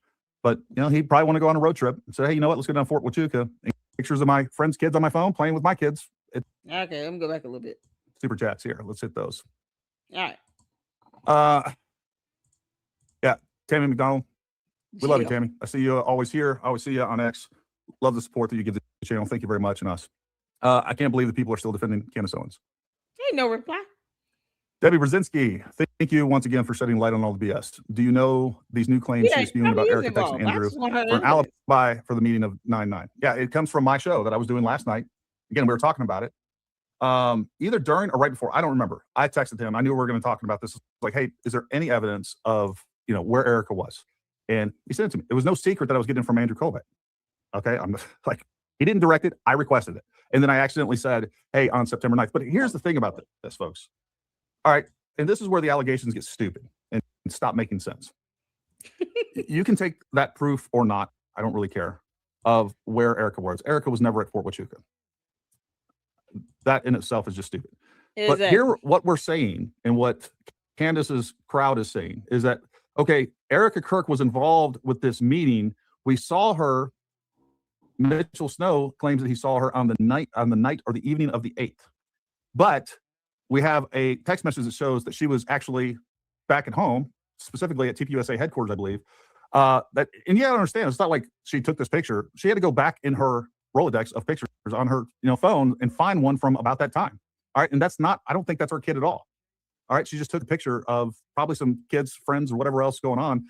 But he'd probably want to go on a road trip and say, hey, you know what? Let's go down to Fort Huachuca. And pictures of my friends' kids on my phone playing with my kids. It's Okay, let me go back a little bit. super chats here. Let's hit those. All right. Yeah, Tammy McDonald. We love you, Chill. Tammy. I see you always here. I always see you on X. Love the support that you give the channel. Thank you very much, and us. I can't believe that people are still defending Candace Owens. Ain't no reply. Debbie Brzezinski, thank you once again for shedding light on all the BS. Do you know these new claims Yeah, she's spewing how about he is Erica texting involved. I Andrew just want her for an evidence. alibi for the meeting of 9/9? Yeah, it comes from my show that I was doing last night. Again, we were talking about it. Either during or right before. I don't remember. I texted him. I knew we were going to talk about this. Like, hey, is there any evidence of where Erica was? And he sent it to me. It was no secret that I was getting it from Andrew Colbeck. Okay, I'm like, he didn't direct it. I requested it, and then I accidentally said, hey, on September 9th. But here's the thing about this, folks. All right, and this is where the allegations get stupid and stop making sense. You can take that proof or not. I don't really care of where Erica was. Erica was never at Fort Huachuca. That in itself is just stupid. Exactly. But here, what we're saying and what Candace's crowd is saying is that, okay, Erica Kirk was involved with this meeting. We saw her. Mitchell Snow claims that he saw her on the night or the evening of the 8th. But we have a text message that shows that she was actually back at home, specifically at TPUSA headquarters, I believe. I understand. It's not like she took this picture. She had to go back in her Rolodex of pictures on her phone and find one from about that time. All right. And I don't think that's her kid at all. All right. She just took a picture of probably some kids, friends, or whatever else going on.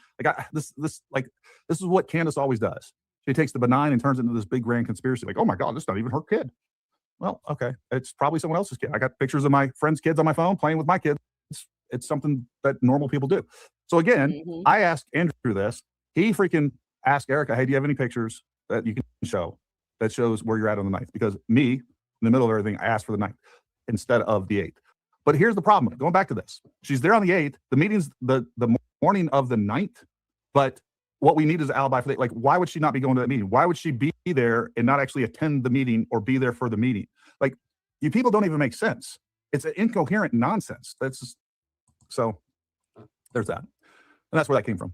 This is what Candace always does. She takes the benign and turns it into this big grand conspiracy. Like, oh my God, that's not even her kid. Well, okay. It's probably someone else's kid. I got pictures of my friends' kids on my phone playing with my kids. It's something that normal people do. So again, I asked Andrew this. He freaking asked Erica, hey, do you have any pictures that you can show that shows where you're at on the 9th? Because me, in the middle of everything, I asked for the 9th instead of the 8th. But here's the problem. Going back to this. She's there on the 8th. The meeting's the morning of the 9th. But what we need is an alibi for that. Like, why would she not be going to that meeting? Why would she be there and not actually attend the meeting or be there for the meeting? Like, you people don't even make sense. It's an incoherent nonsense. So there's that. And that's where that came from.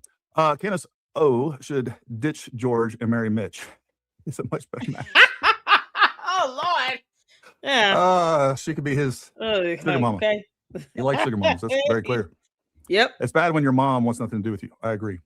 Candace O should ditch George and marry Mitch. It's a much better match. Oh, Lord. Yeah. She could be his sugar mama. Okay. He likes sugar mamas. That's very clear. Yep. It's bad when your mom wants nothing to do with you. I agree.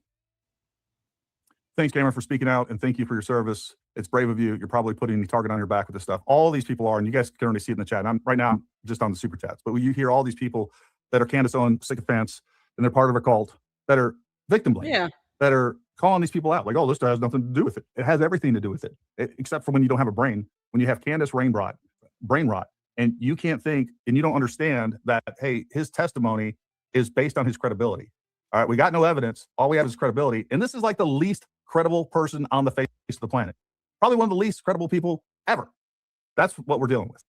Thanks, Cameron, for speaking out, and thank you for your service. It's brave of you. You're probably putting the target on your back with this stuff. All these people are, and you guys can already see it in the chat. And right now, I'm just on the super chats. But when you hear all these people that are Candace Owens sycophants, and they're part of a cult, that are victim blaming, that are calling these people out, like, oh, this has nothing to do with it. It has everything to do with it, except for when you don't have a brain. When you have Candace brain rot, and you can't think, and you don't understand that, hey, his testimony is based on his credibility. All right, we got no evidence. All we have is credibility. And this is like the least credible person on the face of the planet. Probably one of the least credible people ever. That's what we're dealing with.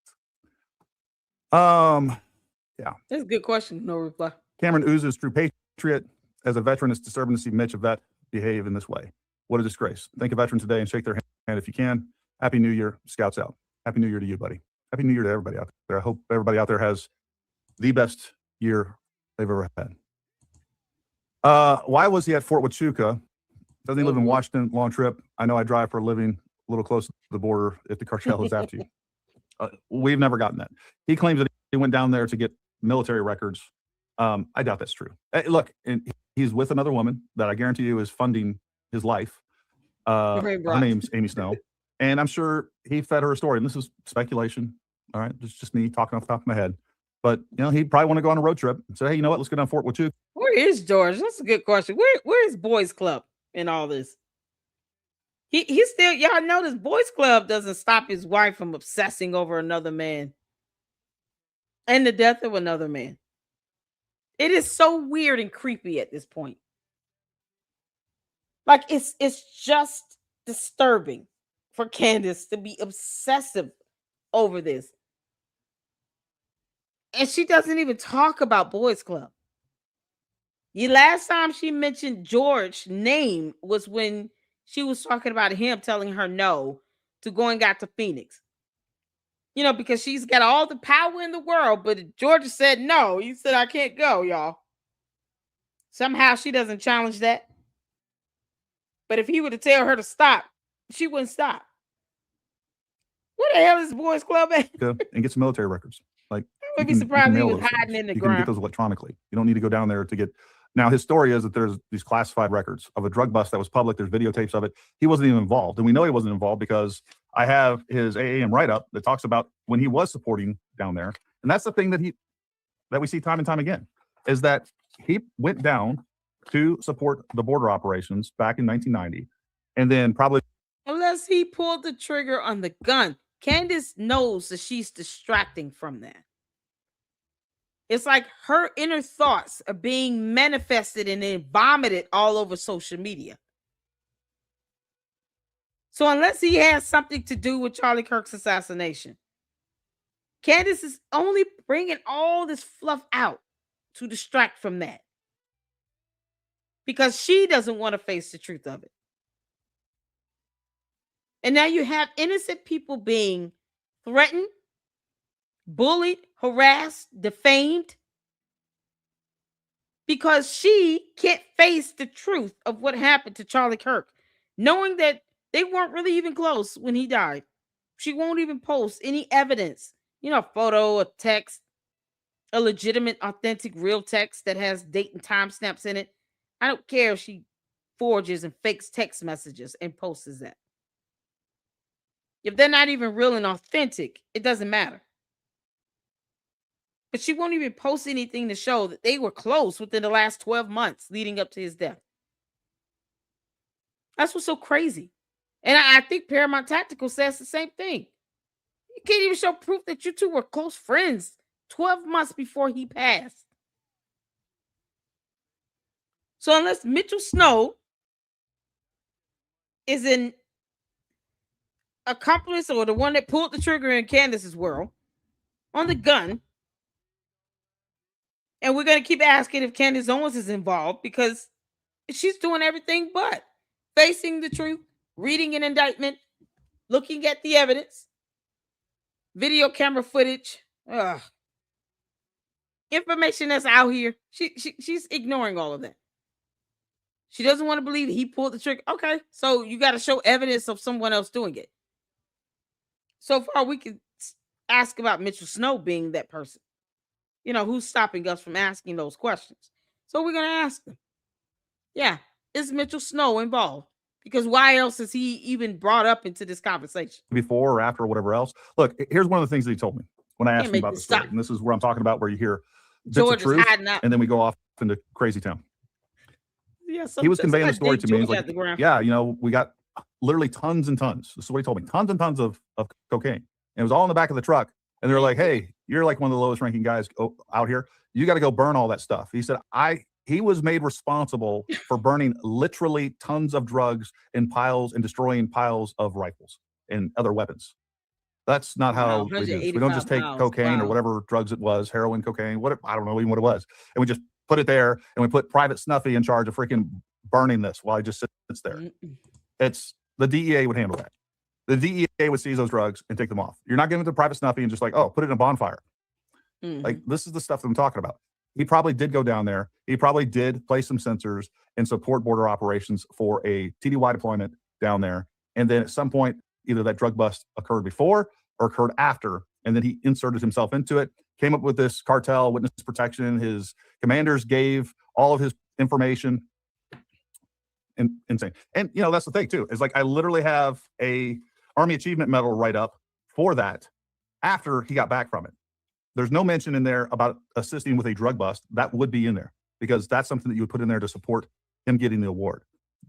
Yeah. That's a good question. No reply. Cameron oozes true patriot. As a veteran, it's disturbing to see Mitch, a vet, behave in this way. What a disgrace. Thank a veteran today and shake their hand if you can. Happy New Year. Scouts out. Happy New Year to you, buddy. Happy New Year to everybody out there. I hope everybody out there has the best year they've ever had. Why was he at Fort Huachuca? Doesn't he live in Washington? Long trip. I know I drive for a living, a little close to the border if the cartel is after you. We've never gotten that. He claims that he went down there to get military records. I doubt that's true. Look, and he's with another woman that I guarantee you is funding his life. Her name's Amy Snow. And I'm sure he fed her a story. And this is speculation. All right. It's just me talking off the top of my head. But, he'd probably want to go on a road trip and say, hey, you know what? Let's go down Fort Huachuca. Where is George? That's a good question. Where is Boys Club in all this? He's still, y'all notice Boys Club doesn't stop his wife from obsessing over another man and the death of another man. It is so weird and creepy at this point. Like, it's just disturbing for Candace to be obsessive over this. And she doesn't even talk about Boys Club. The last time she mentioned George's name was when she was talking about him telling her no to going out to Phoenix. You know, because she's got all the power in the world, but Georgia said no. He said, I can't go, y'all. Somehow she doesn't challenge that. But if he were to tell her to stop, she wouldn't stop. What the hell is Boys Club at? And get some military records. Like, I would be surprised he was hiding in the you can get ground. those electronically. You don't need to go down there to get. Now, his story is that there's these classified records of a drug bust that was public. There's videotapes of it. He wasn't even involved. And we know he wasn't involved because I have his AAM write-up that talks about when he was supporting down there. And that's the thing that we see time and time again, is that he went down to support the border operations back in 1990. And then probably... Unless he pulled the trigger on the gun. Candace knows that she's distracting from that. It's like her inner thoughts are being manifested and then vomited all over social media. So unless he has something to do with Charlie Kirk's assassination, Candace is only bringing all this fluff out to distract from that. Because she doesn't want to face the truth of it. And now you have innocent people being threatened, bullied, harassed, defamed, because she can't face the truth of what happened to Charlie Kirk, knowing that they weren't really even close when he died. She won't even post any evidence, a photo, a text, a legitimate, authentic, real text that has date and time stamps in it. I don't care if she forges and fakes text messages and posts that. If they're not even real and authentic, it doesn't matter. But she won't even post anything to show that they were close within the last 12 months leading up to his death. That's what's so crazy. And I think Paramount Tactical says the same thing. You can't even show proof that you two were close friends 12 months before he passed. So unless Mitchell Snow is an accomplice or the one that pulled the trigger in Candace's world on the gun, and we're going to keep asking if Candace Owens is involved because she's doing everything but facing the truth, reading an indictment, looking at the evidence, video camera footage, information that's out here. She's ignoring all of that. She doesn't want to believe he pulled the trigger. Okay, so you got to show evidence of someone else doing it. So far, we can ask about Mitchell Snow being that person. Who's stopping us from asking those questions? So we're going to ask them. Yeah, is Mitchell Snow involved? Because why else is he even brought up into this conversation? Before or after or whatever else. Look, here's one of the things that he told me when I asked him about the story. And this is where I'm talking about where you hear bits of truth, and then we go off into crazy town. Yeah, so he was conveying the story to me. He's like, we got literally tons and tons. This is what he told me. Tons and tons of cocaine. And it was all in the back of the truck. And they're like, hey, you're like one of the lowest ranking guys out here. You got to go burn all that stuff. He said, he was made responsible for burning literally tons of drugs in piles and destroying piles of rifles and other weapons. That's not how we do this. We don't just take cocaine or whatever drugs it was, heroin, cocaine, I don't know even what it was. And we just put it there and we put Private Snuffy in charge of freaking burning this while he just sits there. It's the DEA would handle that. The DEA would seize those drugs and take them off. You're not giving it to Private Snuffy and just like, put it in a bonfire. Like, this is the stuff that I'm talking about. He probably did go down there. He probably did place some sensors and support border operations for a TDY deployment down there. And then at some point, either that drug bust occurred before or occurred after, and then he inserted himself into it, came up with this cartel, witness protection. His commanders gave all of his information. Insane. And, that's the thing, too, is like I literally have a Army Achievement Medal write-up for that after he got back from it. There's no mention in there about assisting with a drug bust. That would be in there because that's something that you would put in there to support him getting the award.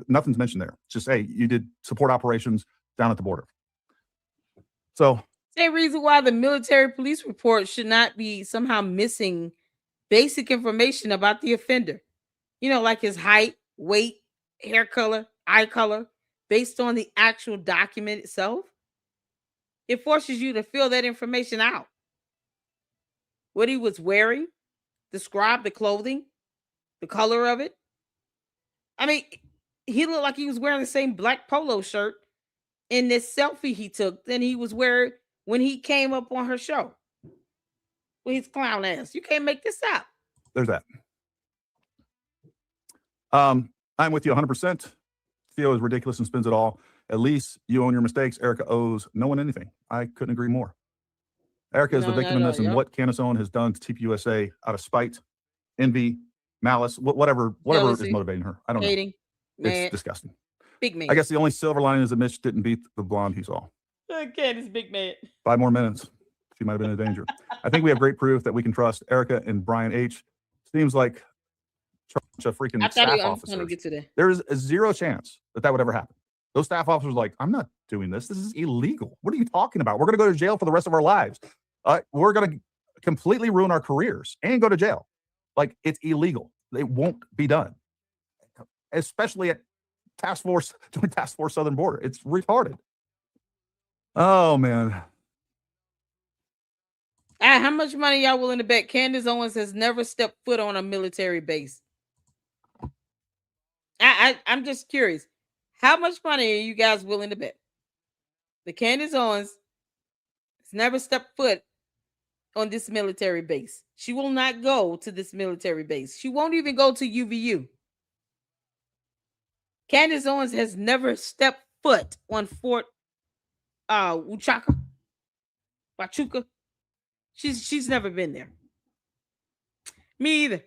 Nothing's mentioned there. It's just, hey, you did support operations down at the border. So, same reason why the military police report should not be somehow missing basic information about the offender. Like his height, weight, hair color, eye color, based on the actual document itself. It forces you to fill that information out. What he was wearing, describe the clothing, the color of it. I mean, he looked like he was wearing the same black polo shirt in this selfie he took than he was wearing when he came up on her show with his clown ass. You can't make this up. There's that. I'm with you 100%. Theo is ridiculous and spins it all. At least you own your mistakes. Erica owes no one anything. I couldn't agree more. Erica is the victim in this, and what Candace Owens has done to TPUSA out of spite, envy, malice, whatever Jealousy, is motivating her. I don't hating, know. mad, It's disgusting. big man. I guess the only silver lining is that Mitch didn't beat the blonde he saw. Candace, big man. 5 more minutes. She might have been in danger. I think we have great proof that we can trust Erica and Brian H. Seems like a freaking I thought staff I was officers. going to get to that. There is a zero chance that would ever happen. Those staff officers were like, I'm not doing this. This is illegal. What are you talking about? We're going to go to jail for the rest of our lives. We're going to completely ruin our careers and go to jail. Like, it's illegal. It won't be done. Especially at Joint Task Force Southern Border. It's retarded. Oh, man. How much money y'all willing to bet Candace Owens has never stepped foot on a military base? I'm just curious. How much money are you guys willing to bet that Candace Owens has never stepped foot on this military base? She will not go to this military base. She won't even go to UVU. Candace Owens has never stepped foot on Fort Huachuca. She's never been there. Me either.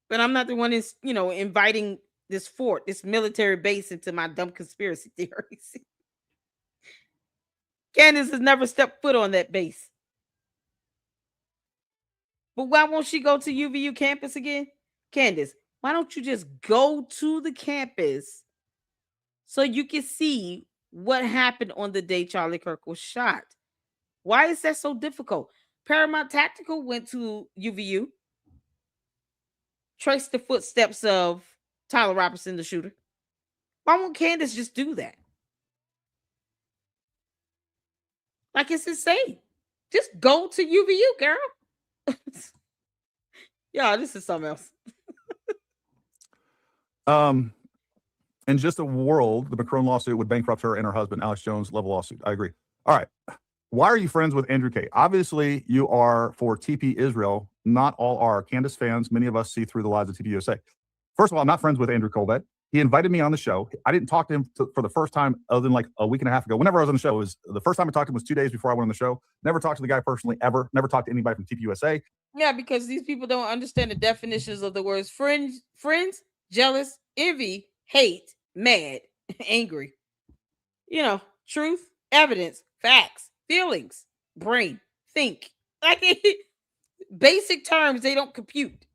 But I'm not the one that's, inviting this fort, this military base into my dumb conspiracy theories. Candace has never stepped foot on that base. But why won't she go to UVU campus again? Candace, why don't you just go to the campus so you can see what happened on the day Charlie Kirk was shot? Why is that so difficult? Paramount Tactical went to UVU, traced the footsteps of Tyler Robertson, the shooter. Why won't Candace just do that? Like, it's insane. Just go to UVU, girl. Yeah, this is something else. In just a world, the McCrone lawsuit would bankrupt her and her husband, Alex Jones level lawsuit. I agree. All right. Why are you friends with Andrew K? Obviously, you are for TP Israel. Not all are. Candace fans, many of us see through the lies of TP USA. First of all, I'm not friends with Andrew Colbett. He invited me on the show. I didn't talk to him for the first time other than like a week and a half ago. Whenever I was on the show, the first time I talked to him was 2 days before I went on the show. Never talked to the guy personally, ever. Never talked to anybody from TP USA. Yeah, because these people don't understand the definitions of the words friends, jealous, envy, hate, mad, angry. Truth, evidence, facts, feelings, brain, think. Like, basic terms they don't compute.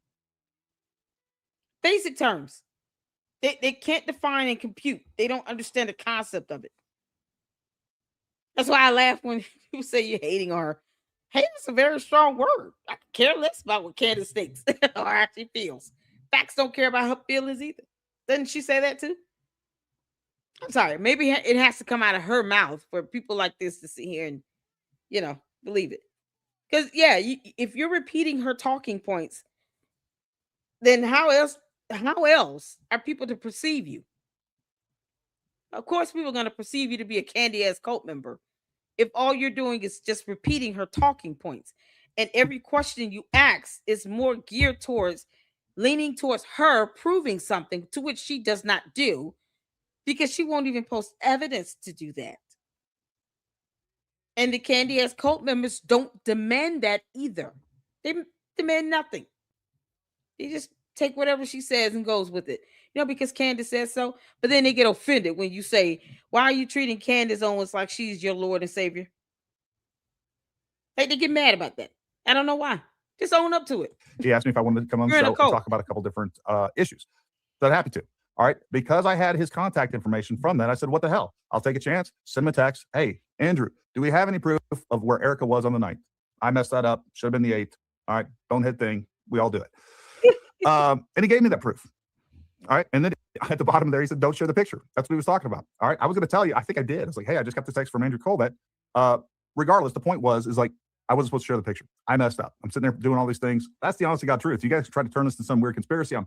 Basic terms. They can't define and compute. They don't understand the concept of it. That's why I laugh when people say you're hating on her. Hate is a very strong word. I care less about what Candace thinks or actually feels. Facts don't care about her feelings either. Doesn't she say that too? I'm sorry. Maybe it has to come out of her mouth for people like this to sit here and, believe it. Because, if you're repeating her talking points, then how else are people to perceive you? Of course, people are going to perceive you to be a candy-ass cult member if all you're doing is just repeating her talking points. And every question you ask is more geared towards leaning towards her proving something to which she does not do, because she won't even post evidence to do that. And the candy-ass cult members don't demand that either. They demand nothing. They just take whatever she says and goes with it. Because Candace says so. But then they get offended when you say, why are you treating Candace Owens like she's your Lord and Savior? They get mad about that. I don't know why. Just own up to it. He asked me if I wanted to come on the show and talk about a couple different issues. So I'm happy to. All right. Because I had his contact information from that, I said, what the hell? I'll take a chance. Send him a text. Hey, Andrew, do we have any proof of where Erica was on the 9th? I messed that up. Should have been the 8th. All right. Bonehead thing. We all do it. And he gave me that proof. All right. And then at the bottom there, he said, don't share the picture. That's what he was talking about. All right. I was going to tell you, I think I did. I was like, hey, I just got this text from Andrew Colbett. Regardless, the point is like, I wasn't supposed to share the picture. I messed up. I'm sitting there doing all these things. That's the honest to God truth. You guys try to turn this into some weird conspiracy. I'm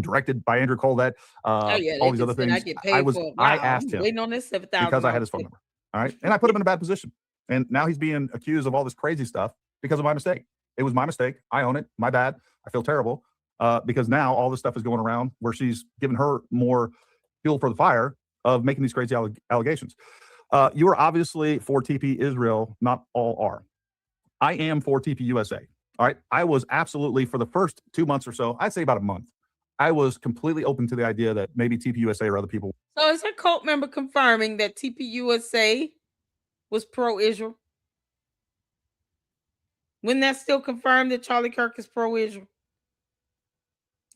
directed by Andrew Colette, Oh yeah, all they these other just said I things. get paid for a I while. asked I'm him waiting on this $7,000 because I had his phone number. All right. And I put him in a bad position. And now he's being accused of all this crazy stuff because of my mistake. It was my mistake. I own it. My bad. I feel terrible because now all this stuff is going around where she's giving her more fuel for the fire of making these crazy allegations. You are obviously for TP Israel. Not all are. I am for TP USA. All right. I was absolutely, for the first 2 months or so, I'd say about a month, I was completely open to the idea that maybe TP USA or other people. So is her cult member confirming that TP USA was pro-Israel? Wouldn't that still confirm that Charlie Kirk is pro-Israel?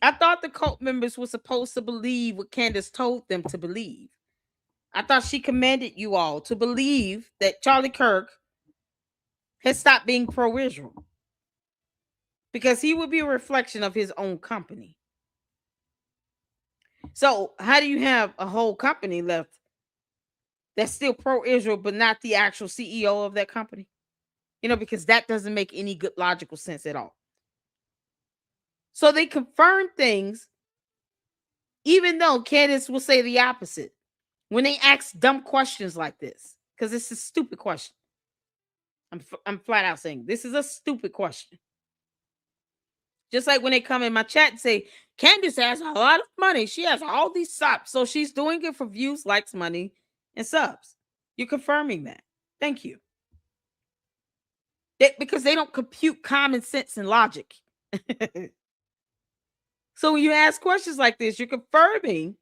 I thought the cult members were supposed to believe what Candace told them to believe. I thought she commanded you all to believe that Charlie Kirk had stopped being pro-Israel because he would be a reflection of his own company. So how do you have a whole company left that's still pro-Israel, but not the actual CEO of that company? Because that doesn't make any good logical sense at all. So they confirm things, even though Candace will say the opposite when they ask dumb questions like this, because it's a stupid question. I'm flat out saying this is a stupid question. Just like when they come in my chat and say, Candace has a lot of money. She has all these subs. So she's doing it for views, likes, money, and subs. You're confirming that. Thank you. Because they don't compute common sense and logic. So when you ask questions like this, you're confirming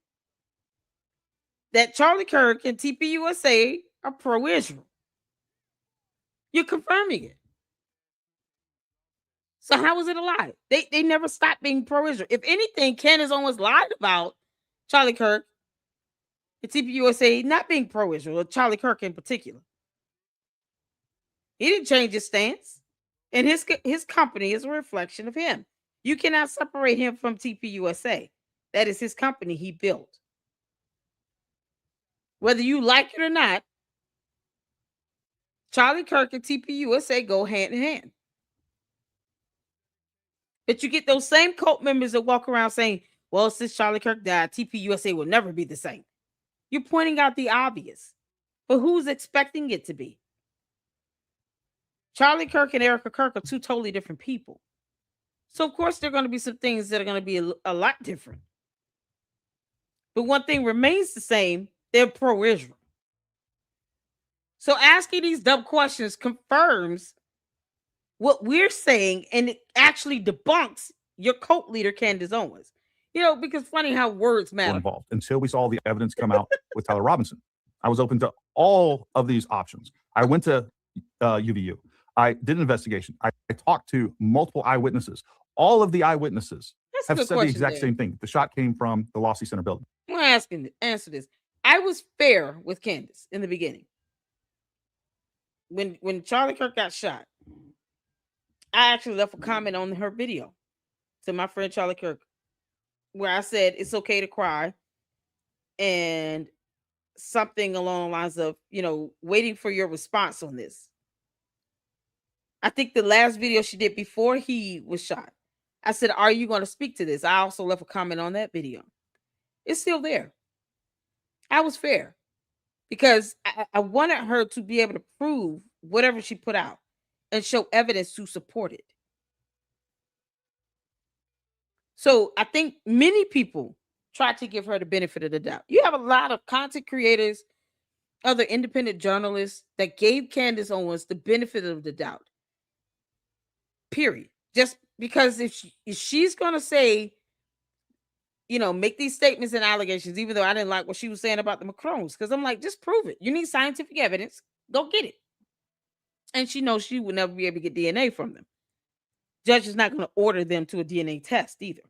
that Charlie Kirk and TP USA are pro-Israel. You're confirming it. So how is it a lie? They never stopped being pro-Israel. If anything, Candace Owens lied about Charlie Kirk and TP USA not being pro-Israel, or Charlie Kirk in particular. He didn't change his stance. And his company is a reflection of him. You cannot separate him from TP USA. That is his company he built. Whether you like it or not, Charlie Kirk and TP USA go hand in hand. But you get those same cult members that walk around saying, well, since Charlie Kirk died, TP USA will never be the same. You're pointing out the obvious. But who's expecting it to be? Charlie Kirk and Erica Kirk are two totally different people. So, of course, there are going to be some things that are going to be a lot different. But one thing remains the same. They're pro-Israel. So asking these dumb questions confirms what we're saying, and it actually debunks your cult leader, Candace Owens. Because funny how words matter. Involved until we saw the evidence come out with Tyler Robinson. I was open to all of these options. I went to UVU. I did an investigation. I talked to multiple eyewitnesses. All of the eyewitnesses have said the exact same thing. The shot came from the Lossy Center building. I'm going to answer this. I was fair with Candace in the beginning. When Charlie Kirk got shot, I actually left a comment on her video to my friend Charlie Kirk, where I said it's okay to cry, and something along the lines of, waiting for your response on this. I think the last video she did before he was shot, I said, are you going to speak to this? I also left a comment on that video. It's still there. I was fair because I wanted her to be able to prove whatever she put out and show evidence to support it. So I think many people try to give her the benefit of the doubt. You have a lot of content creators, other independent journalists that gave Candace Owens the benefit of the doubt. Period. Just because if she's going to say, make these statements and allegations, even though I didn't like what she was saying about the Macrons, because I'm like, just prove it. You need scientific evidence. Go get it. And she knows she would never be able to get DNA from them. Judge is not going to order them to a DNA test either.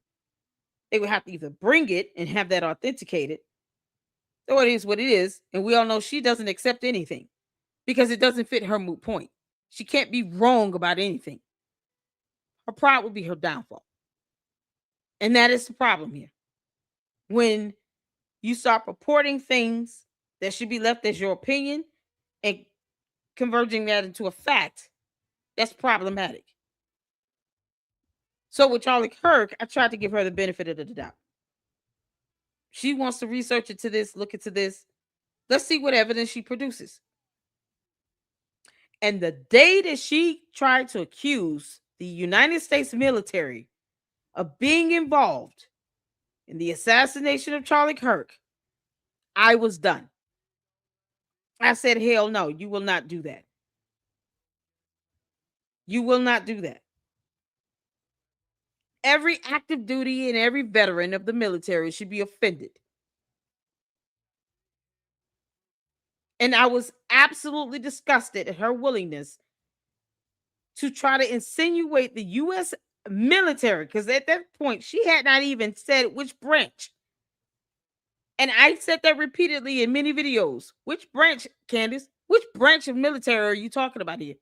They would have to either bring it and have that authenticated. So it is what it is. And we all know she doesn't accept anything because it doesn't fit her moot point. She can't be wrong about anything. Her pride would be her downfall. And that is the problem here. When you start purporting things that should be left as your opinion and converging that into a fact, That's problematic. So with Charlie Kirk, I tried to give her the benefit of the doubt. She wants to research into this, look into this. Let's see what evidence she produces. And the day that she tried to accuse the United States military of being involved in the assassination of Charlie Kirk, I was done. I said, hell no, you will not do that. You will not do that. Every active duty and every veteran of the military should be offended. And I was absolutely disgusted at her willingness to try to insinuate the U.S. military, because at that point, she had not even said which branch. And I said that repeatedly in many videos. Which branch, Candace? Which branch of military are you talking about here?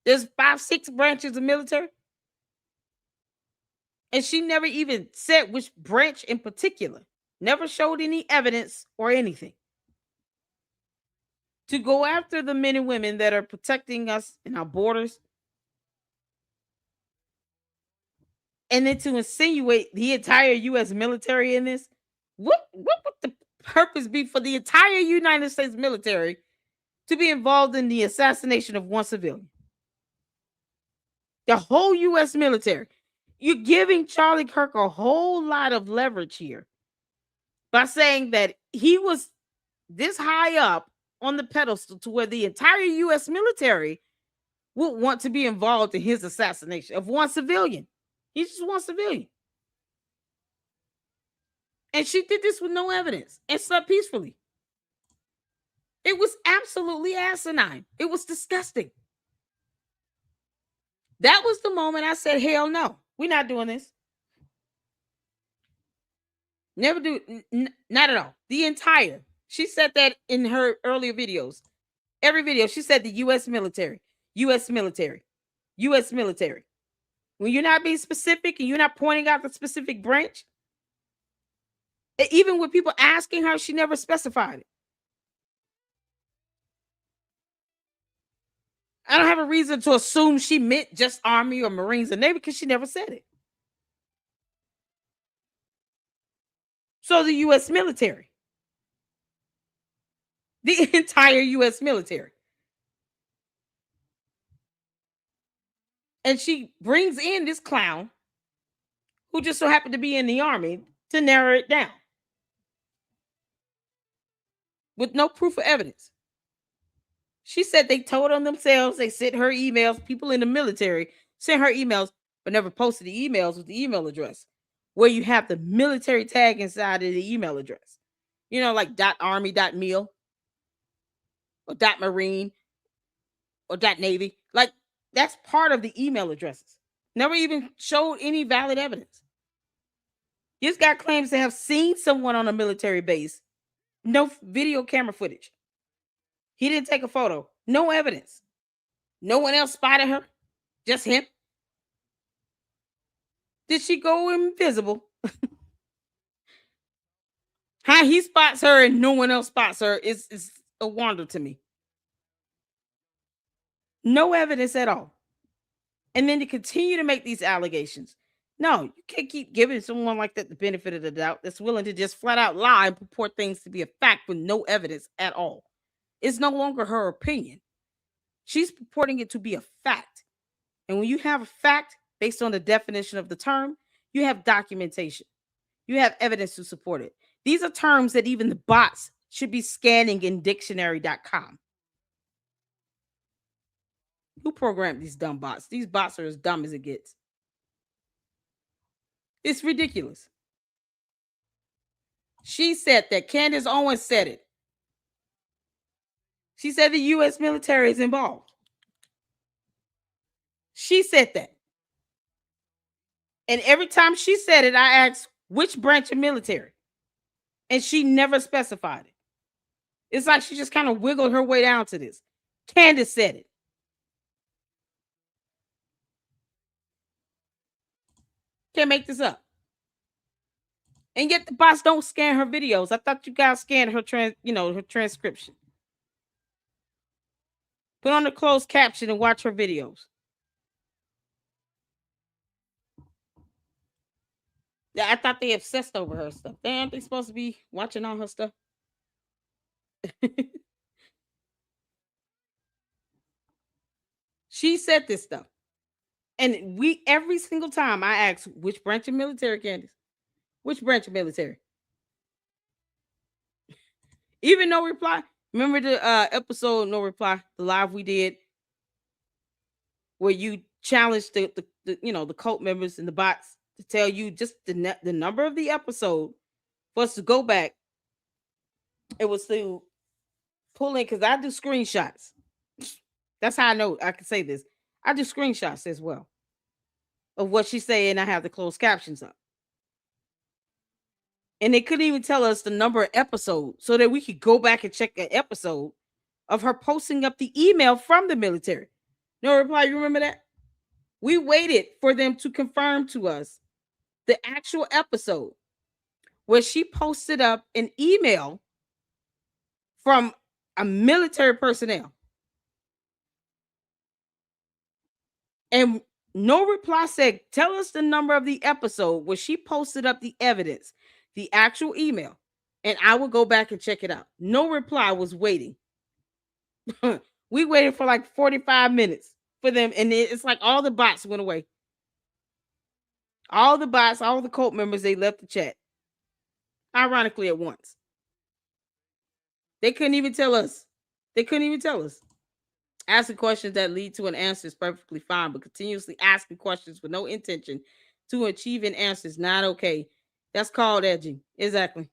There's 5, 6 branches of military. And she never even said which branch in particular. Never showed any evidence or anything. To go after the men and women that are protecting us in our borders. And then to insinuate the entire U.S. military in this. What would the purpose be for the entire United States military to be involved in the assassination of one civilian? The whole U.S. military. You're giving Charlie Kirk a whole lot of leverage here by saying that he was this high up on the pedestal to where the entire U.S. military would want to be involved in his assassination of one civilian. He's just one civilian. And she did this with no evidence and slept peacefully. It was absolutely asinine. It was disgusting. That was the moment I said, hell no, we're not doing this. Never do, not at all. The entire, she said that in her earlier videos. Every video, she said the U.S. military, U.S. military, U.S. military. When you're not being specific and you're not pointing out the specific branch, even with people asking her, she never specified it. I don't have a reason to assume she meant just Army or Marines or Navy because she never said it. So the U.S. military, the entire U.S. military. And she brings in this clown who just so happened to be in the Army to narrow it down with no proof of evidence. She said they told on themselves. They sent her emails. People in the military sent her emails, but never posted the emails with the email address where you have the military tag inside of the email address. You know, like .army.mil or .marine or .navy. Like that's part of the email addresses. Never even showed any valid evidence. This guy claims to have seen someone on a military base. No video camera footage. He didn't take a photo. No evidence. No one else spotted her. Just him. Did she go invisible? How he spots her and no one else spots her is a wonder to me. No evidence at all. And then to continue to make these allegations. No, you can't keep giving someone like that the benefit of the doubt that's willing to just flat out lie and purport things to be a fact with no evidence at all. It's no longer her opinion. She's purporting it to be a fact. And when you have a fact based on the definition of the term, you have documentation. You have evidence to support it. These are terms that even the bots should be scanning in dictionary.com. Who programmed these dumb bots? These bots are as dumb as it gets. It's ridiculous. She said that. Candace Owens said it. She said the U.S. military is involved. She said that. And every time she said it, I asked which branch of military. And she never specified it. It's like she just kind of wiggled her way down to this. Candace said it. Can't make this up. And yet the bots don't scan her videos. I thought you guys scanned her her transcription. Put on the closed caption and watch her videos. Yeah, I thought they obsessed over her stuff. Aren't they supposed to be watching all her stuff? She said this stuff. And every single time I ask, which branch of military, Candace? Which branch of military? Even no reply. Remember the episode No Reply, the live we did, where you challenged the cult members and the bots to tell you just the number of the episode for us to go back. It was to pull in, because I do screenshots. That's how I know I can say this. I do screenshots as well of what she's saying. I have the closed captions up. And they couldn't even tell us the number of episodes so that we could go back and check an episode of her posting up the email from the military. No reply. You remember that? We waited for them to confirm to us the actual episode where she posted up an email from a military personnel. And no reply said, tell us the number of the episode where she posted up the evidence, the actual email, and I will go back and check it out. No reply was waiting. We waited for like 45 minutes for them, and it's like all the bots went away. All the bots, all the cult members, they left the chat. Ironically, at once. They couldn't even tell us. Asking questions that lead to an answer is perfectly fine, but continuously asking questions with no intention to achieve an answer is not okay. That's called edging. Exactly.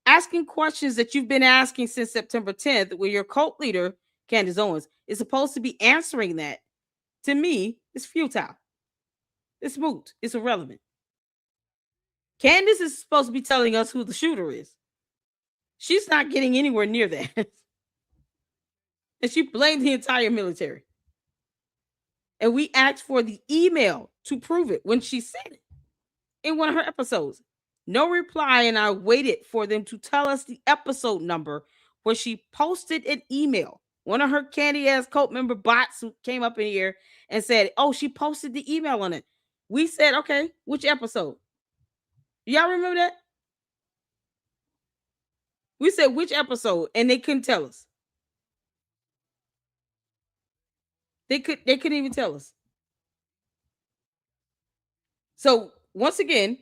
Asking questions that you've been asking since September 10th, where your cult leader, Candace Owens, is supposed to be answering that, to me, is futile. It's moot. It's irrelevant. Candace is supposed to be telling us who the shooter is. She's not getting anywhere near that. And she blamed the entire military. And we asked for the email to prove it when she said it in one of her episodes. No reply, and I waited for them to tell us the episode number where she posted an email. One of her candy-ass cult member bots who came up in here and said, oh, she posted the email on it. We said, okay, which episode? Y'all remember that? We said, which episode? And they couldn't tell us. They couldn't even tell us. So once again,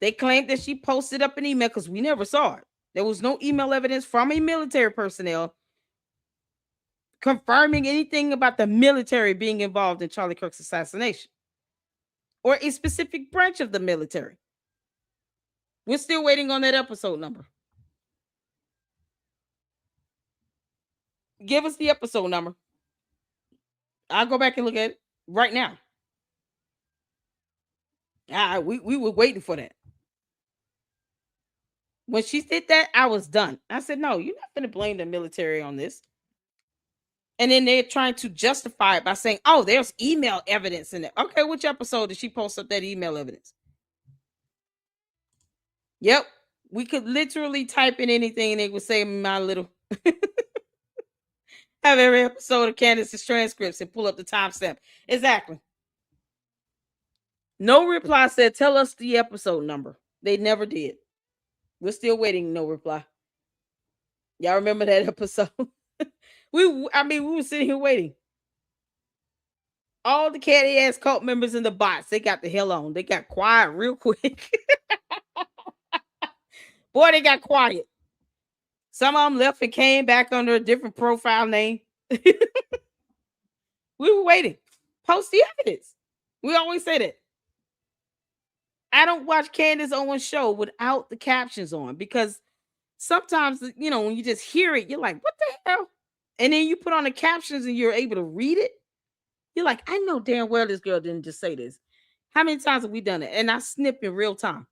they claimed that she posted up an email because we never saw it. There was no email evidence from a military personnel confirming anything about the military being involved in Charlie Kirk's assassination or a specific branch of the military. We're still waiting on that episode number. Give us the episode number. I'll go back and look at it right now. We were waiting for that. When she did that, I was done. I said, no, you're not going to blame the military on this. And then they're trying to justify it by saying, oh, there's email evidence in it. Okay, which episode did she post up that email evidence? Yep. We could literally type in anything and it would say my little... Have every episode of Candace's transcripts and pull up the timestamp. Exactly. No reply said, tell us the episode number. They never did. We're still waiting. No reply. Y'all remember that episode? we were sitting here waiting. All the catty ass cult members and the bots, they got the hell on. They got quiet real quick. Boy, they got quiet. Some of them left and came back under a different profile name. We were waiting. Post the evidence. We always say that. I don't watch Candace Owens' show without the captions on because sometimes, when you just hear it, you're like, what the hell? And then you put on the captions and you're able to read it. You're like, I know damn well this girl didn't just say this. How many times have we done it? And I snip in real time.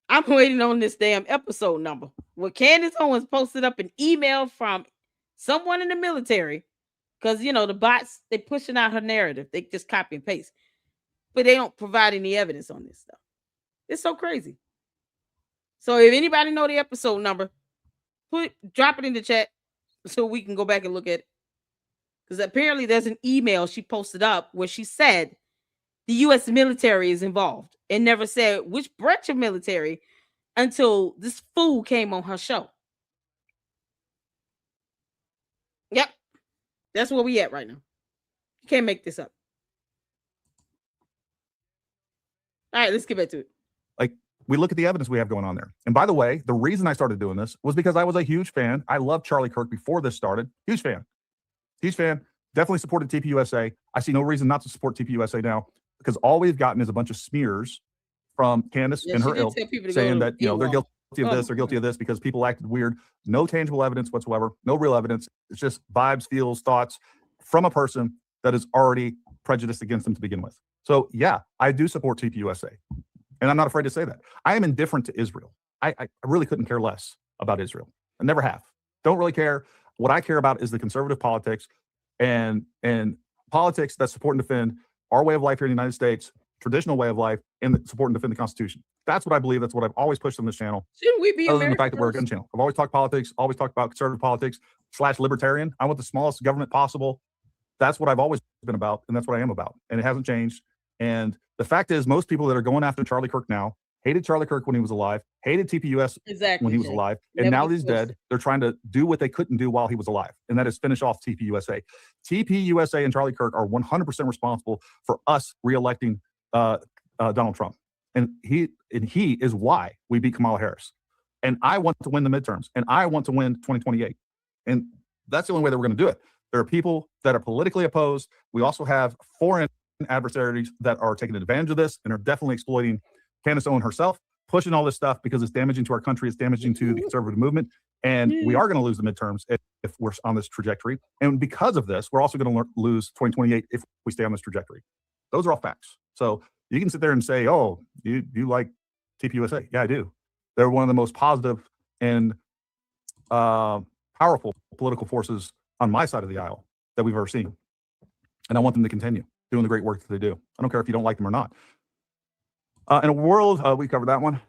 I'm waiting on this damn episode number. Well, Candace Owens posted up an email from someone in the military because, the bots, they pushing out her narrative. They just copy and paste. But they don't provide any evidence on this stuff. It's so crazy. So if anybody know the episode number, drop it in the chat. so we can go back and look at it. Because apparently there's an email she posted up where she said the U.S. military is involved and never said which branch of military until this fool came on her show. Yep. That's where we at right now. You can't make this up. All right, let's get back to it. Like, we look at the evidence we have going on there. And by the way, the reason I started doing this was because I was a huge fan. I loved Charlie Kirk before this started. Huge fan. Huge fan. Definitely supported TPUSA. I see no reason not to support TPUSA now, because all we've gotten is a bunch of smears from Candace and her ilk saying that, you know, they're guilty of this, they're guilty of this because people acted weird. No tangible evidence whatsoever. No real evidence. It's just vibes, feels, thoughts from a person that is already prejudiced against them to begin with. So yeah, I do support TPUSA. And I'm not afraid to say that. I am indifferent to Israel. I really couldn't care less about Israel. I never have. Don't really care. What I care about is the conservative politics and politics that support and defend our way of life here in the United States, traditional way of life, and support and defend the Constitution. That's what I believe. That's what I've always pushed on this channel. Shouldn't we be other than the fact that we're a gun channel? I've always talked politics, always talked about conservative politics / libertarian. I want the smallest government possible. That's what I've always been about, and that's what I am about. And it hasn't changed. And the fact is, most people that are going after Charlie Kirk now hated Charlie Kirk when he was alive, hated TPUS when he was alive, and now that he's dead, they're trying to do what they couldn't do while he was alive, and that is finish off TPUSA. TPUSA and Charlie Kirk are 100% responsible for us reelecting Donald Trump, and he is why we beat Kamala Harris. And I want to win the midterms, and I want to win 2028, and that's the only way that we're going to do it. There are people that are politically opposed. We also have foreign adversaries that are taking advantage of this and are definitely exploiting Candace Owens herself, pushing all this stuff because it's damaging to our country, it's damaging to the conservative movement, and we are going to lose the midterms if we're on this trajectory. And because of this, we're also going to lose 2028 if we stay on this trajectory. Those are all facts. So you can sit there and say, oh, you like TPUSA. Yeah, I do. They're one of the most positive and powerful political forces on my side of the aisle that we've ever seen. And I want them to continue doing the great work that they do. I don't care if you don't like them or not. In a world, we covered that one.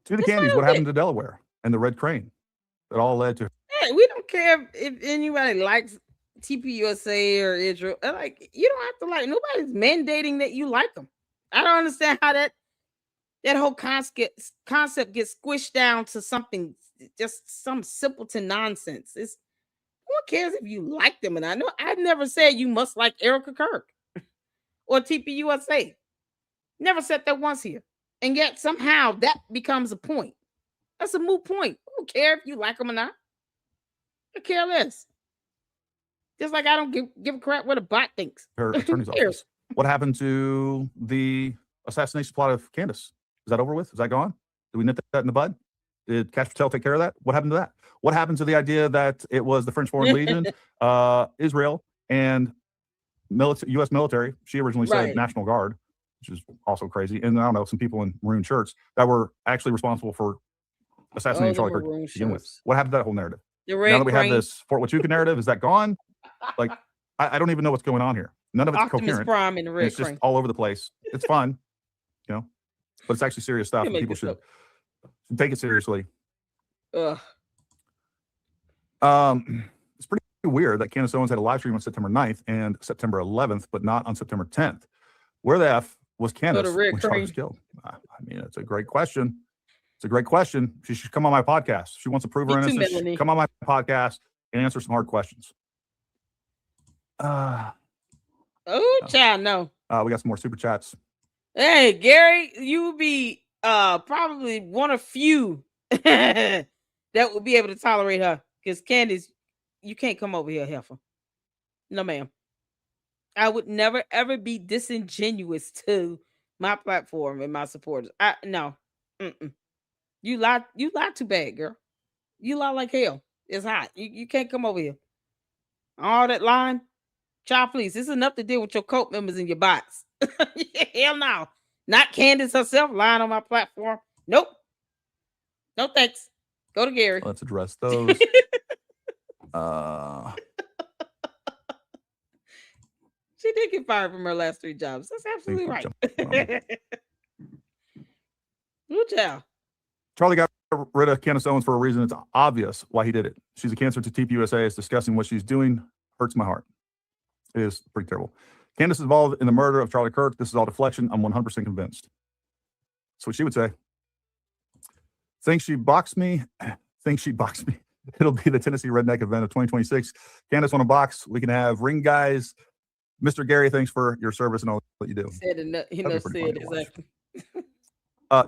To the candies, what happened to Delaware and the Red Crane that all led to. Hey, we don't care if anybody likes TPUSA or Israel. Like, you don't have to like. Nobody's mandating that you like them. I don't understand how that whole concept gets squished down to something, just some simpleton nonsense. It's who cares if you like them? And I know I've never said you must like Erica Kirk or TPUSA. Never said that once here. And yet somehow that becomes a point. That's a moot point. I don't care if you like them or not. I care less. Just like I don't give a crap what a bot thinks. Her attorney's office. What happened to the assassination plot of Candace? Is that over with? Is that gone? Did we nip that in the bud? Did Cash Patel take care of that? What happened to that? What happened to the idea that it was the French Foreign Legion, Israel, and U.S. military? She originally said National Guard, which is also crazy. And I don't know, some people in maroon shirts that were actually responsible for assassinating Charlie Kirk to begin with. What happened to that whole narrative? Now that we have this Fort Huachuca narrative, is that gone? Like, I don't even know what's going on here. None of it's coherent. Prime in the Red It's just all over the place. It's fun, you know, but it's actually serious stuff, and people should take it seriously. Ugh. It's pretty weird that Candace Owens had a live stream on September 9th and September 11th, but not on September 10th. Where the F was Candace when Charlie was killed? I mean, it's a great question. It's a great question. She should come on my podcast. She wants to prove her innocence. She should come on my podcast and answer some hard questions. Child, no. We got some more super chats. Hey, Gary, you would be probably one of few that would be able to tolerate her. Because Candace, you can't come over here, heifer. No, ma'am. I would never ever be disingenuous to my platform and my supporters. No. You lie too bad, girl. You lie like hell. It's hot. You can't come over here. All that lying. Child, please. It's enough to deal with your cult members and your bots. Hell no. Not Candace herself lying on my platform. Nope. No thanks. Go to Gary. Let's address those. She did get fired from her last 3 jobs. That's absolutely right. Good job. Charlie got rid of Candace Owens for a reason. It's obvious why he did it. She's a cancer to TPUSA. It's disgusting what she's doing. Hurts my heart. It is pretty terrible. Candace is involved in the murder of Charlie Kirk. This is all deflection. I'm 100% convinced. That's what she would say. Thinks she boxed me. Thinks she boxed me. It'll be the Tennessee Redneck event of 2026. Candace on a box. We can have ring guys. Mr. Gary, thanks for your service and all that you do. Said enough. He knows said exactly.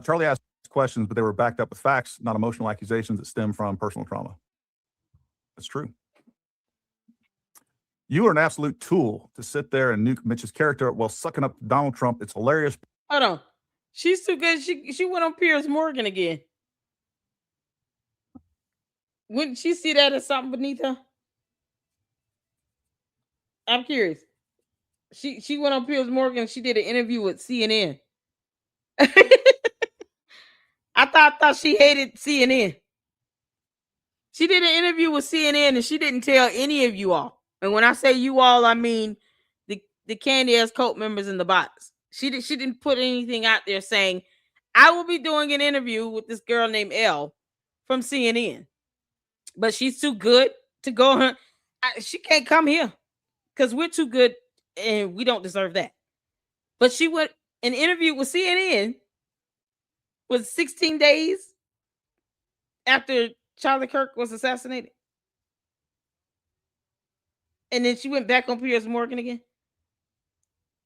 Charlie asked questions, but they were backed up with facts, not emotional accusations that stem from personal trauma. That's true. You are an absolute tool to sit there and nuke Mitch's character while sucking up Donald Trump. It's hilarious. Hold on. She's too good. She went on Piers Morgan again. Wouldn't she see that as something beneath her? I'm curious. She went on Piers Morgan. She did an interview with CNN. I thought she hated CNN. She did an interview with CNN and she didn't tell any of you all. And when I say you all, I mean the Candace cult members in the box. She didn't put anything out there saying, I will be doing an interview with this girl named Elle from CNN. But she's too good to go. She can't come here because we're too good and we don't deserve that. But she went an interview with CNN was 16 days after Charlie Kirk was assassinated. And then she went back on Piers Morgan again.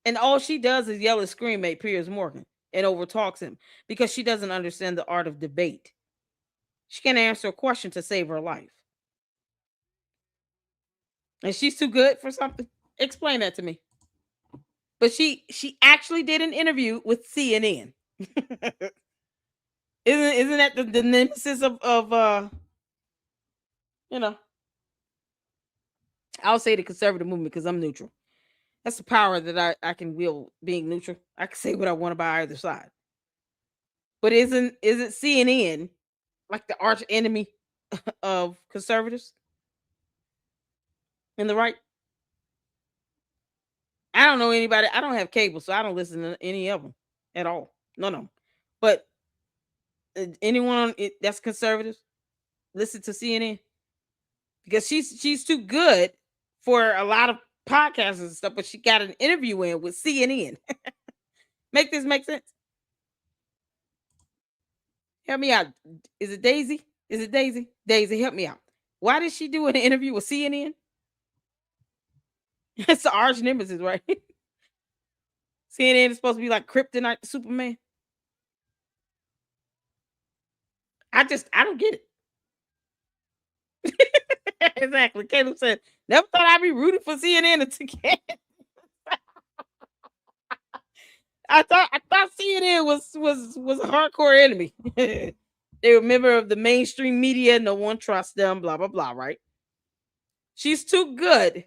And all she does is yell and scream at Piers Morgan and overtalks him because she doesn't understand the art of debate. She can't answer a question to save her life. And she's too good for something? Explain that to me. But she actually did an interview with CNN. Isn't that the nemesis of I'll say the conservative movement because I'm neutral. That's the power that I can wield being neutral. I can say what I want about either side. But isn't CNN like the arch enemy of conservatives and the right? I don't know anybody. I don't have cable, so I don't listen to any of them at all. No. But anyone that's conservative, listen to CNN because she's too good for a lot of podcasts and stuff. But she got an interview in with CNN. Make this make sense? Help me out. Is it Daisy? Daisy, help me out. Why did she do an interview with CNN? It's the arch nemesis, right? CNN is supposed to be like kryptonite to Superman. I don't get it. Exactly. Caleb said, never thought I'd be rooting for CNN until I thought CNN was a hardcore enemy. They were a member of the mainstream media. No one trusts them, blah, blah, blah, right? She's too good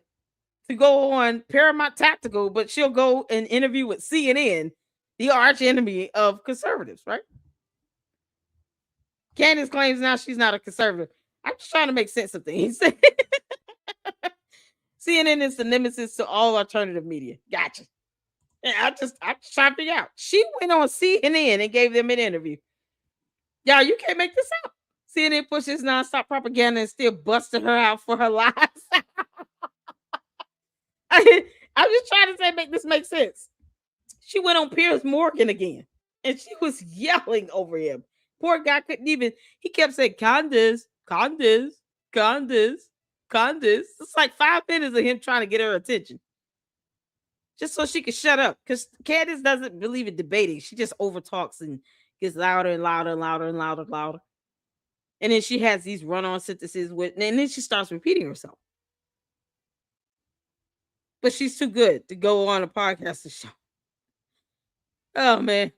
to go on Paramount Tactical, but she'll go and interview with CNN, the arch enemy of conservatives, right? Candace claims now she's not a conservative. I'm just trying to make sense of things. CNN is the nemesis to all alternative media. Gotcha. Yeah, I'm just trying to figure out. She went on CNN and gave them an interview. Y'all, you can't make this up. CNN pushes nonstop propaganda and still busted her out for her lies. I'm just trying to say, make this make sense. She went on Piers Morgan again, and she was yelling over him. Poor guy couldn't even. He kept saying, Candace. It's like 5 minutes of him trying to get her attention, just so she could shut up. Because Candace doesn't believe in debating. She just overtalks and gets louder and louder and louder and louder and louder. And then she has these run-on sentences and then she starts repeating herself. But she's too good to go on a podcast and show. Oh man,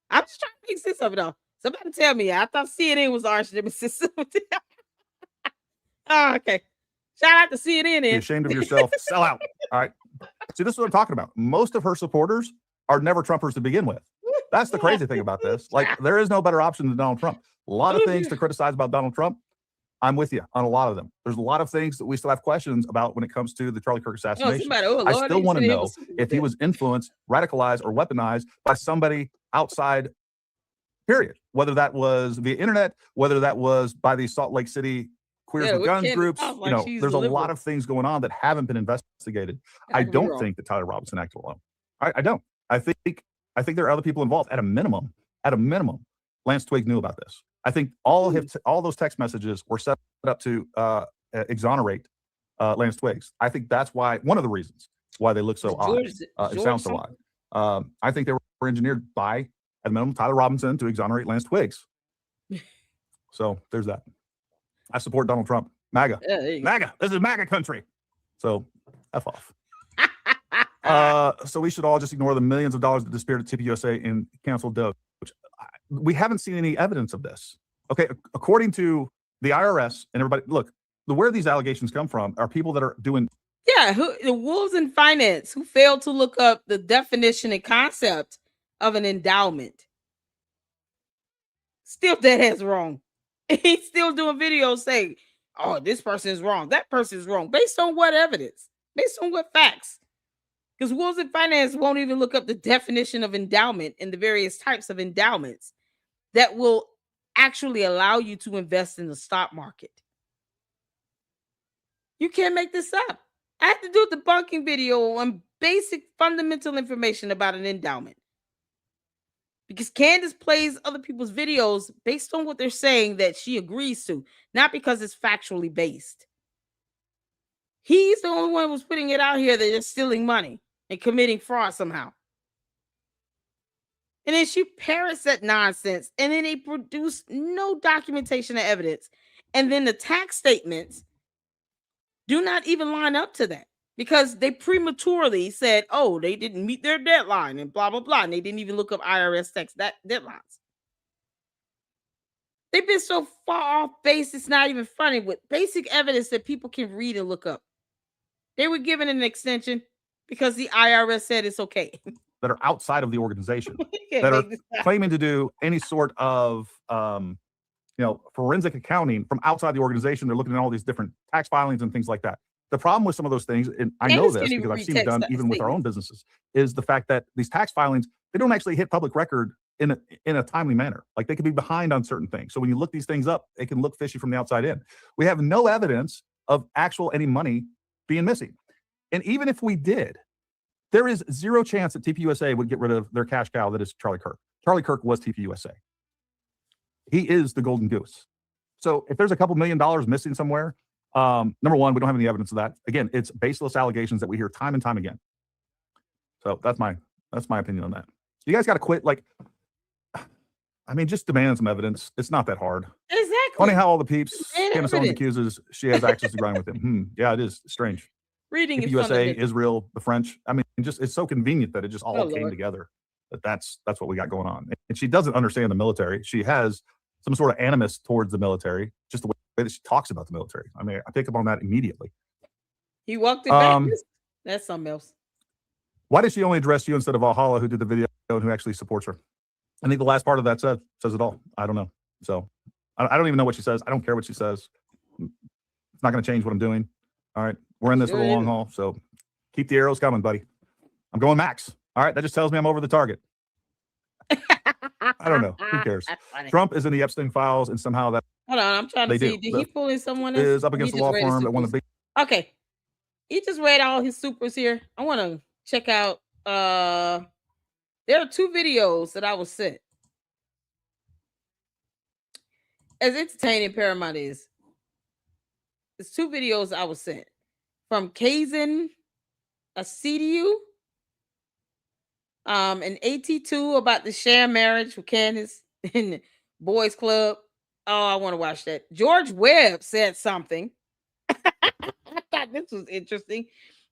I'm just trying to make sense of it all. Somebody tell me. I thought CNN was arch nemesis. Oh, okay. Shout out to CNN. Be ashamed of yourself. Sell out. All right. See, this is what I'm talking about. Most of her supporters are never Trumpers to begin with. That's the crazy thing about this. Like, there is no better option than Donald Trump. A lot of things to criticize about Donald Trump. I'm with you on a lot of them. There's a lot of things that we still have questions about when it comes to the Charlie Kirk assassination. I still want to know if he was influenced, radicalized, or weaponized by somebody outside period. Whether that was via internet, whether that was by the Salt Lake City Queers Yeah, with we Guns can't groups, talk you like know, she's there's a liberal. lot of things going on that haven't been investigated. I I could be don't wrong. think that Tyler Robinson acted alone. I don't. I think there are other people involved. At a minimum, Lance Twigg knew about this. I think all those text messages were set up to exonerate Lance Twiggs. I think that's why one of the reasons why they look so odd. It sounds so odd. I think they were engineered by, at a minimum, Tyler Robinson to exonerate Lance Twiggs. So there's that. I support Donald Trump. MAGA. MAGA. This is MAGA country. So F off. So we should all just ignore the millions of dollars that disappeared at TPUSA and canceled Doge. We haven't seen any evidence of this. Okay, according to the IRS and everybody, look, where these allegations come from are people that are doing. Yeah, the wolves in finance who failed to look up the definition and concept of an endowment. Still dead ass wrong. He's still doing videos saying, oh, this person is wrong. That person is wrong. Based on what evidence? Based on what facts? Because wolves in finance won't even look up the definition of endowment and the various types of endowments that will actually allow you to invest in the stock market. You can't make this up. I have to do a debunking video on basic fundamental information about an endowment. Because Candace plays other people's videos based on what they're saying that she agrees to, not because it's factually based. He's the only one who's putting it out here that they're stealing money and committing fraud somehow. And then she parrots that nonsense, and then they produce no documentation or evidence. And then the tax statements do not even line up to that because they prematurely said, oh, they didn't meet their deadline and blah, blah, blah. And they didn't even look up IRS tax deadlines. They've been so far off base, it's not even funny, with basic evidence that people can read and look up. They were given an extension because the IRS said it's okay. That are outside of the organization, that are claiming to do any sort of forensic accounting from outside the organization. They're looking at all these different tax filings and things like that. The problem with some of those things, and I know this because I've seen it done even with our own businesses, is the fact that these tax filings, they don't actually hit public record in a timely manner. Like they could be behind on certain things. So when you look these things up, it can look fishy from the outside in. We have no evidence of any money being missing. And even if we did, there is zero chance that TPUSA would get rid of their cash cow that is Charlie Kirk. Charlie Kirk was TPUSA. He is the golden goose. So if there's a couple $1 million missing somewhere, number one, we don't have any evidence of that. Again, it's baseless allegations that we hear time and time again. So that's my opinion on that. You guys got to quit. Just demand some evidence. It's not that hard. Exactly. Funny how all the peeps Candace Owens accuses she has access to grind with him. Yeah, it is strange. Reading USA, Israel, the French. It's so convenient that it just all came together. That's what we got going on. And she doesn't understand the military. She has some sort of animus towards the military, just the way that she talks about the military. I pick up on that immediately. He walked it back. That's something else. Why did she only address you instead of Valhalla, who did the video and who actually supports her? I think the last part of that says it all. I don't know. So I don't even know what she says. I don't care what she says. It's not going to change what I'm doing. All right. We're in this for the long haul. So keep the arrows coming, buddy. I'm going max. All right. That just tells me I'm over the target. I don't know. Who cares? Trump is in the Epstein files, and somehow that. Hold on. I'm trying to see. Did he pull in someone else? Is up against the law firm that won the big. Okay. He just read all his supers here. I want to check out. There are two videos that I was sent. As entertaining Paramount is, it's two videos I was sent from Kaizen, Asiedu, and AT2 about the sham marriage with Candace in the boys club. Oh, I want to watch that. George Webb said something. I thought this was interesting.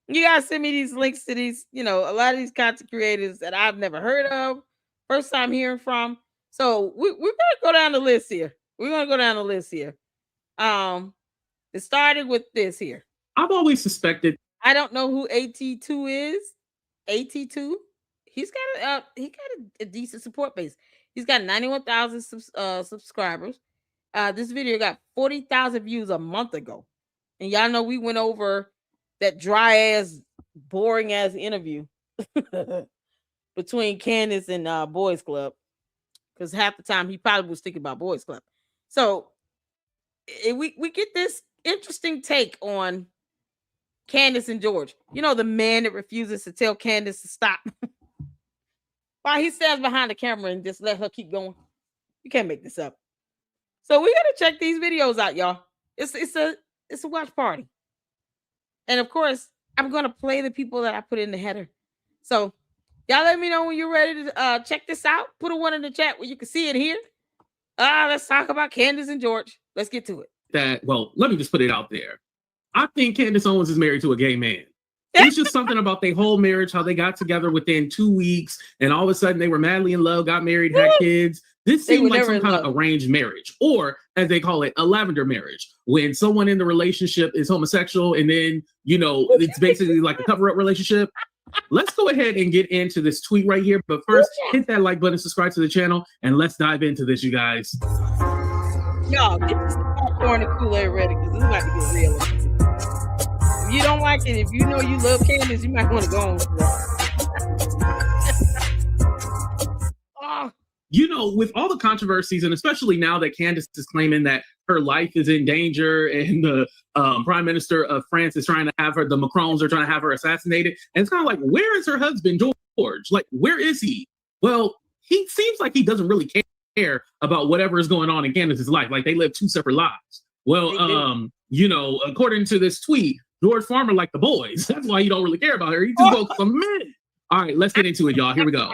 You guys send me these links to these, a lot of these content creators that I've never heard of. First time hearing from. So we're going to go down the list here. It started with this here. I've always suspected. I don't know who AT2 is. AT2. He's got a decent support base. He's got 91,000 subscribers. This video got 40,000 views a month ago. And y'all know we went over that dry ass, boring ass interview between Candace and Boys Club. because half the time he probably was thinking about Boys Club. So we get this interesting take on Candace and George. You know, the man that refuses to tell Candace to stop while he stands behind the camera and just let her keep going. You can't make this up. So we gotta check these videos out, y'all. It's a watch party. And of course, I'm gonna play the people that I put in the header. So y'all let me know when you're ready to check this out. Put a one in the chat where you can see it here. Let's talk about Candace and George. Let's get to it. Well, let me just put it out there. I think Candace Owens is married to a gay man. It's just something about their whole marriage, how they got together within 2 weeks, and all of a sudden they were madly in love, got married, had kids. This seemed like some kind of arranged marriage, or as they call it, a lavender marriage, when someone in the relationship is homosexual and then, you know, it's basically like a cover-up relationship. Let's go ahead and get into this tweet right here. But first, hit that like button, subscribe to the channel, and let's dive into this, you guys. Y'all, get this popcorn and Kool-Aid ready, because this is about to get real. If you don't like it, if you know you love Candace, you might want to go on. Oh. You know, with all the controversies, and especially now that Candace is claiming that her life is in danger, and the Prime Minister of France is trying to have her, the Macrons are trying to have her assassinated, and it's kind of like, where is her husband, George? Like, where is he? Well, he seems like he doesn't really care about whatever is going on in Candace's life. Like, they live two separate lives. Well, you know, according to this tweet, George Farmer like the boys. That's why you don't really care about her. He just goes some men. All right, let's get into it, y'all. Here we go.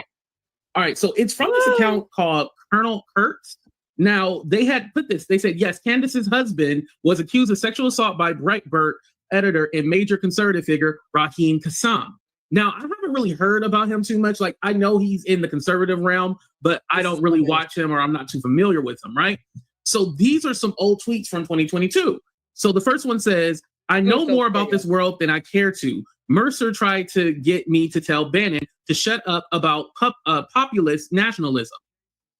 All right, so it's from this account called Colonel Kurtz. Now, they had put this. They said, yes, Candace's husband was accused of sexual assault by Breitbart editor and major conservative figure, Raheem Kassam. Now, I haven't really heard about him too much. Like, I know he's in the conservative realm, but I don't really watch him, or I'm not too familiar with him, right? So these are some old tweets from 2022. So the first one says, I know more about this world than I care to. Mercer tried to get me to tell Bannon to shut up about populist nationalism.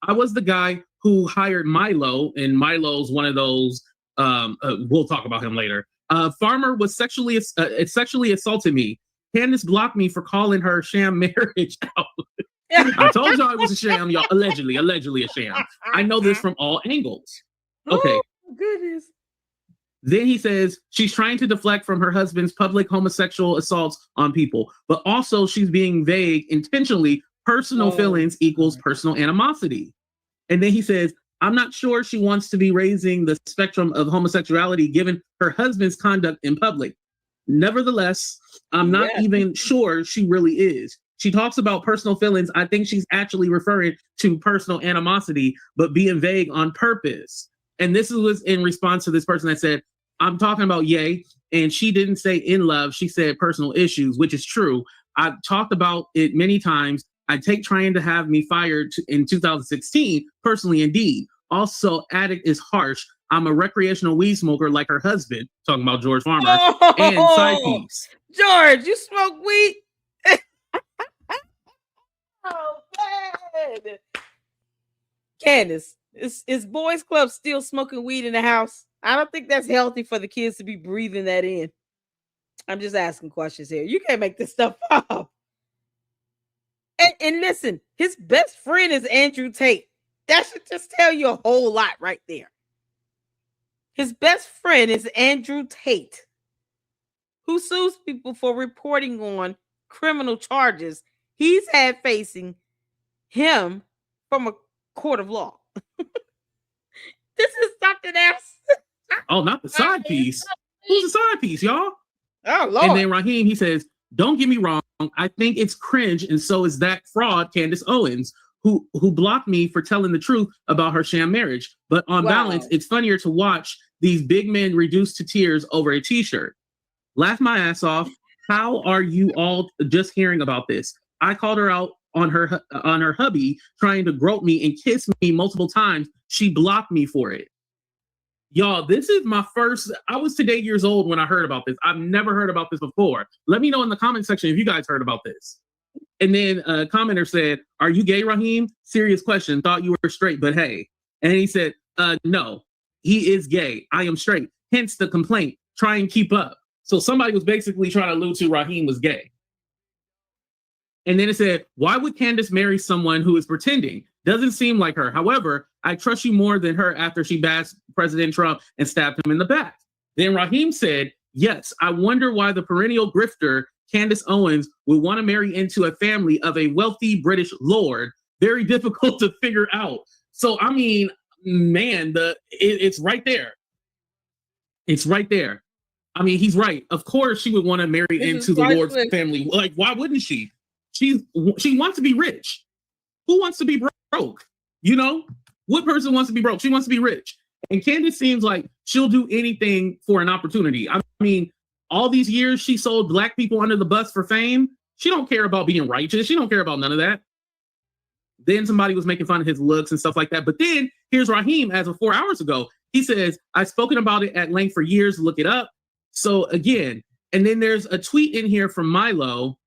I was the guy who hired Milo, and Milo's one of those, we'll talk about him later. Farmer was sexually assaulted me. Candace blocked me for calling her sham marriage out. I told y'all it was a sham, y'all. Allegedly a sham. I know this from all angles. Okay. Oh, goodness. Then he says she's trying to deflect from her husband's public homosexual assaults on people, but also she's being vague intentionally. Personal feelings equals personal animosity. And then he says, I'm not sure she wants to be raising the spectrum of homosexuality given her husband's conduct in public. Nevertheless, I'm not even sure she really is. She talks about personal feelings. I think she's actually referring to personal animosity, but being vague on purpose. And this was in response to this person that said, I'm talking about Ye, and she didn't say in love. She said personal issues, which is true. I've talked about it many times. I take trying to have me fired in 2016, personally, indeed. Also, addict is harsh. I'm a recreational weed smoker like her husband, talking about George Farmer, and side piece. George, you smoke weed? Oh, man. Candace, is Boys Club still smoking weed in the house? I don't think that's healthy for the kids to be breathing that in. I'm just asking questions here. You can't make this stuff up. And listen, his best friend is Andrew Tate. That should just tell you a whole lot right there. His best friend is Andrew Tate, who sues people for reporting on criminal charges he's had facing him from a court of law. This is something else. Oh, not the side piece. Who's the side piece, y'all? Oh, Lord. And then Raheem, he says, don't get me wrong. I think it's cringe, and so is that fraud, Candace Owens, who blocked me for telling the truth about her sham marriage. But on balance, it's funnier to watch these big men reduced to tears over a t-shirt. Laugh my ass off. How are you all just hearing about this? I called her out on her hubby trying to grope me and kiss me multiple times. She blocked me for it. Y'all, this is my first. I was today years old when I heard about this. I've never heard about this before. Let me know in the comment section if you guys heard about this. And then a commenter said, are you gay, Raheem? Serious question. Thought you were straight, but hey. And he said, no, he is gay. I am straight. Hence the complaint. Try and keep up. So somebody was basically trying to allude to Raheem was gay. And then it said, why would Candace marry someone who is pretending? Doesn't seem like her. However, I trust you more than her after she bashed President Trump and stabbed him in the back. Then Raheem said, yes, I wonder why the perennial grifter Candace Owens would want to marry into a family of a wealthy British lord. Very difficult to figure out. So, I mean, man, it's right there. It's right there. I mean, he's right. Of course, she would want to marry into the Lord's family. Like, why wouldn't she? She wants to be rich. Who wants to be broke? You know, what person wants to be broke? She wants to be rich. And Candace seems like she'll do anything for an opportunity. I mean, all these years she sold black people under the bus for fame. She don't care about being righteous. She don't care about none of that. Then somebody was making fun of his looks and stuff like that. But then here's Raheem as of 4 hours ago. He says, I've spoken about it at length for years. Look it up. So again, and then there's a tweet in here from Milo.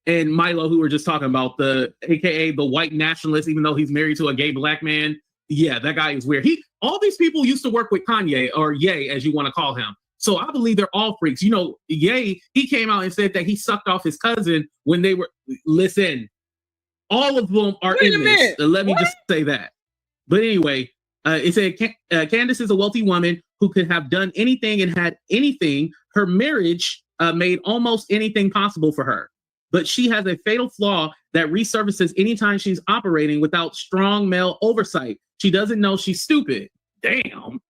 And Milo, who we're just talking about, AKA the white nationalist, even though he's married to a gay black man. Yeah, that guy is weird. All these people used to work with Kanye, or Ye, as you want to call him. So I believe they're all freaks. You know, Ye, he came out and said that he sucked off his cousin when they were, listen, all of them are in this. Let me just say that. But anyway, it said Candace is a wealthy woman who could have done anything and had anything. Her marriage made almost anything possible for her. But she has a fatal flaw that resurfaces anytime she's operating without strong male oversight. She doesn't know she's stupid. Damn.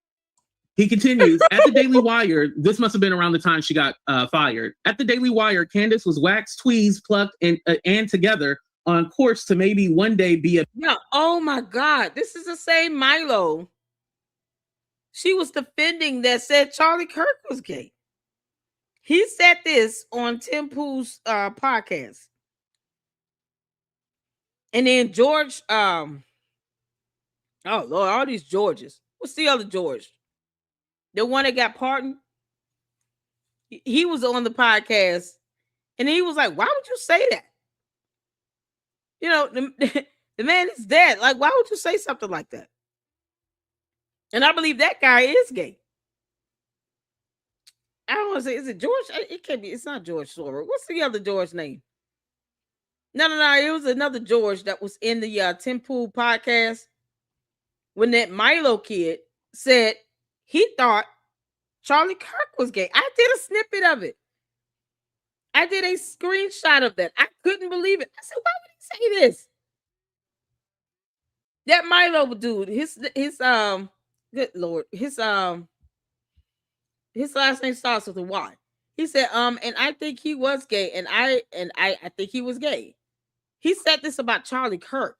He continues, at the Daily Wire, this must have been around the time she got fired. At the Daily Wire, Candace was waxed, tweezed, plucked, and together on course to maybe one day be a... Yeah, oh my God. This is the same Milo. She was defending that said Charlie Kirk was gay. He said this on Tim Pool's podcast. And then George, oh Lord, all these Georges. What's the other George? The one that got pardoned? He was on the podcast and he was like, why would you say that? You know, the man is dead. Like, why would you say something like that? And I believe that guy is gay. I don't want to say, is it George? It can't be. It's not George Soros. What's the other George name? No. It was another George that was in the Tim Pool podcast when that Milo kid said he thought Charlie Kirk was gay. I did a snippet of it. I did a screenshot of that. I couldn't believe it. I said, why would he say this? That Milo dude, his good Lord, his last name starts with a Y. He said, and I think he was gay, and I think he was gay. He said this about Charlie Kirk.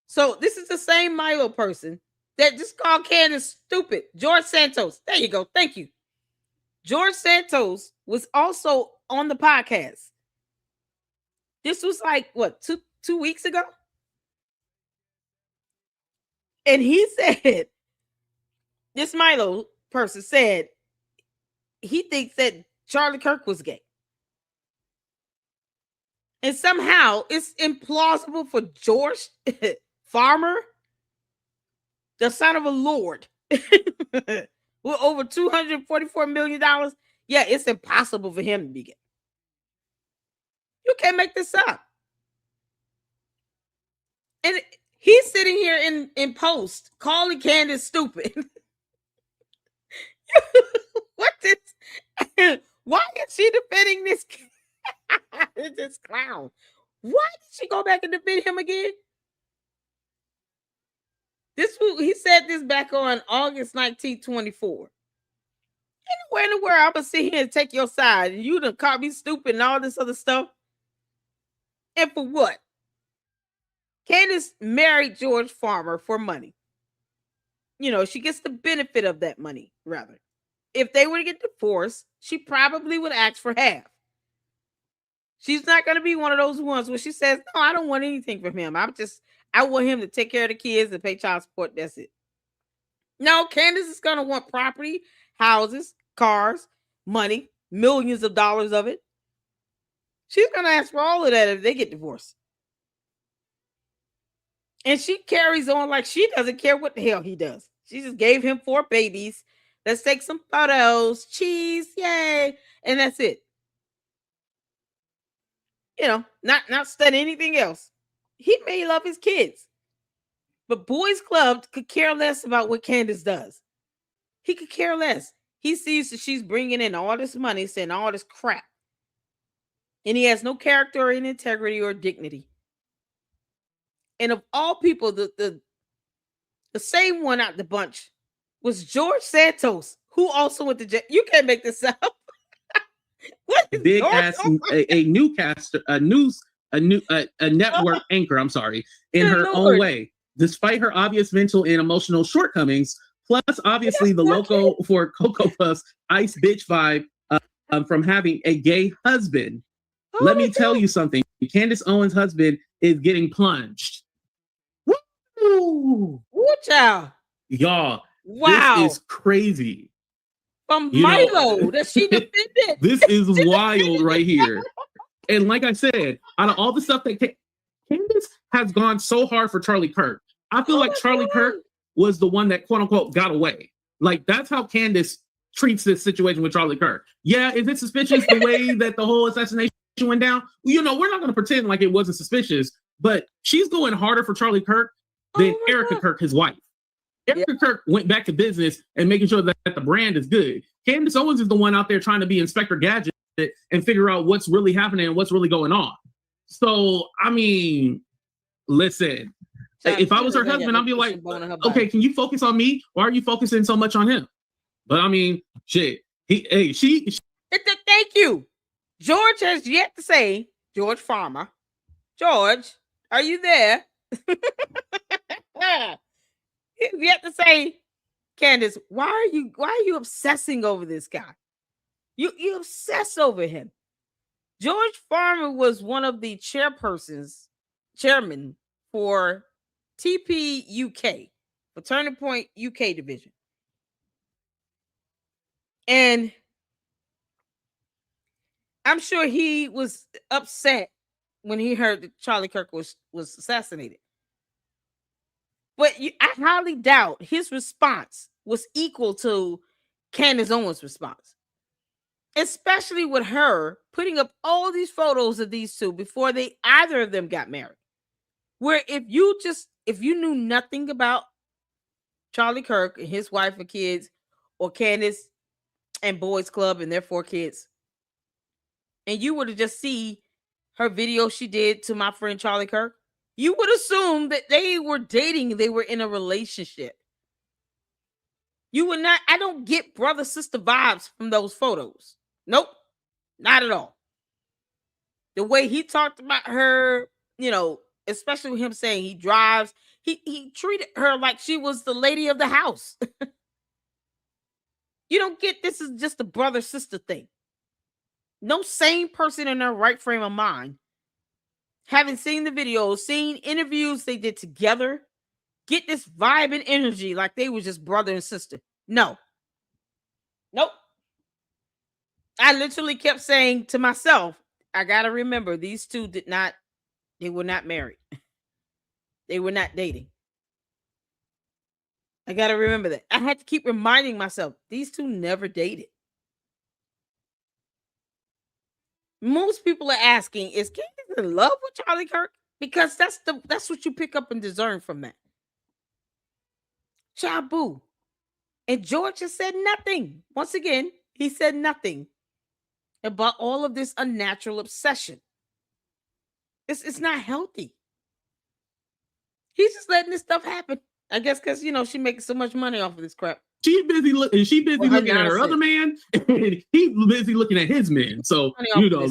So this is the same Milo person that just called Candace stupid. George Santos. There you go. Thank you. George Santos was also on the podcast. This was like, what, two weeks ago? And he said, this Milo person said he thinks that Charlie Kirk was gay. And somehow it's implausible for George Farmer, the son of a lord, with over $244 million. Yeah, it's impossible for him to be gay. You can't make this up. And he's sitting here in post calling Candace stupid. What is? Why is she defending this clown? Why did she go back and defend him again? He said this back on August 19, 24. Anywhere in the world, I'm gonna sit here and take your side, and you done call me stupid and all this other stuff. And for what? Candace married George Farmer for money. You know, she gets the benefit of that money, rather. If they were to get divorced, she probably would ask for half. She's not going to be one of those ones where she says, no, I don't want anything from him. I want him to take care of the kids and pay child support. That's it. No, Candace is going to want property, houses, cars, money, millions of dollars of it. She's going to ask for all of that if they get divorced. And she carries on like she doesn't care what the hell he does. She just gave him 4 babies. Let's take some photos. Cheese. Yay. And that's it. You know, not studying anything else. he may love his kids, but Boys Club could care less about what Candace does. He could care less. He sees that she's bringing in all this money, saying all this crap, and he has no character or integrity or dignity. And of all people, the same one out the bunch was George Santos, who also went to jail. You can't make this up. What is Big George ass doing? a newcaster, a network anchor. I'm sorry, in Good her Lord. own way, despite her obvious mental and emotional shortcomings. Plus, obviously, the logo for Cocoa Puffs ice bitch vibe from having a gay husband. Oh Let my me tell God. you something. Candace Owens' husband is getting plunged. Woo! Woo, child. Y'all, Wow. this is crazy. From You know, Milo that she defended. This is wild right here. And like I said, out of all the stuff that Candace has gone so hard for Charlie Kirk, I feel Oh like my Charlie God. Kirk was the one that quote unquote got away. Like that's how Candace treats this situation with Charlie Kirk. Yeah, is it suspicious the way that the whole assassination went down? You know, we're not going to pretend like it wasn't suspicious, but she's going harder for Charlie Kirk than Oh my Erica God. Kirk, his wife. Erica Kirk went back to business and making sure that the brand is good. Candace Owens is the one out there trying to be Inspector Gadget and figure out what's really happening and what's really going on. So, I mean, listen, Child, if I she was her ain't got husband, no I'd be like, cushion bone in her body. okay, can you focus on me? Why are you focusing so much on him? But I mean, shit. She Thank you. George has yet to say, George Farmer, George, are you there? He's yet to say, Candace, why are you obsessing over this guy? You obsess over him. George Farmer was one of the chairman for TP UK, for Turning Point UK division. And I'm sure he was upset when he heard that Charlie Kirk was assassinated. But I highly doubt his response was equal to Candace Owens' response. Especially with her putting up all these photos of these two before either of them got married. Where if you knew nothing about Charlie Kirk and his wife and kids, or Candace and Boys Club and their 4 kids, and you were to just see her video she did to my friend Charlie Kirk, you would assume that they were dating, they were in a relationship. You would not, I don't get brother sister vibes from those photos. Nope, not at all. The way he talked about her, you know, especially with him saying he drives, he treated her like she was the lady of the house. You don't get this is just a brother sister thing. No sane person in their right frame of mind, having seen the videos, seen interviews they did together, get this vibe and energy like they were just brother and sister. No. Nope. I literally kept saying to myself, I gotta remember these two they were not married. They were not dating. I gotta remember that. I had to keep reminding myself, these two never dated. Most people are asking, is Candace in love with Charlie Kirk? Because that's what you pick up and discern from that. Chabu. And George has said nothing. Once again, he said nothing about all of this unnatural obsession. It's not healthy. He's just letting this stuff happen. I guess because she making so much money off of this crap. She busy looking at her other man, and he's busy looking at his men. So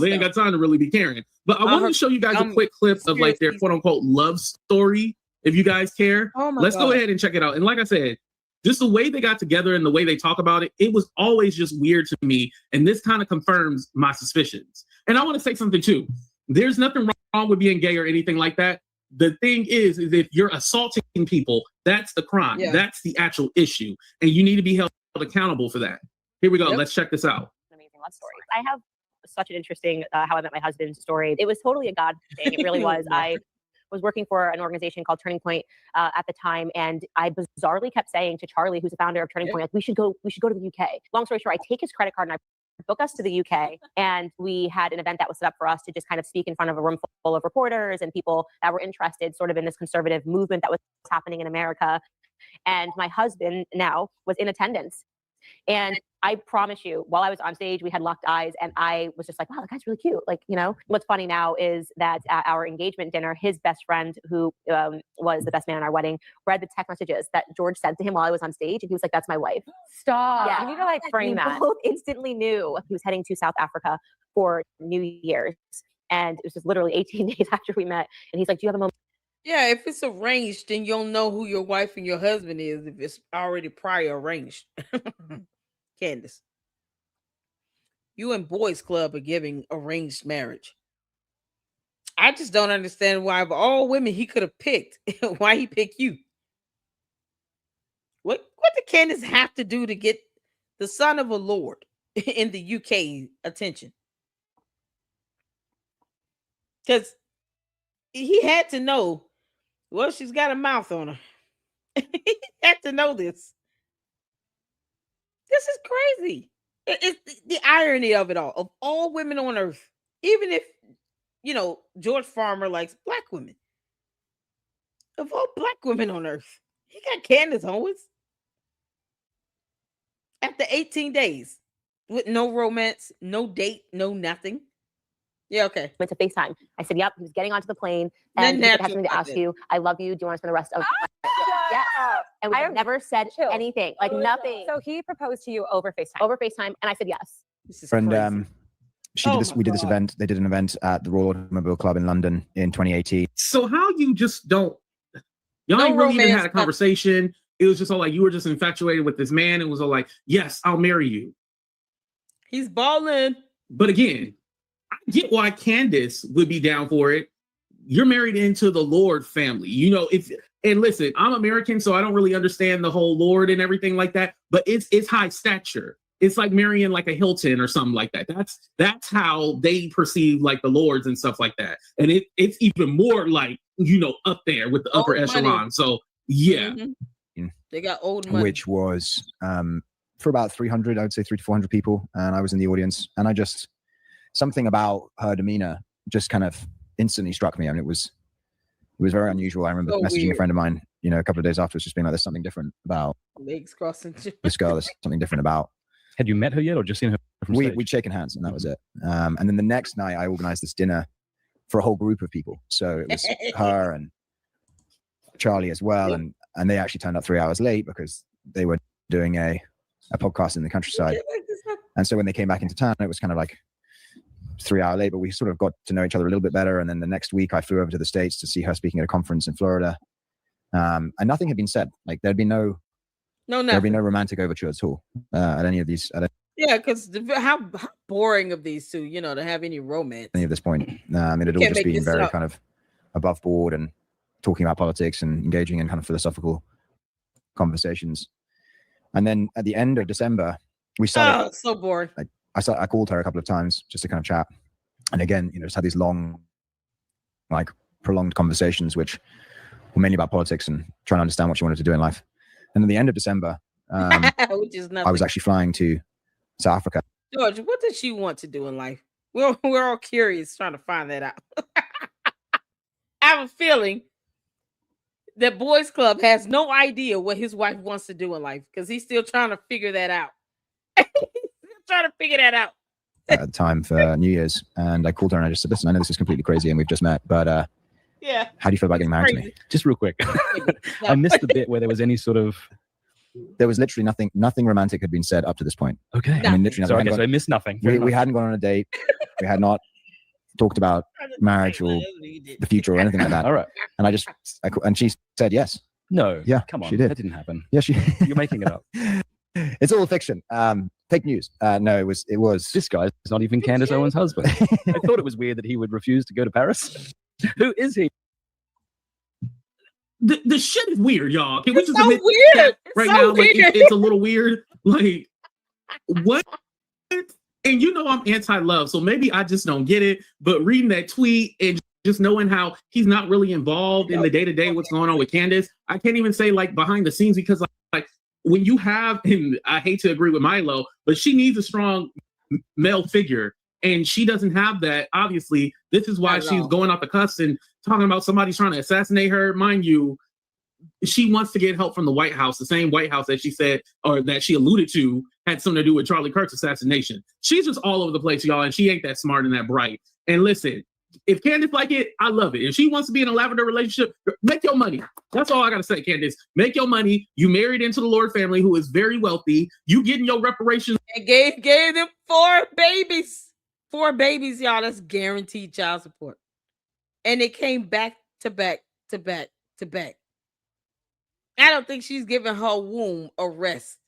they ain't got time to really be caring. But I wanted to show you guys a quick clip of like their quote unquote love story. If you guys care, let's go ahead and check it out. And like I said, just the way they got together and the way they talk about it, it was always just weird to me. And this kind of confirms my suspicions. And I want to say something too. There's nothing wrong with being gay or anything like that. The thing is if you're assaulting people, that's the crime. Yeah. That's the actual issue. And you need to be held accountable for that. Here we go. Yep. Let's check this out. Amazing love story. I have such an interesting How I Met My Husband story. It was totally a God thing. It really was. I was working for an organization called Turning Point at the time. And I bizarrely kept saying to Charlie, who's the founder of Turning Point, like, we should go to the UK. Long story short, I take his credit card and I book us to the UK. And we had an event that was set up for us to just kind of speak in front of a room full of reporters and people that were interested sort of in this conservative movement that was happening in America. And my husband now was in attendance. And I promise you, while I was on stage, we had locked eyes and I was just like, wow, that guy's really cute. Like, you know, what's funny now is that at our engagement dinner, his best friend, who was the best man at our wedding, read the text messages that George sent to him while I was on stage. And he was like, that's my wife. Stop. Yeah. You need to like frame We that. both instantly knew he was heading to South Africa for New Year's. And it was just literally 18 days after we met. And he's like, do you have a moment? Yeah, if it's arranged, then you'll know who your wife and your husband is if it's already prior arranged. Candace, you and Boys Club are giving arranged marriage. I just don't understand why of all women he could have picked, why he picked you. What did Candace have to do to get the son of a lord in the UK attention? Because he had to know, well, she's got a mouth on her. He had to know this. This is crazy. It's the irony of it all. Of all women on earth, even if, you know, George Farmer likes black women. Of all black women on earth, he got Candace Owens. After 18 days, with no romance, no date, no nothing. Yeah, okay. Went to FaceTime. I said, yep. He was getting onto the plane. Then And he said, I have natural something to ask content. you. I love you. Do you want to spend the rest of Yes. And we I have never said Chill. anything. Like nothing. So he proposed to you over FaceTime. Over FaceTime. And I said yes. This is friend crazy. she Oh did this my we did this God. event they did an event at the Royal Automobile Club in London in 2018. So how you just don't, y'all No ain't really even romance, had a nothing. conversation. It was just all like, you were just infatuated with this man. It was all like, yes, I'll marry you. He's balling. But again, I get why Candace would be down for it. You're married into the Lord family. You know, and listen, I'm American, so I don't really understand the whole Lord and everything like that. But it's high stature. It's like marrying like a Hilton or something like that. That's how they perceive like the lords and stuff like that. And it's even more like, you know, up there with the upper Old money. echelon. So yeah. Mhm. They got old money. Which was for about 300, I would say 300 to 400 people, and I was in the audience, and I just, something about her demeanor just kind of instantly struck me. I mean, it was very unusual. I remember So messaging weird. a friend of mine, you know, a couple of days afterwards, just being like, there's something different about Legs crossing. this girl. There's something different about. Had you met her yet, or just seen her from stage? We'd shaken hands, and that was it. And then the next night, I organized this dinner for a whole group of people. So it was her and Charlie as well, and they actually turned up 3 hours late because they were doing a podcast in the countryside. And so when they came back into town, it was kind of like 3 hour late, but we sort of got to know each other a little bit better. And then the next week, I flew over to the States to see her speaking at a conference in Florida, and nothing had been said. Like there'd be no romantic overture at all at any of these. Yeah, because how boring of these two, you know, to have any romance. Any of this point, it had all Can't just make been this very up. kind of above board and talking about politics and engaging in kind of philosophical conversations. And then at the end of December, we started. Oh, so boring. I called her a couple of times just to kind of chat, and again, you know, just had these long, like prolonged conversations, which were mainly about politics and trying to understand what she wanted to do in life. And at the end of December, Which is nothing. I was actually flying to South Africa. George, what does she want to do in life? We're all curious trying to find that out. I have a feeling that Boys Club has no idea what his wife wants to do in life because he's still trying to figure that out. Trying to figure that out. At the time for New Year's, and I called her and I just said, listen, I know this is completely crazy and we've just met, but Yeah. how do you feel about getting married to me? Just real quick. I missed the bit where there was any sort of. There was literally nothing romantic had been said up to this point. Okay. I mean, literally So I nothing. guess I missed nothing. We hadn't gone on a date. We had not talked about marriage or the future or anything like that. All right. And and she said yes. No. Yeah, Come on. she did. That didn't happen. Yeah, she. You're making it up. It's all fiction. Fake news. No, it was. This guy's not even Candace Owens' husband. I thought it was weird that he would refuse to go to Paris. Who is he? The shit is weird, y'all. Can we It's just so admit weird. that It's right so now? Like, weird. it's a little weird. Like, what? And you know I'm anti-love, so maybe I just don't get it. But reading that tweet and just knowing how he's not really involved in the day-to-day what's going on with Candace, I can't even say like behind the scenes because like when you have, and I hate to agree with Milo, but she needs a strong male figure. And she doesn't have that. Obviously, this is why Not at she's all. going off the cuffs and talking about somebody's trying to assassinate her. Mind you, she wants to get help from the White House, the same White House that she said, or that she alluded to, had something to do with Charlie Kirk's assassination. She's just all over the place, y'all, and she ain't that smart and that bright. And listen, if Candace like it, I love it. If she wants to be in a lavender relationship, make your money. That's all I gotta say, Candace. Make your money. You married into the Lord family, who is very wealthy. You getting your reparations. And gave them 4 babies. 4 babies, y'all. That's guaranteed child support. And it came back to back to back to back. I don't think she's given her womb a rest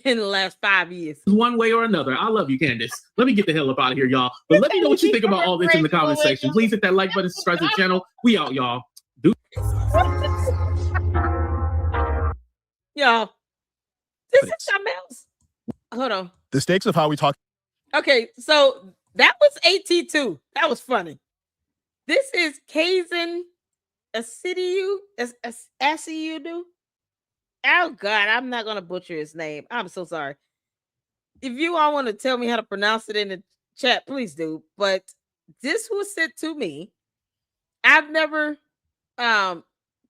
in the last 5 years. One way or another. I love you, Candace. Let me get the hell up out of here, y'all. But let me know what you think about all this in the comment section. Please hit that like button, subscribe to the channel. We out, y'all. Y'all, this is something else. Hold on. The stakes of how we talk. Okay, so that was AT2. That was funny. This is Kaizen Asiedu. Asiedu. Oh God, I'm not gonna butcher his name. I'm so sorry. If you all want to tell me how to pronounce it in the chat, please do. But this was sent to me. I've never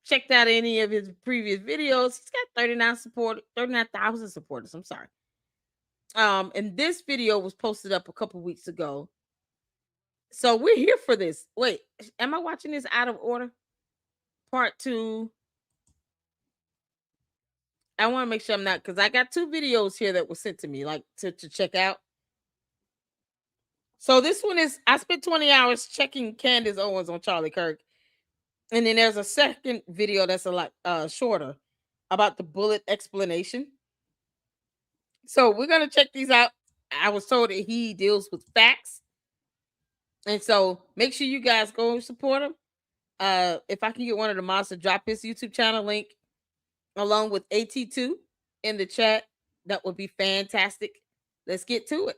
checked out any of his previous videos. He's got 39,000 supporters. I'm sorry. And this video was posted up a couple weeks ago. So we're here for this. Wait, am I watching this out of order? Part 2. I want to make sure I'm not, because I got 2 videos here that were sent to me, like to check out. So this one is, I spent 20 hours checking Candace Owens on Charlie Kirk. And then there's a second video that's a lot shorter about the bullet explanation. So we're going to check these out. I was told that he deals with facts. And so make sure you guys go and support him. If I can get one of the mods to drop his YouTube channel link along with AT2 in the chat, that would be fantastic. Let's get to it,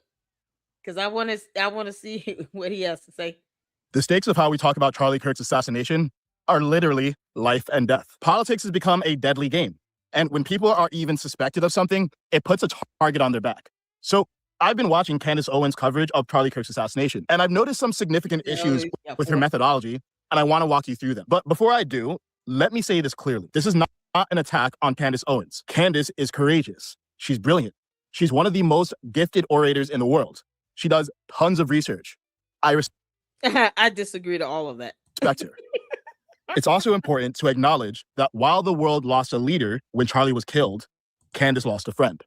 because I want to see what he has to say. The stakes of how we talk about Charlie Kirk's assassination are literally life and death. Politics has become a deadly game. And when people are even suspected of something, it puts a target on their back. So I've been watching Candace Owens' coverage of Charlie Kirk's assassination, and I've noticed some significant issues with her methodology, and I want to walk you through them. But before I do, let me say this clearly. This is not an attack on Candace Owens. Candace is courageous. She's brilliant. She's one of the most gifted orators in the world. She does tons of research. I disagree to all of that. Respect her. It's also important to acknowledge that while the world lost a leader when Charlie was killed, Candace lost a friend.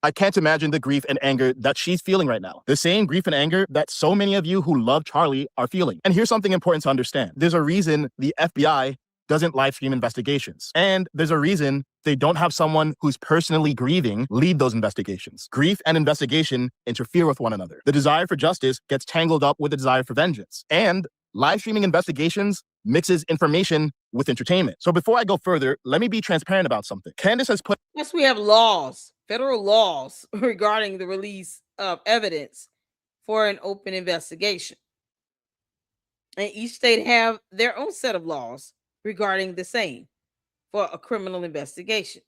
I can't imagine the grief and anger that she's feeling right now. The same grief and anger that so many of you who love Charlie are feeling. And here's something important to understand. There's a reason the FBI doesn't live stream investigations. And there's a reason they don't have someone who's personally grieving lead those investigations. Grief and investigation interfere with one another. The desire for justice gets tangled up with the desire for vengeance. And live streaming investigations mixes information with entertainment. So before I go further, let me be transparent about something. Candace has put... Yes, we have laws, federal laws regarding the release of evidence for an open investigation. And each state have their own set of laws regarding the same for a criminal investigation.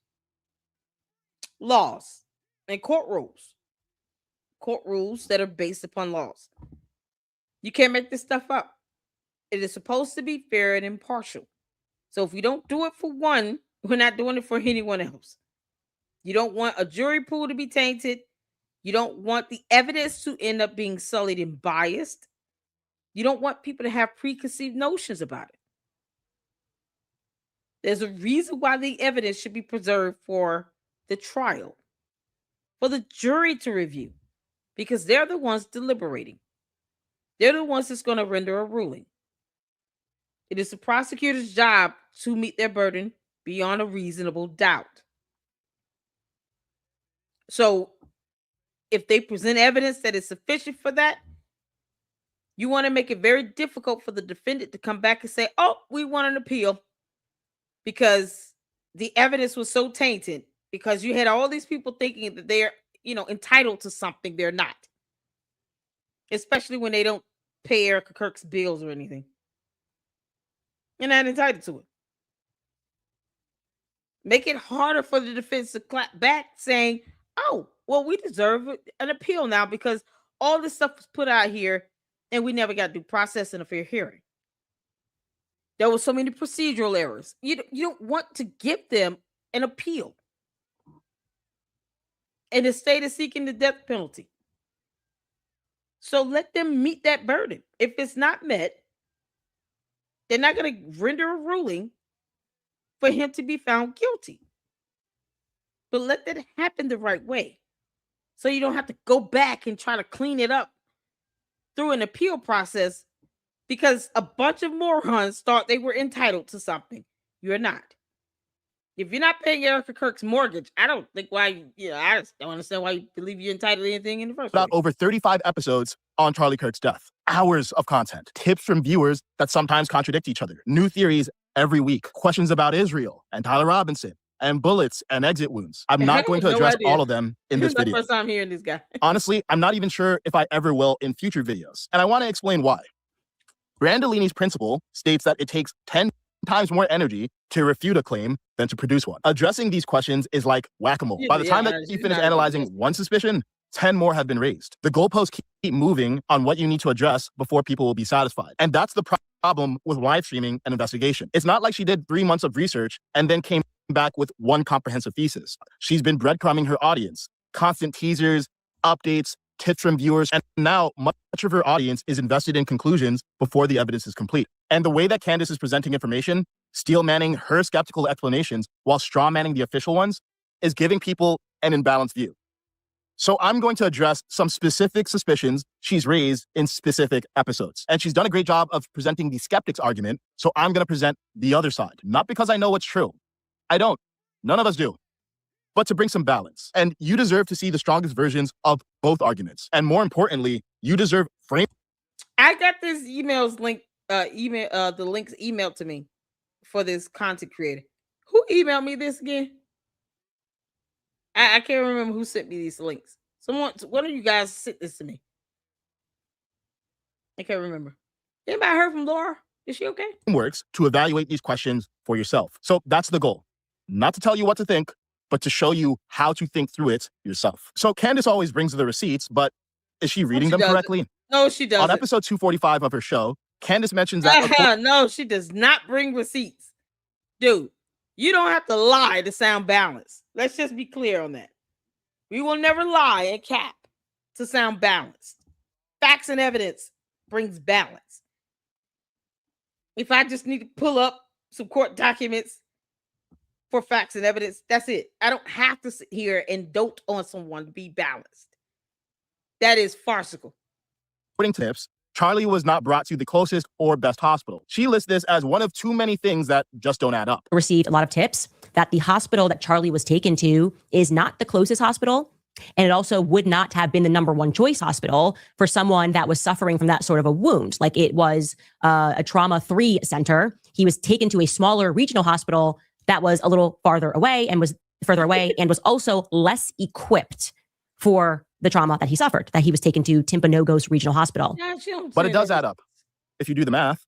Laws and court rules that are based upon laws. You can't make this stuff up. It is supposed to be fair and impartial. So if we don't do it for one, we're not doing it for anyone else. You don't want a jury pool to be tainted. You don't want the evidence to end up being sullied and biased. You don't want people to have preconceived notions about it. There's a reason why the evidence should be preserved for the trial, for the jury to review, because they're the ones deliberating. They're the ones that's going to render a ruling. It is the prosecutor's job to meet their burden beyond a reasonable doubt. So if they present evidence that is sufficient for that, you want to make it very difficult for the defendant to come back and say, oh, we want an appeal, because the evidence was so tainted, because you had all these people thinking that they're, entitled to something they're not, especially when they don't pay Erica Kirk's bills or anything. You're not entitled to it. Make it harder for the defense to clap back saying, Oh, well, we deserve an appeal now because all this stuff was put out here and we never got due process in a fair hearing. There were so many procedural errors. You don't want to give them an appeal. And the state is seeking the death penalty. So let them meet that burden. If it's not met, they're not going to render a ruling for him to be found guilty. But let that happen the right way. So you don't have to go back and try to clean it up through an appeal process because a bunch of morons thought they were entitled to something. You're not. If you're not paying Erica Kirk's mortgage, I don't think why, I just don't understand why you believe you're entitled to anything in the first place. About over 35 episodes on Charlie Kirk's death. Hours of content. Tips from viewers that sometimes contradict each other. New theories every week. Questions about Israel and Tyler Robinson and bullets and exit wounds. I'm not going to address all of them in this video. This is my first time hearing this guy. Honestly, I'm not even sure if I ever will in future videos. And I want to explain why. Brandolini's principle states that it takes 10 times more energy to refute a claim than to produce one. Addressing these questions is like whack-a-mole. By the time that you finish analyzing one suspicion, 10 more have been raised. The goalposts keep moving on what you need to address before people will be satisfied. And that's the problem with live streaming an investigation. It's not like she did 3 months of research and then came back with one comprehensive thesis. She's been breadcrumbing her audience, constant teasers, updates, tips from viewers, and now much of her audience is invested in conclusions before the evidence is complete. And the way that Candace is presenting information, steel manning her skeptical explanations while straw manning the official ones, is giving people an imbalanced view. So I'm going to address some specific suspicions she's raised in specific episodes. And she's done a great job of presenting the skeptics argument, so I'm going to present the other side. Not because I know what's true. I don't. None of us do. But to bring some balance. And you deserve to see the strongest versions of both arguments. And more importantly, you deserve frame. I got this the links emailed to me for this content creator. Who emailed me this again? I can't remember who sent me these links. One of you guys sent this to me. I can't remember. Anybody heard from Laura? Is she okay? Works to evaluate these questions for yourself. So that's the goal. Not to tell you what to think, but to show you how to think through it yourself. So Candace always brings the receipts, but is she reading them correctly? No, she doesn't. On episode 245 of her show, Candace mentions that... No, she does not bring receipts. Dude, you don't have to lie to sound balanced. Let's just be clear on that. We will never lie and cap to sound balanced. Facts and evidence brings balance. If I just need to pull up some court documents for facts and evidence, that's it. I don't have to sit here and dote on someone to be balanced. That is farcical. According to tips, Charlie was not brought to the closest or best hospital. She lists this as one of too many things that just don't add up. Received a lot of tips that the hospital that Charlie was taken to is not the closest hospital. And it also would not have been the number one choice hospital for someone that was suffering from that sort of a wound. Like it was a trauma 3 center. He was taken to a smaller regional hospital that was a little farther away and was also less equipped for the trauma that he suffered, that he was taken to Timpanogos Regional Hospital. But it does add up. If you do the math,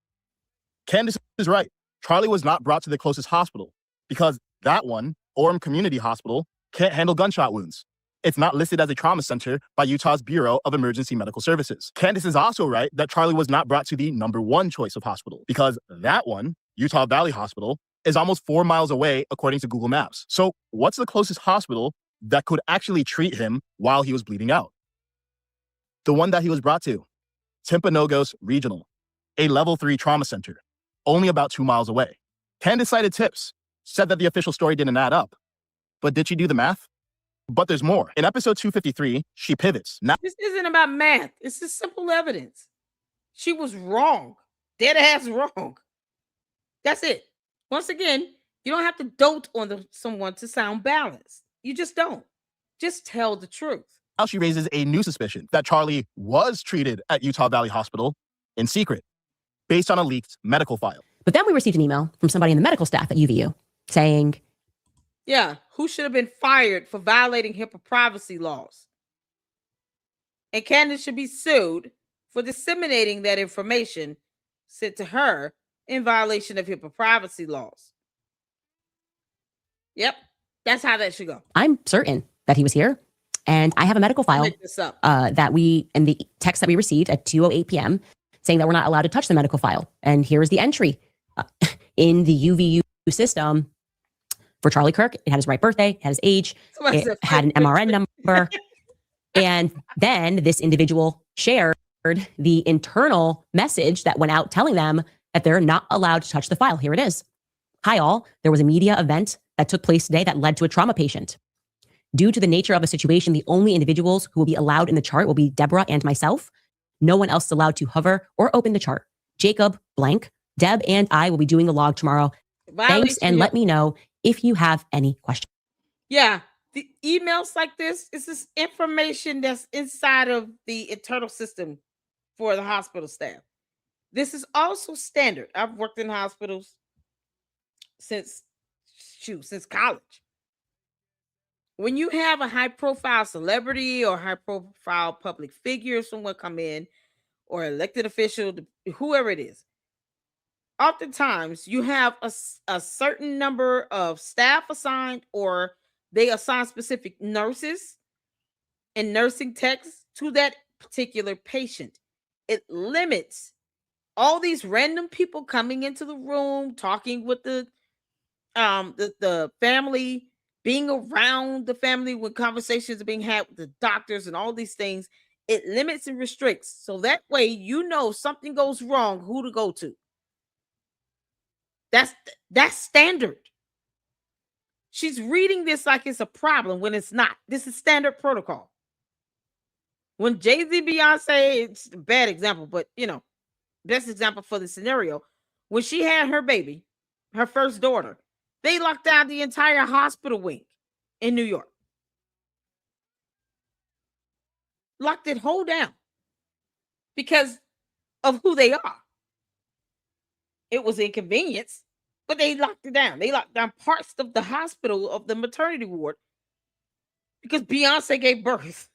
Candace is right. Charlie was not brought to the closest hospital because that one, Orem Community Hospital, can't handle gunshot wounds. It's not listed as a trauma center by Utah's Bureau of Emergency Medical Services. Candace is also right that Charlie was not brought to the number one choice of hospital because that one, Utah Valley Hospital, is almost 4 miles away according to Google Maps. So what's the closest hospital that could actually treat him while he was bleeding out? The one that he was brought to, Timpanogos Regional, a level 3 trauma center, only about 2 miles away. Candace cited tips, said that the official story didn't add up. But did she do the math? But there's more. In episode 253, she pivots. Now, this isn't about math. It's just simple evidence. She was wrong. Dead ass wrong. That's it. Once again, you don't have to dote on someone to sound balanced. You just don't. Just tell the truth. Now she raises a new suspicion that Charlie was treated at Utah Valley Hospital in secret, based on a leaked medical file. But then we received an email from somebody in the medical staff at UVU saying, yeah, who should have been fired for violating HIPAA privacy laws. And Candace should be sued for disseminating that information sent to her in violation of HIPAA privacy laws. Yep, that's how that should go. I'm certain that he was here. And I have a medical file Look this up. that we, in the text that we received at 2:08 p.m., saying that we're not allowed to touch the medical file. And here is the entry in the UVU system for Charlie Kirk. It had his right birthday, it had his age, Somebody it said had an fake MRN number. And then this individual shared the internal message that went out telling them that they're not allowed to touch the file. Here it is. Hi, all. There was a media event that took place today that led to a trauma patient. Due to the nature of the situation, the only individuals who will be allowed in the chart will be Deborah and myself. No one else is allowed to hover or open the chart. Jacob, blank. Deb and I will be doing the log tomorrow. Thanks, Violation and here. let me know if you have any questions. Yeah, the emails like this is this information that's inside of the internal system for the hospital staff. This is also standard. I've worked in hospitals since college. When you have a high profile celebrity or high profile public figure, someone come in, or elected official, whoever it is, oftentimes you have a certain number of staff assigned, or they assign specific nurses and nursing techs to that particular patient. It limits all these random people coming into the room, talking with the family, being around the family when conversations are being had with the doctors and all these things. It limits and restricts. So that way, you know, if something goes wrong, who to go to. That's standard. She's reading this like it's a problem when it's not. This is standard protocol. When Jay-Z, Beyonce, it's a bad example, but you know, best example for the scenario. When she had her baby, her first daughter, they locked down the entire hospital wing in New York. Locked it whole down because of who they are. It was inconvenience, but they locked it down. They locked down parts of the hospital, of the maternity ward, because Beyonce gave birth.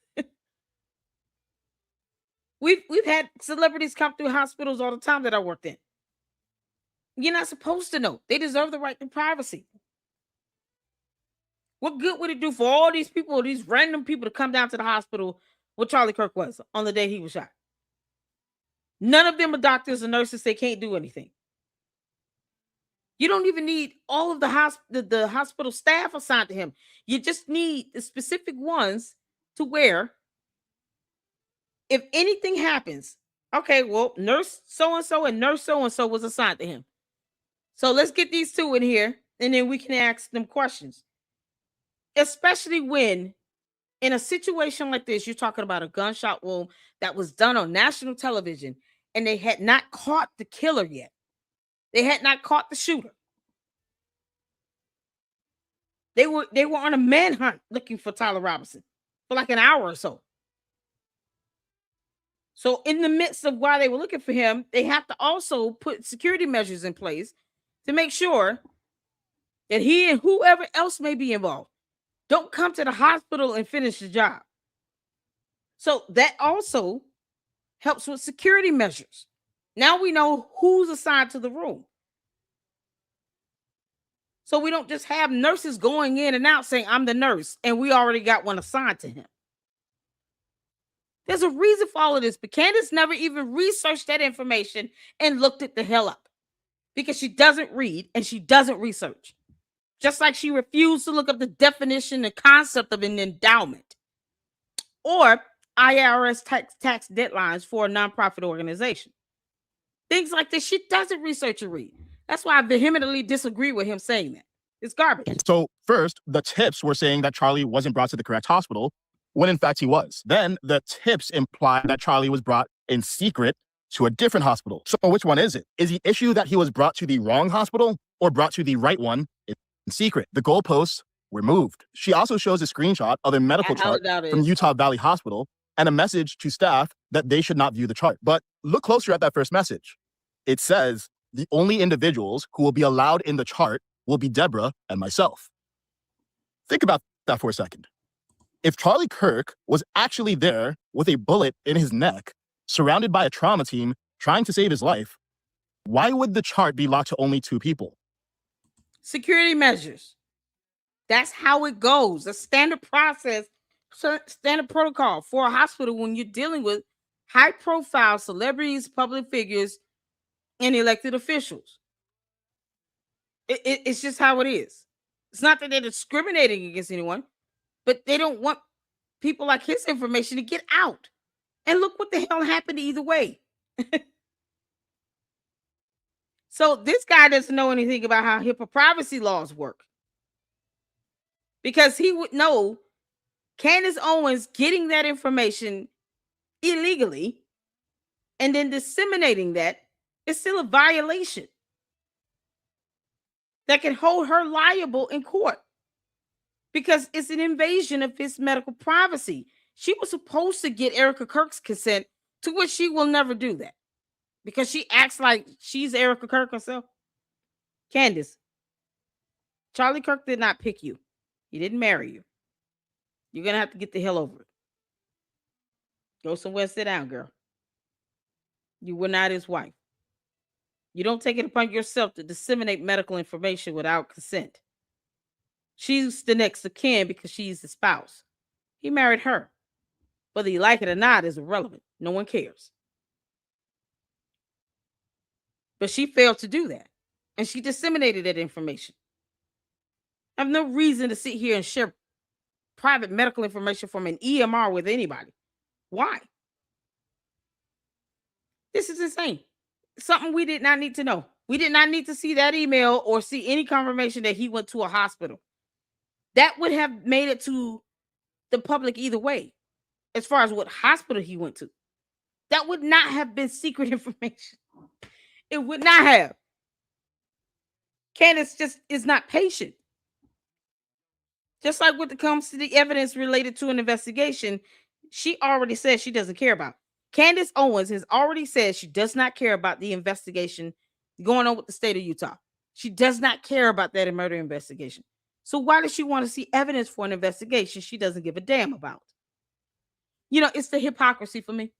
We've had celebrities come through hospitals all the time that I worked in. You're not supposed to know. They deserve the right to privacy. What good would it do for all these people, these random people, to come down to the hospital where Charlie Kirk was on the day he was shot? None of them are doctors or nurses. They can't do anything. You don't even need all of the hospital staff assigned to him. You just need the specific ones to where, if anything happens, okay, well, nurse so-and-so and nurse so-and-so was assigned to him. So let's get these two in here, and then we can ask them questions. Especially when, in a situation like this, you're talking about a gunshot wound that was done on national television, and they had not caught the killer yet. They had not caught the shooter. They were on a manhunt looking for Tyler Robinson for like an hour or so. So in the midst of while they were looking for him, they have to also put security measures in place to make sure that he and whoever else may be involved don't come to the hospital and finish the job. So that also helps with security measures. Now we know who's assigned to the room. So we don't just have nurses going in and out saying, I'm the nurse, and we already got one assigned to him. There's a reason for all of this, but Candace never even researched that information and looked it the hell up, because she doesn't read and she doesn't research. Just like she refused to look up the definition and concept of an endowment or IRS tax deadlines for a nonprofit organization. Things like this, she doesn't research or read. That's why I vehemently disagree with him saying that. It's garbage. So first, the tips were saying that Charlie wasn't brought to the correct hospital, when in fact he was. Then the tips imply that Charlie was brought in secret to a different hospital. So which one is it? Is the issue that he was brought to the wrong hospital or brought to the right one in secret? The goalposts were moved. She also shows a screenshot of a medical chart from Utah Valley Hospital and a message to staff that they should not view the chart. But look closer at that first message. It says the only individuals who will be allowed in the chart will be Deborah and myself. Think about that for a second. If Charlie Kirk was actually there with a bullet in his neck, surrounded by a trauma team trying to save his life, why would the chart be locked to only 2 people? Security measures. That's how it goes. A standard process standard protocol for a hospital when you're dealing with high-profile celebrities, public figures, and elected officials. It's just how it is. It's not that they're discriminating against anyone, but they don't want people like his information to get out. And look what the hell happened either way. So this guy doesn't know anything about how HIPAA privacy laws work. Because he would know Candace Owens getting that information illegally and then disseminating that is still a violation that can hold her liable in court because it's an invasion of his medical privacy. She was supposed to get Erica Kirk's consent, to which she will never do that because she acts like she's Erica Kirk herself. Candace, Charlie Kirk did not pick you. He didn't marry you. You're going to have to get the hell over it. Go somewhere, sit down, girl. You were not his wife. You don't take it upon yourself to disseminate medical information without consent. She's the next of kin because she's the spouse. He married her. Whether you like it or not is irrelevant. No one cares. But she failed to do that. And she disseminated that information. I have no reason to sit here and share private medical information from an EMR with anybody. Why? This is insane. Something we did not need to know. We did not need to see that email or see any confirmation that he went to a hospital. That would have made it to the public either way, as far as what hospital he went to. That would not have been secret information. It would not have. Candace just is not patient. Just like when it comes to the evidence related to an investigation, she already said she doesn't care about. Candace Owens has already said she does not care about the investigation going on with the state of Utah. She does not care about that murder investigation. So why does she want to see evidence for an investigation she doesn't give a damn about? You know, it's the hypocrisy for me.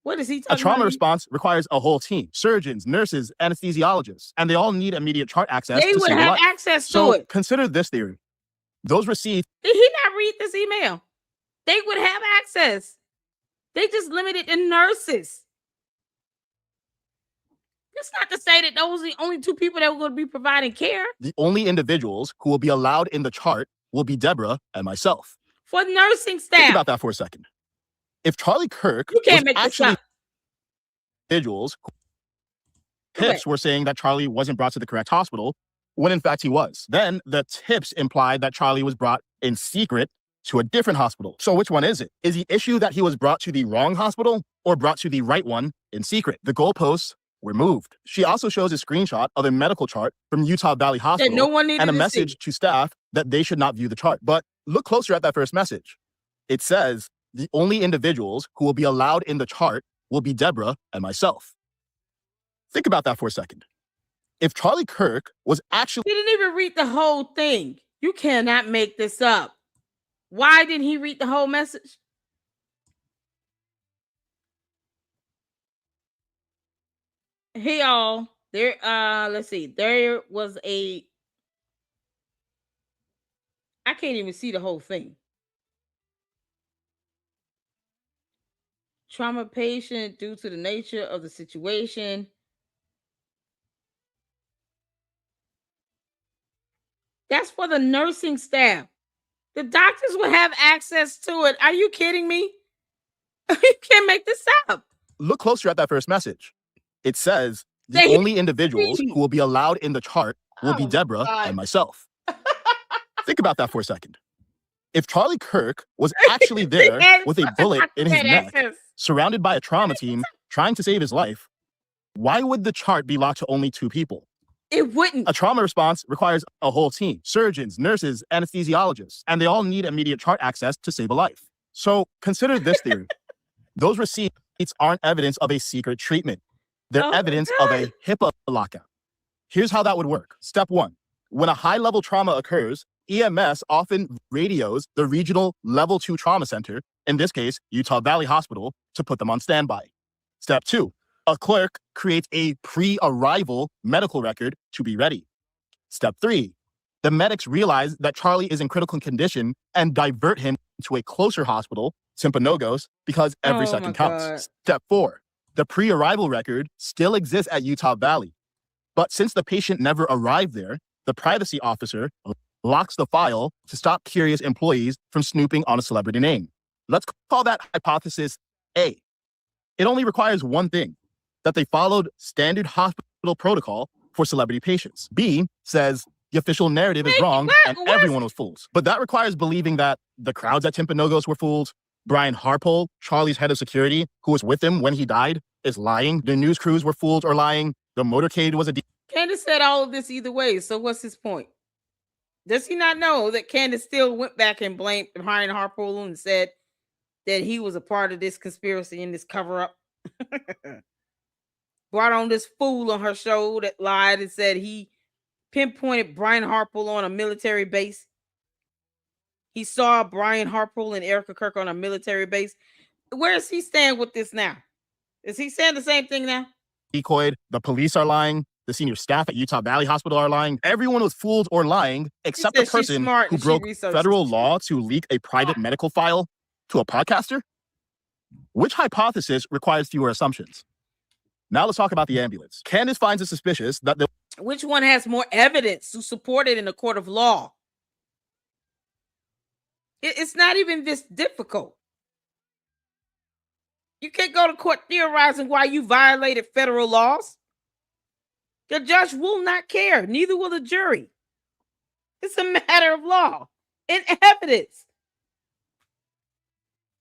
What is he talking about? A trauma about? response requires a whole team: surgeons, nurses, anesthesiologists, and they all need immediate chart access. They would have access to it. Consider this theory. Those received. Did he not read this email? They would have access. They just limited the nurses. That's not to say that those are the only two people that were going to be providing care. The only individuals who will be allowed in the chart will be Deborah and myself. For nursing staff. Think about that for a second. If Charlie Kirk you can't make this up. Individuals tips were saying that Charlie wasn't brought to the correct hospital, when in fact he was. Then the tips implied that Charlie was brought in secret to a different hospital. So which one is it? Is the issue that he was brought to the wrong hospital or brought to the right one in secret? The goalposts were moved. She also shows a screenshot of a medical chart from Utah Valley Hospital and a message to staff that they should not view the chart. But look closer at that first message. It says the only individuals who will be allowed in the chart will be Deborah and myself. Think about that for a second. If Charlie Kirk was actually... He didn't even read the whole thing. You cannot make this up. Why didn't he read the whole message? Hey y'all, there let's see. There was a I can't even see the whole thing. Trauma patient due to the nature of the situation. That's for the nursing staff. The doctors will have access to it. Are you kidding me? You can't make this up. Look closer at that first message. It says the only individuals who will be allowed in the chart will be Deborah and myself. Think about that for a second. If Charlie Kirk was actually there with a bullet in his neck, surrounded by a trauma team trying to save his life, why would the chart be locked to only 2 people? It wouldn't. A trauma response requires a whole team: surgeons, nurses, anesthesiologists, and they all need immediate chart access to save a life. So consider this theory. Those receipts aren't evidence of a secret treatment. They're evidence of a HIPAA lockout. Here's how that would work. Step 1. When a high-level trauma occurs, EMS often radios the regional level 2 trauma center, in this case, Utah Valley Hospital, to put them on standby. Step 2. A clerk creates a pre-arrival medical record to be ready. Step 3. The medics realize that Charlie is in critical condition and divert him to a closer hospital, Timpanogos, because every Oh, second my counts. God. Step 4. The pre-arrival record still exists at Utah Valley. But since the patient never arrived there, the privacy officer locks the file to stop curious employees from snooping on a celebrity name. Let's call that hypothesis A. It only requires one thing, that they followed standard hospital protocol for celebrity patients. B says the official narrative is wrong and everyone was fooled. But that requires believing that the crowds at Timpanogos were fooled. Brian Harpole, Charlie's head of security, who was with him when he died, is lying. The news crews were fooled or lying. The motorcade was a Candace said all of this either way. So what's his point? Does he not know that Candace still went back and blamed Brian Harpole and said that he was a part of this conspiracy and this cover-up? Brought on this fool on her show that lied and said he pinpointed Brian Harpole on a military base. He saw Brian Harpole and Erica Kirk on a military base. Where does he stand with this now? Is he saying the same thing now? decoyed. The police are lying. The senior staff at Utah Valley Hospital are lying. Everyone was fooled or lying except the said she's person smart who and she broke researched federal it. law to leak a private medical file to a podcaster. Which hypothesis requires fewer assumptions? Now let's talk about the ambulance. Candace finds it suspicious that the Which one has more evidence to support it in a court of law? It's not even this difficult. You can't go to court theorizing why you violated federal laws. The judge will not care. Neither will the jury. It's a matter of law and evidence.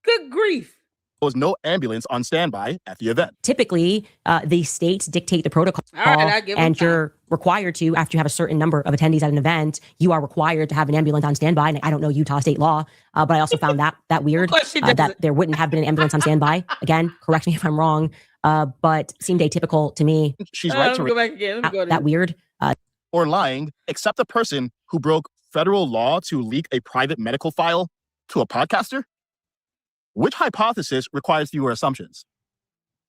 Good grief. there was no ambulance on standby at the event. Typically, the states dictate the protocol, All right, I give 'em and time. you're required to, after you have a certain number of attendees at an event, you are required to have an ambulance on standby. And I don't know Utah state law, but I also found that weird, course she doesn't. that there wouldn't have been an ambulance on standby. Again, correct me if I'm wrong, but seemed atypical to me. She's right Let to me go back again. Let me go to That weird. or lying, except the person who broke federal law to leak a private medical file to a podcaster. Which hypothesis requires fewer assumptions?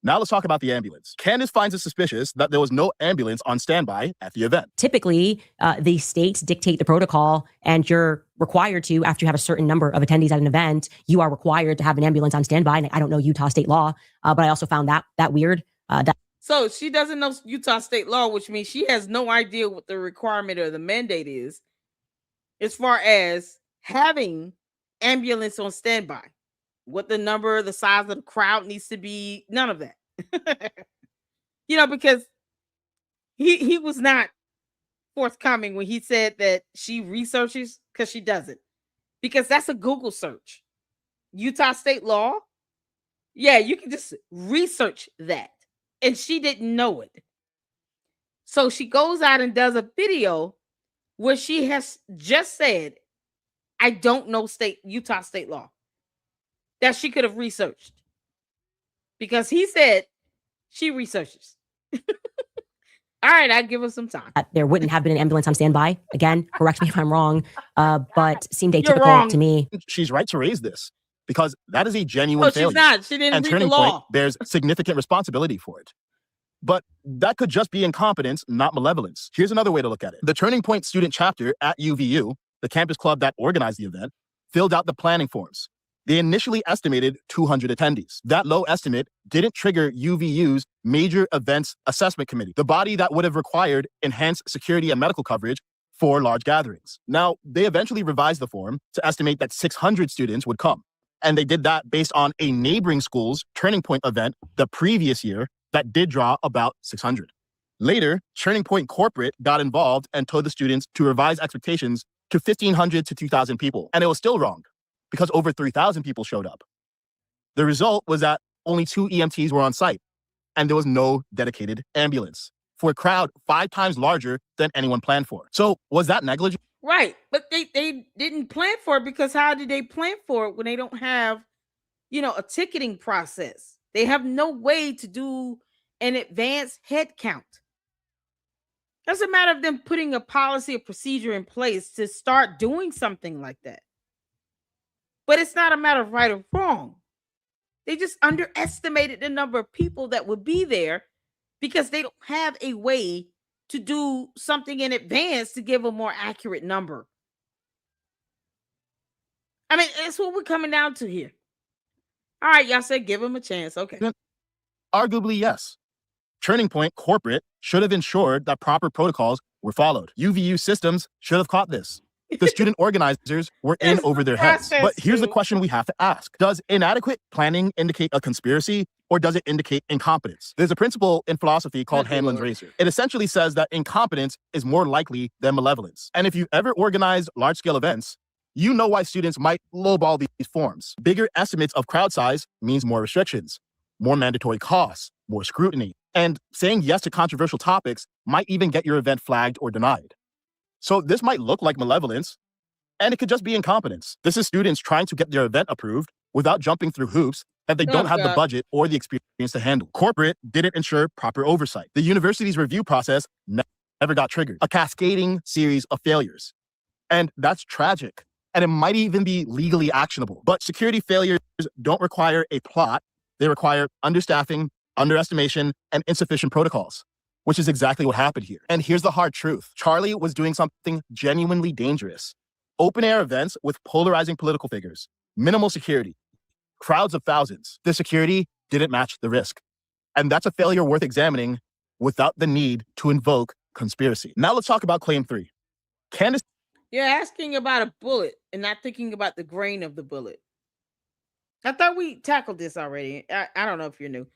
Now let's talk about the ambulance. Candace finds it suspicious that there was no ambulance on standby at the event. Typically, the states dictate the protocol, and you're required to, after you have a certain number of attendees at an event, you are required to have an ambulance on standby. And I don't know Utah state law, but I also found that weird. So she doesn't know Utah state law, which means she has no idea what the requirement or the mandate is as far as having ambulance on standby. What the number, the size of the crowd needs to be, none of that. Because he was not forthcoming when he said that she researches, because she doesn't. Because that's a Google search. Utah state law, yeah, you can just research that. And she didn't know it. So she goes out and does a video where she has just said, I don't know Utah state law. That she could have researched. Because he said she researches. All right, I give her some time. There wouldn't have been an ambulance on standby. Again, correct me if I'm wrong, but seemed You're atypical wrong. to me. She's right to raise this because that is a genuine No, failure. she's not. She didn't And read the Turning law. Point bears significant responsibility for it. But that could just be incompetence, not malevolence. Here's another way to look at it. The Turning Point student chapter at UVU, the campus club that organized the event, filled out the planning forms. They initially estimated 200 attendees. That low estimate didn't trigger UVU's Major Events Assessment Committee, the body that would have required enhanced security and medical coverage for large gatherings. Now, they eventually revised the form to estimate that 600 students would come. And they did that based on a neighboring school's Turning Point event the previous year that did draw about 600. Later, Turning Point Corporate got involved and told the students to revise expectations to 1,500 to 2,000 people. And it was still wrong, because over 3,000 people showed up. The result was that only 2 EMTs were on site, and there was no dedicated ambulance for a crowd 5 times larger than anyone planned for. So was that negligent? Right. But they didn't plan for it, because how did they plan for it when they don't have, a ticketing process? They have no way to do an advanced head count. That's a matter of them putting a policy or procedure in place to start doing something like that. But it's not a matter of right or wrong. They just underestimated the number of people that would be there because they don't have a way to do something in advance to give a more accurate number. I mean, that's what we're coming down to here. All right, y'all said give him a chance. Okay. Arguably, yes. Turning Point Corporate should have ensured that proper protocols were followed. UVU systems should have caught this. The student organizers were in over their heads. But here's the question we have to ask. Does inadequate planning indicate a conspiracy, or does it indicate incompetence? There's a principle in philosophy called Hanlon's razor. It essentially says that incompetence is more likely than malevolence. And if you've ever organized large-scale events, you know why students might lowball these forms. Bigger estimates of crowd size means more restrictions, more mandatory costs, more scrutiny. And saying yes to controversial topics might even get your event flagged or denied. So this might look like malevolence, and it could just be incompetence. This is students trying to get their event approved without jumping through hoops that they don't have the budget or the experience to handle. Corporate didn't ensure proper oversight. The university's review process never got triggered. A cascading series of failures. And that's tragic. And it might even be legally actionable. But security failures don't require a plot. They require understaffing, underestimation, and insufficient protocols, which is exactly what happened here. And here's the hard truth. Charlie was doing something genuinely dangerous. Open-air events with polarizing political figures, minimal security, crowds of thousands. The security didn't match the risk. And that's a failure worth examining without the need to invoke conspiracy. Now let's talk about claim 3. Candace. You're asking about a bullet and not thinking about the grain of the bullet. I thought we tackled this already. I don't know if you're new.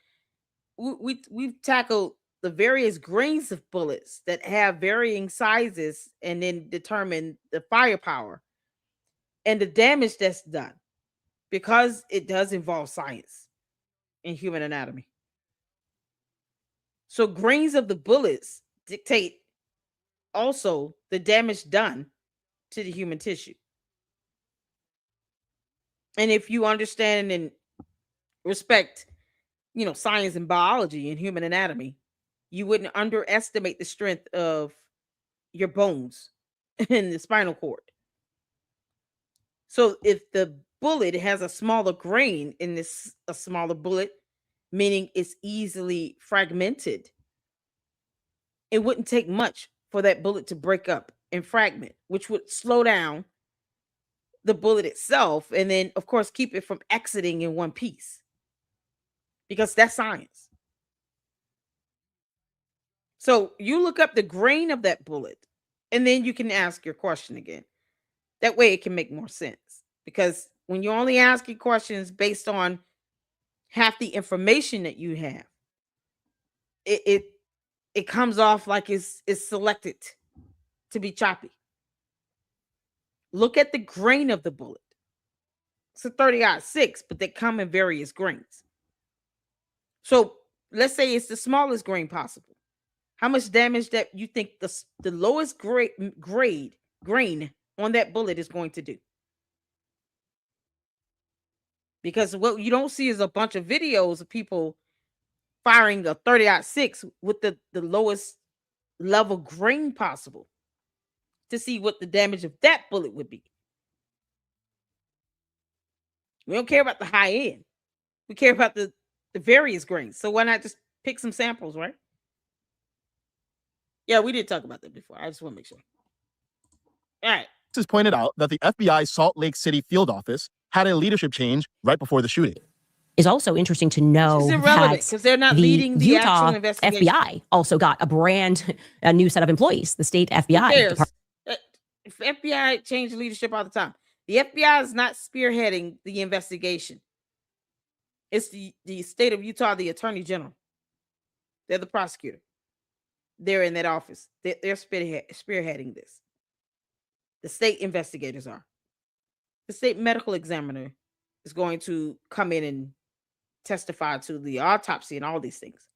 We've tackled the various grains of bullets that have varying sizes and then determine the firepower and the damage that's done, because it does involve science and human anatomy. So grains of the bullets dictate also the damage done to the human tissue. And if you understand and respect, science and biology and human anatomy, you wouldn't underestimate the strength of your bones and the spinal cord. So if the bullet has a smaller grain in this, a smaller bullet, meaning it's easily fragmented, it wouldn't take much for that bullet to break up and fragment, which would slow down the bullet itself, and then of course keep it from exiting in one piece, because that's science. So you look up the grain of that bullet, and then you can ask your question again. That way it can make more sense, because when you're only asking questions based on half the information that you have, it comes off like it's selected to be choppy. Look at the grain of the bullet. It's a 30-06, but they come in various grains. So let's say it's the smallest grain possible. How much damage that you think the lowest grain on that bullet is going to do? Because what you don't see is a bunch of videos of people firing a 30-06 with the lowest level grain possible to see what the damage of that bullet would be. We don't care about the high end. We care about the various grains. So why not just pick some samples, right? Yeah, we did talk about that before. I just want to make sure. All right. This has pointed out that the FBI Salt Lake City field office had a leadership change right before the shooting. Is also interesting to know it's irrelevant because they're not leading the Utah actual investigation. FBI also got a new set of employees. The state FBI. If FBI change leadership all the time, the FBI is not spearheading the investigation. It's the state of Utah, the attorney general. They're the prosecutor. They're in that office. They're spearheading this. The state investigators are. The state medical examiner is going to come in and testify to the autopsy and all these things.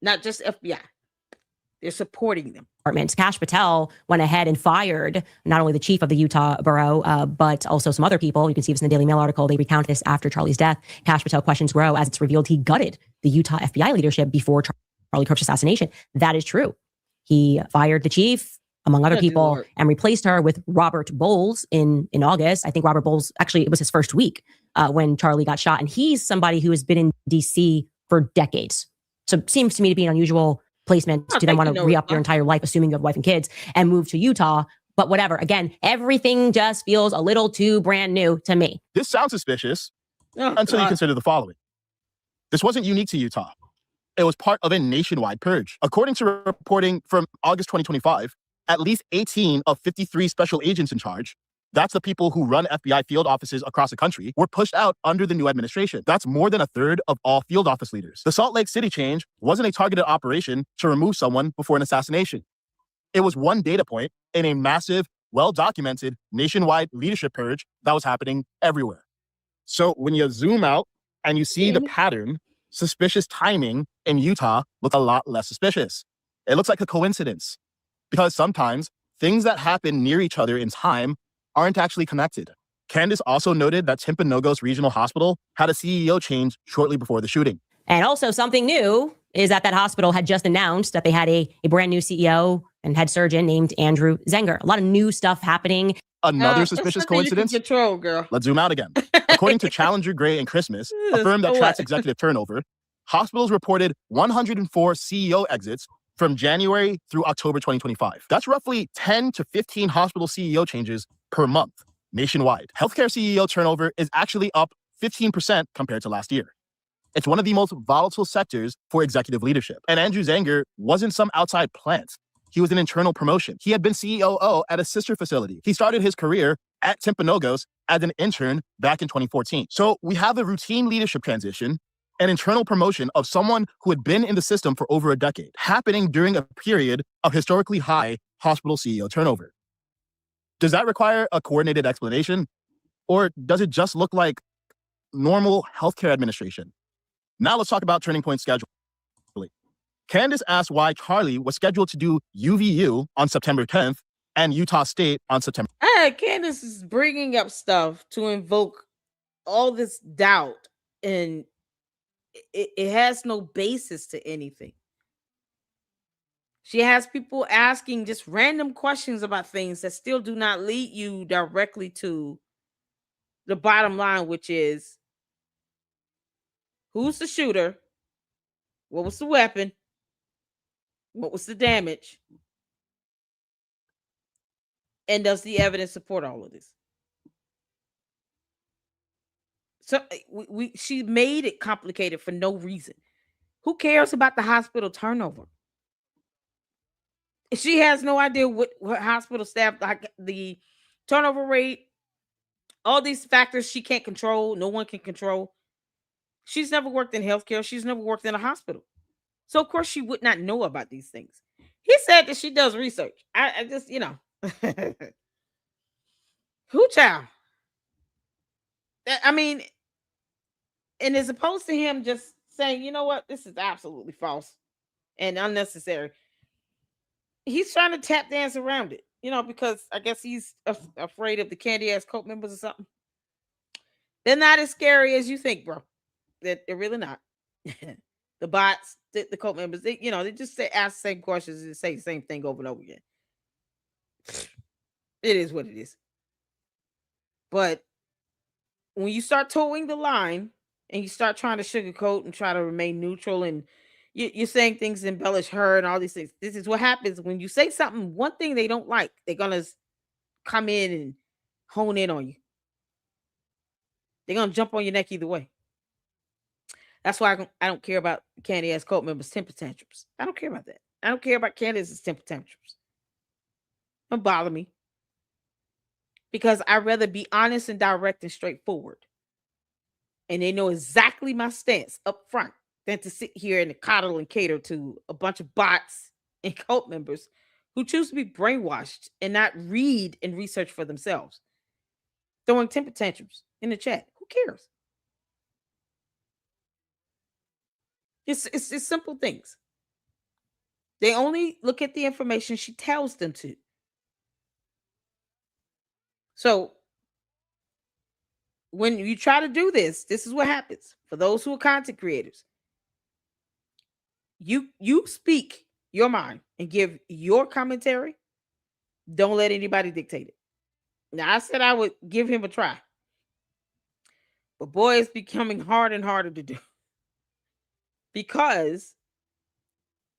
Not just FBI. They're supporting them. Kash Patel went ahead and fired not only the chief of the Utah borough, but also some other people. You can see this in the Daily Mail article. They recount this after Charlie's death. Kash Patel questions grow as it's revealed he gutted the Utah FBI leadership before Charlie Kirk's assassination. That is true. He fired the chief, among other people, and replaced her with Robert Bowles in August. I think Robert Bowles, actually, it was his first week when Charlie got shot. And he's somebody who has been in D.C. for decades. So it seems to me to be an unusual placements. I Do you then think want you to know re-up it. your entire life, assuming you have a wife and kids, and move to Utah? But whatever. Again, everything just feels a little too brand new to me. This sounds suspicious Oh, until you God. consider the following. This wasn't unique to Utah. It was part of a nationwide purge. According to reporting from August 2025, at least 18 of 53 special agents in charge, that's the people who run FBI field offices across the country, were pushed out under the new administration. That's more than a third of all field office leaders. The Salt Lake City change wasn't a targeted operation to remove someone before an assassination. It was one data point in a massive, well-documented nationwide leadership purge that was happening everywhere. So when you zoom out and you see the pattern, suspicious timing in Utah look a lot less suspicious. It looks like a coincidence because sometimes things that happen near each other in time aren't actually connected. Candace also noted that Timpanogos Regional Hospital had a CEO change shortly before the shooting. And also something new is that hospital had just announced that they had a brand new CEO and head surgeon named Andrew Zenger. A lot of new stuff happening. Another suspicious coincidence? Control, girl. Let's zoom out again. According to Challenger Gray and Christmas, a firm that So tracks what? executive turnover, hospitals reported 104 CEO exits from January through October 2025. That's roughly 10 to 15 hospital CEO changes per month nationwide. Healthcare CEO turnover is actually up 15% compared to last year. It's one of the most volatile sectors for executive leadership. And Andrew Zenger wasn't some outside plant. He was an internal promotion. He had been COO at a sister facility. He started his career at Timpanogos as an intern back in 2014. So we have a routine leadership transition, an internal promotion of someone who had been in the system for over a decade, happening during a period of historically high hospital CEO turnover. Does that require a coordinated explanation? Or does it just look like normal healthcare administration? Now let's talk about Turning Point scheduling. Candace asked why Charlie was scheduled to do UVU on September 10th and Utah State on September. Candace is bringing up stuff to invoke all this doubt, and it has no basis to anything. She has people asking just random questions about things that still do not lead you directly to the bottom line, which is who's the shooter? What was the weapon? What was the damage? And does the evidence support all of this? So she made it complicated for no reason. Who cares about the hospital turnover? She has no idea what hospital staff, like the turnover rate, all these factors she can't control. No one can control. She's never worked in healthcare. She's never worked in a hospital. So of course she would not know about these things. He said that she does research. I just, who child? I mean, and as opposed to him just saying, you know what, this is absolutely false and unnecessary. He's trying to tap dance around it, because I guess he's afraid of the candy ass cult members or something. They're not as scary as you think, bro. They're really not. The bots, the cult members, they just ask the same questions and say the same thing over and over again. It is what it is. But when you start towing the line and you start trying to sugarcoat and try to remain neutral, and you're saying things to embellish her and all these things, this is what happens when you say something, one thing they don't like, they're going to come in and hone in on you. They're going to jump on your neck either way. That's why I don't care about candy ass cult members' temper tantrums. I don't care about that. I don't care about Candace's temper tantrums. Don't bother me. Because I'd rather be honest and direct and straightforward. And they know exactly my stance up front than to sit here and coddle and cater to a bunch of bots and cult members who choose to be brainwashed and not read and research for themselves. Throwing temper tantrums in the chat. Who cares? It's simple things. They only look at the information she tells them to. So when you try to do this is what happens. For those who are content creators, you speak your mind and give your commentary. Don't let anybody dictate it. Now, I said I would give him a try, but boy, it's becoming harder and harder to do because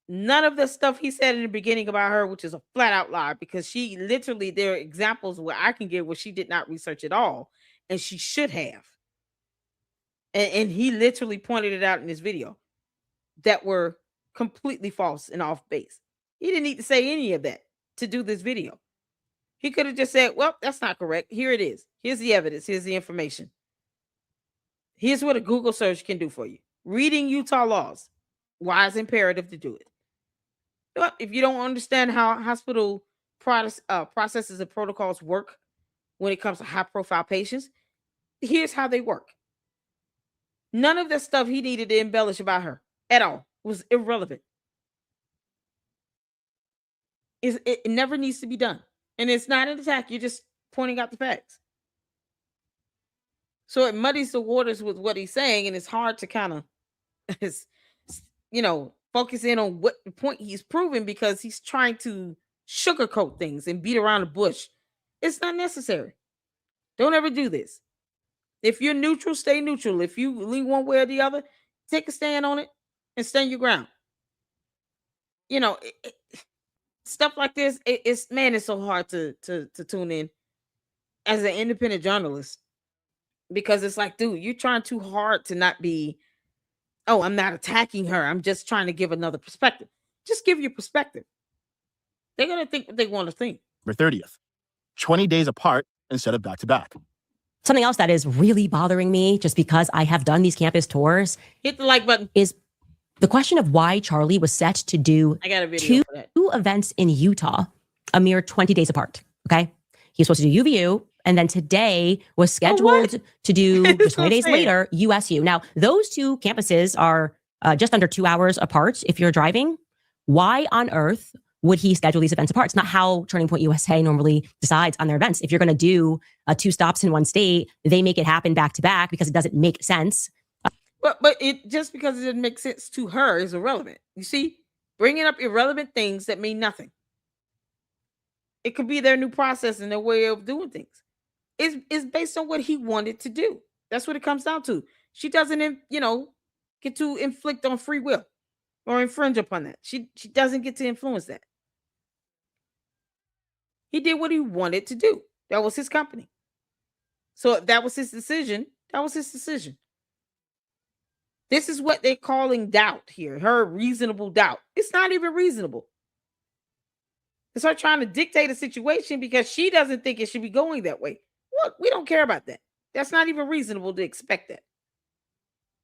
None of the stuff he said in the beginning about her, which is a flat out lie, because she literally, there are examples where I can give where she did not research at all, and she should have. And he literally pointed it out in this video that were completely false and off base. He didn't need to say any of that to do this video. He could have just said, well, that's not correct. Here it is. Here's the evidence. Here's the information. Here's what a Google search can do for you. Reading Utah laws. Why it's imperative to do it. But if you don't understand how hospital processes and protocols work when it comes to high profile patients, here's how they work. None of the stuff he needed to embellish about her at all was irrelevant. It never needs to be done. And it's not an attack. You're just pointing out the facts. So it muddies the waters with what he's saying, and it's hard to kind of, focus in on what the point he's proving, because he's trying to sugarcoat things and beat around the bush. It's not necessary. Don't ever do this. If you're neutral, stay neutral. If you lean one way or the other, take a stand on it and stand your ground. Stuff like this, it's so hard to tune in as an independent journalist, because it's like, dude, you're trying too hard to not be, oh, I'm not attacking her. I'm just trying to give another perspective. Just give your perspective. They're going to think what they want to think. November 30th, 20 days apart instead of back to back. Something else that is really bothering me, just because I have done these campus tours, hit the like button, is the question of why Charlie was set to do I got a video for that. two events in Utah a mere 20 days apart. Okay. He was supposed to do UVU, and then today was scheduled to do just 20 days later, USU. Now, those two campuses are just under 2 hours apart if you're driving. Why on earth would he schedule these events apart? It's not how Turning Point USA normally decides on their events. If you're going to do 2 stops in one state, they make it happen back to back because it doesn't make sense. But it just because it didn't make sense to her is irrelevant. You see, bringing up irrelevant things that mean nothing. It could be their new process and their way of doing things. It's based on what he wanted to do. That's what it comes down to. She doesn't, get to inflict on free will or infringe upon that. She doesn't get to influence that. He did what he wanted to do. That was his company. So if that was his decision, that was his decision. This is what they're calling doubt here. Her reasonable doubt. It's not even reasonable. It's her trying to dictate a situation because she doesn't think it should be going that way. Look, we don't care about that. That's not even reasonable to expect that.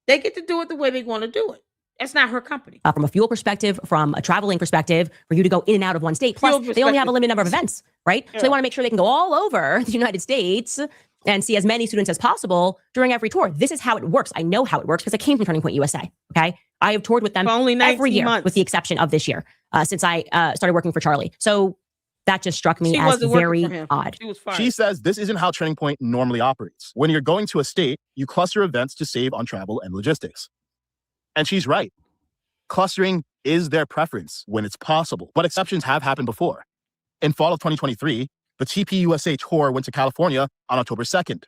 They get to do it the way they want to do it. That's not her company. From a fuel perspective, from a traveling perspective, for you to go in and out of one state. Plus, they only have a limited number of events, right? Yeah. So they want to make sure they can go all over the United States and see as many students as possible during every tour. This is how it works. I know how it works because I came from Turning Point USA. Okay, I have toured with them only every year, months. with the exception of this year, since I started working for Charlie. So that just struck me as very odd. She says this isn't how Turning Point normally operates. When you're going to a state, you cluster events to save on travel and logistics. And she's right. Clustering is their preference when it's possible, but exceptions have happened before. In fall of 2023, the TPUSA tour went to California on October 2nd,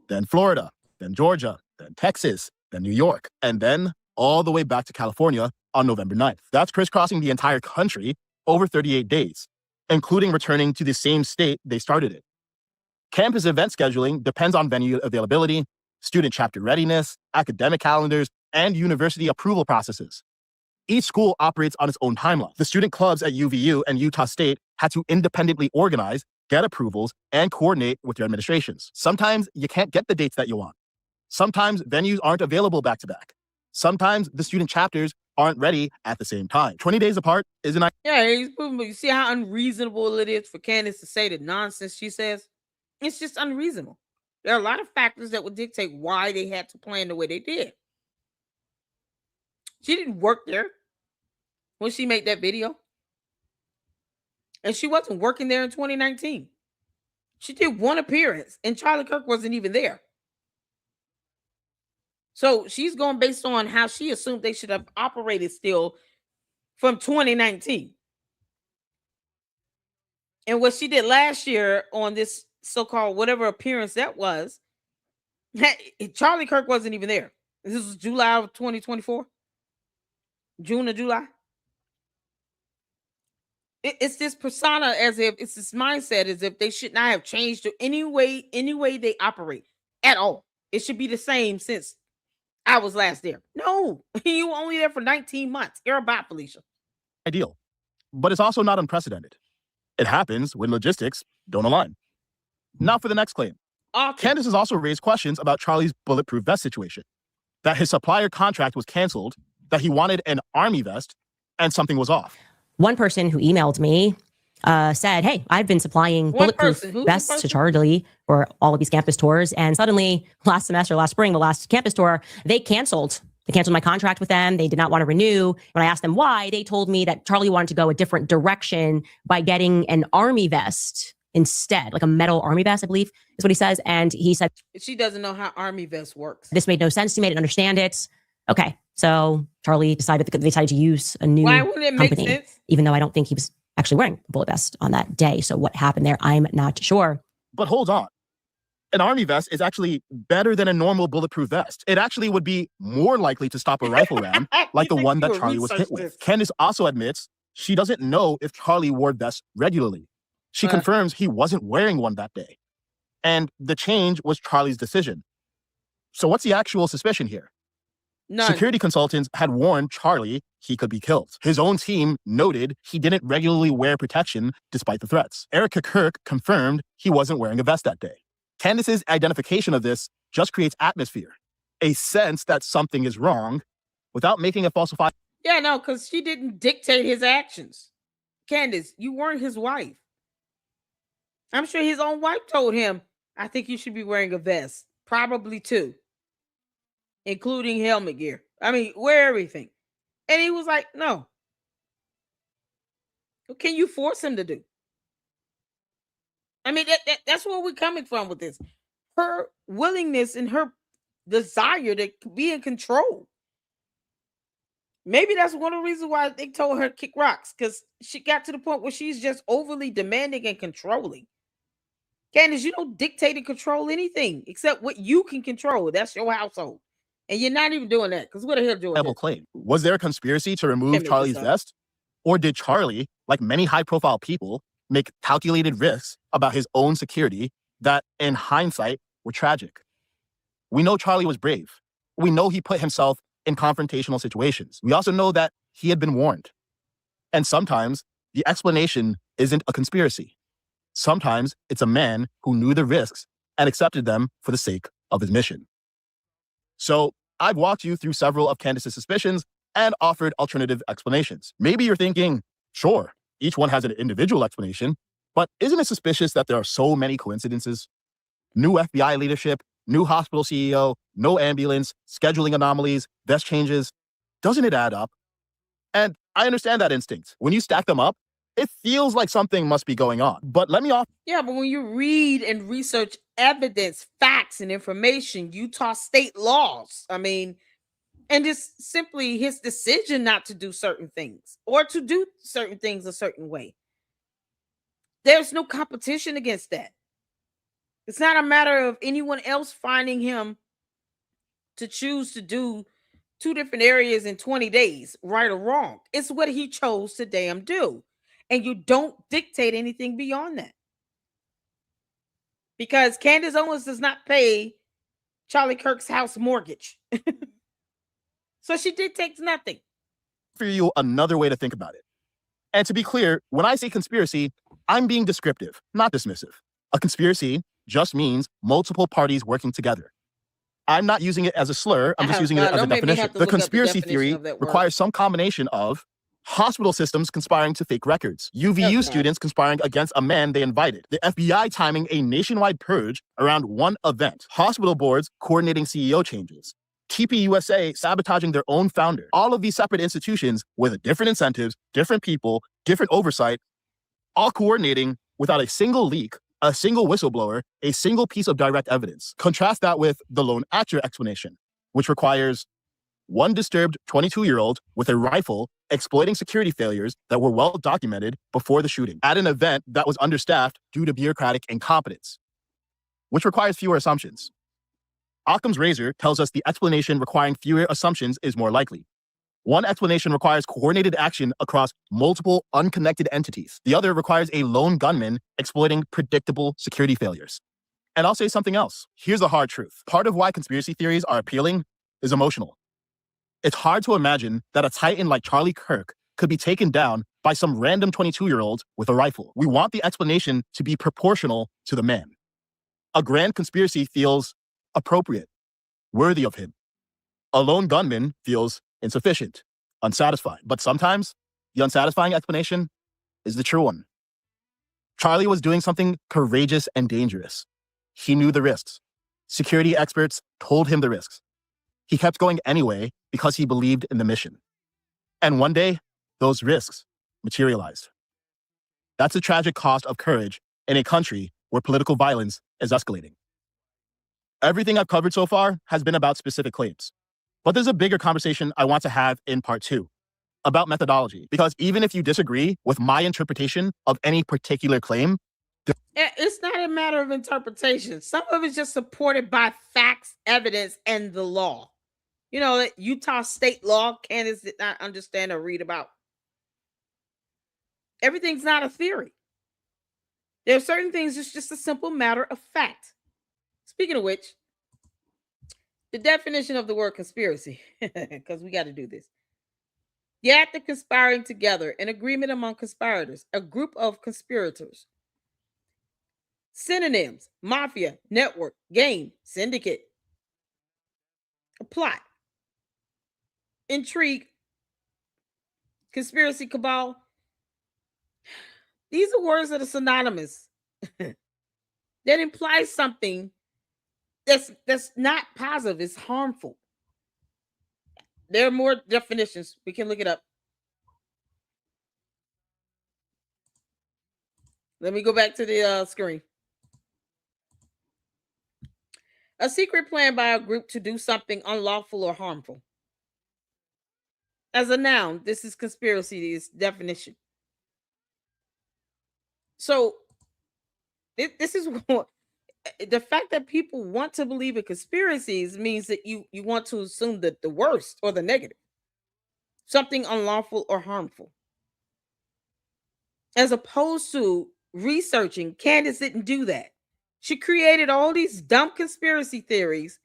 then Florida, then Georgia, then Texas, then New York, and then all the way back to California on November 9th. That's crisscrossing the entire country over 38 days, including returning to the same state they started in. Campus event scheduling depends on venue availability, student chapter readiness, academic calendars, and university approval processes. Each school operates on its own timeline. The student clubs at UVU and Utah State had to independently organize, get approvals, and coordinate with their administrations. Sometimes you can't get the dates that you want. Sometimes venues aren't available back to back. Sometimes the student chapters aren't ready at the same time. 20 days apart isn't... Yeah, he's proving, but you see how unreasonable it is for Candace to say the nonsense she says? It's just unreasonable. There are a lot of factors that would dictate why they had to plan the way they did. She didn't work there when she made that video. And she wasn't working there in 2019. She did one appearance and Charlie Kirk wasn't even there. So she's going based on how she assumed they should have operated still from 2019. And what she did last year on this so-called whatever appearance that was, Charlie Kirk wasn't even there. This was July of 2024. June or July. It's this persona, as if it's this mindset, as if they should not have changed to any way they operate at all. It should be the same since I was last there. No, you were only there for 19 months. You're about, Felicia. Ideal, but it's also not unprecedented. It happens when logistics don't align. Now for the next claim. Candace has also raised questions about Charlie's bulletproof vest situation, that his supplier contract was canceled, that he wanted an army vest, and something was off. One person who emailed me said, hey, I've been supplying bulletproof vests to Charlie for all of these campus tours. And suddenly last spring, the last campus tour, they canceled my contract with them. They did not want to renew. When I asked them why, they told me that Charlie wanted to go a different direction by getting an army vest instead, like a metal army vest, I believe is what he says. And he said, she doesn't know how army vest works. This made no sense to me. I didn't understand it. Okay. So Charlie decided to use a new Why wouldn't it make company, sense? even though I don't think he was actually wearing a bullet vest on that day. So what happened there? I'm not sure. But hold on. An army vest is actually better than a normal bulletproof vest. It actually would be more likely to stop a rifle round like the one that Charlie was hit with. Candace also admits she doesn't know if Charlie wore vests regularly. She confirms he wasn't wearing one that day. And the change was Charlie's decision. So what's the actual suspicion here? None. Security consultants had warned Charlie he could be killed. His own team noted he didn't regularly wear protection despite the threats. Erica Kirk confirmed he wasn't wearing a vest that day. Candace's identification of this just creates atmosphere, a sense that something is wrong without making it falsified. Yeah, no, because she didn't dictate his actions. Candace, you weren't his wife. I'm sure his own wife told him, I think you should be wearing a vest. Probably two. Including helmet gear. I mean, wear everything. And he was like, no. What can you force him to do? I mean, that's where we're coming from with this. Her willingness and her desire to be in control. Maybe that's one of the reasons why they told her kick rocks, because she got to the point where she's just overly demanding and controlling. Candace, you don't dictate and control anything except what you can control. That's your household. And you're not even doing that, because what the hell doing that? Claim. Was there a conspiracy to remove Charlie's vest? Or did Charlie, like many high-profile people, make calculated risks about his own security that, in hindsight, were tragic? We know Charlie was brave. We know he put himself in confrontational situations. We also know that he had been warned. And sometimes the explanation isn't a conspiracy. Sometimes it's a man who knew the risks and accepted them for the sake of his mission. So I've walked you through several of Candace's suspicions and offered alternative explanations. Maybe you're thinking, sure, each one has an individual explanation, but isn't it suspicious that there are so many coincidences? New FBI leadership, new hospital CEO, no ambulance, scheduling anomalies, vest changes. Doesn't it add up? And I understand that instinct. When you stack them up, it feels like something must be going on. But let me off. Yeah, but when you read and research evidence, facts, and information, Utah state laws, I mean, and it's simply his decision not to do certain things or to do certain things a certain way. There's no competition against that. It's not a matter of anyone else finding him to choose to do two different areas in 20 days, right or wrong. It's what he chose to damn do. And you don't dictate anything beyond that. Because Candace Owens does not pay Charlie Kirk's house mortgage. So she dictates nothing. For you, another way to think about it. And to be clear, when I say conspiracy, I'm being descriptive, not dismissive. A conspiracy just means multiple parties working together. I'm not using it as a slur. I'm just using it as a definition. The conspiracy theory requires some combination of hospital systems conspiring to fake records, UVU students conspiring against a man they invited, the FBI timing a nationwide purge around one event, hospital boards coordinating CEO changes, TPUSA sabotaging their own founder. All of these separate institutions with different incentives, different people, different oversight, all coordinating without a single leak, a single whistleblower, a single piece of direct evidence. Contrast that with the lone actor explanation, which requires one disturbed 22-year-old with a rifle exploiting security failures that were well documented before the shooting at an event that was understaffed due to bureaucratic incompetence, which requires fewer assumptions. Occam's razor tells us the explanation requiring fewer assumptions is more likely. One explanation requires coordinated action across multiple unconnected entities. The other requires a lone gunman exploiting predictable security failures. And I'll say something else. Here's the hard truth. Part of why conspiracy theories are appealing is emotional. It's hard to imagine that a titan like Charlie Kirk could be taken down by some random 22-year-old with a rifle. We want the explanation to be proportional to the man. A grand conspiracy feels appropriate, worthy of him. A lone gunman feels insufficient, unsatisfied. But sometimes the unsatisfying explanation is the true one. Charlie was doing something courageous and dangerous. He knew the risks. Security experts told him the risks. He kept going anyway because he believed in the mission. And one day, those risks materialized. That's the tragic cost of courage in a country where political violence is escalating. Everything I've covered so far has been about specific claims. But there's a bigger conversation I want to have in part 2 about methodology. Because even if you disagree with my interpretation of any particular claim, it's not a matter of interpretation. Some of it's just supported by facts, evidence, and the law. You know, Utah state law, Candace did not understand or read about. Everything's not a theory. There are certain things, it's just a simple matter of fact. Speaking of which, the definition of the word conspiracy, because we got to do this. The act of conspiring together, an agreement among conspirators, a group of conspirators. Synonyms: mafia, network, gang, syndicate. A plot. Intrigue. Conspiracy, cabal. These are words that are synonymous. That implies something that's not positive, it's harmful. There are more definitions. We can look it up. Let me go back to the screen. A secret plan by a group to do something unlawful or harmful. As a noun, this is conspiracy, this definition. So, this is what the fact that people want to believe in conspiracies means that you want to assume that the worst or the negative, something unlawful or harmful, as opposed to researching. Candace didn't do that. She created all these dumb conspiracy theories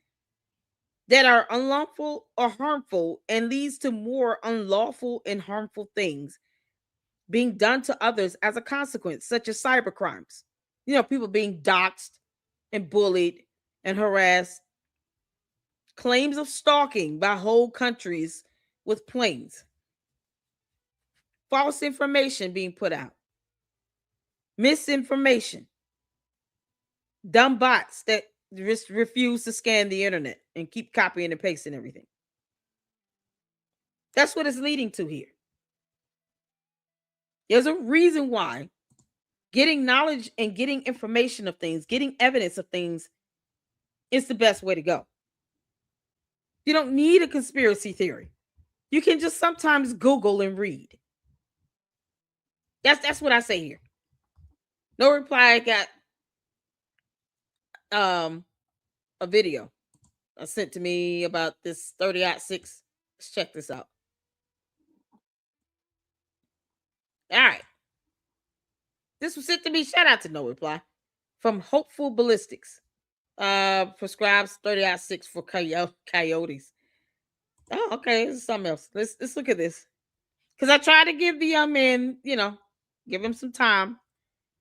that are unlawful or harmful and leads to more unlawful and harmful things being done to others as a consequence, such as cyber crimes. You know, people being doxxed and bullied and harassed. Claims of stalking by whole countries with planes. False information being put out. Misinformation. Dumb bots that refuse to scan the internet and keep copying and pasting everything. That's what it's leading to here. There's a reason why getting knowledge and getting information of things, getting evidence of things is the best way to go. You don't need a conspiracy theory. You can just sometimes Google and read. That's what I say here. No reply. I got a video sent to me about this 30-06. Let's check this out. All right. This was sent to me. Shout out to No Reply from Hopeful Ballistics. Prescribes 30-06 for coyotes. Oh, okay. This is something else. Let's look at this. Because I tried to give the young man, give him some time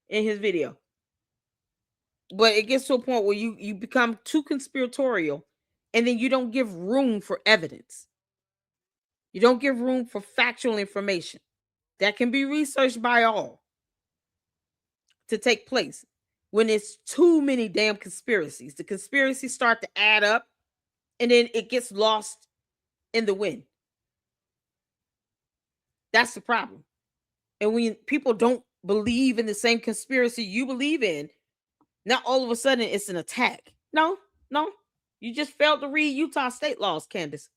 in his video. But it gets to a point where you become too conspiratorial and then you don't give room for evidence. You don't give room for factual information that can be researched by all to take place. When it's too many damn conspiracies, the conspiracies start to add up and then it gets lost in the wind. That's the problem. And when people don't believe in the same conspiracy you believe in, now all of a sudden it's an attack. No. You just failed to read Utah state laws, Candace.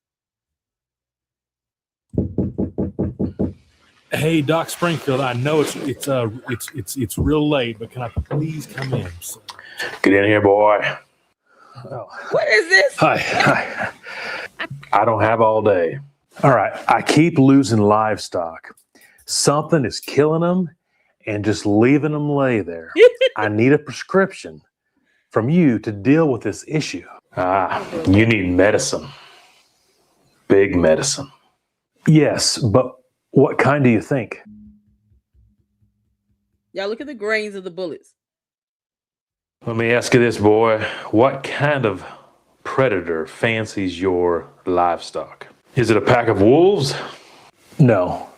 Hey, Doc Springfield, I know it's real late, but can I please come in? Get in here, boy. What is this? Hi. I don't have all day. All right, I keep losing livestock. Something is killing them and just leaving them lay there. I need a prescription from you to deal with this issue. You need medicine. Big medicine. Yes, but what kind do you think? Y'all look at the grains of the bullets. Let me ask you this, boy. What kind of predator fancies your livestock? Is it a pack of wolves? No.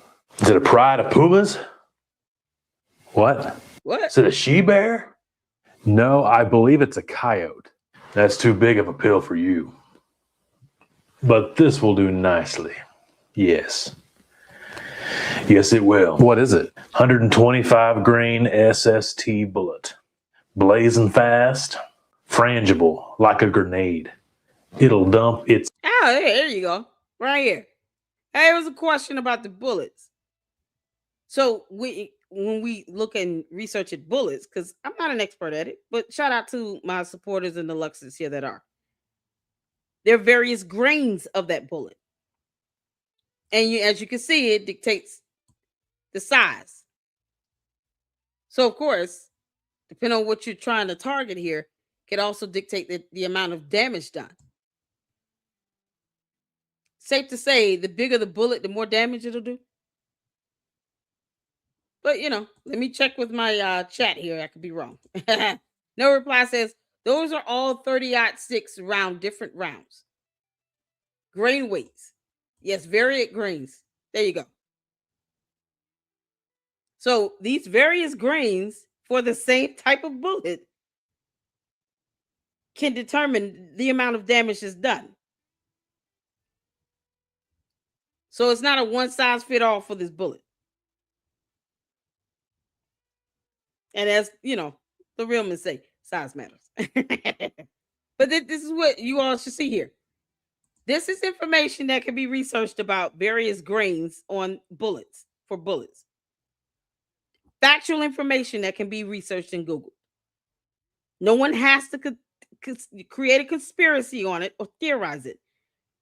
Is it a pride of pumas? What? What? Is it a she-bear? No, I believe it's a coyote. That's too big of a pill for you. But this will do nicely. Yes. Yes, it will. What is it? 125 grain SST bullet. Blazing fast. Frangible, like a grenade. It'll dump its... Oh, there you go. Right here. Hey, it was a question about the bullets. So when we look and research at bullets, because I'm not an expert at it, but shout out to my supporters and the Luxes here that are. There are various grains of that bullet. And as you can see, it dictates the size. So, of course, depending on what you're trying to target here, can also dictate the amount of damage done. Safe to say, the bigger the bullet, the more damage it'll do. But, let me check with my chat here. I could be wrong. No Reply says, those are all 30-06 different rounds. Grain weights. Yes, varied grains. There you go. So these various grains for the same type of bullet can determine the amount of damage that's done. So it's not a one-size-fit-all for this bullet. And as, the real men say, size matters. But this is what you all should see here. This is information that can be researched about various grains on bullets, for bullets. Factual information that can be researched in Google. No one has to create a conspiracy on it or theorize it.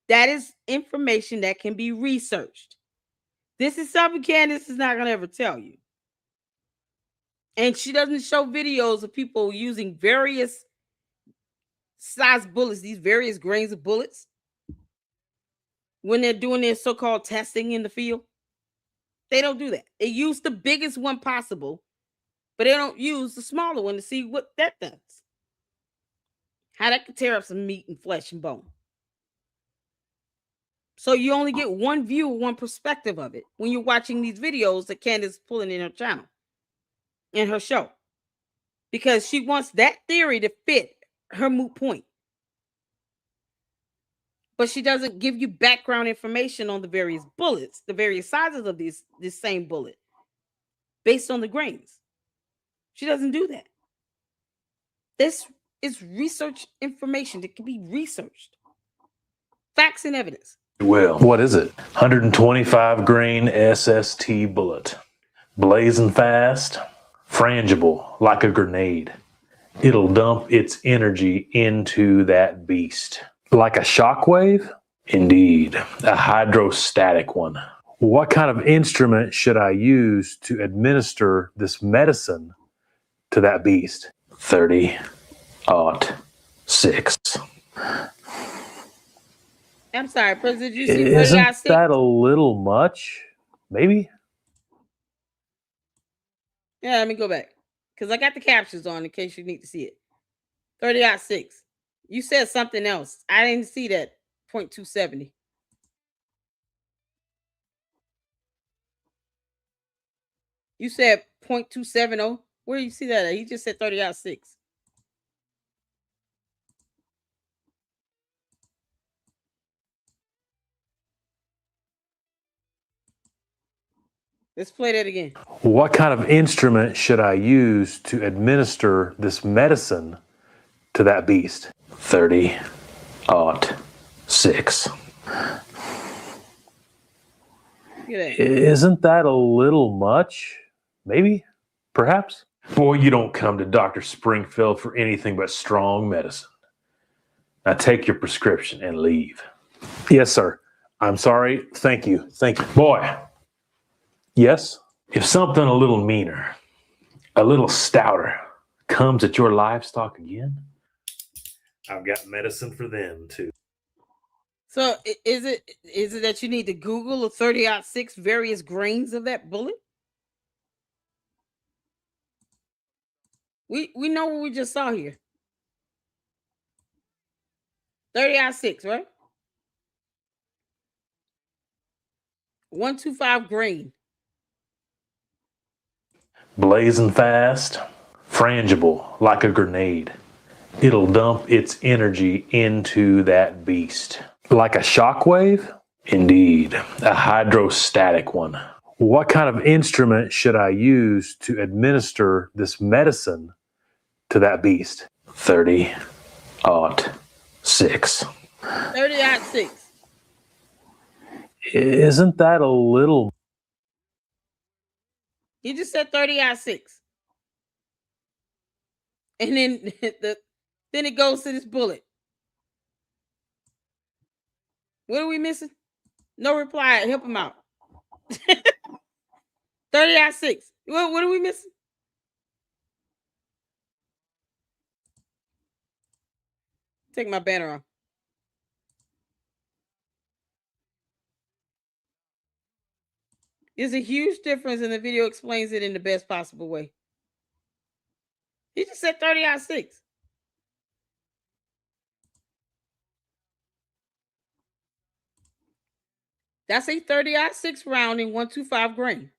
That is information that can be researched. This is something Candace is not going to ever tell you. And she doesn't show videos of people using various size bullets, these various grains of bullets, when they're doing their so-called testing in the field. They don't do that. They use the biggest one possible, but they don't use the smaller one to see what that does. How that could tear up some meat and flesh and bone. So you only get one view, one perspective of it when you're watching these videos that Candace is pulling in her channel, in her show. Because she wants that theory to fit her moot point. But she doesn't give you background information on the various bullets, the various sizes of this same bullet, based on the grains. She doesn't do that. This is research information that can be researched. Facts and evidence. Well, what is it? 125 grain SST bullet. Blazing fast. Frangible, like a grenade. It'll dump its energy into that beast. Like a shockwave? Indeed, a hydrostatic one. What kind of instrument should I use to administer this medicine to that beast? 30-06. I'm sorry, President, did you see Isn't that a little much? Maybe? Yeah, let me go back. Because I got the captions on in case you need to see it. 30-06. You said something else. I didn't see that. 0.270. You said 0.270. Where do you see that at? He just said 30-06. Let's play that again. What kind of instrument should I use to administer this medicine to that beast? 30-06. Isn't that a little much? Maybe? Perhaps? Boy, you don't come to Dr. Springfield for anything but strong medicine. Now take your prescription and leave. Yes, sir. I'm sorry. Thank you. Thank you. Boy. Yes? If something a little meaner, a little stouter comes at your livestock again, I've got medicine for them too. So is it that you need to Google a 30-06 various grains of that bullet? We know what we just saw here. 30-06, right? 125 grain. Blazing fast, frangible like a grenade. It'll dump its energy into that beast. Like a shockwave? Indeed, a hydrostatic one. What kind of instrument should I use to administer this medicine to that beast? 30-06. 30-06. Isn't that a little... You just said 30-06. And then then it goes to this bullet. What are we missing? No reply. Help him out. 30-06. What are we missing? Take my banner off. There's a huge difference, and the video explains it in the best possible way. He just said 30-06. That's a 30-06 round in 125 grain.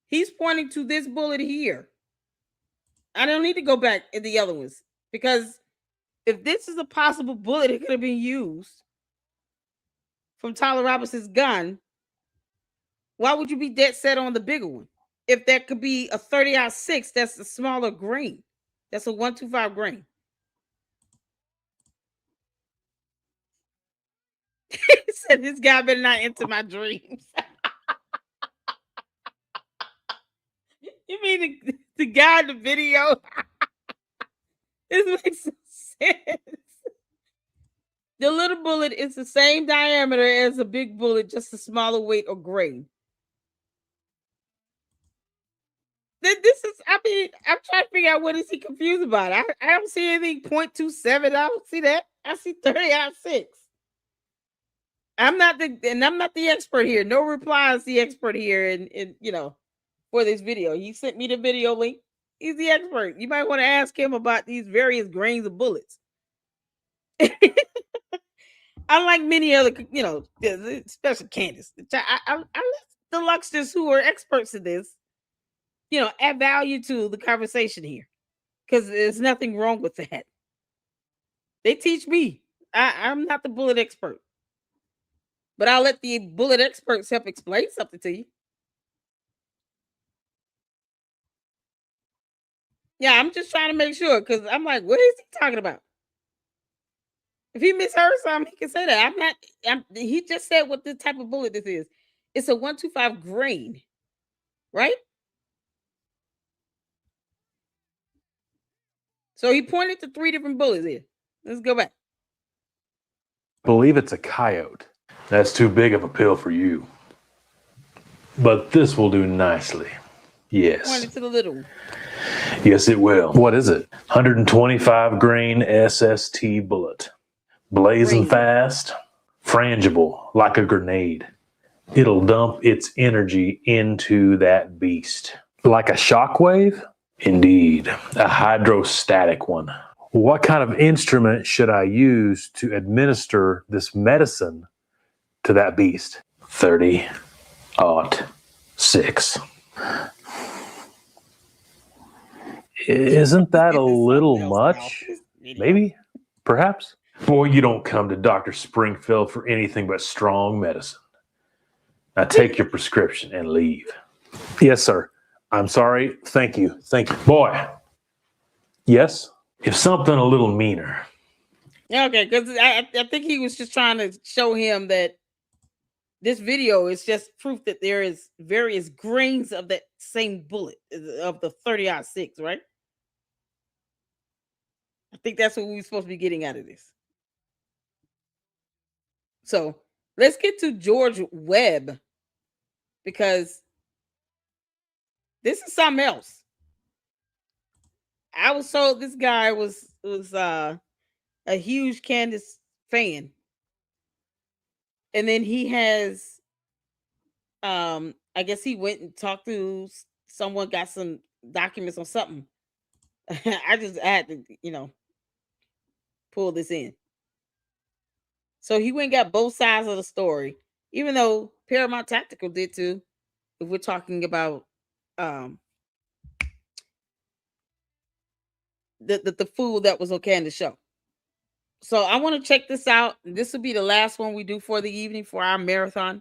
He's pointing to this bullet here. I don't need to go back in the other ones, because if this is a possible bullet, it could have been used from Tyler Robinson's gun. Why would you be dead set on the bigger one? If there could be a 30-06, that's a smaller grain. That's a 125 grain. He said, this guy better not enter my dreams. You mean the guy in the video? This makes sense. The little bullet is the same diameter as a big bullet, just a smaller weight or grain. This is, I mean, I'm trying to figure out what is he confused about. I don't see anything 0.27. I don't see that. I see 30-06. I'm not the expert here. No reply is the expert here, and for this video. He sent me the video link. He's the expert. You might want to ask him about these various grains of bullets. Unlike many other, especially Candace. I let the Luxters who are experts in this, add value to the conversation here, because there's nothing wrong with that. They teach me. I'm not the bullet expert, but I'll let the bullet experts help explain something to you. Yeah, I'm just trying to make sure, because I'm like, what is he talking about? If he misheard something, he can say that. He just said what the type of bullet this is. It's a 125 grain, right? So he pointed to 3 different bullets here. Let's go back. Believe it's a coyote. That's too big of a pill for you. But this will do nicely. Yes. Pointed to the little one. Yes, it will. What is it? 125 grain SST bullet. Blazing fast, frangible like a grenade. It'll dump its energy into that beast. Like a shockwave? Indeed, a hydrostatic one. What kind of instrument should I use to administer this medicine to that beast? 30-06. Isn't that a little much? Maybe, perhaps. Boy, you don't come to Dr. Springfield for anything but strong medicine. Now take your prescription and leave. Yes, sir. I'm sorry. Thank you. Thank you. Boy. Yes? If something a little meaner. Okay, because I think he was just trying to show him that this video is just proof that there is various grains of that same bullet, of the 30-06, right? I think that's what we're supposed to be getting out of this. So let's get to George Webb, because this is something else. I was told this guy was a huge Candace fan, and then he has I guess he went and talked to someone, got some documents on something. I had to, pull this in. So he went and got both sides of the story, even though Paramount Tactical did too. If we're talking about the fool that was on Candace's show. So I want to check this out. This will be the last one we do for the evening for our marathon.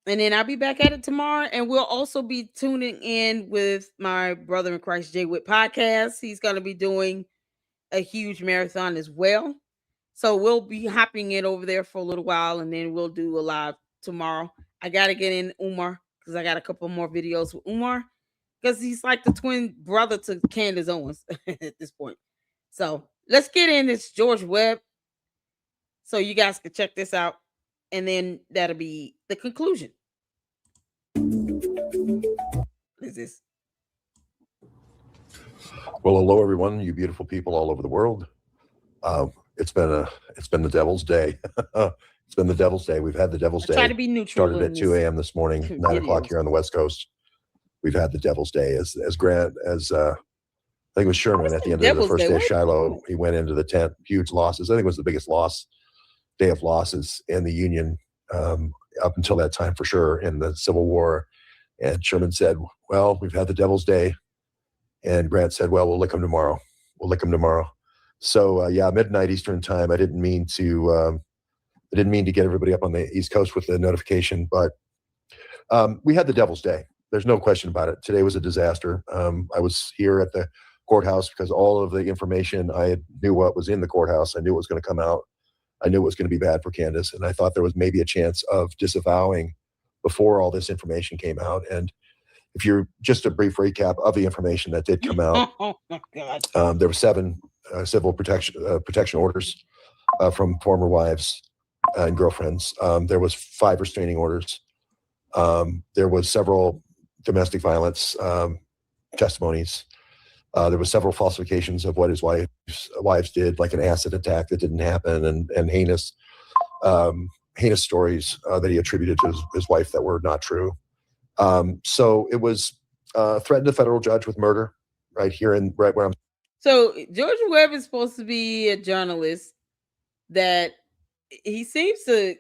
And then I'll be back at it tomorrow. And we'll also be tuning in with my brother in Christ, Jay Witt podcast. He's going to be doing a huge marathon as well. So we'll be hopping in over there for a little while, and then we'll do a live tomorrow. I got to get in Umar because I got a couple more videos with Umar, because he's like the twin brother to Candace Owens at this point. So let's get in this George Webb so you guys can check this out, and then that'll be the conclusion. What is this? Well, hello everyone, you beautiful people all over the world. It's been the devil's day. It's been the devil's day. We've had the devil's day. Try to be neutral. Started at 2 a.m. this morning, 9 o'clock here on the West Coast. We've had the devil's day as I think it was Sherman at the end of the first day of Shiloh. He went into the tent, huge losses. I think it was the biggest day of losses in the Union up until that time for sure in the Civil War. And Sherman said, well, we've had the devil's day. And Grant said, well, we'll lick them tomorrow. So midnight Eastern time. I didn't mean to get everybody up on the East Coast with the notification, but we had the devil's day. There's no question about it. Today was a disaster. I was here at the courthouse because all of the information knew what was in the courthouse. I knew what was going to come out. I knew it was going to be bad for Candace, and I thought there was maybe a chance of disavowing before all this information came out. And if you're just a brief recap of the information that did come out, Oh my God. there were 7 civil protection orders from former wives and girlfriends. There was 5 restraining orders. There was several domestic violence testimonies. There was several falsifications of what his wives did, like an acid attack that didn't happen, and heinous stories that he attributed to his wife that were not true. So it was threatened a federal judge with murder right where I'm. So George Webb is supposed to be a journalist that he seems to,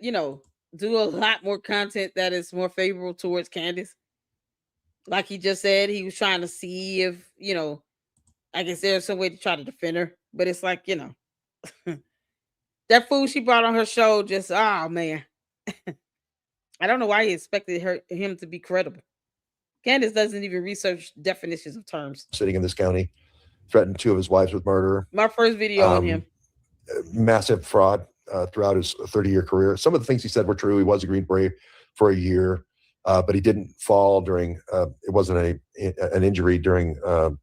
do a lot more content that is more favorable towards Candace. Like he just said, he was trying to see if, I guess there's some way to try to defend her, but it's like, that fool she brought on her show just, oh man. I don't know why he expected him to be credible. Candace doesn't even research definitions of terms. Sitting in this county, threatened 2 of his wives with murder. My first video on him. Massive fraud throughout his 30-year career. Some of the things he said were true. He was a Green Beret for a year, but he didn't fall during, it wasn't an injury during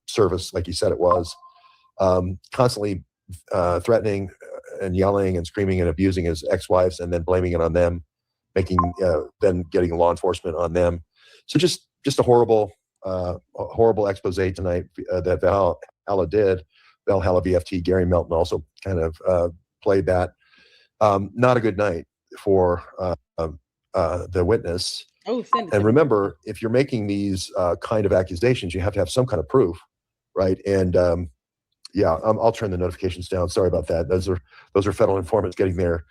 service like he said it was. Constantly threatening and yelling and screaming and abusing his ex-wives and then blaming it on them, then getting law enforcement on them. So just a horrible expose tonight that Valhalla did. Valhalla VFT, Gary Melton also kind of played that. Not a good night for the witness. And remember, if you're making these kind of accusations, you have to have some kind of proof, right? And I'll turn the notifications down. Sorry about that. Those are federal informants getting their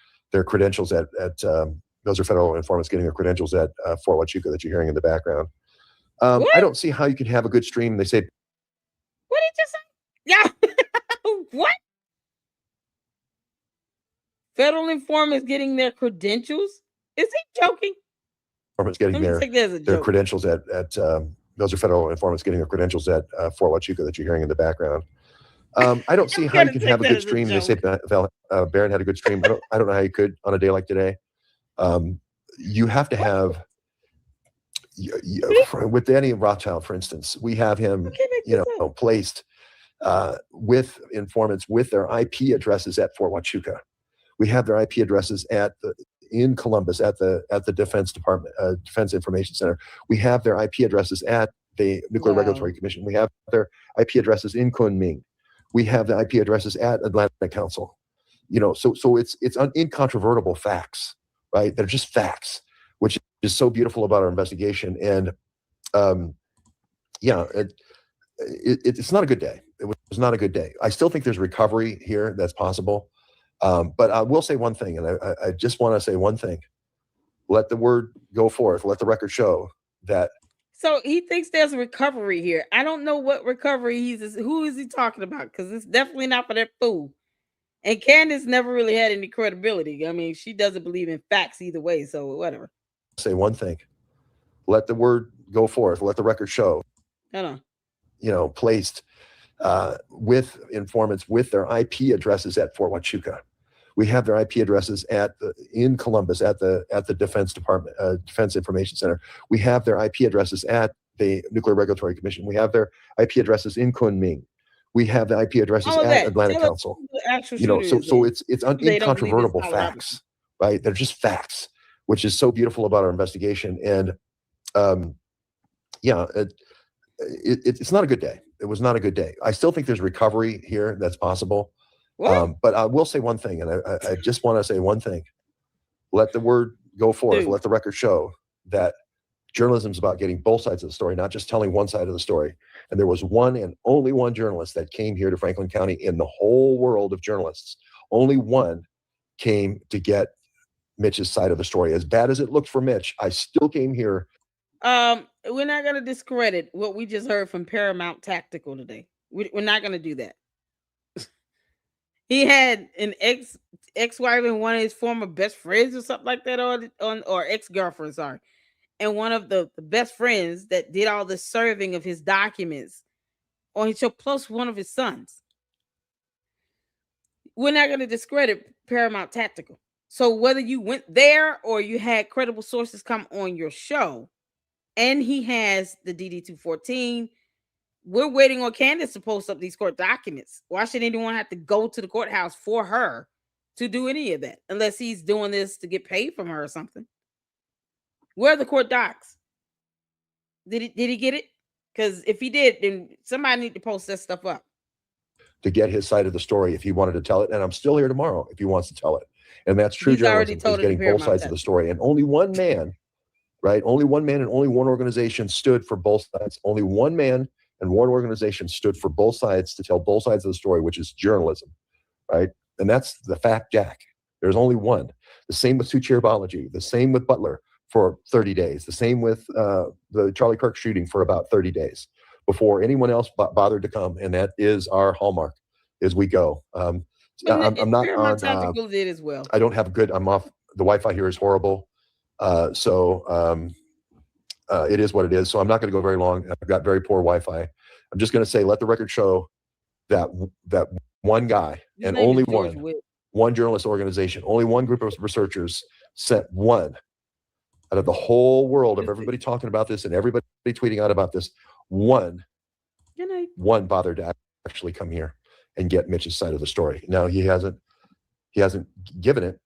credentials at those are federal informants getting their credentials at Fort Huachuca that you're hearing in the background. I don't see how you can have a good stream. They say, what did you say? Yeah. What? Federal informants getting their credentials? Is he joking? informants getting their credentials at those are federal informants getting their credentials at Fort Huachuca that you're hearing in the background. I don't see how you can have a good stream. They say Barron had a good stream. I don't know how you could on a day like today. You have to have with Danny Rothschild, for instance, we have him, placed with informants with their IP addresses at Fort Huachuca. We have their IP addresses in Columbus at the Defense Department, Defense Information Center. We have their IP addresses at the Nuclear Regulatory Commission. We have their IP addresses in Kunming. We have the IP addresses at Atlantic Council. So it's incontrovertible facts, right? They're just facts, which is so beautiful about our investigation. And it's not a good day. It was not a good day. I still think there's recovery here that's possible. But I will say one thing, and I just want to say one thing. Let the word go forth. Let the record show that. So he thinks there's a recovery here. I don't know what recovery who is he talking about? Because it's definitely not for that fool. And Candace never really had any credibility. I mean, she doesn't believe in facts either way. So whatever. Say one thing. Let the word go forth. Let the record show. Hold on. Placed with informants with their IP addresses at Fort Huachuca. We have their IP addresses in Columbus at the Defense Department, Defense Information Center. We have their IP addresses at the Nuclear Regulatory Commission. We have their IP addresses in Kunming. We have the IP addresses at Atlantic Council. So it's incontrovertible facts, right? They're just facts, which is so beautiful about our investigation. And it's not a good day. It was not a good day. I still think there's recovery here that's possible. But I will say one thing, and I just want to say one thing. Let the word go forth. Let the record show that journalism is about getting both sides of the story, not just telling one side of the story. And there was one and only one journalist that came here to Franklin County in the whole world of journalists. Only one came to get Mitch's side of the story. As bad as it looked for Mitch, I still came here. We're not going to discredit what we just heard from Paramount Tactical today. We're not going to do that. He had an ex-wife and one of his former best friends or something like that or ex-girlfriend, sorry. And one of the best friends that did all the serving of his documents on his show, plus one of his sons. We're not going to discredit Paramount Tactical. So whether you went there or you had credible sources come on your show, and he has the DD-214, we're waiting on Candace to post up these court documents. Why should anyone have to go to the courthouse for her to do any of that? Unless he's doing this to get paid from her or something. Where are the court docs? Did he get it? Because if he did, then somebody need to post that stuff up. To get his side of the story if he wanted to tell it. And I'm still here tomorrow if he wants to tell it. And that's true journalism, is getting both sides of the story. And only one man, right? Only one man and only one organization stood for both sides. Only one man and one organization stood for both sides to tell both sides of the story, which is journalism, right? And that's the fact, Jack. There's only one. The same with Suchair Balaji. The same with Butler for 30 days. The same with the Charlie Kirk shooting for about 30 days before anyone else bothered to come. And that is our hallmark as we go. I'm not on. Did as well. I don't have good. I'm off. The Wi-Fi here is horrible. It is what it is. So I'm not going to go very long. I've got very poor Wi-Fi. I'm just going to say, let the record show that one guy and only one journalist organization, only one group of researchers sent one out of the whole world of everybody talking about this and everybody tweeting out about this. One bothered to actually come here and get Mitch's side of the story. Now he hasn't given it.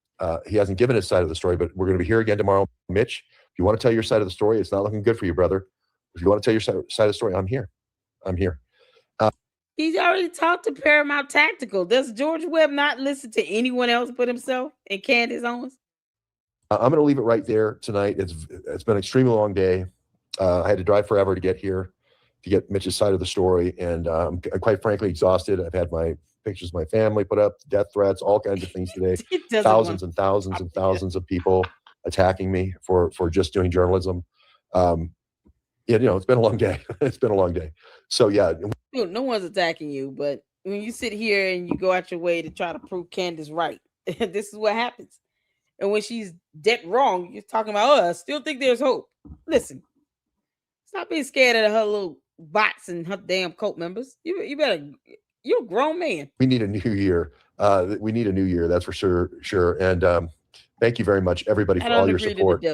He hasn't given his side of the story, but we're going to be here again tomorrow. Mitch, if you want to tell your side of the story, it's not looking good for you, brother. If you want to tell your side of the story, I'm here. He's already talked to Paramount Tactical. Does George Webb not listen to anyone else but himself and Candace Owens? I'm going to leave it right there tonight. It's been an extremely long day. I had to drive forever to get here to get Mitch's side of the story, and I'm quite frankly exhausted. I've had my pictures of my family put up, death threats, all kinds of things today. Thousands and thousands and thousands of people attacking me for just doing journalism. It's been a long day. It's been a long day. So yeah. No one's attacking you, but when you sit here and you go out your way to try to prove Candace right, this is what happens. And when she's dead wrong, you're talking about, I still think there's hope. Listen, stop being scared of her little bots and her damn cult members. You better, you're a grown man. We need a new year. We need a new year. That's for sure. And thank you very much, everybody, for all your support.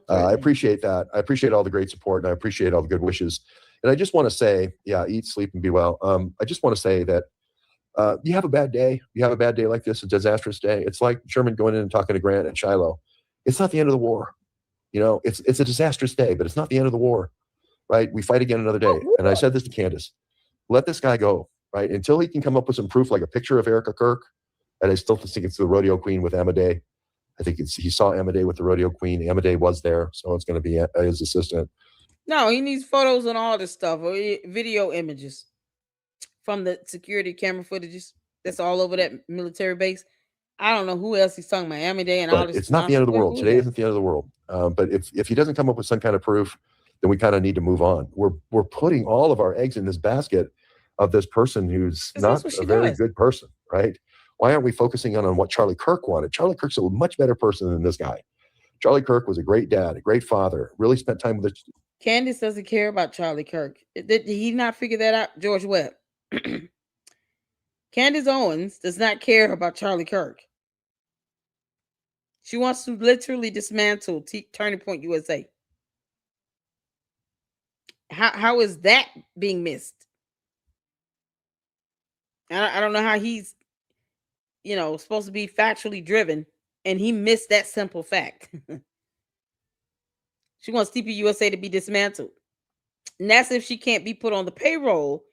I appreciate that. I appreciate all the great support, and I appreciate all the good wishes. And I just want to say, eat, sleep, and be well. I just want to say that You have a bad day. You have a bad day like this, a disastrous day. It's like Sherman going in and talking to Grant at Shiloh. It's not the end of the war. You know, it's a disastrous day, but it's not the end of the war, right? We fight again another day. And I said this to Candace, let this guy go, right? Until he can come up with some proof, like a picture of Erica Kirk. And I still think it's the rodeo queen with Amadei. I think he saw Amadei with the rodeo queen. Amadei was there, so it's going to be his assistant. No, he needs photos and all this stuff, or video images from the security camera footages that's all over that military base. I don't know who else he's talking about, Amadei and all But this. it's not the end of the world. Who Today is isn't the end of the world. But if he doesn't come up with some kind of proof, then we kind of need to move on. We're putting all of our eggs in this basket of this person who's not a very good person, right? Why aren't we focusing on what Charlie Kirk wanted? Charlie Kirk's a much better person than this guy. Charlie Kirk was a great dad, a great father, really spent time with his. Candace doesn't care about Charlie Kirk. Did he not figure that out? George Webb. Candace Owens does not care about Charlie Kirk. She wants to literally dismantle Turning Point USA. How is that being missed? I don't know how he's, supposed to be factually driven, and he missed that simple fact. She wants TPUSA to be dismantled. And that's if she can't be put on the payroll,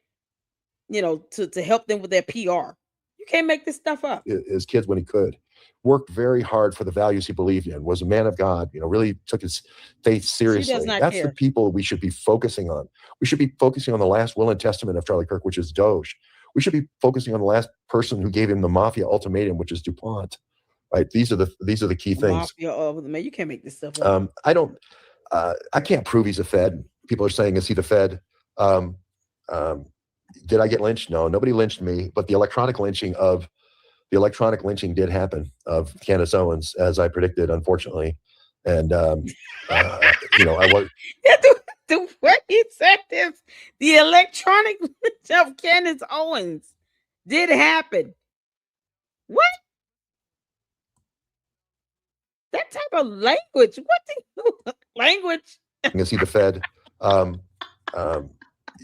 to help them with their PR. You can't make this stuff up. His kids when he could. Worked very hard for the values he believed in, was a man of God, really took his faith seriously. That's care. The people we should be focusing on. We should be focusing on the last will and testament of Charlie Kirk, which is Doge. We should be focusing on the last person who gave him the mafia ultimatum, which is DuPont. Right? These are the key things. Mafia, man, you can't make this stuff up. I can't prove he's a Fed. People are saying, is he the Fed? Did I get lynched? No, nobody lynched me, but the electronic lynching did happen of Candace Owens, as I predicted, unfortunately. And, I was. The way he said this, the electronic lynch of Candace Owens did happen. What? That type of language? What language? Is he the Fed?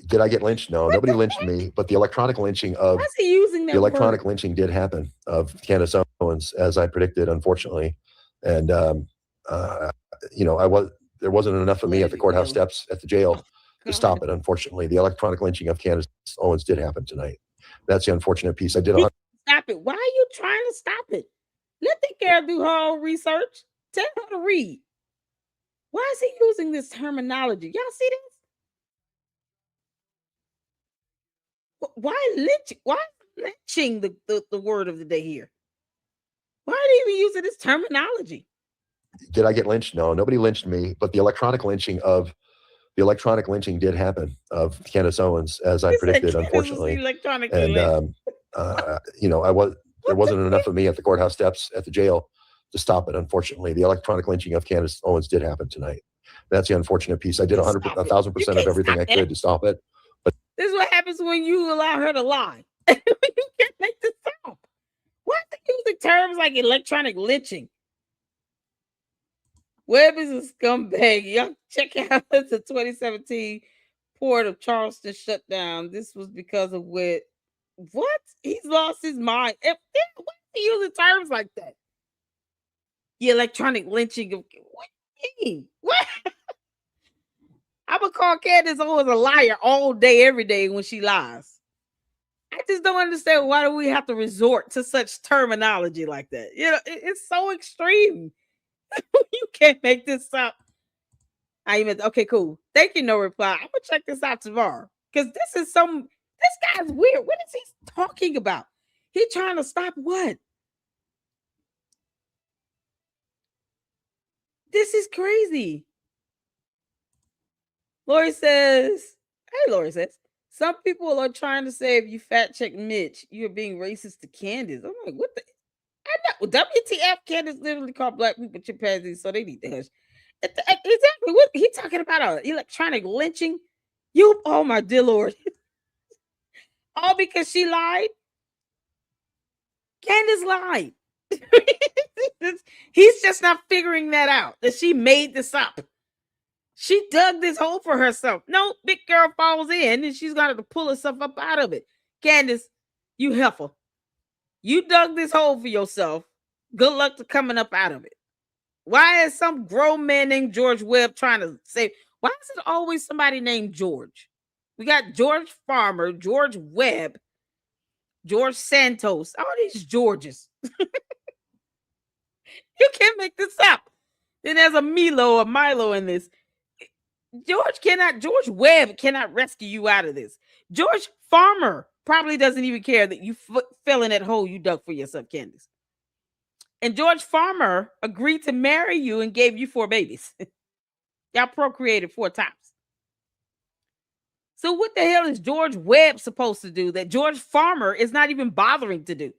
Did I get lynched? No, nobody lynched me, but the electronic lynching of. Why is he using that The electronic word? lynching did happen of Candace Owens, as I predicted, unfortunately. And, there wasn't enough of me at the courthouse steps at the jail to stop it, unfortunately. The electronic lynching of Candace Owens did happen tonight. That's the unfortunate piece. I did. Stop it. Why are you trying to stop it? Let the girl do her own research. Tell her to read. Why is he using this terminology? Y'all see this? Why lynching? Why lynching the word of the day here? Why are they even using this terminology? Did I get lynched? No, nobody lynched me, but the electronic lynching did happen of Candace Owens, as I predicted, unfortunately. And there wasn't enough of me at the courthouse steps at the jail to stop it, unfortunately. The electronic lynching of Candace Owens did happen tonight. That's the unfortunate piece. I did 1,000% of everything I could to stop it. But This is what happens when you allow her to lie. You can't make this up. Why are they using terms like electronic lynching? Webb is a scumbag. Y'all check out the 2017 port of Charleston shutdown. This was because of what? He's lost his mind. Why are they using terms like that? The electronic lynching of what do you mean? What? I would call Candace Owens a liar all day, every day when she lies. I just don't understand why do we have to resort to such terminology like that? It's so extreme. You can't make this up. Okay, cool. Thank you, no reply. I'm gonna check this out tomorrow because this guy's weird. What is he talking about? He trying to stop what? This is crazy. Lori says, some people are trying to say if you fact check Mitch, you're being racist to Candace. I'm like, what the? I know. WTF, Candace literally called black people chimpanzees, so they need to hush. Exactly. What he talking about? Electronic lynching? Oh my dear Lord. All because she lied? Candace lied. He's just not figuring that out, that she made this up. She dug this hole for herself. No, big girl falls in and she's got to pull herself up out of it. Candace, You heifer. You dug this hole for yourself. Good luck to coming up out of it. Why is some grown man named George Webb trying to say, why is it always somebody named George? We got George Farmer, George Webb, George Santos, all these Georges. You can't make this up. Then there's a Milo in this. George Webb cannot rescue you out of this. George Farmer probably doesn't even care that you fell in that hole you dug for yourself, Candace. And George Farmer agreed to marry you and gave you 4 babies. Y'all procreated 4 times. So what the hell is George Webb supposed to do that George Farmer is not even bothering to do?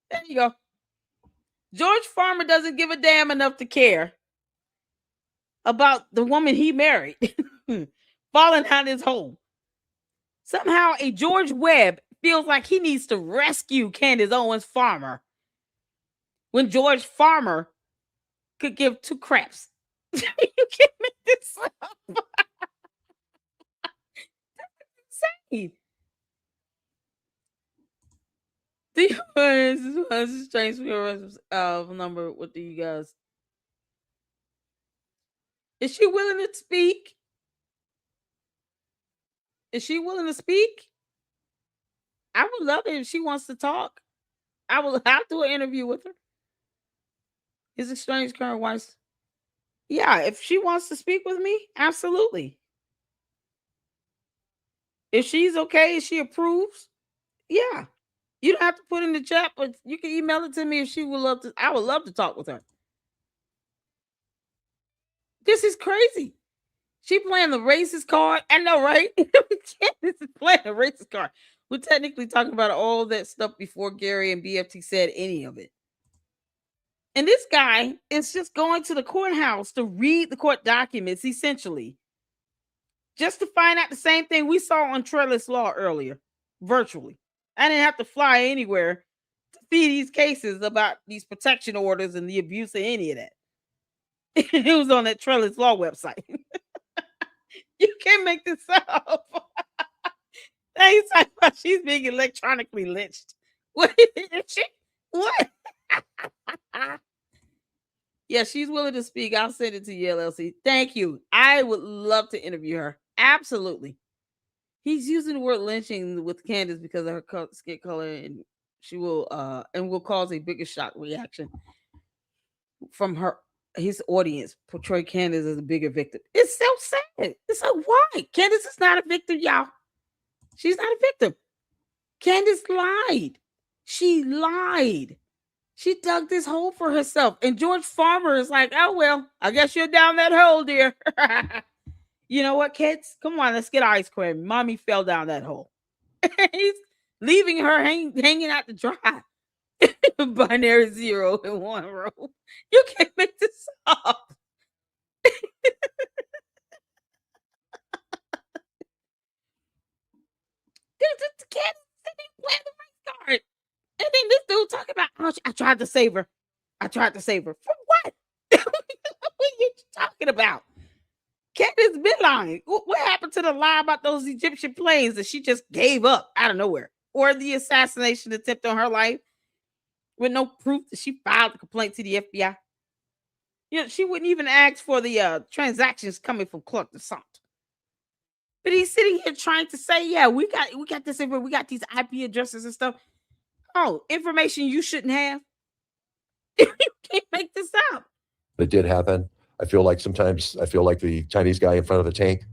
There you go. George Farmer doesn't give a damn enough to care about the woman he married falling out his hole. Somehow a George Webb feels like he needs to rescue Candace Owens Farmer when George Farmer could give 2 craps. You can't make this up. That's insane. This is strange number. What do you guys? Is she willing to speak? Is she willing to speak? I would love it if she wants to talk. I'll do an interview with her. His estranged current wife. Yeah, if she wants to speak with me, absolutely. If she's okay, if she approves, yeah. You don't have to put in the chat, but you can email it to me if she would love to. I would love to talk with her. This is crazy. She playing the racist card. I know, right? This is playing the racist card. We're technically talking about all that stuff before Gary and BFT said any of it. And this guy is just going to the courthouse to read the court documents, essentially, just to find out the same thing we saw on Trellis Law earlier, virtually. I didn't have to fly anywhere to see these cases about these protection orders and the abuse of any of that. It was on that Trellis Law website. You can't make this up. He's talking about she's being electronically lynched. What? What? Yeah, she's willing to speak. I'll send it to you, LLC. Thank you. I would love to interview her. Absolutely. He's using the word lynching with Candace because of her skin color, and she will cause a bigger shock reaction from his audience. Portray Candace as a bigger victim. It's so sad. It's like, why? Candace is not a victim, y'all. She's not a victim. Candace lied. She lied. She dug this hole for herself. And George Farmer is like, oh, well, I guess you're down that hole, dear. You know what, kids? Come on, let's get ice cream. Mommy fell down that hole. He's leaving her hanging out to dry. Binary 0 and 1 row. You can't make this up. And then this dude talking about, oh, I tried to save her. I tried to save her. For what? What are you talking about? Candace been lying. What happened to the lie about those Egyptian planes that she just gave up out of nowhere? Or the assassination attempt on her life with no proof that she filed a complaint to the FBI? You know, she wouldn't even ask for the transactions coming from Clark DeSant. But he's sitting here trying to say, yeah, we got this info, we got these IP addresses and stuff. Oh, information you shouldn't have. You can't make this up. It did happen. I feel like sometimes the Chinese guy in front of the tank,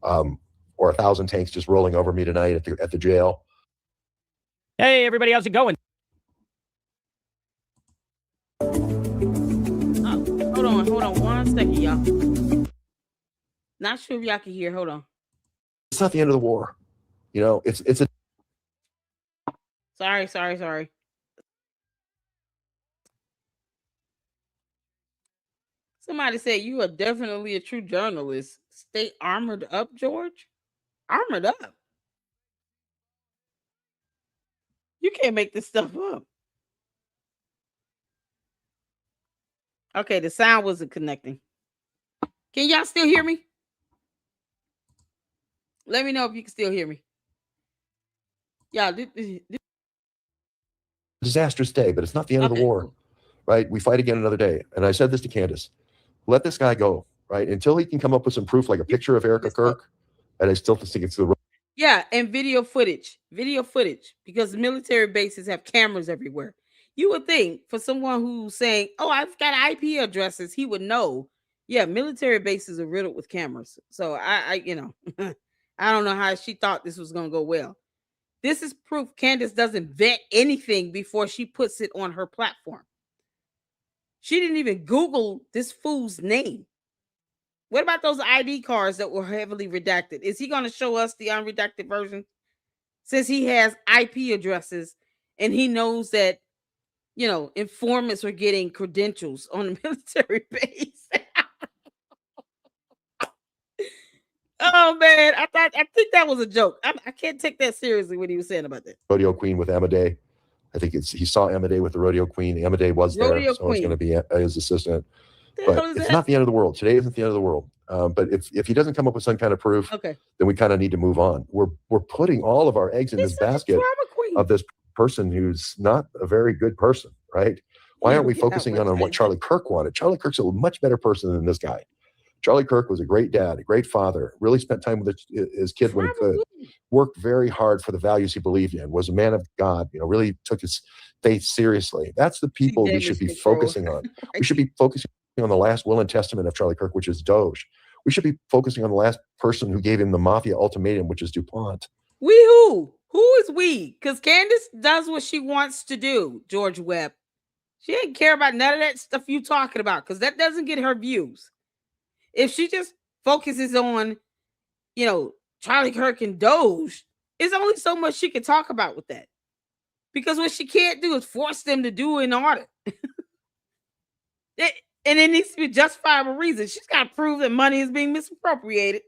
or 1,000 tanks just rolling over me tonight at the jail. Hey, everybody, how's it going? Hold on 1 second, y'all. Not sure if y'all can hear. Hold on. It's not the end of the war. You know, it's a. Sorry. Somebody said you are definitely a true journalist. Stay armored up, George. Armored up. You can't make this stuff up. Okay, the sound wasn't connecting. Can y'all still hear me? Let me know if you can still hear me. Yeah, this disastrous day, but it's not the end of the war, right? We fight again another day. And I said this to Candace, let this guy go, right? Until he can come up with some proof, like a picture of Erica Kirk, and I still think it's the Yeah, and video footage, because military bases have cameras everywhere. You would think for someone who's saying, "Oh, I've got IP addresses," he would know. Yeah, military bases are riddled with cameras. So I I don't know how she thought this was going to go well. This is proof Candace doesn't vet anything before she puts it on her platform. She didn't even Google this fool's name. What about those ID cards that were heavily redacted? Is he going to show us the unredacted version? Since he has IP addresses and he knows that, informants are getting credentials on the military base. Oh man, I think that was a joke. I can't take that seriously what he was saying about that. rodeo queen with Amadei. I think he saw Amadei with the rodeo queen. Amadei was there, Rodeo so it's going to queen. be his assistant. The hell But is it's that? not the end of the world. Today isn't the end of the world. But if he doesn't come up with some kind of proof, Okay. then we kind of need to move on. We're putting all of our eggs in He's this such a basket drama queen. of this person who's not a very good person, right? Why aren't we Get out focusing my on what face. Charlie Kirk wanted? Charlie Kirk's a much better person than this guy. Charlie Kirk was a great dad, a great father, really spent time with his kid when he could, worked very hard for the values he believed in, was a man of God, really took his faith seriously. That's the people we should be damage control. focusing on. We should be focusing on the last will and testament of Charlie Kirk, which is Doge. We should be focusing on the last person who gave him the mafia ultimatum, which is DuPont. We who? Who is we? Because Candace does what she wants to do, George Webb. She didn't care about none of that stuff you talking about because that doesn't get her views. If she just focuses on, Charlie Kirk and Doge, there's only so much she can talk about with that. Because what she can't do is force them to do an audit. And it needs to be justifiable reason. She's got to prove that money is being misappropriated.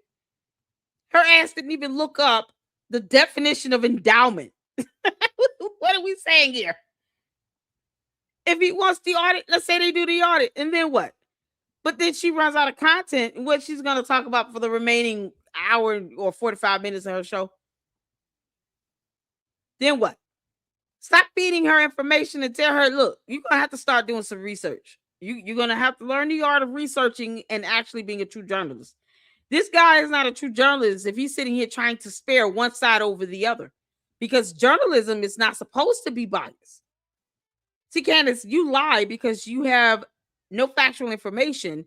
Her ass didn't even look up the definition of endowment. What are we saying here? If he wants the audit, let's say they do the audit, and then what? But then she runs out of content, and what she's going to talk about for the remaining hour or 45 minutes of her show. Then what? Stop feeding her information and tell her, look, you're going to have to start doing some research. You're going to have to learn the art of researching and actually being a true journalist. This guy is not a true journalist if he's sitting here trying to spare one side over the other, because journalism is not supposed to be biased. See, Candace, you lie because you have no factual information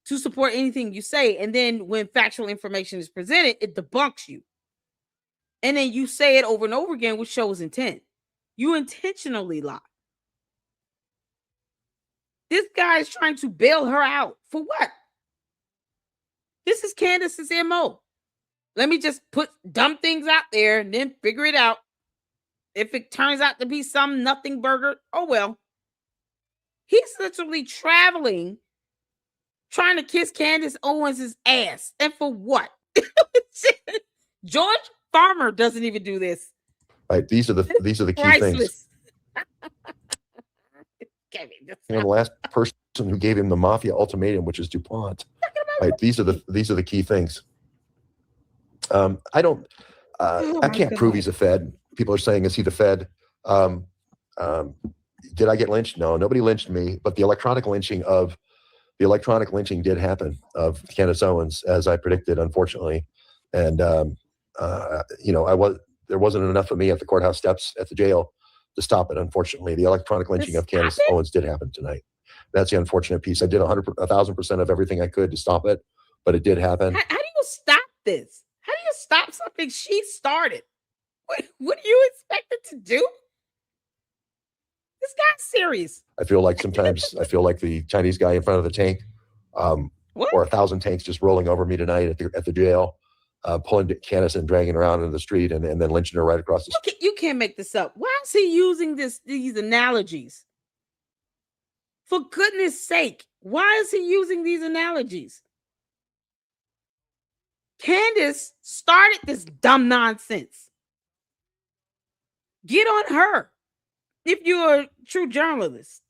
to support anything you say. And then when factual information is presented, it debunks you. And then you say it over and over again, which shows intent. You intentionally lie. This guy is trying to bail her out. For what? This is Candace's MO. Let me just put dumb things out there and then figure it out. If it turns out to be some nothing burger, oh well. He's literally traveling, trying to kiss Candace Owens' ass. And for what? George Farmer doesn't even do this. Right. These are the key things. The last person who gave him the mafia ultimatum, which is DuPont. Right. These are the key things. I can't prove he's a Fed. People are saying, is he the Fed? Did I get lynched? No, nobody lynched me, but the electronic lynching did happen of Candace Owens, as I predicted, unfortunately. And there wasn't enough of me at the courthouse steps at the jail to stop it. Unfortunately, the electronic lynching of Candace Owens did happen tonight. That's the unfortunate piece. I did 1,000% of everything I could to stop it, but it did happen. How do you stop this? How do you stop something she started? What do you expect it to do? This guy's serious. I feel like sometimes the Chinese guy in front of the tank, or 1,000 tanks just rolling over me tonight at the jail, pulling Candace and dragging her around in the street and then lynching her right across the street. You can't make this up. Why is he using these analogies? For goodness sake, why is he using these analogies? Candace started this dumb nonsense. Get on her if you're a true journalist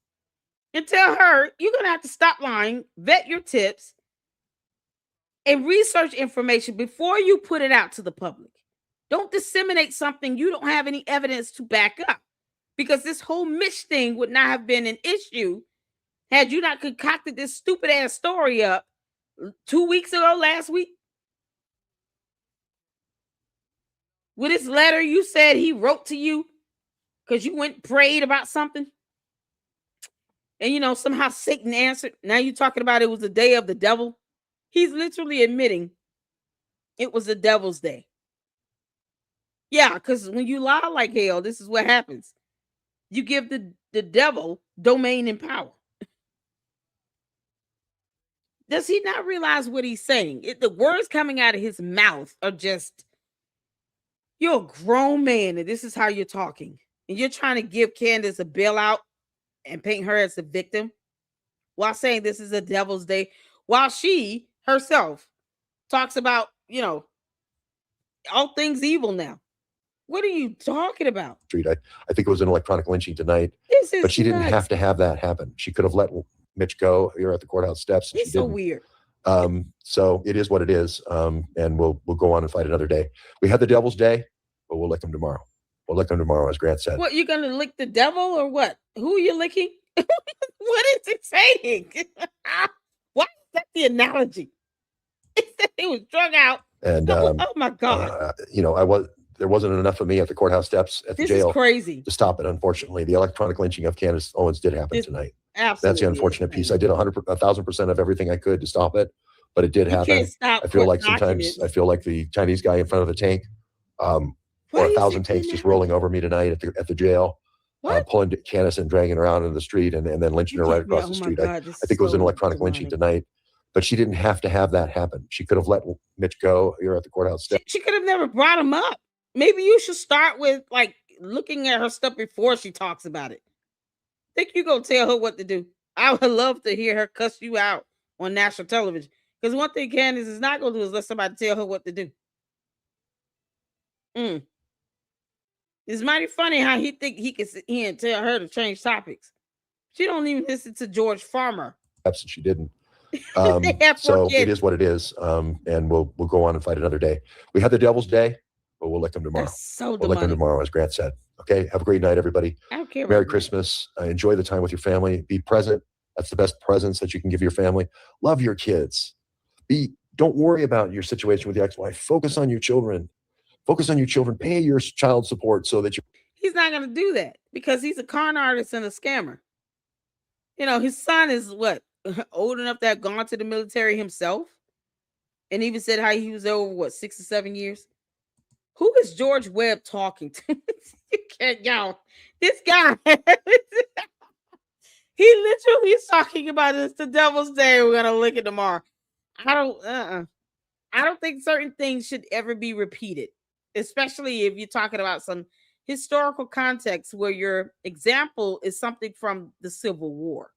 and tell her you're going to have to stop lying, vet your tips, and research information before you put it out to the public. Don't disseminate something you don't have any evidence to back up. Because this whole Mitch thing would not have been an issue had you not concocted this stupid ass story up 2 weeks ago, last week. With this letter you said he wrote to you because you went and prayed about something. And somehow Satan answered. Now you're talking about it was the day of the devil. He's literally admitting it was the devil's day. Yeah, because when you lie like hell, this is what happens. You give the devil domain and power. Does he not realize what he's saying? The words coming out of his mouth are just, you're a grown man and this is how you're talking. And you're trying to give Candace a bailout and paint her as the victim while saying this is a devil's day, while she herself talks about, all things evil now. What are you talking about? Street. I think it was an electronic lynching tonight, but she didn't have to have that happen. She could have let Mitch go here at the courthouse steps. It's so weird. So it is what it is. And we'll go on and fight another day. We had the devil's day, but we'll lick them tomorrow. We'll lick them tomorrow, as Grant said. What, you gonna lick the devil or what? Who are you licking? What is it saying? Why is that the analogy? It said he was drug out. And oh my God. There wasn't enough of me at the courthouse steps at the This jail is crazy to stop it. Unfortunately, the electronic lynching of Candace Owens did happen tonight. Absolutely. That's the unfortunate piece. I did 1,000% of everything I could to stop it, but it did happen. Can't stop I feel court like sometimes I feel like the Chinese guy in front of the tank, or 1,000 tanks just rolling over me tonight at the jail, pulling Candace and dragging her out into the street and then lynching her right across the street. I think it was an electronic lynching tonight, but she didn't have to have that happen. She could have let Mitch go here at the courthouse steps. She could have never brought him up. Maybe you should start with looking at her stuff before she talks about it. Think you gonna tell her what to do? I would love to hear her cuss you out on national television. Because one thing Candace is not gonna do is let somebody tell her what to do. It's mighty funny how he think he can sit here and tell her to change topics. She don't even listen to George Farmer. And she didn't. So it is what it is. And we'll go on and fight another day. We had the devil's day, but we'll lick them tomorrow. We'll lick them tomorrow, as Grant said. Okay. Have a great night, everybody. I don't care. Merry Christmas. Enjoy the time with your family. Be present. That's the best presents that you can give your family. Love your kids. Don't worry about your situation with your ex-wife. Focus on your children. Focus on your children. Pay your child support so that you. He's not going to do that because he's a con artist and a scammer. His son is old enough to have gone to the military himself, and even said how he was there over 6 or 7 years. Who is George Webb talking to? You can't, y'all. This guy, he literally is talking about it's the devil's day. We're gonna lick it tomorrow. I don't think certain things should ever be repeated, especially if you're talking about some historical context where your example is something from the Civil War.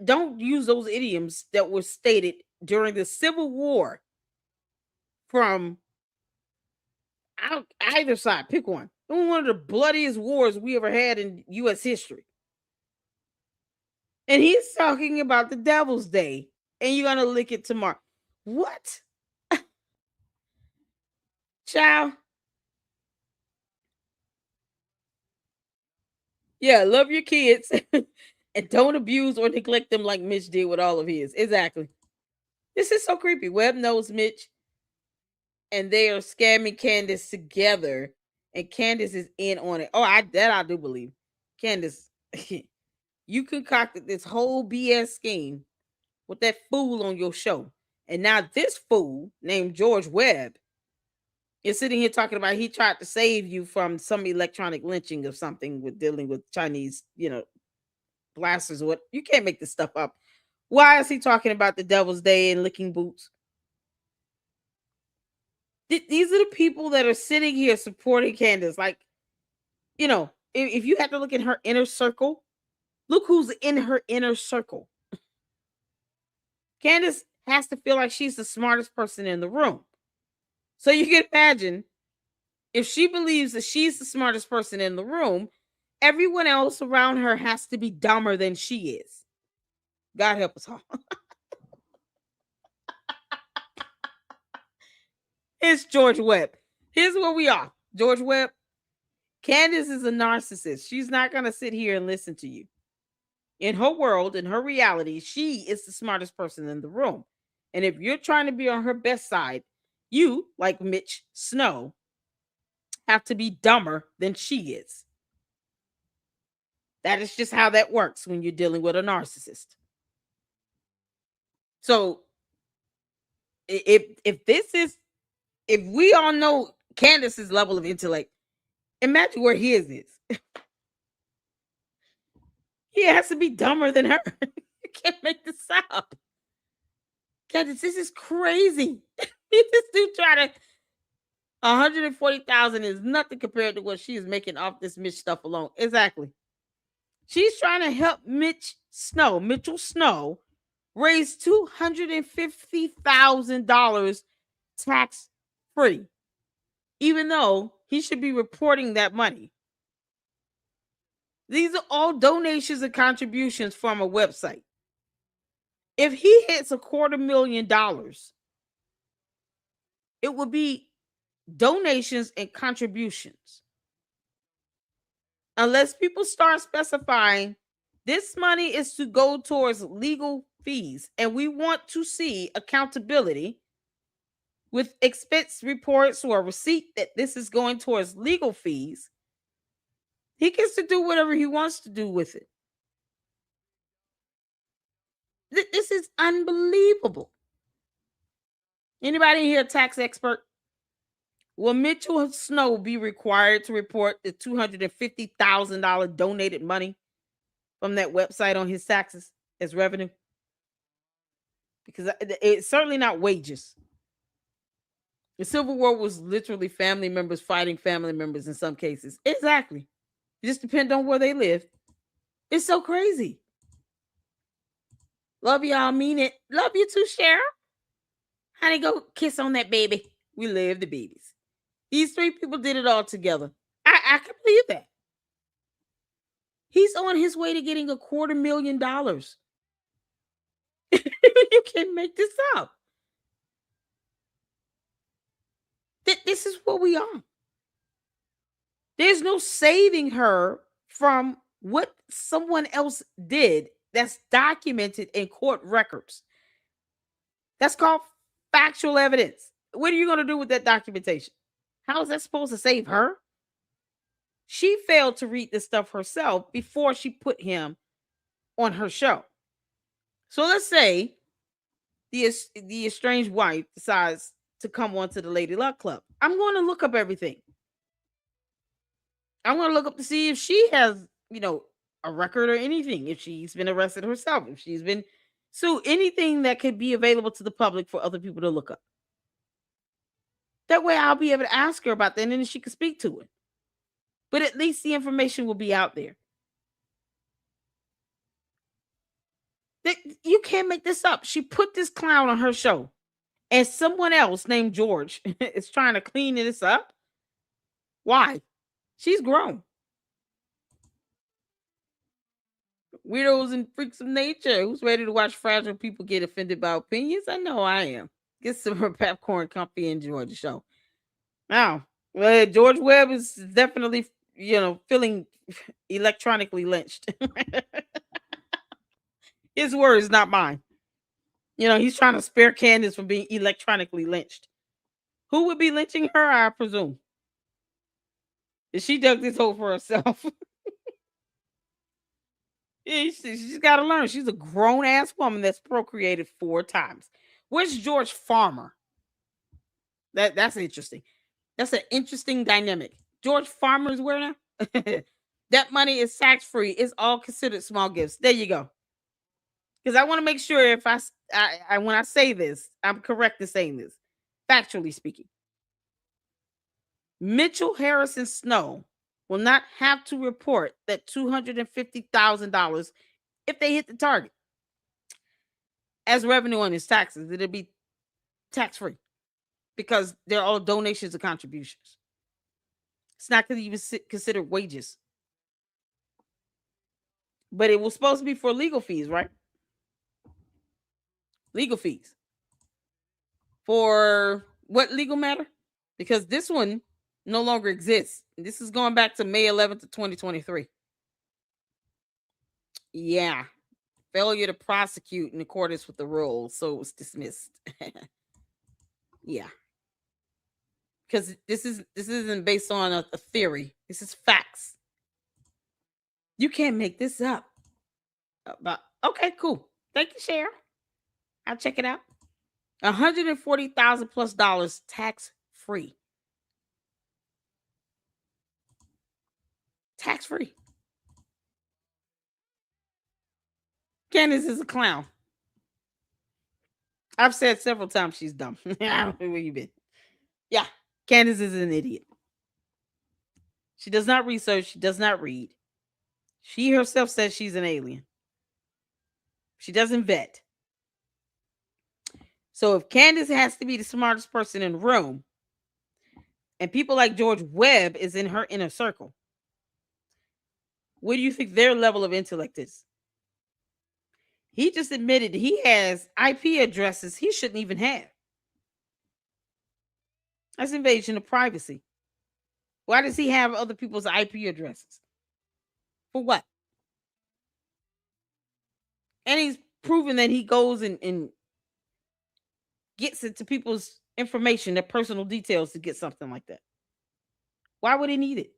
Don't use those idioms that were stated during the Civil War from either side. Pick one. One of the bloodiest wars we ever had in U.S. history. And he's talking about the devil's day, and you're going to lick it tomorrow. What? Child. Yeah, love your kids and don't abuse or neglect them like Mitch did with all of his. Exactly. This is so creepy. Webb knows Mitch, and they are scamming Candace together, and Candace is in on it. Oh, I do believe. Candace, you concocted this whole BS scheme with that fool on your show. And now this fool named George Webb is sitting here talking about he tried to save you from some electronic lynching or something with dealing with Chinese, blasters or what. You can't make this stuff up. Why is he talking about the devil's day and licking boots? These are the people that are sitting here supporting Candace. If you have to look at her inner circle, look who's in her inner circle. Candace has to feel like she's the smartest person in the room. So you can imagine if she believes that she's the smartest person in the room, everyone else around her has to be dumber than she is. God help us all. It's George Webb. Here's where we are. George Webb, Candace is a narcissist. She's not going to sit here and listen to you. In her world, in her reality, she is the smartest person in the room. And if you're trying to be on her best side, you, like Mitch Snow, have to be dumber than she is. That is just how that works when you're dealing with a narcissist. So if we all know Candace's level of intellect, imagine where his is. He has to be dumber than her. You can't make this up. Candace, this is crazy. This dude trying to 140,000 is nothing compared to what she is making off this Mitch stuff alone. Exactly. She's trying to help Mitchell Snow, raise $250,000 tax free, even though he should be reporting that money. These are all donations and contributions from a website. If he hits $250,000, it would be donations and contributions. Unless people start specifying this money is to go towards legal fees, and we want to see accountability with expense reports or a receipt that this is going towards legal fees, he gets to do whatever he wants to do with it. This is unbelievable. Anybody here a tax expert? Will Mitchell Snow be required to report the $250,000 donated money from that website on his taxes as revenue? Because it's certainly not wages. The Civil War was literally family members fighting family members in some cases. Exactly. It just depends on where they live. It's so crazy. Love y'all, mean it. Love you too, Cheryl. Honey, go kiss on that baby. We love the babies. These three people did it all together. I can believe that. He's on his way to getting $250,000. You can't make this up. This is what we are. There's no saving her from what someone else did that's documented in court records. That's called factual evidence. What are you going to do with that documentation? How is that supposed to save her? She failed to read this stuff herself before she put him on her show. So let's say the estranged wife decides to come onto the Lady Luck Club. I'm going to look up everything. I'm going to look up to see if she has, a record or anything, if she's been arrested herself, if she's been sued, anything that could be available to the public for other people to look up. That way I'll be able to ask her about that and then she can speak to it. But at least the information will be out there. You can't make this up. She put this clown on her show and someone else named George is trying to clean this up. Why? She's grown. Weirdos and freaks of nature. Who's ready to watch fragile people get offended by opinions? I know I am. Get some popcorn, comfy, and enjoy the show. Now, George Webb is definitely, feeling electronically lynched. His words, not mine. He's trying to spare Candace from being electronically lynched. Who would be lynching her, I presume? If she dug this hole for herself. She's got to learn. She's a grown-ass woman that's procreated 4 times. Where's George Farmer? That's interesting. That's an interesting dynamic. George Farmer is where now? That money is tax-free. It's all considered small gifts. There you go. Because I want to make sure if I when I say this, I'm correct in saying this, factually speaking. Mitchell Harrison Snow will not have to report that $250,000 if they hit the target as revenue on his taxes. It'll be tax-free because they're all donations and contributions. It's not going to even considered wages. But it was supposed to be for legal fees, right? Legal fees. For what legal matter? Because this one, no longer exists. This is going back to May 11th of 2023. Yeah. Failure to prosecute in accordance with the rules, so it was dismissed. Yeah. Because this isn't based on a theory. This is facts. You can't make this up. But okay, cool. Thank you, Cheryl. I'll check it out. $140,000 plus tax free. Tax free. Candace is a clown. I've said several times she's dumb. I don't know where you been. Yeah, Candace is an idiot. She does not research. She does not read. She herself says she's an alien. She doesn't vet. So if Candace has to be the smartest person in the room, and people like George Webb is in her inner circle, what do you think their level of intellect is? He just admitted he has IP addresses he shouldn't even have. That's invasion of privacy. Why does he have other people's IP addresses? For what? And he's proven that he goes and gets into people's information, their personal details to get something like that. Why would he need it?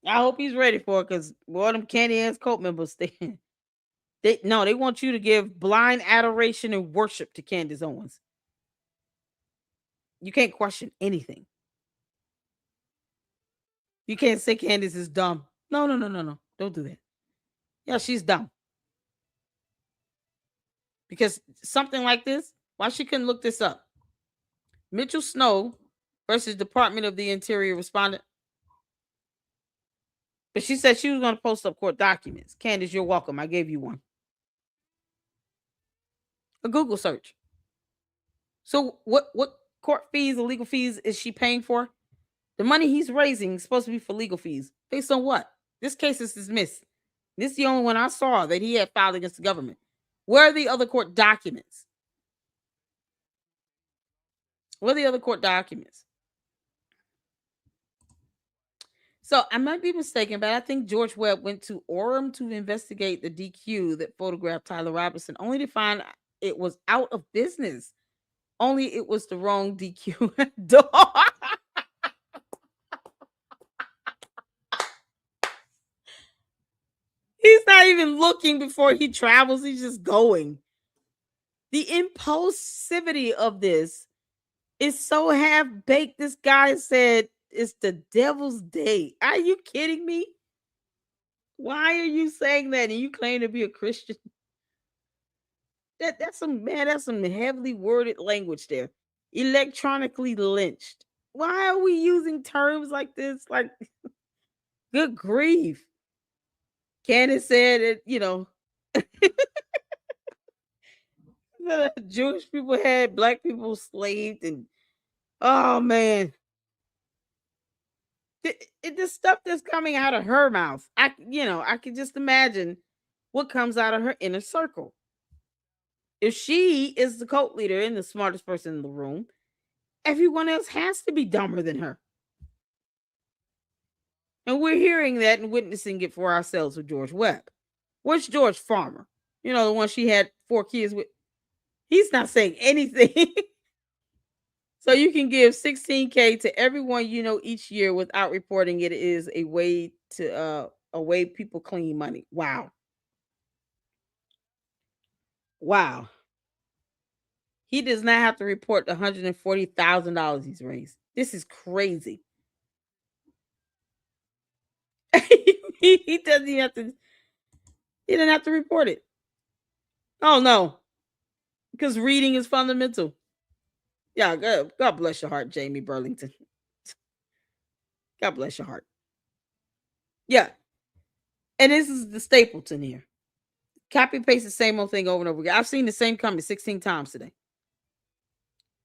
I hope he's ready for it, because boy, them candy ass cult members, they want you to give blind adoration and worship to Candace Owens. You can't question anything. You can't say Candace is dumb. No. Don't do that. Yeah, she's dumb. Because something like this, why she couldn't look this up? Mitchell Snow versus Department of the Interior respondent. But she said she was going to post up court documents. Candace, you're welcome. I gave you one. A Google search. So what court fees or legal fees is she paying for? The money he's raising is supposed to be for legal fees. Based on what? This case is dismissed. This is the only one I saw that he had filed against the government. Where are the other court documents? Where are the other court documents? So I might be mistaken, but I think George Webb went to Orem to investigate the DQ that photographed Tyler Robinson, only to find it was out of business. Only it was the wrong DQ. He's not even looking before he travels. He's just going. The impulsivity of this is so half-baked. This guy said it's the devil's day. Are you kidding me? Why are you saying that and you claim to be a Christian? That's some heavily worded language there. Electronically lynched. Why are we using terms like this? Like, good grief. Candace said it, Jewish people had black people slaved, and oh man. The stuff that's coming out of her mouth, I can just imagine what comes out of her inner circle. If she is the cult leader and the smartest person in the room, everyone else has to be dumber than her. And we're hearing that and witnessing it for ourselves with George Webb. Where's George Farmer? The one she had 4 kids with. He's not saying anything. So you can give $16K to everyone each year without reporting it is a way people clean money. Wow. He does not have to report the $140,000 he's raised. This is crazy. He doesn't even have to. He didn't have to report it. Oh no, because reading is fundamental. Yeah, God bless your heart, Jamie Burlington. God bless your heart. Yeah, and this is the Stapleton here. Copy paste the same old thing over and over again. I've seen the same comment 16 times today.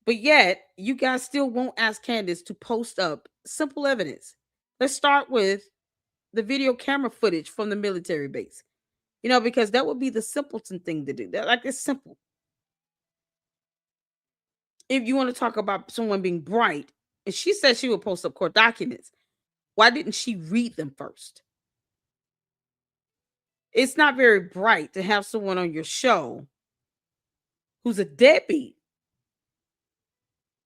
But yet, you guys still won't ask Candace to post up simple evidence. Let's start with the video camera footage from the military base. Because that would be the simpleton thing to do. It's simple. If you want to talk about someone being bright, and she said she would post up court documents. Why didn't she read them first? It's not very bright to have someone on your show who's a deadbeat,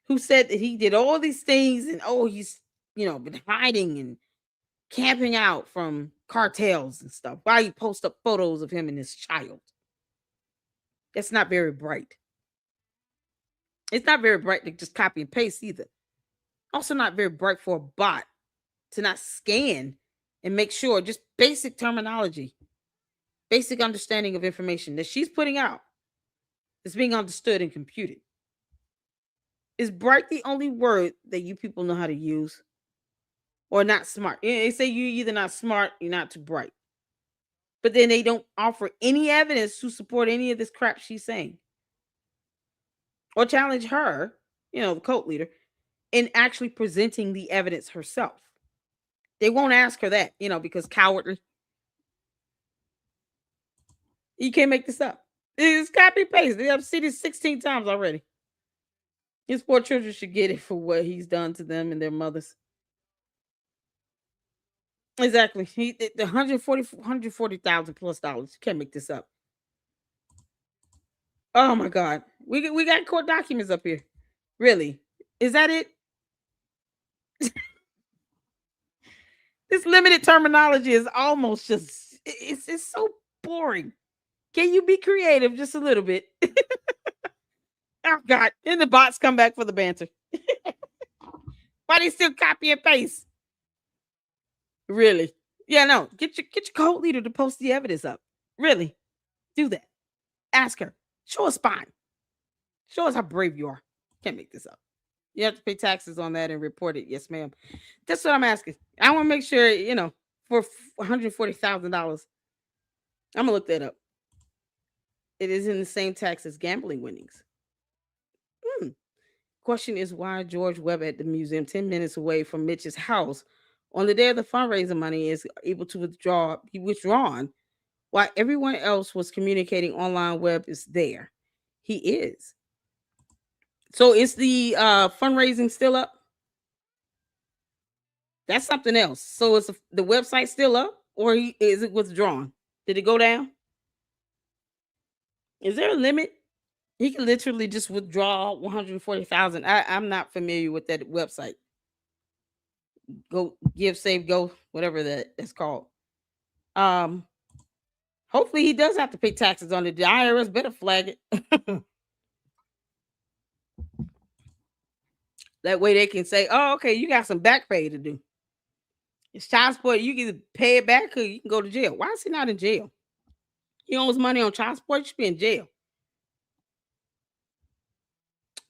who said that he did all these things and he's been hiding and camping out from cartels and stuff. Why you post up photos of him and his child? That's not very bright. It's not very bright to just copy and paste either. Also not very bright for a bot to not scan and make sure, just basic terminology, basic understanding of information that she's putting out is being understood and computed. Is bright the only word that you people know how to use? Or not smart? They say you're either not smart, you're not too bright. But then they don't offer any evidence to support any of this crap she's saying. Or challenge her, the cult leader, in actually presenting the evidence herself. They won't ask her that, because cowardly. You can't make this up. It's copy paste. I've seen this 16 times already. His poor children should get it for what he's done to them and their mothers. Exactly. The $140,000 plus dollars. You can't make this up. Oh my God. We got court documents up here. Really? Is that it? This limited terminology is almost just, it's so boring. Can you be creative just a little bit? Oh God. And the bots come back for the banter. Why they still copy and paste? Really? Yeah, no. Get your cult leader to post the evidence up. Really? Do that. Ask her. Show us spine. Show us how brave you are. Can't make this up. You have to pay taxes on that and report it. Yes, ma'am. That's what I'm asking. I want to make sure, for $140,000. I'm gonna look that up. It is in the same tax as gambling winnings. Question is why George Webb at the museum, 10 minutes away from Mitch's house, on the day of the fundraiser money is able to be withdrawn, while everyone else was communicating online. Webb is there. He is. So is the fundraising still up? That's something else. So is the website still up, or is it withdrawn? Did it go down? Is there a limit? He can literally just withdraw 140,000. I'm not familiar with that website. Go give, save, go, whatever that's called. Hopefully he does have to pay taxes on it. The IRS better flag it. That way they can say, oh, okay, you got some back pay to do. It's child support. You can pay it back or you can go to jail. Why is he not in jail? He owes money on child support. He should be in jail.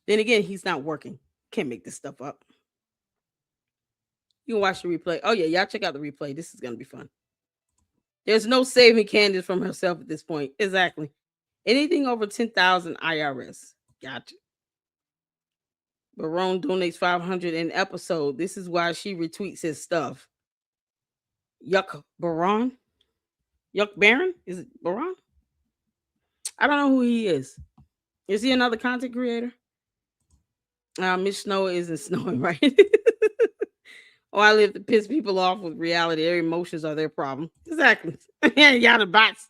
Then again, he's not working. Can't make this stuff up. You can watch the replay. Oh, yeah, y'all check out the replay. This is going to be fun. There's no saving Candace from herself at this point. Exactly. Anything over 10,000 IRS. Gotcha. Barone donates 500 an episode. This is why she retweets his stuff. Yuck Baron? Yuck Baron? Is it Baron? I don't know who he is. Is he another content creator? Miss Snow isn't snowing, right? Oh, I live to piss people off with reality. Their emotions are their problem. Exactly. Yeah, the bots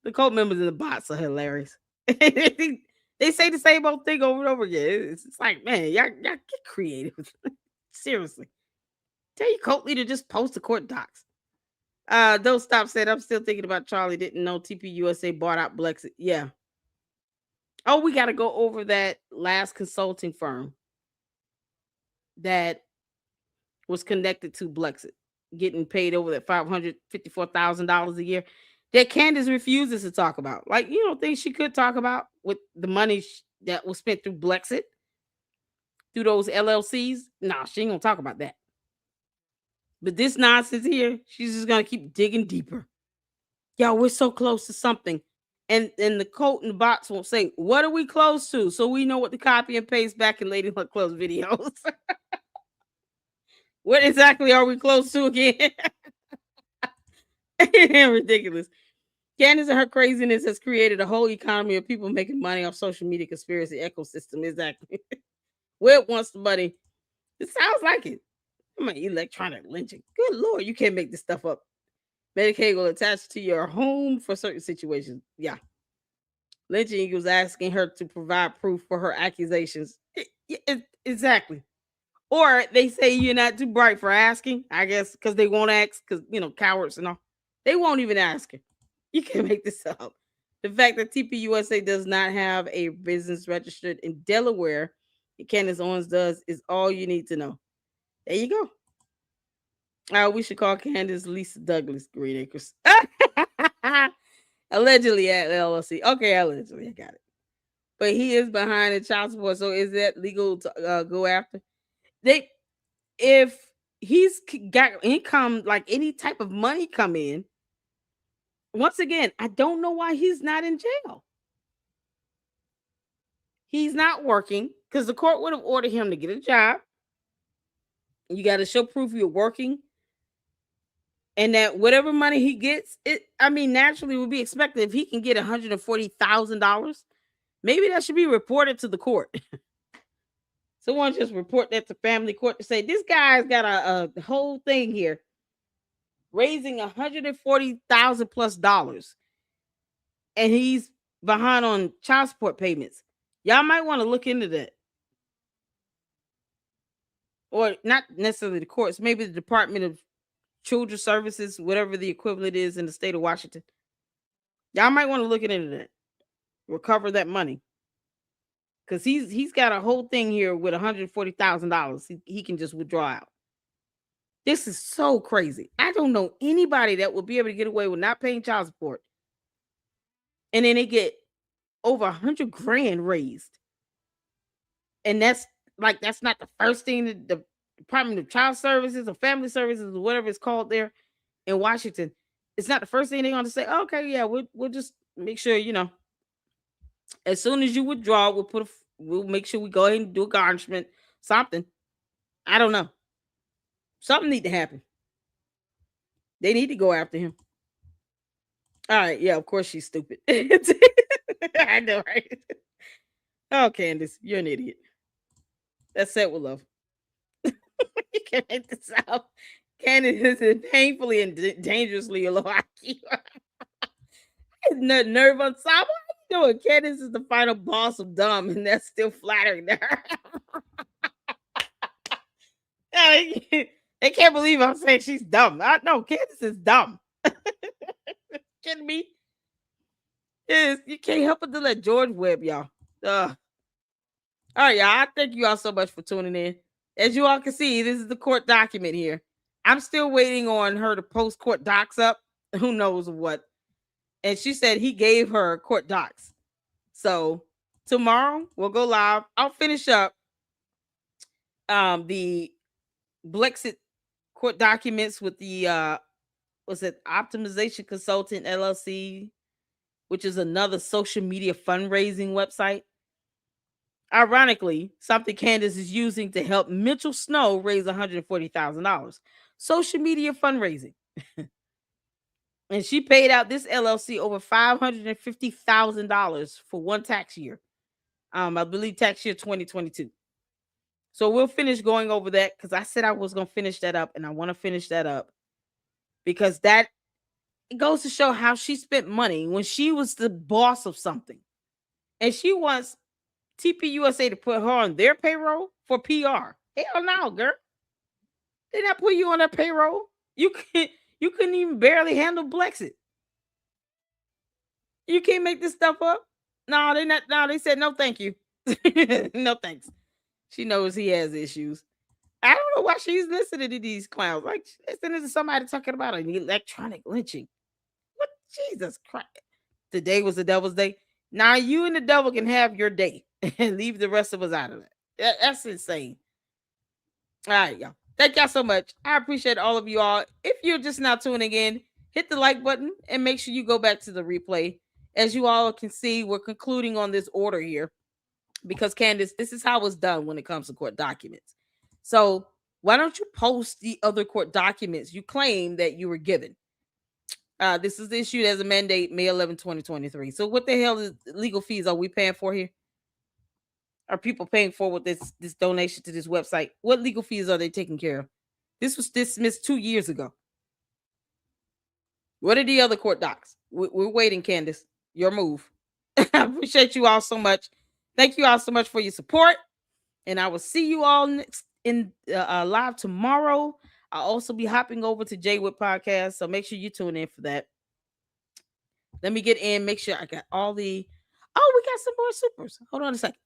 the cult members and the bots are hilarious. They say the same old thing over and over again. It's like, man, y'all get creative. Seriously. Tell your cult leader just post the court docs. Don't stop said, I'm still thinking about Charlie. Didn't know TP USA bought out Blexit. Yeah. Oh, we got to go over that last consulting firm that was connected to Blexit, getting paid over that $554,000 a year that Candace refuses to talk about. Like, you don't think she could talk about with the money that was spent through Blexit, through those LLCs? Nah, she ain't gonna talk about that. But this nonsense here, she's just gonna keep digging deeper. Yo, we're so close to something. And the cult and the bots won't say, what are we close to? So we know what to copy and paste back in Lady Luck Close videos. What exactly are we close to again? Ridiculous. Candace and her craziness has created a whole economy of people making money off social media conspiracy ecosystem. Exactly. Webb wants the money It sounds like it. I mean, electronic lynching. Good Lord, you can't make this stuff up. Medicaid will attach to your home for certain situations. Yeah. Lynching equals asking her to provide proof for her accusations. Exactly. Or they say you're not too bright for asking, I guess, because they won't ask, because, cowards and all. They won't even ask her. You can't make this up. The fact that TPUSA does not have a business registered in Delaware, and Candace Owens does, is all you need to know. There you go. We should call Candace Lisa Douglas Green Acres. Allegedly at LLC. Okay, allegedly, I got it. But he is behind in child support, so is that legal to go after? If he's got income, like any type of money come in, once again, I don't know why he's not in jail. He's not working because the court would have ordered him to get a job. You got to show proof you're working. And that whatever money he gets, naturally would be expected if he can get $140,000. Maybe that should be reported to the court. Someone just report that to family court to say, this guy's got a whole thing here, raising $140,000 plus dollars, and he's behind on child support payments. Y'all might want to look into that. Or not necessarily the courts, maybe the Department of Children's Services, whatever the equivalent is in the state of Washington. Y'all might want to look into that. Recover that money. Because he's got a whole thing here with $140,000 he can just withdraw out. This is so crazy. I don't know anybody that will be able to get away with not paying child support. And then they get over $100,000 raised. And that's not the first thing that the Department of Child Services or Family Services or whatever it's called there in Washington. It's not the first thing they're going to say, okay, yeah, we'll just make sure, as soon as you withdraw, we'll make sure we go ahead and do a garnishment, something. I don't know. Something need to happen. They need to go after him. All right, yeah, of course she's stupid. I know, right? Oh, Candace, you're an idiot. That's set with love. You can't make this out. Candace is painfully and dangerously low IQ. Nerve on top. What are you doing? Candace is the final boss of dumb, and that's still flattering to her. They can't believe I'm saying she's dumb. No, Candace is dumb. Kidding me? Yes, you can't help but to let George Webb, y'all. All right, y'all. I thank you all so much for tuning in. As you all can see, this is the court document here. I'm still waiting on her to post court docs up. Who knows what? And she said he gave her court docs. So tomorrow we'll go live. I'll finish up the Blexit court documents with the Optimization Consultant LLC, which is another social media fundraising website. Ironically, something Candace is using to help Mitchell Snow raise $140,000. Social media fundraising. And she paid out this LLC over $550,000 for one tax year. I believe tax year 2022. So we'll finish going over that because I said I was going to finish that up, and I want to finish that up because it goes to show how she spent money when she was the boss of something. And she wants TPUSA to put her on their payroll for PR. Hell no, girl. They not put you on that payroll. You couldn't even barely handle Blexit. You can't make this stuff up. No, they not. No, they said no, thank you. No thanks. She knows he has issues. I don't know why she's listening to these clowns. Like listening to somebody talking about an electronic lynching. What? Jesus Christ. Today was the devil's day. Now you and the devil can have your day and leave the rest of us out of that. That's insane. All right, y'all. Thank y'all so much. I appreciate all of you all. If you're just now tuning in, hit the like button and make sure you go back to the replay. As you all can see, we're concluding on this order here because Candace, this is how it's done when it comes to court documents. So why don't you post the other court documents you claim that you were given? This is issued as a mandate May 11, 2023. So what the hell is legal fees are we paying for here? are people paying for with this donation to this website? What legal fees are they taking care of? This was dismissed 2 years ago. What are the other court docs? We're waiting, Candace. Your move. I appreciate you all so much. Thank you all so much for your support. And I will see you all next in live tomorrow. I'll also be hopping over to Jay Wood Podcast, so make sure you tune in for that. Let me get in, make sure I got all the. Oh, we got some more supers. Hold on a second.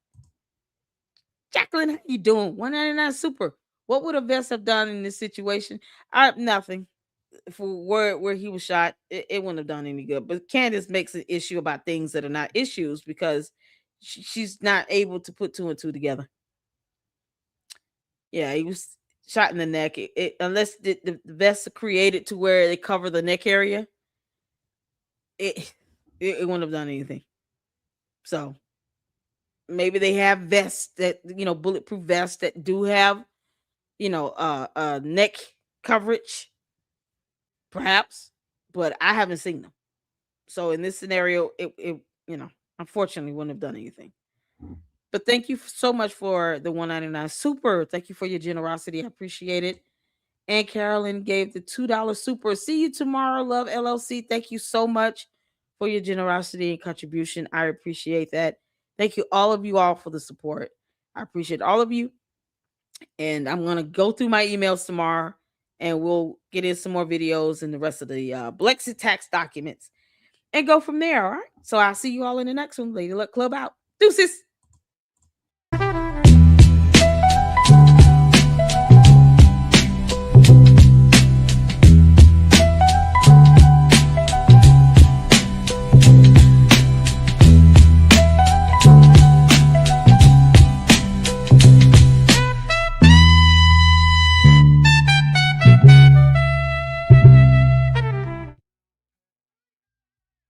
Jacqueline, how you doing? 199 super. What would a vest have done in this situation? Nothing. For where he was shot, it wouldn't have done any good. But Candace makes an issue about things that are not issues because she's not able to put two and two together. Yeah, he was shot in the neck. Unless the vests are created to where they cover the neck area, it wouldn't have done anything. So maybe they have vests that, bulletproof vests that do have, neck coverage, perhaps, but I haven't seen them. So in this scenario, it unfortunately wouldn't have done anything. But thank you so much for the 199 super. Thank you for your generosity. I appreciate it. And Carolyn gave the $2 super. See you tomorrow, Love LLC. Thank you so much for your generosity and contribution. I appreciate that. Thank you, all of you all, for the support. I appreciate all of you. And I'm going to go through my emails tomorrow, and we'll get in some more videos and the rest of the Blexit tax documents and go from there. All right. So I'll see you all in the next one. Lady Luck Club out. Deuces.